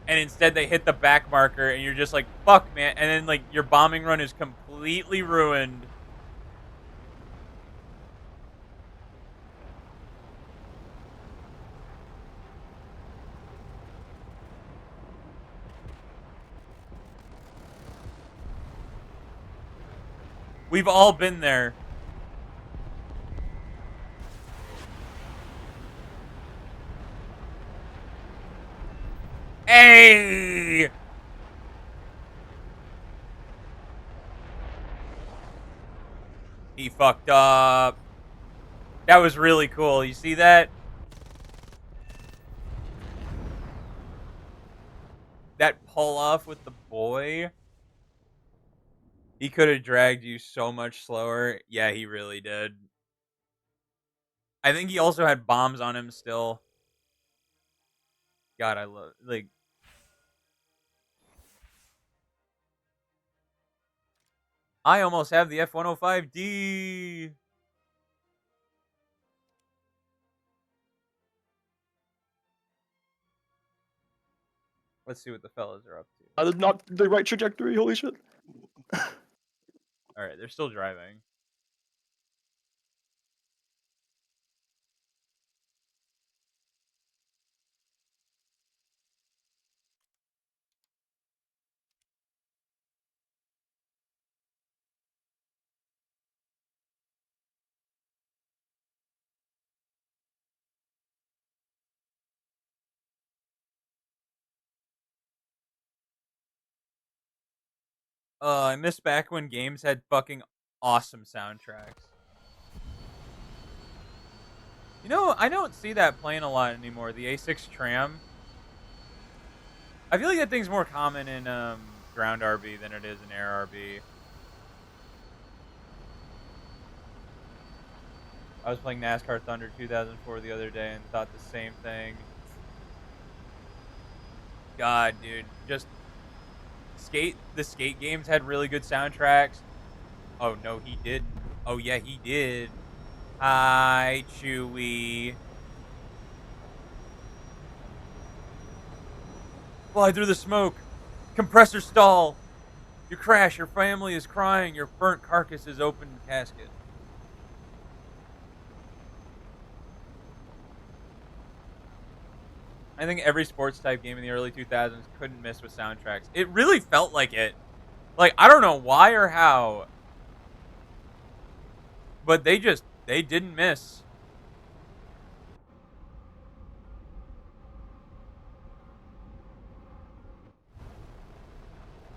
[SPEAKER 1] and instead they hit the back marker and you're just like fuck man, and then like your bombing run is completely ruined. We've all been there. Hey! He fucked up. That was really cool. You see that? That pull off with the boy. He could have dragged you so much slower. Yeah, he really did. I think he also had bombs on him still. God, I love like I almost have the F-105D. Let's see what the fellas are up to.
[SPEAKER 4] That is not the right trajectory. Holy shit.
[SPEAKER 1] All right, they're still driving. I miss back when games had fucking awesome soundtracks. You know, I don't see that playing a lot anymore. The A6 Tram. I feel like that thing's more common in ground RB than it is in air RB. I was playing NASCAR Thunder 2004 the other day and thought the same thing. God, dude, just the skate games had really good soundtracks. Oh no, he didn't. Oh yeah, he did. Hi, Chewie. Fly through the smoke. Compressor stall. You crash. Your family is crying. Your burnt carcass is open in casket. I think every sports type game in the early 2000s couldn't miss with soundtracks. It really felt like it. Like, I don't know why or how, but they didn't miss.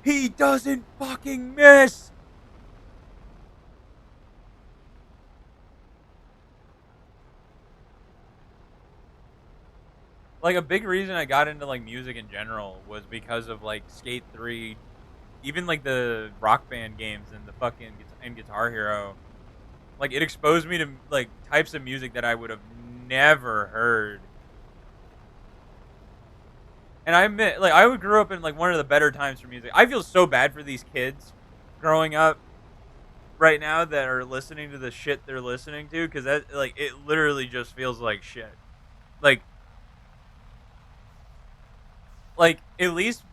[SPEAKER 1] He doesn't fucking miss. Like, a big reason I got into like music in general was because of like Skate 3, even like the Rock Band games and the fucking and Guitar Hero. Like, it exposed me to like types of music that I would have never heard. And I admit, like, I grew up in like one of the better times for music. I feel so bad for these kids growing up right now that are listening to the shit they're listening to, because that like it literally just feels like shit. Like at least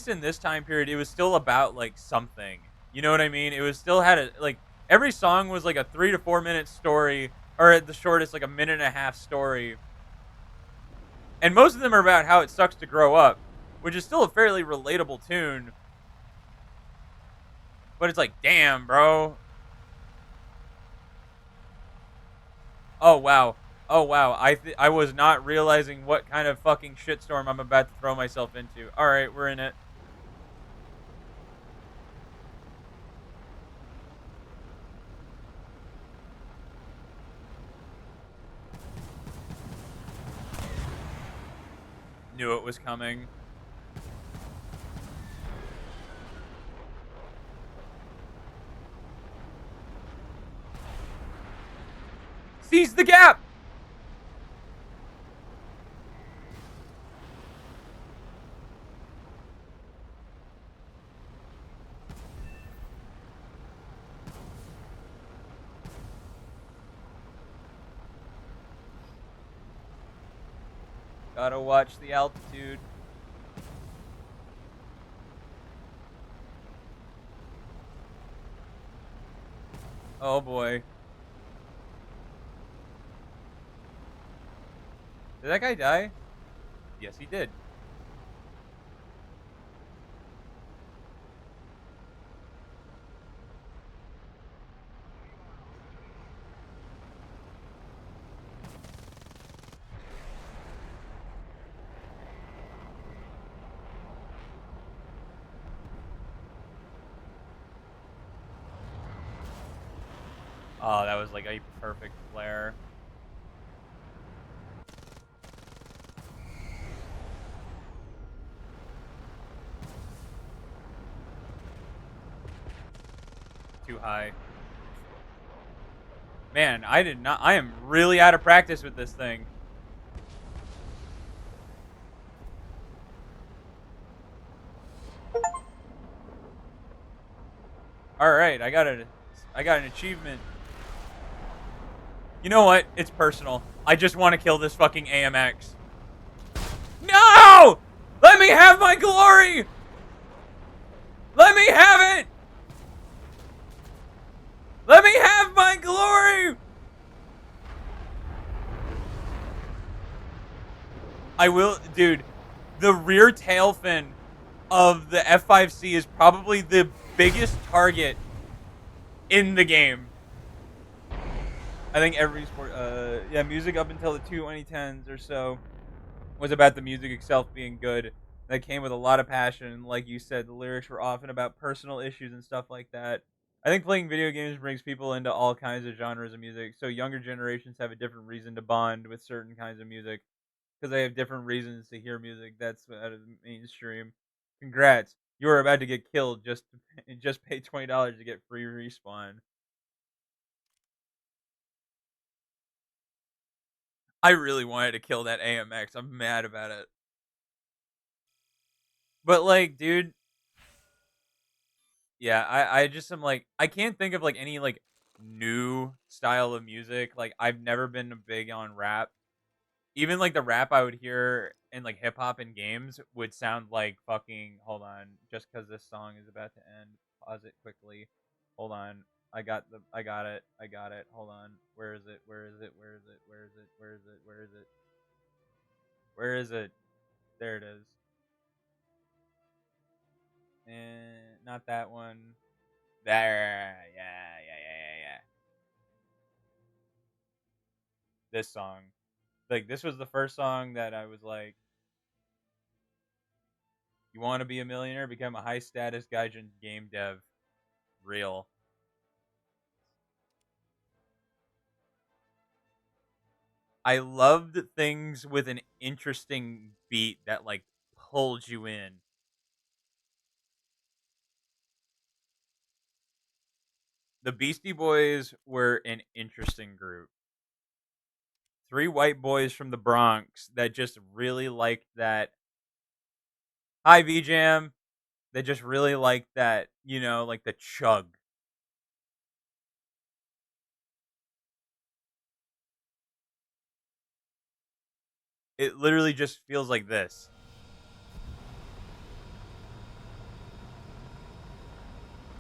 [SPEAKER 1] in this time period, it was still about like something. You know what I mean? It was still had a like every song was like a 3 to 4 minute story, or at the shortest like a minute and a half story. And most of them are about how it sucks to grow up, which is still a fairly relatable tune. But it's like, damn, bro. Oh wow. Oh wow. I was not realizing what kind of fucking shitstorm I'm about to throw myself into. All right, we're in it. Knew it was coming. Seize the gap. Gotta watch the altitude. Oh boy. Did that guy die? Yes, he did. Oh, that was like a perfect flare. Too high. Man, I am really out of practice with this thing. Alright, I got an achievement. You know what? It's personal. I just want to kill this fucking AMX. No! Let me have my glory! Let me have it! Let me have my glory! I will, dude. The rear tail fin of the F5C is probably the biggest target in the game. I think every sport, yeah, music up until the 2010s or so was about the music itself being good. That came with a lot of passion. Like you said, the lyrics were often about personal issues and stuff like that. I think playing video games brings people into all kinds of genres of music. So younger generations have a different reason to bond with certain kinds of music because they have different reasons to hear music. That's out of the mainstream. Congrats, you are about to get killed. Just pay $20 to get free respawn. I really wanted to kill that AMX. I'm mad about it. But like, dude, yeah, I just am like, I can't think of like any like new style of music. Like I've never been big on rap. Even like the rap I would hear in like hip hop in games would sound like fucking, hold on, just because this song is about to end. Pause it quickly. Hold on. I got it. Hold on. Where is it? Where is it? Where is it? Where is it? Where is it? Where is it? Where is it? There it is. And not that one. There. Yeah. This song. Like this was the first song that I was like, you want to be a millionaire, become a high status gaijin game dev. Real. I loved things with an interesting beat that like pulled you in. The Beastie Boys were an interesting group. Three white boys from the Bronx that just really liked that. Hi, V Jam. They just really liked that, you know, like the chug. It literally just feels like this.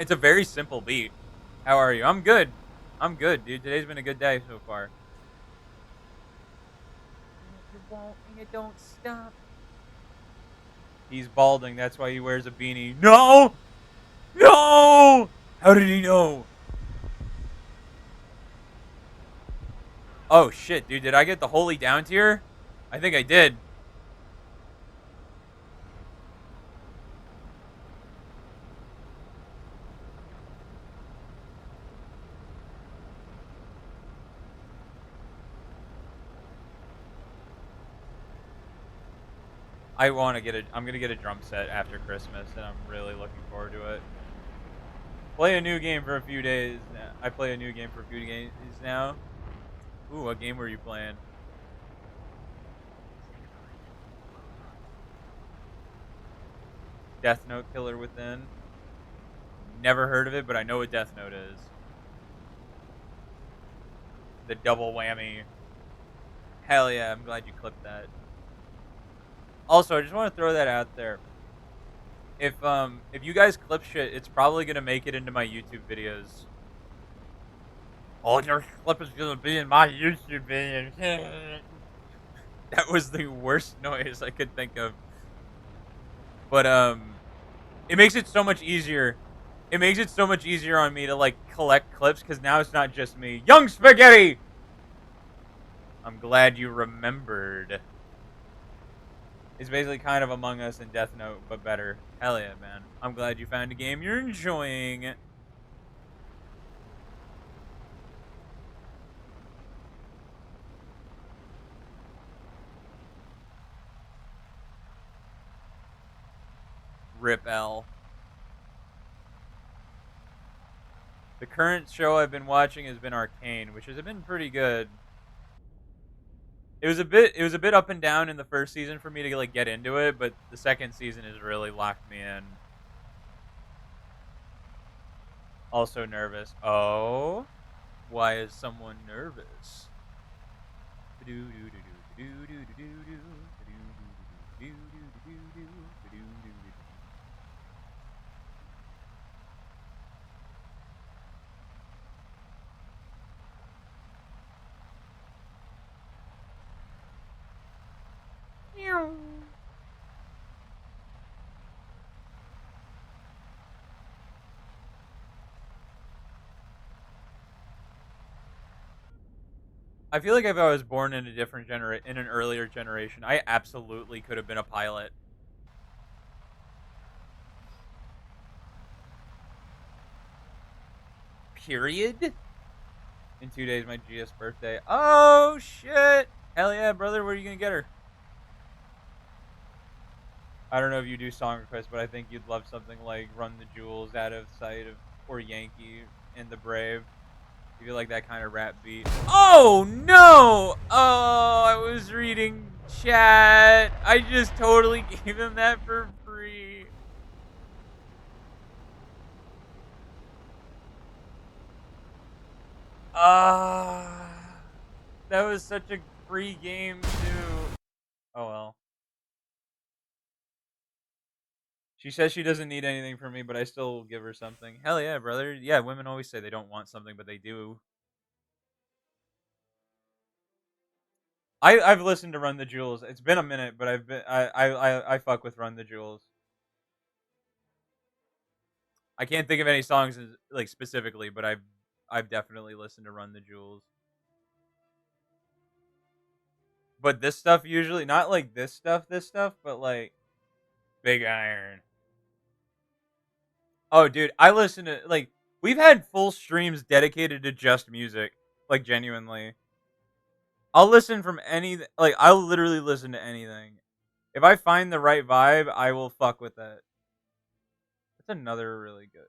[SPEAKER 1] It's a very simple beat. How are you? I'm good. I'm good, dude. Today's been a good day so far. You won't and you don't stop. He's balding. That's why he wears a beanie. No! No! How did he know? Oh, shit, dude. Did I get the holy down tier? I think I did. I want to get a... I'm going to get a drum set after Christmas, and I'm really looking forward to it. Play a new game for a few days. I play a new game for a few days now. Ooh, what game were you playing? Death Note Killer Within. Never heard of it, but I know what Death Note is. The double whammy. Hell yeah, I'm glad you clipped that. Also, I just want to throw that out there. If you guys clip shit, it's probably gonna make it into my YouTube videos. All your clip is gonna be in my YouTube videos. That was the worst noise I could think of. But it makes it so much easier. It makes it so much easier on me to like collect clips because now it's not just me. Young Spaghetti. I'm glad you remembered. It's basically kind of Among Us and Death Note, but better. Hell yeah, man. I'm glad you found a game you're enjoying. Rip L. The current show I've been watching has been Arcane, which has been pretty good. It was a bit up and down in the first season for me to like get into it, but the second season has really locked me in. Also nervous. Oh, why is someone nervous? I feel like if I was born in a different in an earlier generation, I absolutely could have been a pilot. Period. In 2 days, my GS birthday. Oh shit! Hell yeah, brother. Where are you gonna get her? I don't know if you do song requests, but I think you'd love something like "Run the Jewels," "Out of Sight of," or "Yankee," and "The Brave." If you like that kind of rap beat. Oh no! Oh, I was reading chat. I just totally gave him that for free. That was such a free game too. Oh well. She says she doesn't need anything from me, but I still give her something. Hell yeah, brother. Yeah, women always say they don't want something, but they do. I've listened to Run the Jewels. It's been a minute, but I fuck with Run the Jewels. I can't think of any songs like specifically, but I've definitely listened to Run the Jewels. But this stuff usually not like this stuff, but like Big Iron. Oh, dude, I listen to like we've had full streams dedicated to just music, like genuinely. I'll listen from any like I'll literally listen to anything. If I find the right vibe, I will fuck with it. That's another really good.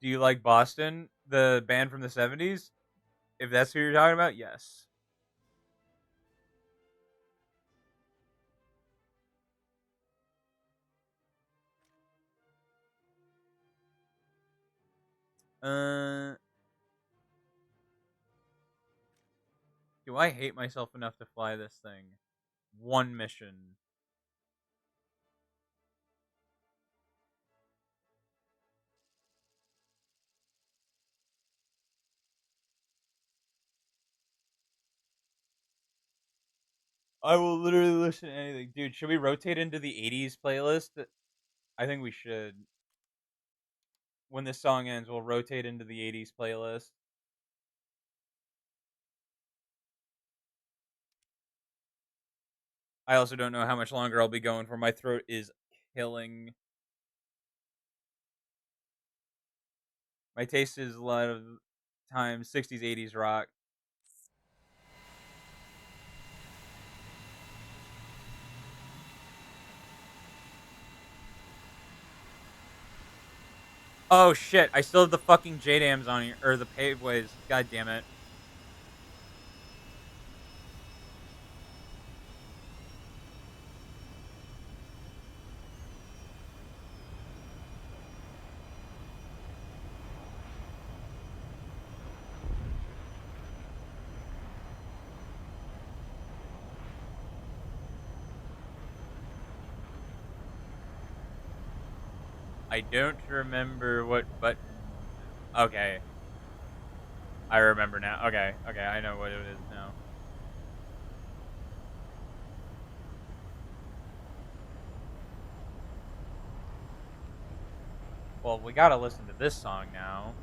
[SPEAKER 1] Do you like Boston, the band from the 70s? If that's who you're talking about, yes. Uh Do I hate myself enough to fly this thing? One mission. I will literally listen to anything. Dude, should we rotate into the 80s playlist? I think we should. When this song ends, we'll rotate into the 80s playlist. I also don't know how much longer I'll be going for. My throat is killing. My taste is a lot of times 60s, 80s rock. Oh shit, I still have the fucking J-Dams on here. Or the paveways. God damn it. I don't remember what button. Okay. I remember now. Okay, I know what it is now. Well, we gotta listen to this song now.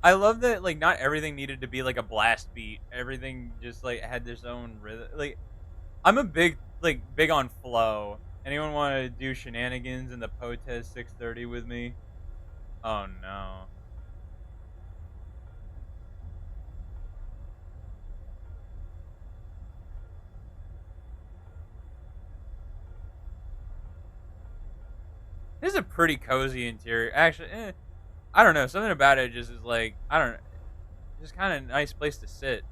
[SPEAKER 1] I love that, like, not everything needed to be like a blast beat. Everything just like had its own rhythm. Like, I'm a big on flow. Anyone want to do shenanigans in the Potez 630 with me? Oh no. This is a pretty cozy interior. Actually, I don't know. Something about it just is like, I don't know. Just kind of nice place to sit.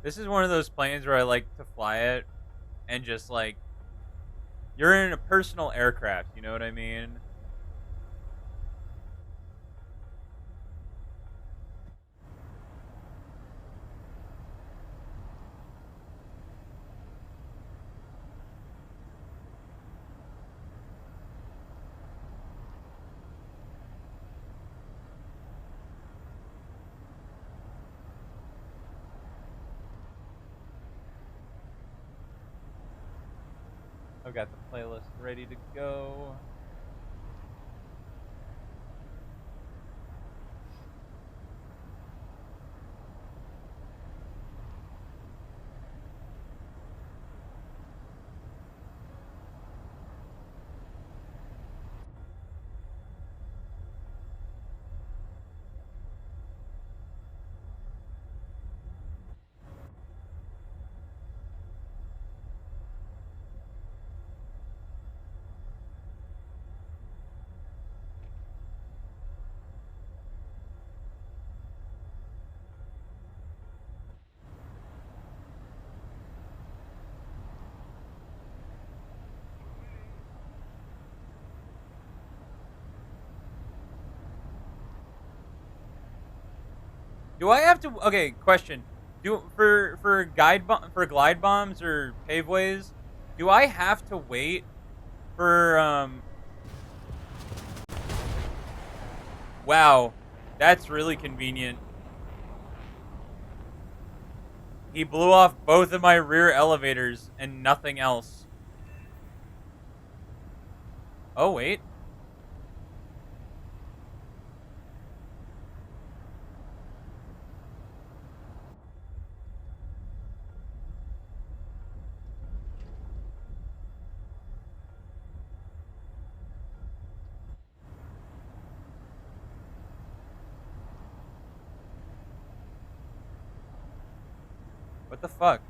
[SPEAKER 1] This is one of those planes where I like to fly it and just like you're in a personal aircraft. You know what I mean? I've got the playlist ready to go. Do I have to? Okay, question. Do for glide bombs or paveways? Do I have to wait for? Wow, that's really convenient. He blew off both of my rear elevators and nothing else. Oh wait. What the fuck?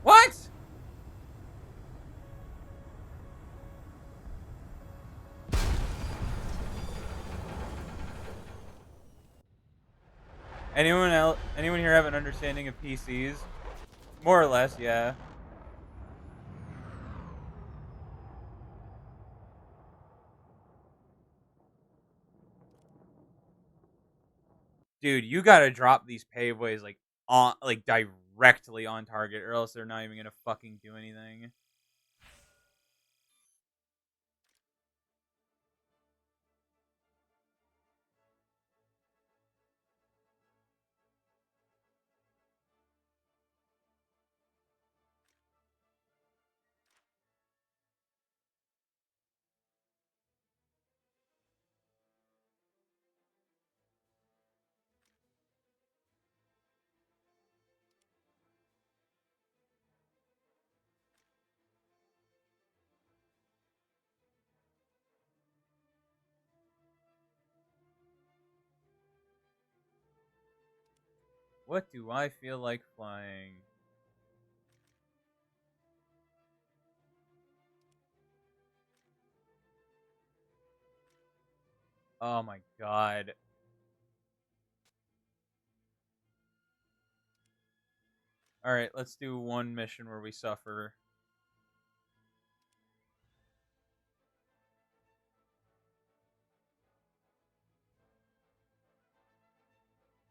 [SPEAKER 1] What? Anyone else? Anyone here have an understanding of PCs? More or less, yeah. Dude, you gotta drop these paveways like directly on target, or else they're not even gonna fucking do anything. What do I feel like flying? Oh my god. Alright, let's do one mission where we suffer.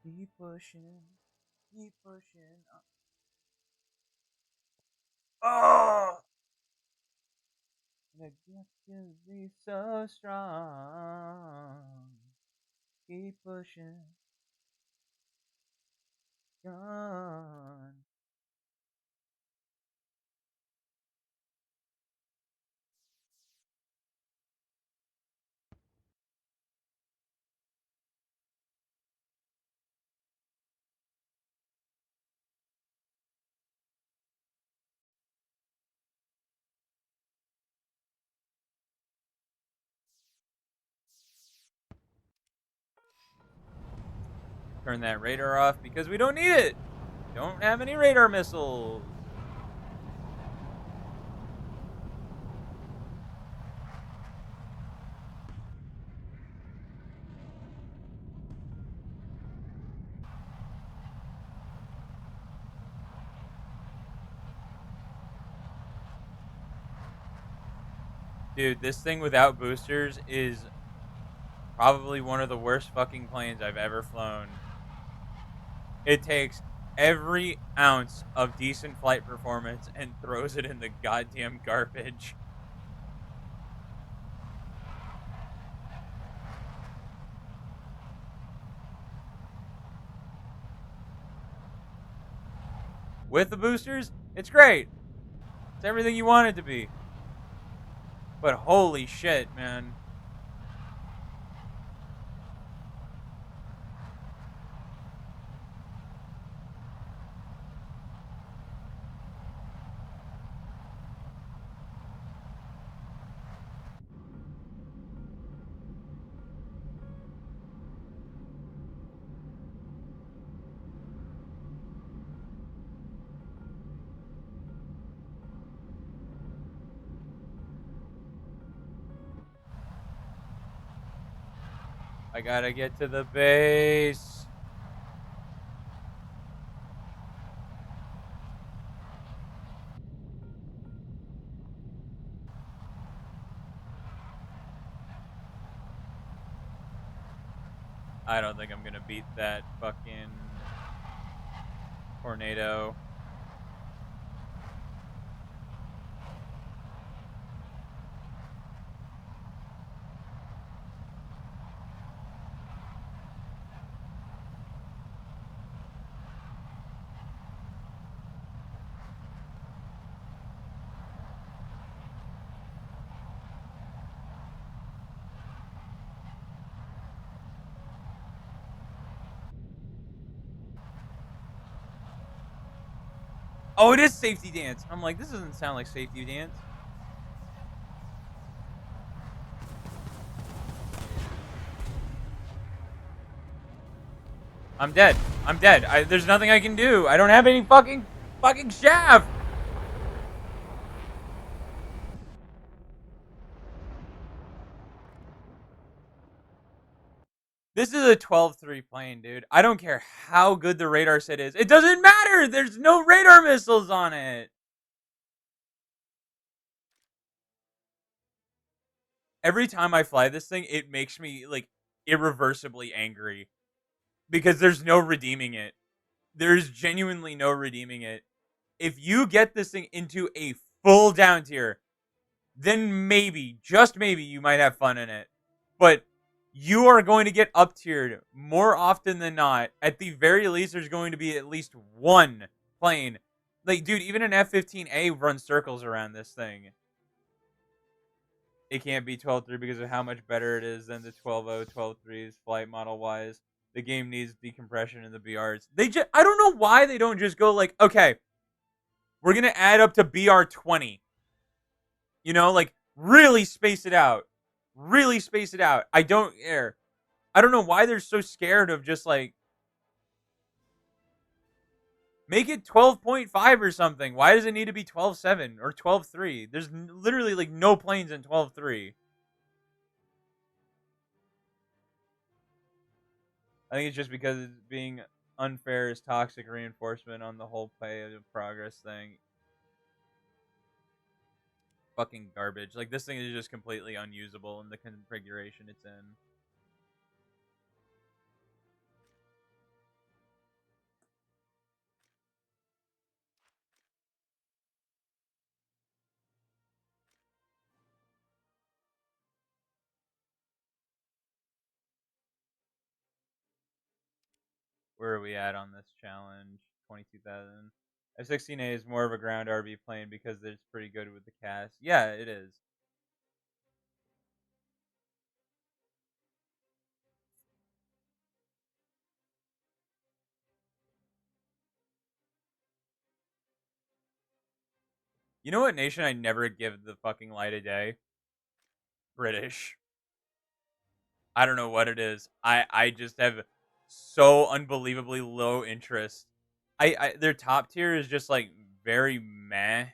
[SPEAKER 1] Keep pushing. Keep pushing. Oh! I get to be so strong. Keep pushing. On. Turn that radar off because we don't need it. Don't have any radar missiles. Dude, this thing without boosters is probably one of the worst fucking planes I've ever flown. It takes every ounce of decent flight performance and throws it in the goddamn garbage. With the boosters, it's great. It's everything you want it to be. But holy shit, man. I gotta get to the base. I don't think I'm gonna beat that fucking tornado. Oh, it is safety dance. I'm like, this doesn't sound like safety dance. I'm dead. I'm dead. There's nothing I can do. I don't have any fucking shaft. This is a 12-3 plane, dude. I don't care how good the radar set is. It doesn't matter. There's no radar missiles on it. Every time I fly this thing, it makes me like irreversibly angry because there's no redeeming it. There's genuinely no redeeming it. If you get this thing into a full down tier, then maybe, just maybe, you might have fun in it. But you are going to get up tiered more often than not. At the very least, there's going to be at least one plane. Like, dude, even an F-15A runs circles around this thing. It can't be 12.3 because of how much better it is than the 12.0, 12.3s flight model wise. The game needs decompression in the BRs. I don't know why they don't just go like, okay, we're going to add up to BR20. You know, like, really space it out. Really space it out. I don't care. I don't know why they're so scared of just, like, Make it 12.5 or something. Why does it need to be 12.7 or 12.3? There's literally like no planes in 12.3. I think it's just because it's being unfair is toxic reinforcement on the whole pay of progress thing. Fucking garbage. Like, this thing is just completely unusable in the configuration it's in. Where are we at on this challenge? 22,000. F-16A is more of a ground RV plane because it's pretty good with the cast. Yeah, it is. You know what nation I never give the fucking light of day? British. I don't know what it is. I just have so unbelievably low interest. Their top tier is just like very meh,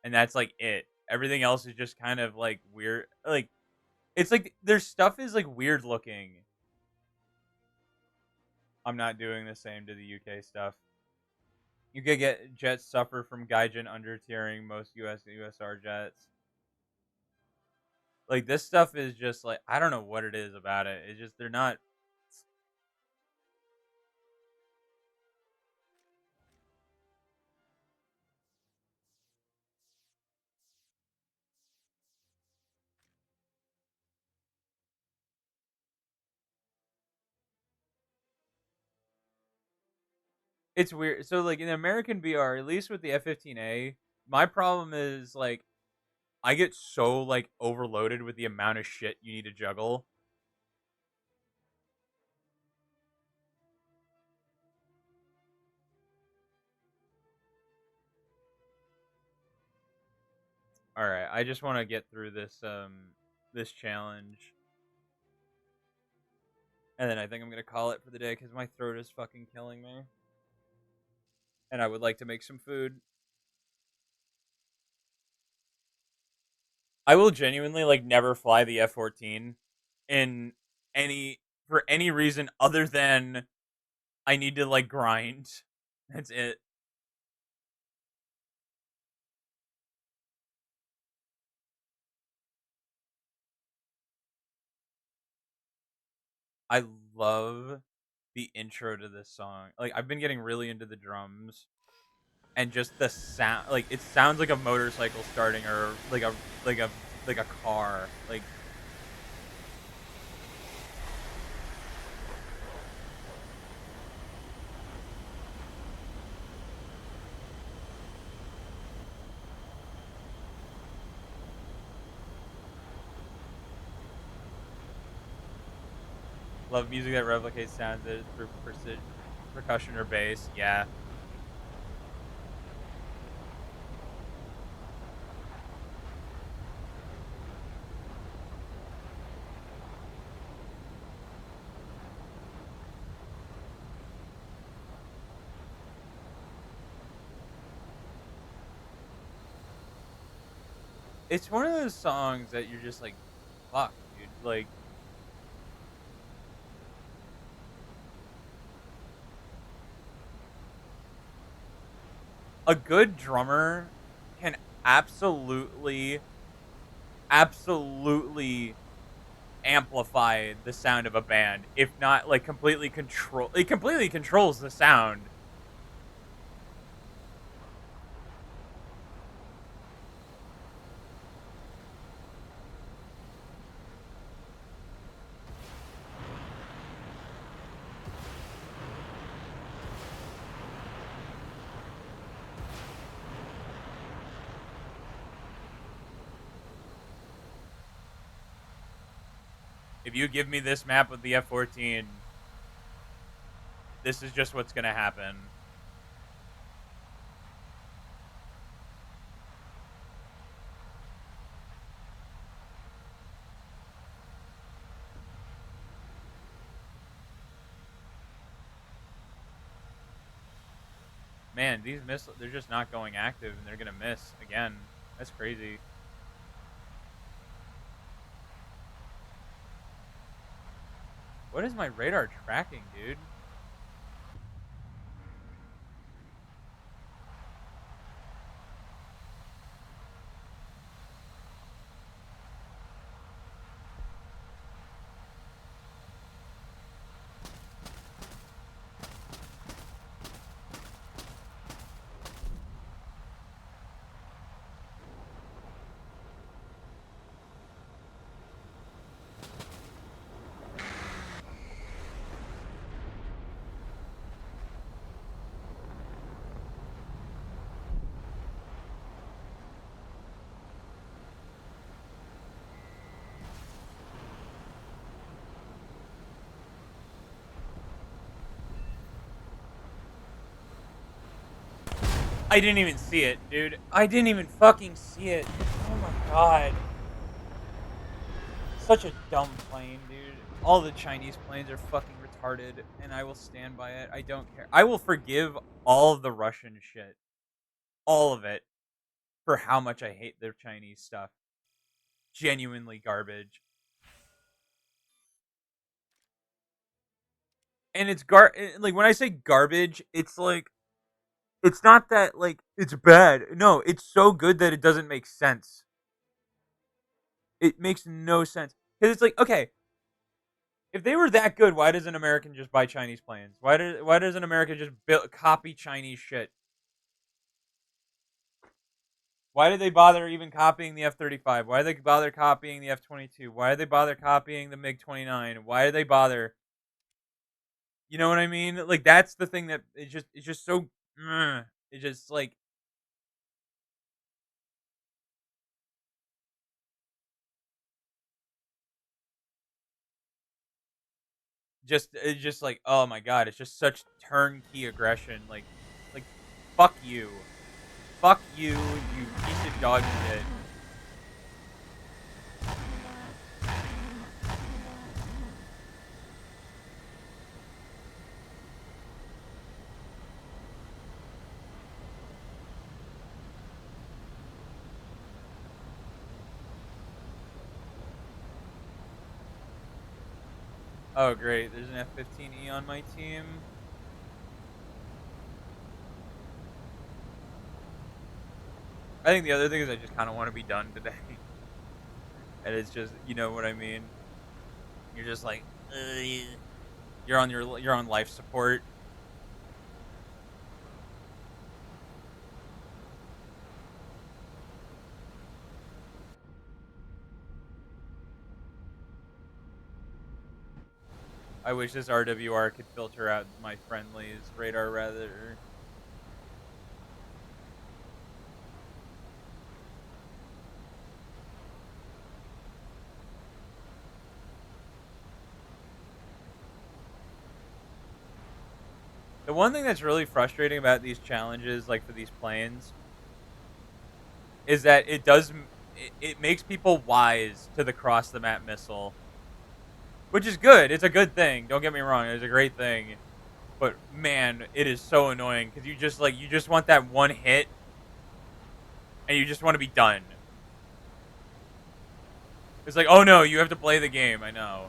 [SPEAKER 1] and that's like it. Everything else is just kind of like weird. Like, it's like their stuff is like weird looking. I'm not doing the same to the UK stuff. You could get jets suffer from Gaijin under tiering most US USR jets. Like, this stuff is just like, I don't know what it is about it. It's just they're not. It's weird. So like in American VR, at least with the F-15A, my problem is like I get so like overloaded with the amount of shit you need to juggle. All right, I just want to get through this challenge, and then I think I'm gonna call it for the day because my throat is fucking killing me, and I would like to make some food. I will genuinely like never fly the F-14 in any for any reason other than I need to like grind. That's it. I love the intro to this song. Like, I've been getting really into the drums and just the sound. Like, it sounds like a motorcycle starting or like a like a car. Like, love music that replicates sounds that through percussion or bass. Yeah. It's one of those songs that you're just like, fuck, dude. Like, a good drummer can absolutely, absolutely amplify the sound of a band, if not like completely control. It completely controls the sound. If you give me this map with the F-14, this is just what's gonna happen. Man, these missiles, they're just not going active, and they're going to miss again. That's crazy. What is my radar tracking, dude? I didn't even see it, dude. I didn't even fucking see it. Oh my god. Such a dumb plane, dude. All the Chinese planes are fucking retarded, and I will stand by it. I don't care. I will forgive all of the Russian shit. All of it. For how much I hate their Chinese stuff. Genuinely garbage. And it's like when I say garbage, it's like it's not that like it's bad. No, it's so good that it doesn't make sense. It makes no sense. Cuz it's like, okay, if they were that good, why does an American just buy Chinese planes? Why does an American just copy Chinese shit? Why did they bother even copying the F-35? Why did they bother copying the F-22? Why did they bother copying the MiG-29? Why did they bother? You know what I mean? Like that's the thing that it's just so it's just like it's just like, oh my god, it's just such turnkey aggression. Like fuck you. Fuck you, you piece of dog shit. Oh great, there's an F-15E on my team. I think the other thing is I just kind of want to be done today. And it's just, you know what I mean? You're just like, you're on life support. I wish this RWR could filter out my friendlies radar rather. The one thing that's really frustrating about these challenges, like for these planes, is that it makes people wise to the cross the map missile, which is good. It's a good thing. Don't get me wrong. It's a great thing. But man, it is so annoying because you just want that one hit, and you just want to be done. It's like, oh no, you have to play the game. I know.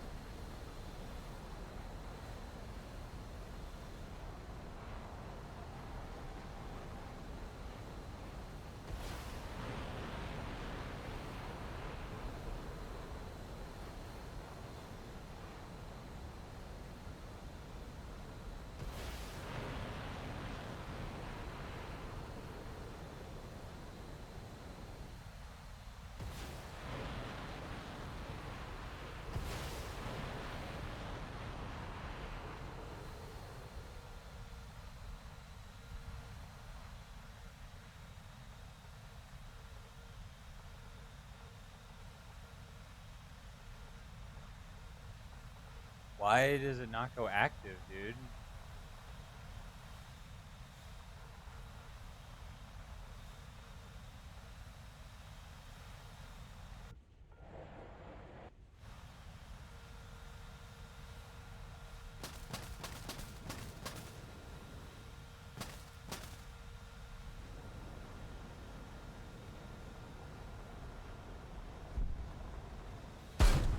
[SPEAKER 1] Why does it not go active, dude?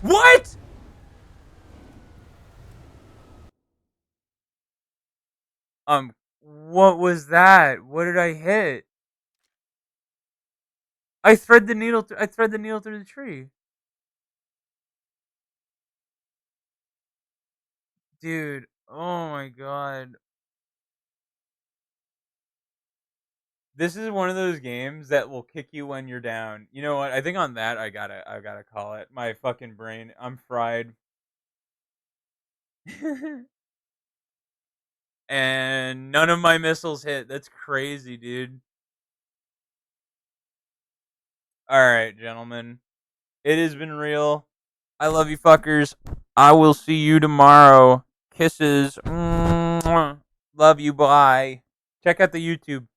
[SPEAKER 1] What? What was that? What did I hit? I thread the needle. I thread the needle through the tree. Dude, oh my god. This is one of those games that will kick you when you're down. You know what? I think on that I gotta call it. My fucking brain, I'm fried. And none of my missiles hit. That's crazy, dude. Alright, gentlemen. It has been real. I love you fuckers. I will see you tomorrow. Kisses. Mwah. Love you. Bye. Check out the YouTube.